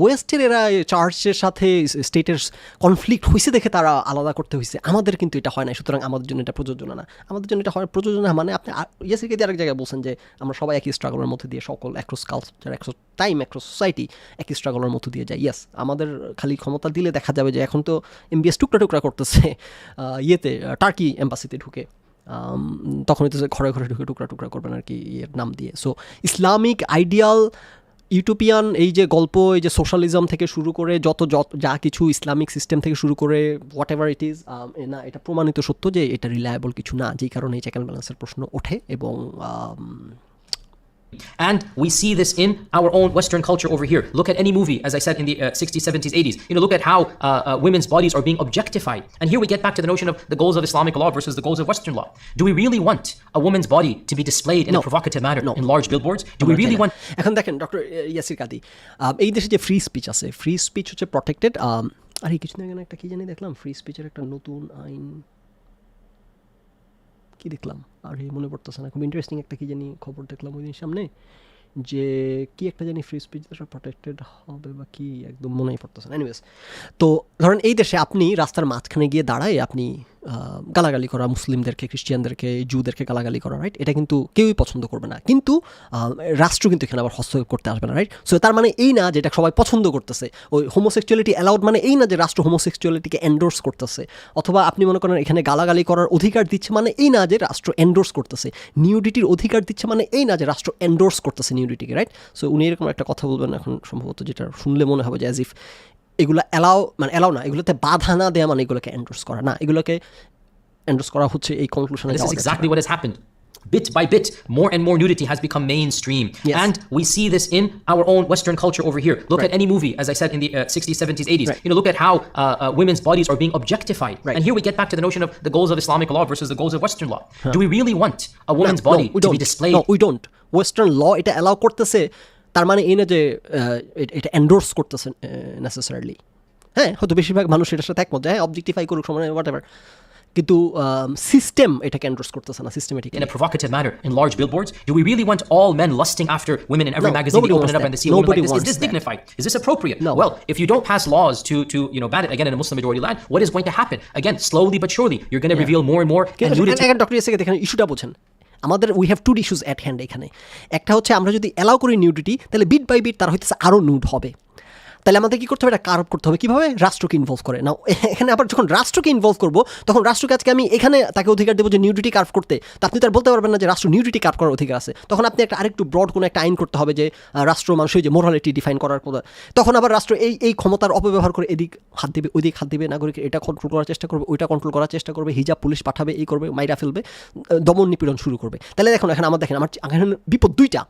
ওয়েস্টের এরা চার্চের সাথে স্টেটের কনফ্লিক্ট হয়েছে দেখে তারা আলাদা করতে হয়েছে, আমাদের কিন্তু এটা হয় না, সুতরাং আমাদের জন্য এটা প্রযোজ্য না। আমাদের জন্য এটা হয় প্রযোজ্য না মানে আপনি ইয়াসির কাদি আরেক জায়গায় বলছেন যে আমরা সবাই একই স্ট্রাগলের মধ্যে দিয়ে, সকল across culture, across time, across society একই স্ট্রাগলের মধ্যে দিয়ে যায়। ইয়াস, আমাদের খালি ক্ষমতা দিলে দেখা যাবে যে এখন তো এমবিএস টুকরা করতেছে টার্কি এম্বাসিতে ঢুকে, তখন হইতেছে ঘরে ঢুকে টুকরা করবেন আর কি এর নাম দিয়ে। সো ইসলামিক আইডিয়াল, ইউটোপিয়ান এই যে গল্প, এই যে সোশ্যালিজম থেকে শুরু করে যত যা কিছু ইসলামিক সিস্টেম থেকে শুরু করে হোয়াট এভার ইট ইজ, না এটা প্রমাণিত সত্য যে এটা রিলায়েবল কিছু না, যেই কারণে এই চেক অ্যান্ড ব্যালেন্সের প্রশ্ন ওঠে। এবং And we see this in our own Western culture over here. Look at any movie, as I said, in the 60s, 70s, 80s. Look at how women's bodies are being objectified. And here we get back to the notion of the goals of Islamic law versus the goals of Western law. Do we really want a woman's body to be displayed in a provocative manner in large billboards? Do we really want... এখন দেখেন doctor Yasir কাদি, এই দেশে যে free speech আছে, free speech হচ্ছে protected. আর এই কিছুদিন আগে একটা কি জানি দেখলাম, ফ্রি স্পিচের একটা নতুন আইন কি দেখলাম, আর মনে পড়তেছে না, খুব ইন্টারেস্টিং একটা কি জানি খবর দেখলাম ওই দিন সামনে, যে কি একটা জানি ফ্রি স্পিচ প্রটেক্টেড হবে বা কি, একদম মনেই পড়তেছে না। এনিওয়েজ, তো ধরেন এই দেশে আপনি রাস্তার মাঝখানে গিয়ে দাঁড়ায় আপনি গালাগালি করা, মুসলিমদেরকে, খ্রিস্টিয়ানদেরকে, জুদেরকে গালাগালি করা, রাইট? এটা কিন্তু কেউই পছন্দ করবে না, কিন্তু রাষ্ট্র কিন্তু এখানে আবার হস্তক্ষেপ করতে আসবে না, রাইট? সো তার মানে এই না যে এটা সবাই পছন্দ করতেছে, ওই হোমোসেক্সুয়ালিটি অ্যালাউড মানে এই না যে রাষ্ট্র হোমোসেক্সুয়ালিটিকে এন্ডোর্স করতেছে, অথবা আপনি মনে করেন এখানে গালাগালি করার অধিকার দিচ্ছে মানে এই না যে রাষ্ট্র এন্ডোর্স করতেছে, নিউডিটির অধিকার দিচ্ছে মানে এই না যে রাষ্ট্র এন্ডোর্স করতেছে নিউডিটিকে, রাইট? সো উনি এরকম একটা কথা বলবেন এখন সম্ভবত, যেটা শুনলে মনে হবে যে অ্যাজ ইফ এগুলো অ্যালাউ না, এগুলোতে বাধা না দেওয়া মানে এগুলোকে এন্ডোর্স করা না, এগুলোকে এন্ডোর্স করা হচ্ছে এই কনক্লুশনে। This is exactly what has happened. bit by bit, more and more nudity has become mainstream. Yes. And we see this in our own Western culture over here. Look Right. at any movie, as I said, in the 60s, 70s, 80s. Right. Look at how women's bodies are being objectified. Right. And here we get back to the notion of the goals of Islamic law versus the goals of Western law. Do we really want a woman's body we to don't. be displayed? No, we don't. Western law এটা allow করতেছে, তার মানে এই না যে এটা endorse করতেছে necessarily. হ্যাঁ, হয়তো বেশিরভাগ মানুষ এটার সাথে একমত, হ্যাঁ অবজেক্টিফাই করুক সময় হোয়াট এভার, কিন্তু সিস্টেম এটাকে এন্ডোর্স করতেছে না systematic. In a provocative manner, in large billboards, do we really want all men lusting after women in every No, magazine? They nobody open it wants up and they that. see a woman Nobody like this. Is wants this that. dignified? Is this appropriate? No. Well, if you don't pass laws to ban it again in a Muslim majority land, what is going to happen? Again, slowly but surely, you're going to reveal more and more and nudity. Doctor Yasir এখানে ইস্যুটা বোঝেন, আমাদের we have to issues at hand এখানে। একটা হচ্ছে আমরা যদি allow করি নিউডিটি, তাহলে বিট বাই বিট তার হইতেছে আরও নিউড হবে। তাহলে আমাদের কী করতে হবে, এটা কার্ভ করতে হবে কীভাবে, রাষ্ট্রকে ইনভলভ করে না। এখানে আবার যখন রাষ্ট্রকে ইনভলভ করবো, তখন রাষ্ট্রকে আজকে আমি এখানে তাকে অধিকার দেবো যে নিউডিটি কার্ভ করতে, তো আপনি তার বলতে পারবেন না যে রাষ্ট্র নিউডিটি কার্ভ করার অধিকার আছে। তখন আপনি একটা আরেকটু ব্রড কোনো একটা আইন করতে হবে যে রাষ্ট্র মানুষের যে মোরালিটি ডিফাইন করার কথা। তখন আবার রাষ্ট্র এই ক্ষমতার অপব্যবহার করে এদিক হাত দিবে, ওইদিক হাত দিবে, নাগরিকের এটা কন্ট্রোল করার চেষ্টা করবে, ওইটা কন্ট্রোল করার চেষ্টা করবে, হিজাব পুলিশ পাঠাবে, এই করবে, মাইরা ফেলবে, দমন নিপীড়ন শুরু করবে। তাহলে দেখুন এখানে আমার বিপদ দুইটা।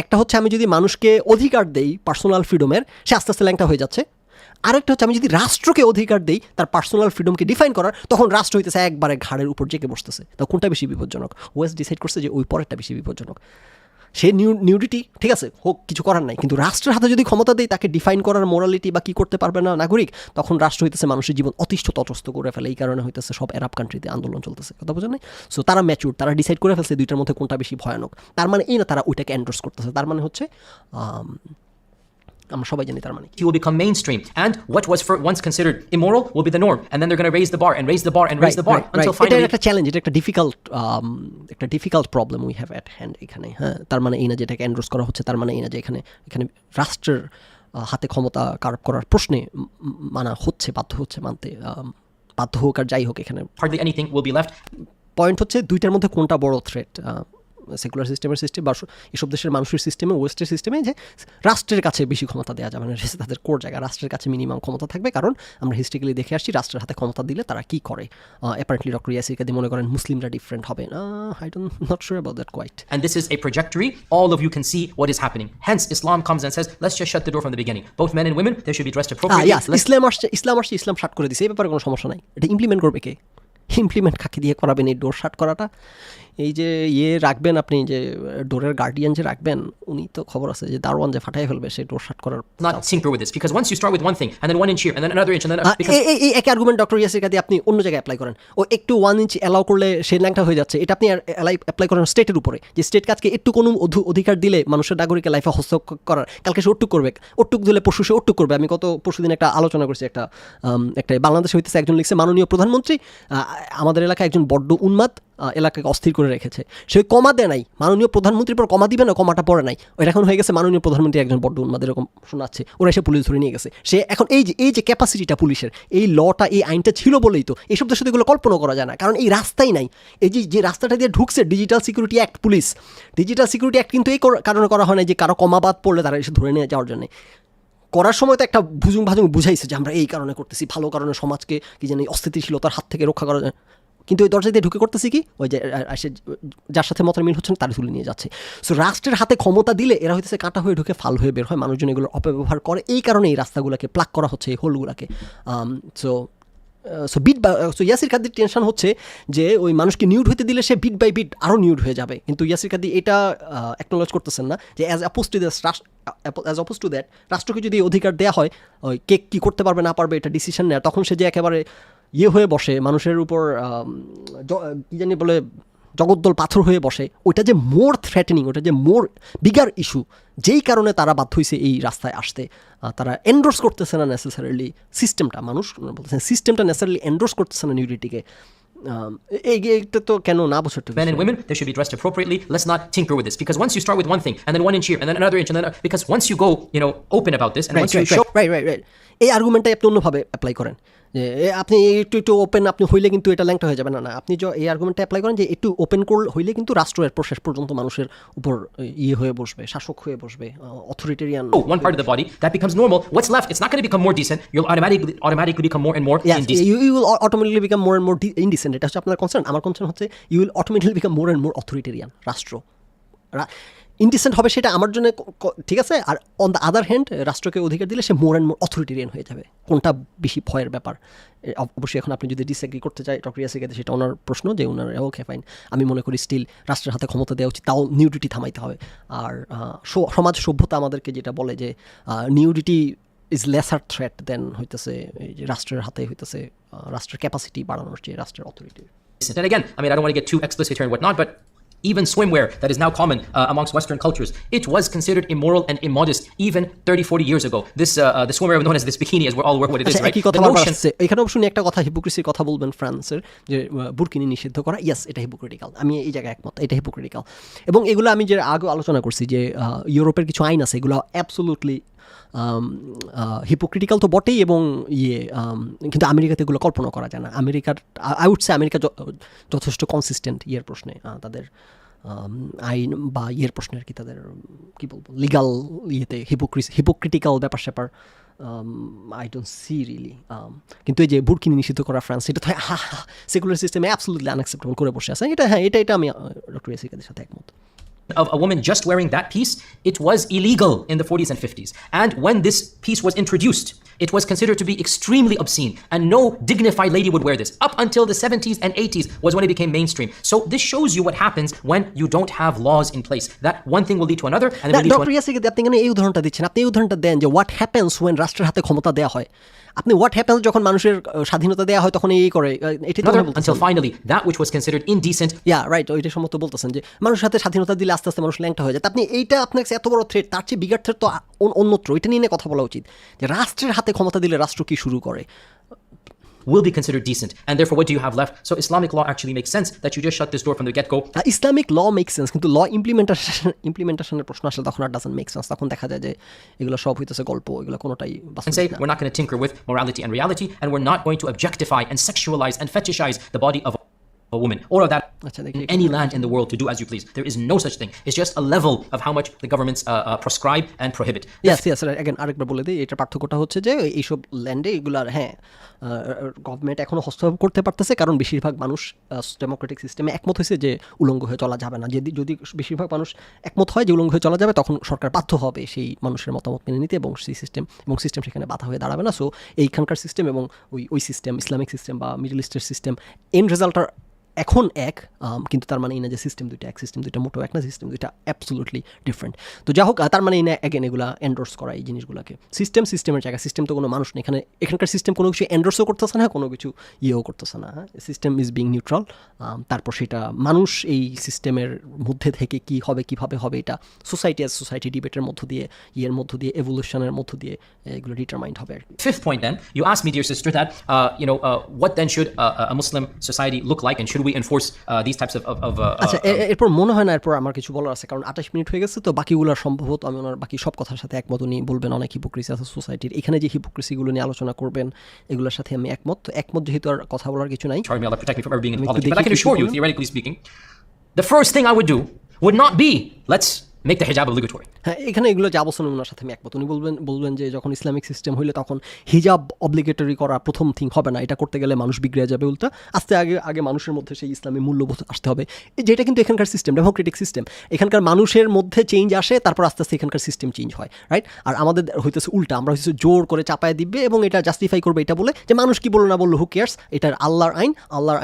একটা হচ্ছে আমি যদি মানুষকে অধিকার দেই পার্সোনাল ফ্রিডমের, সে আস্তে আস্তে ল্যাংটা হয়ে যাচ্ছে। আরেকটা হচ্ছে আমি যদি রাষ্ট্রকে অধিকার দেই তার পার্সোনাল ফ্রিডমকে ডিফাইন করার, তখন রাষ্ট্র হইতেছে একবারে ঘাড়ের উপর জেকে বসতেছে। তো কোনটা বেশি বিপজ্জনক? ওয়েস্ট ডিসাইড করছে যে ওই পরেরটা বেশি বিপজ্জনক। সে নিউডিটি ঠিক আছে হোক, কিছু করার নাই, কিন্তু রাষ্ট্রের হাতে যদি ক্ষমতা দেয় তাকে ডিফাইন করার মোরালিটি বা কী করতে পারবে না নাগরিক, তখন রাষ্ট্র হইতেছে মানুষের জীবন অতিষ্ঠ তটস্থ করে ফেলে। এই কারণে হইতেছে সব আরব কান্ট্রিতে আন্দোলন চলতেছে, কথা বোঝেন নাই? সো তারা ম্যাচুর, তারা ডিসাইড করে ফেলছে দুইটার মধ্যে কোনটা বেশি ভয়ানক। তার মানে এই না তারা ওইটাকে এন্ডোর্স করতেছে, তার মানে হচ্ছে আমরা সবাই জানি তার মানে He will become mainstream, and what was once considered immoral will be the norm, and then they're going to raise the bar and raise the bar and raise the bar until finally. এটা একটা challenge, এটা একটা difficult problem we have at hand এখানে। হ্যাঁ, তার মানে এই না যেটাকে এন্ডোর্স করা হচ্ছে, তার মানে এই না যে এখানে রাষ্ট্রের হাতে ক্ষমতা কার্ভ করার প্রশ্নে মানা হচ্ছে, বাধ্য হচ্ছে মানতে, বাধ্য হোক আর যাই হোক এখানে hardly anything will be left. Point হচ্ছে দুইটার মধ্যে কোনটা বড় থ্রেট, সেকুলার সিস্টেমের সিস্টেম বা এসব দেশের মানুষের সিস্টেমে, ওয়েস্টের সিস্টেমে, যে রাষ্ট্রের কাছে বেশি ক্ষমতা দেওয়া যাবে না, তাদের কোর জায়গা রাষ্ট্রের কাছে মিনিমাম ক্ষমতা থাকবে। কারণ আমরা হিস্ট্রিক্যালি দেখে আসছি রাষ্ট্রের হাতে ক্ষমতা দিলে তারা কী করে। অ্যাপারেন্টলি ডক্টর ইয়াসির কাদি মনে করেন মুসলিমরা ডিফারেন্ট হবে না, I don't not sure about that quite. And this is a trajectory. All of you can see what is happening. Hence, Islam comes and says, let's just shut the door from the beginning. Both men and women, they should be dressed appropriately. ইসলাম আসছে শাট করে দিছে, এই ব্যাপারে কোনো সমস্যা নাই। এটা implement করবে কে? ইমপ্লিমেন্ট কাকে দিয়ে করাবেন এই ডোর শাট করাটা? এই যে রাখবেন আপনি, যে ডোরের গার্ডিয়ান যে রাখবেন, উনি তো খবর আছে যে দারোয়ান যে ফাটাই ফেলবে সেই ডোর শাট করার। Not tinker with this, because once you start with one thing and then 1 inch here and then another inch and then এই এক আর্গুমেন্ট ডক্টর ইয়াসির কাদি আপনি অন্য জায়গায় অ্যাপ্লাই করেন। ও একটু 1 ইঞ্চ অ্যালাউ করলে সে ল্যাংটা হয়ে যাচ্ছে, এটা আপনি অ্যাপ্লাই করেন স্টেটের উপরে, যে স্টেট কাজকে একটু কোনো অধিকার দিলে মানুষের নাগরিকের লাইফে হস্তক্ষেপ করার, কালকে সে ওটুক করবে, ওটুক দিলে পরশু সে ওটুক করবে। আমি পরশুদিন একটা আলোচনা করছি, একটা বাংলাদেশে হইতেছে একজন লিখছে, মাননীয় প্রধানমন্ত্রী আমাদের এলাকায় একজন বড্ড উন্মাদ এলাকাকে অস্থির করে রেখেছে, সে কমা দেয় নাই, মাননীয় প্রধানমন্ত্রীর পর কমা দিবে না, কমাটা পড়ে নাই, ওটা এখন হয়ে গেছে মাননীয় প্রধানমন্ত্রী একজন বড্ড উন্মাদ, এরকম শোনাচ্ছে। ওরা এসে পুলিশ ধরে নিয়ে গেছে। সে এখন এই যে ক্যাপাসিটিটা পুলিশের, এই লটা, এই আইনটা ছিল বলেই তো এইসব দেশে এগুলো কল্পনা করা যায় না, কারণ এই রাস্তাই নাই। এই যে রাস্তাটা দিয়ে ঢুকছে digital security act, police digital security act কিন্তু এই কারণে করা হয় না যে কারো কমা বাদ পড়লে তারা এসে ধরে নিয়ে যাওয়ার জন্য। করার সময় তো একটা ভুজুং ভাজুং বুঝাইছে যে আমরা এই কারণে করতেছি, ভালো কারণে সমাজকে কি জানি অস্থিতিশীলতার হাত থেকে রক্ষা করা যায়, কিন্তু ওই দরজা দিয়ে ঢুকে করতেছি কি, ওই যে যার সাথে মতের মিল হচ্ছে না তার তুলে নিয়ে যাচ্ছে। সো রাষ্ট্রের হাতে ক্ষমতা দিলে এরা হইতেছে কাঁটা হয়ে ঢুকে ফাল হয়ে বের হয়, মানুষজন এগুলোর অপব্যবহার করে, এই কারণে এই রাস্তাগুলোকে প্লাগ করা হচ্ছে, এই হোলগুলোকে। সো ইয়াসির কাদির টেনশন হচ্ছে যে ওই মানুষকে নিউড হইতে দিলে সে বিট বাই বিট আরও নিউড হয়ে যাবে, কিন্তু ইয়াসির কাদি এটা অ্যাকনোলেজ করতেছেন না যে অ্যাজ অপোজ টু দ্যাট রাষ্ট্রকে যদি অধিকার দেওয়া হয় ওই কে কী করতে পারবে না পারবে এটা ডিসিশন নেয়, তখন সে যে একেবারে হয়ে বসে মানুষের উপর কী জানি বলে জগদ্দল পাথর হয়ে বসে, ওইটা যে মোর থ্রেটেনিং, ওটা যে মোর বিগার ইস্যু, যেই কারণে তারা বাধ্য হয়েছে এই রাস্তায় আসতে। তারা এন্ডোর্স করতেছে না নেসেসারিলি সিস্টেমটা, মানুষ বলতেছেন সিস্টেমটা নেসেসারিলি এন্ডোর্স করতেছে না নিউডিটিকে। এইটা তো কেন না বসে, men and women, they should be dressed appropriately. Let's not tinker with this, because once you start with one thing and then 1 inch here and then another inch and then because once you go open about this and once you show right এই আর্গুমেন্টটাই আপনি অন্যভাবে apply করেন যে আপনি একটু একটু open আপনি হইলে কিন্তু এটা ল্যাংটা হয়ে যাবে না, আপনি এই আর্গুমেন্টটা অ্যাপ্লাই করেন যে একটু ওপেন হইলে কিন্তু রাষ্ট্রের শেষ পর্যন্ত মানুষের উপর ইয়ে হয়ে বসবে, শাসক হয়ে বসবে, authoritarian one part of the body that becomes normal, what's left, it's not going to become more decent. You'll automatically become more and more indecent. you will automatically become more and more indecent. এটা হচ্ছে আপনার concern. আমার concern হচ্ছে you will automatically become more and more authoritarian. রাষ্ট্র indecent হবে সেটা আমার জন্য ঠিক আছে, আর অন দ্য আদার হ্যান্ড রাষ্ট্রকে অধিকার দিলে সে মোর অ্যান্ড মোর অথরিটেরিয়ান হয়ে যাবে। কোনটা বেশি ভয়ের ব্যাপার? অবশ্যই এখন আপনি যদি ডিসএগ্রি করতে চাই ডক্টর ইয়াসিকে, সেটা ওনার প্রশ্ন, যে ওনার ওকে ফাইন। আমি মনে করি স্টিল রাষ্ট্রের হাতে ক্ষমতা দেওয়া উচিত, তাও নিউডিটি থামাইতে হবে। আর সমাজ সভ্যতা আমাদেরকে যেটা বলে যে নিউডিটি ইজ লেসার থ্রেট দেন হইতেছে রাষ্ট্রের হাতে হইতেছে রাষ্ট্রের ক্যাপাসিটি বাড়ানোর চেয়ে রাষ্ট্রের authority. And again, I mean, I don't want to get too explicit here and whatnot, but even swimwear that is now common amongst Western cultures, it was considered immoral and immodest even 30-40 years ago. This the swimwear known as this bikini, as we're all aware what it is, right? The notion... এখানে অবশ্য একটা কথা, হিপোক্রিসির কথা বলবেন ফ্রান্সের, যে burkini নিষিদ্ধ করা, ইয়েস এটা হিপোক্রিটিক্যাল, আমি এই জায়গায় একমত, এটা হিপোক্রিটিক্যাল। এবং এগুলো আমি যে আগে আলোচনা করছি যে ইউরোপের কিছু আইন আছে, এগুলো অ্যাবসোলুটলি হিপোক্রিটিক্যাল তো বটেই, এবং কিন্তু আমেরিকাতে এগুলো কল্পনা করা যায় না। আমেরিকার আই উড সে আমেরিকা যথেষ্ট কনসিস্টেন্ট ইয়ের প্রশ্নে, তাদের আইন বা ইয়ের প্রশ্নে আর কি, তাদের কী বলবো লিগাল ইয়েতে হিপোক্রিটিক্যাল ব্যাপার স্যাপার আই ডোন্ট সি রিয়েলি। কিন্তু এই যে বুরকিনি নিষিদ্ধ করা ফ্রান্স, এটা তো সেকুলার সিস্টেমে অ্যাবসোলুটলি আনঅ্যাকসেপ্টেবল করে বসে আছে। এটা এটা আমি ডক্টর ইয়াসিকাদের সাথে একমত। Of a woman just wearing that piece, it was illegal in the 40s and 50s. And when this piece was introduced, it was considered to be extremely obscene, and no dignified lady would wear this. Up until the 70s and 80s was when it became mainstream. So this shows you what happens when you don't have laws in place. That one thing will lead to another, and then will lead to doctor ইয়াসিকে আপনি কেন এই উদাহরণটা দিচ্ছেন? আপনি এই উদাহরণটা দেন যে হোয়াট হ্যাপেন্স ওয়েন রাষ্ট্রের হাতে ক্ষমতা দেওয়া হয়। আপনি হোয়াট হ্যাপেন্স যখন মানুষের স্বাধীনতা দেওয়া হয় তখন এই করে, এটা until finally that which was considered indecent. Right, ওইটা সম্মত বলতেছেন যে মানুষের হাতে স্বাধীনতা দিলে আস্তে আস্তে মানুষ ল্যাংটা হয়ে যায়। আপনি এইটা আপনার এত বড় থ্রেট, তার চেয়ে বিগার থ্রেট তো অন্যত্র। এটা নিয়ে কথা বলা উচিত যে রাষ্ট্রের হাতে ক্ষমতা দিলে রাষ্ট্র কি শুরু করে, will be considered decent, and therefore what do you have left? So Islamic law actually makes sense that you just shut this door from the get-go. Islamic law makes sense, কিন্তু ল ইমপ্লিমেন্টেশনের প্রশ্ন আসলে তখন আর doesn't make sense। তখন দেখা যায় যে এগুলো সব হইতেছে গল্প, এগুলো কোনোটাই বাস্তব না। And say we're not going to tinker with morality and reality, and we're not going to objectify and sexualize and fetishize the body of a woman or of that in any land in the world to do as you please. There is no such thing. It's just a level of how much the governments prescribe and prohibit. Yes, again আরেকবার বলে দিই, এটা পার্থক্যটা হচ্ছে যে এইসব ল্যান্ডে এগুলার গভর্নমেন্ট এখনো হস্তক্ষেপ করতে পারতেছে, কারণ বেশিরভাগ মানুষ ডেমোক্রেটিক সিস্টেমে একমত হয়েছে যে উলঙ্গ হয়ে চলা যাবে না। যদি বেশিরভাগ মানুষ একমত হয় যে উলঙ্গ হয়ে চলা যাবে, তখন সরকার বাধ্য হবে সেই মানুষের মতামত মেনে নিতে, এবং সেই সিস্টেম সেখানে বাধা হয়ে দাঁড়াবে না। সো এইখানকার সিস্টেম এবং ওই সিস্টেম, ইসলামিক সিস্টেম বা মিডল ইস্টের সিস্টেম, এন্ড রেজাল্টটা এখন এক, কিন্তু তার মানে এই না যে সিস্টেম দুইটা এক, সিস্টেম দুইটা মোটো এক না, সিস্টেম দুইটা অ্যাবসোলুটলি ডিফারেন্ট। তো যা হোক, তার মানে এই না এগেন এগুলা এন্ডোর্স করা এই জিনিসগুলোকে, সিস্টেমের জায়গা, সিস্টেম তো কোনো মানুষ নেই এখানকার সিস্টেম কোনো কিছু এন্ডোর্সও করতেছে না, কোনো কিছু ইয়েও করতেছে না। System is being neutral. তারপর সেটা মানুষ এই সিস্টেমের মধ্যে থেকে কি হবে, কীভাবে হবে, এটা সোসাইটি ডিবেটের মধ্য দিয়ে, এভলিউশনের মধ্য দিয়ে এগুলো ডিটারমাইন্ড হবে আর কি। Fifth point then, you asked me, dear sister, that what then should a Muslim society look like, and should we enforce these types of আচ্ছা, এরপর মনে হয় না এরপর আমার কিছু বলার আছে, কারণ 28 মিনিট হয়ে গেছে। তো বাকিগুলো সম্ভবত আমি ওনার বাকি সব কথার সাথে একমত। উনি বলবেন অনেক হিপোক্রিসি আছে সোসাইটির, এখানে যে হিপোক্রিসিগুলো নিয়ে আলোচনা করবেন এগুলোর সাথে আমি একমত। যেহেতু আর কথা বলার কিছু নাই, sorry, may Allah protect me from ever being in politics, but I can assure you, theoretically speaking, the first thing I would do would not be let's make the hijab obligatory. এখানে এগুলো যা বলছেন ওনার সাথে আমি একমত। উনি বলবেন যে যখন ইসলামিক সিস্টেম হইলে তখন হিজাব অব্লিগেটরি করা প্রথম থিং হবে না, এটা করতে গেলে মানুষ বিগড়ে যাবে। উল্টা আগে মানুষের মধ্যে সেই ইসলামী মূল্যবোধ আসতে হবে, যেটা কিন্তু এখানকার সিস্টেম ডেমোক্রেটিক সিস্টেম। এখানকার মানুষের মধ্যে চেঞ্জ আসে, তারপর আস্তে আস্তে এখানকার সিস্টেম চেঞ্জ হয়, রাইট? আর আমাদের হইতেছে উল্টা, আমরা হচ্ছে জোর করে চাপায় দিবে এবং এটা জাস্টিফাই করবে এটা বলে যে মানুষ কি বললো না বললো, হু কেয়ার্স, এটার আল্লাহর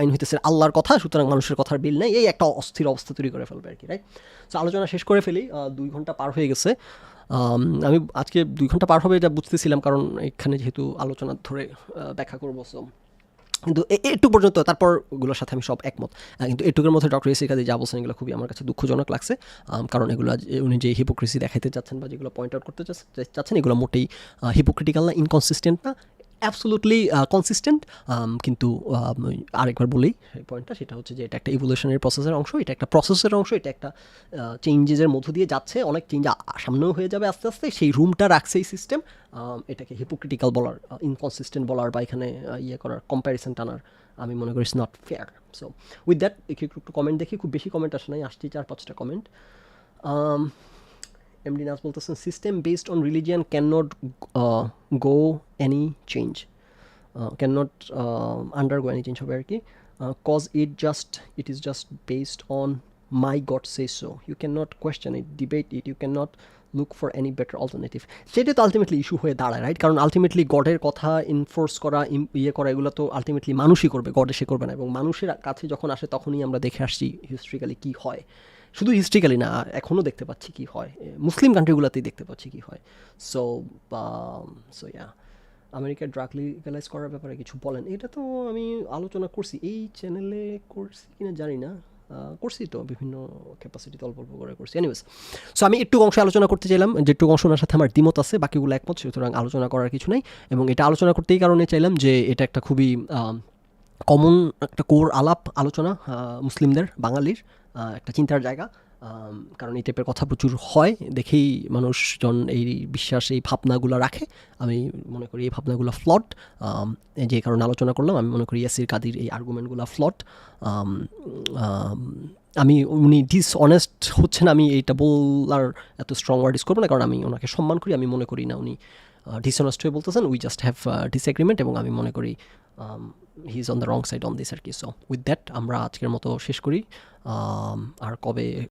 আইন হইতেছে আল্লাহর কথা, সুতরাং মানুষের কথার বিল নেই, এই একটা অস্থির অবস্থা তৈরি করে ফেলবে আর কি, রাইট? তো আলোচনা শেষ করে ফেলি, 2 ঘন্টা পার হয়ে গেছে। আমি আজকে 2 ঘন্টা পার হবে এটা বুঝতেছিলাম, কারণ এখানে যেহেতু আলোচনা ধরে ব্যাখ্যা করবো, কিন্তু একটু পর্যন্ত, তারপর ওগুলোর সাথে আমি সব একমত। কিন্তু এটুকুর মধ্যে ডক্টর ইয়াসির কাজী যা বলছেন এগুলো খুবই আমার কাছে দুঃখজনক লাগছে, কারণ এগুলো উনি যে হিপোক্রেসি দেখাইতে চাচ্ছেন বা যেগুলো পয়েন্ট আউট করতে চাচ্ছেন এগুলো মোটেই হিপোক্রিটিক্যাল না, ইনকনসিস্টেন্ট না, অ্যাবসোলুটলি কনসিস্টেন্ট, কিন্তু আরেকবার বলি এই পয়েন্টটা, সেটা হচ্ছে যে এটা একটা ইভলিউশনারি প্রসেসের অংশ, এটা একটা প্রসেসের অংশ, এটা একটা চেঞ্জেসের মধ্য দিয়ে যাচ্ছে, অনেক চেঞ্জ সামনেও হয়ে যাবে আস্তে আস্তে। সেই রুমটা রাখছে এই সিস্টেম, এটাকে হিপোক্রিটিক্যাল বলার, ইনকনসিস্টেন্ট বলার বা এখানে ইয়ে করার, কম্প্যারিজন টানার আমি মনে করি it's not fair. So with that একটু কমেন্ট দেখি, খুব বেশি কমেন্ট আসে নাই, আসছে 4-5টা কমেন্ট। এমডি নাজ বলতেছেন system based on religion can not go any change, can not undergo any change হবে আর কি, cause it is just based on my god say so, you can not question it, debate it, you can not look for any better alternative. সেটাই তো ultimately issue হয়ে দাঁড়ায়, right? কারণ ultimately গডের কথা enforce করা, ইয়ে করা, এগুলো তো আলটিমেটলি মানুষই করবে, গড এসে করবে না। এবং মানুষের কাছে যখন আসে তখনই আমরা দেখে আসছি হিস্ট্রিক্যালি কী হয়, শুধু হিস্ট্রিক্যালি না, এখনও দেখতে পাচ্ছি কী হয়, মুসলিম কান্ট্রিগুলোতেই দেখতে পাচ্ছি কী হয়। সো ইয়া, আমেরিকার ড্রাগ লিগালাইজ করার ব্যাপারে কিছু বলেন, এটা তো আমি আলোচনা করছি এই চ্যানেলে, করছি কিনা জানি না, করছি তো বিভিন্ন ক্যাপাসিটিতে অল্প অল্প করে করছি। এনিওয়েজ, সো আমি একটু অংশে আলোচনা করতে চাইলাম, যেটুকু অংশ ওনার সাথে আমার দ্বিমত আছে, বাকিগুলো একমত, সুতরাং আলোচনা করার কিছু নেই। এবং এটা আলোচনা করতেই কারণে চাইলাম যে এটা একটা খুবই কমন একটা কোর আলোচনা, মুসলিমদের, বাঙালির একটা চিন্তার জায়গা, কারণ এই টাইপের কথা প্রচুর হয় দেখেই মানুষজন এই বিশ্বাস, এই ভাবনাগুলো রাখে। আমি মনে করি এই ভাবনাগুলো ফ্লড, যে কারণে আলোচনা করলাম। আমি মনে করি ইয়াসির কাদির এই আর্গুমেন্টগুলো ফ্লড। আমি উনি ডিসঅনেস্ট হচ্ছেন, আমি এইটা বলার এত স্ট্রং ওয়ার্ড ইউজ করবো না, কারণ আমি ওনাকে সম্মান করি। আমি মনে করি না উনি ডিসঅনেস্ট হয়ে বলতেছেন, উই জাস্ট হ্যাভ ডিসএগ্রিমেন্ট, এবং আমি মনে করি he is on the wrong side on this আর কি। সো উইথ দ্যাট আমরা আজকের মতো শেষ করি। আর কবে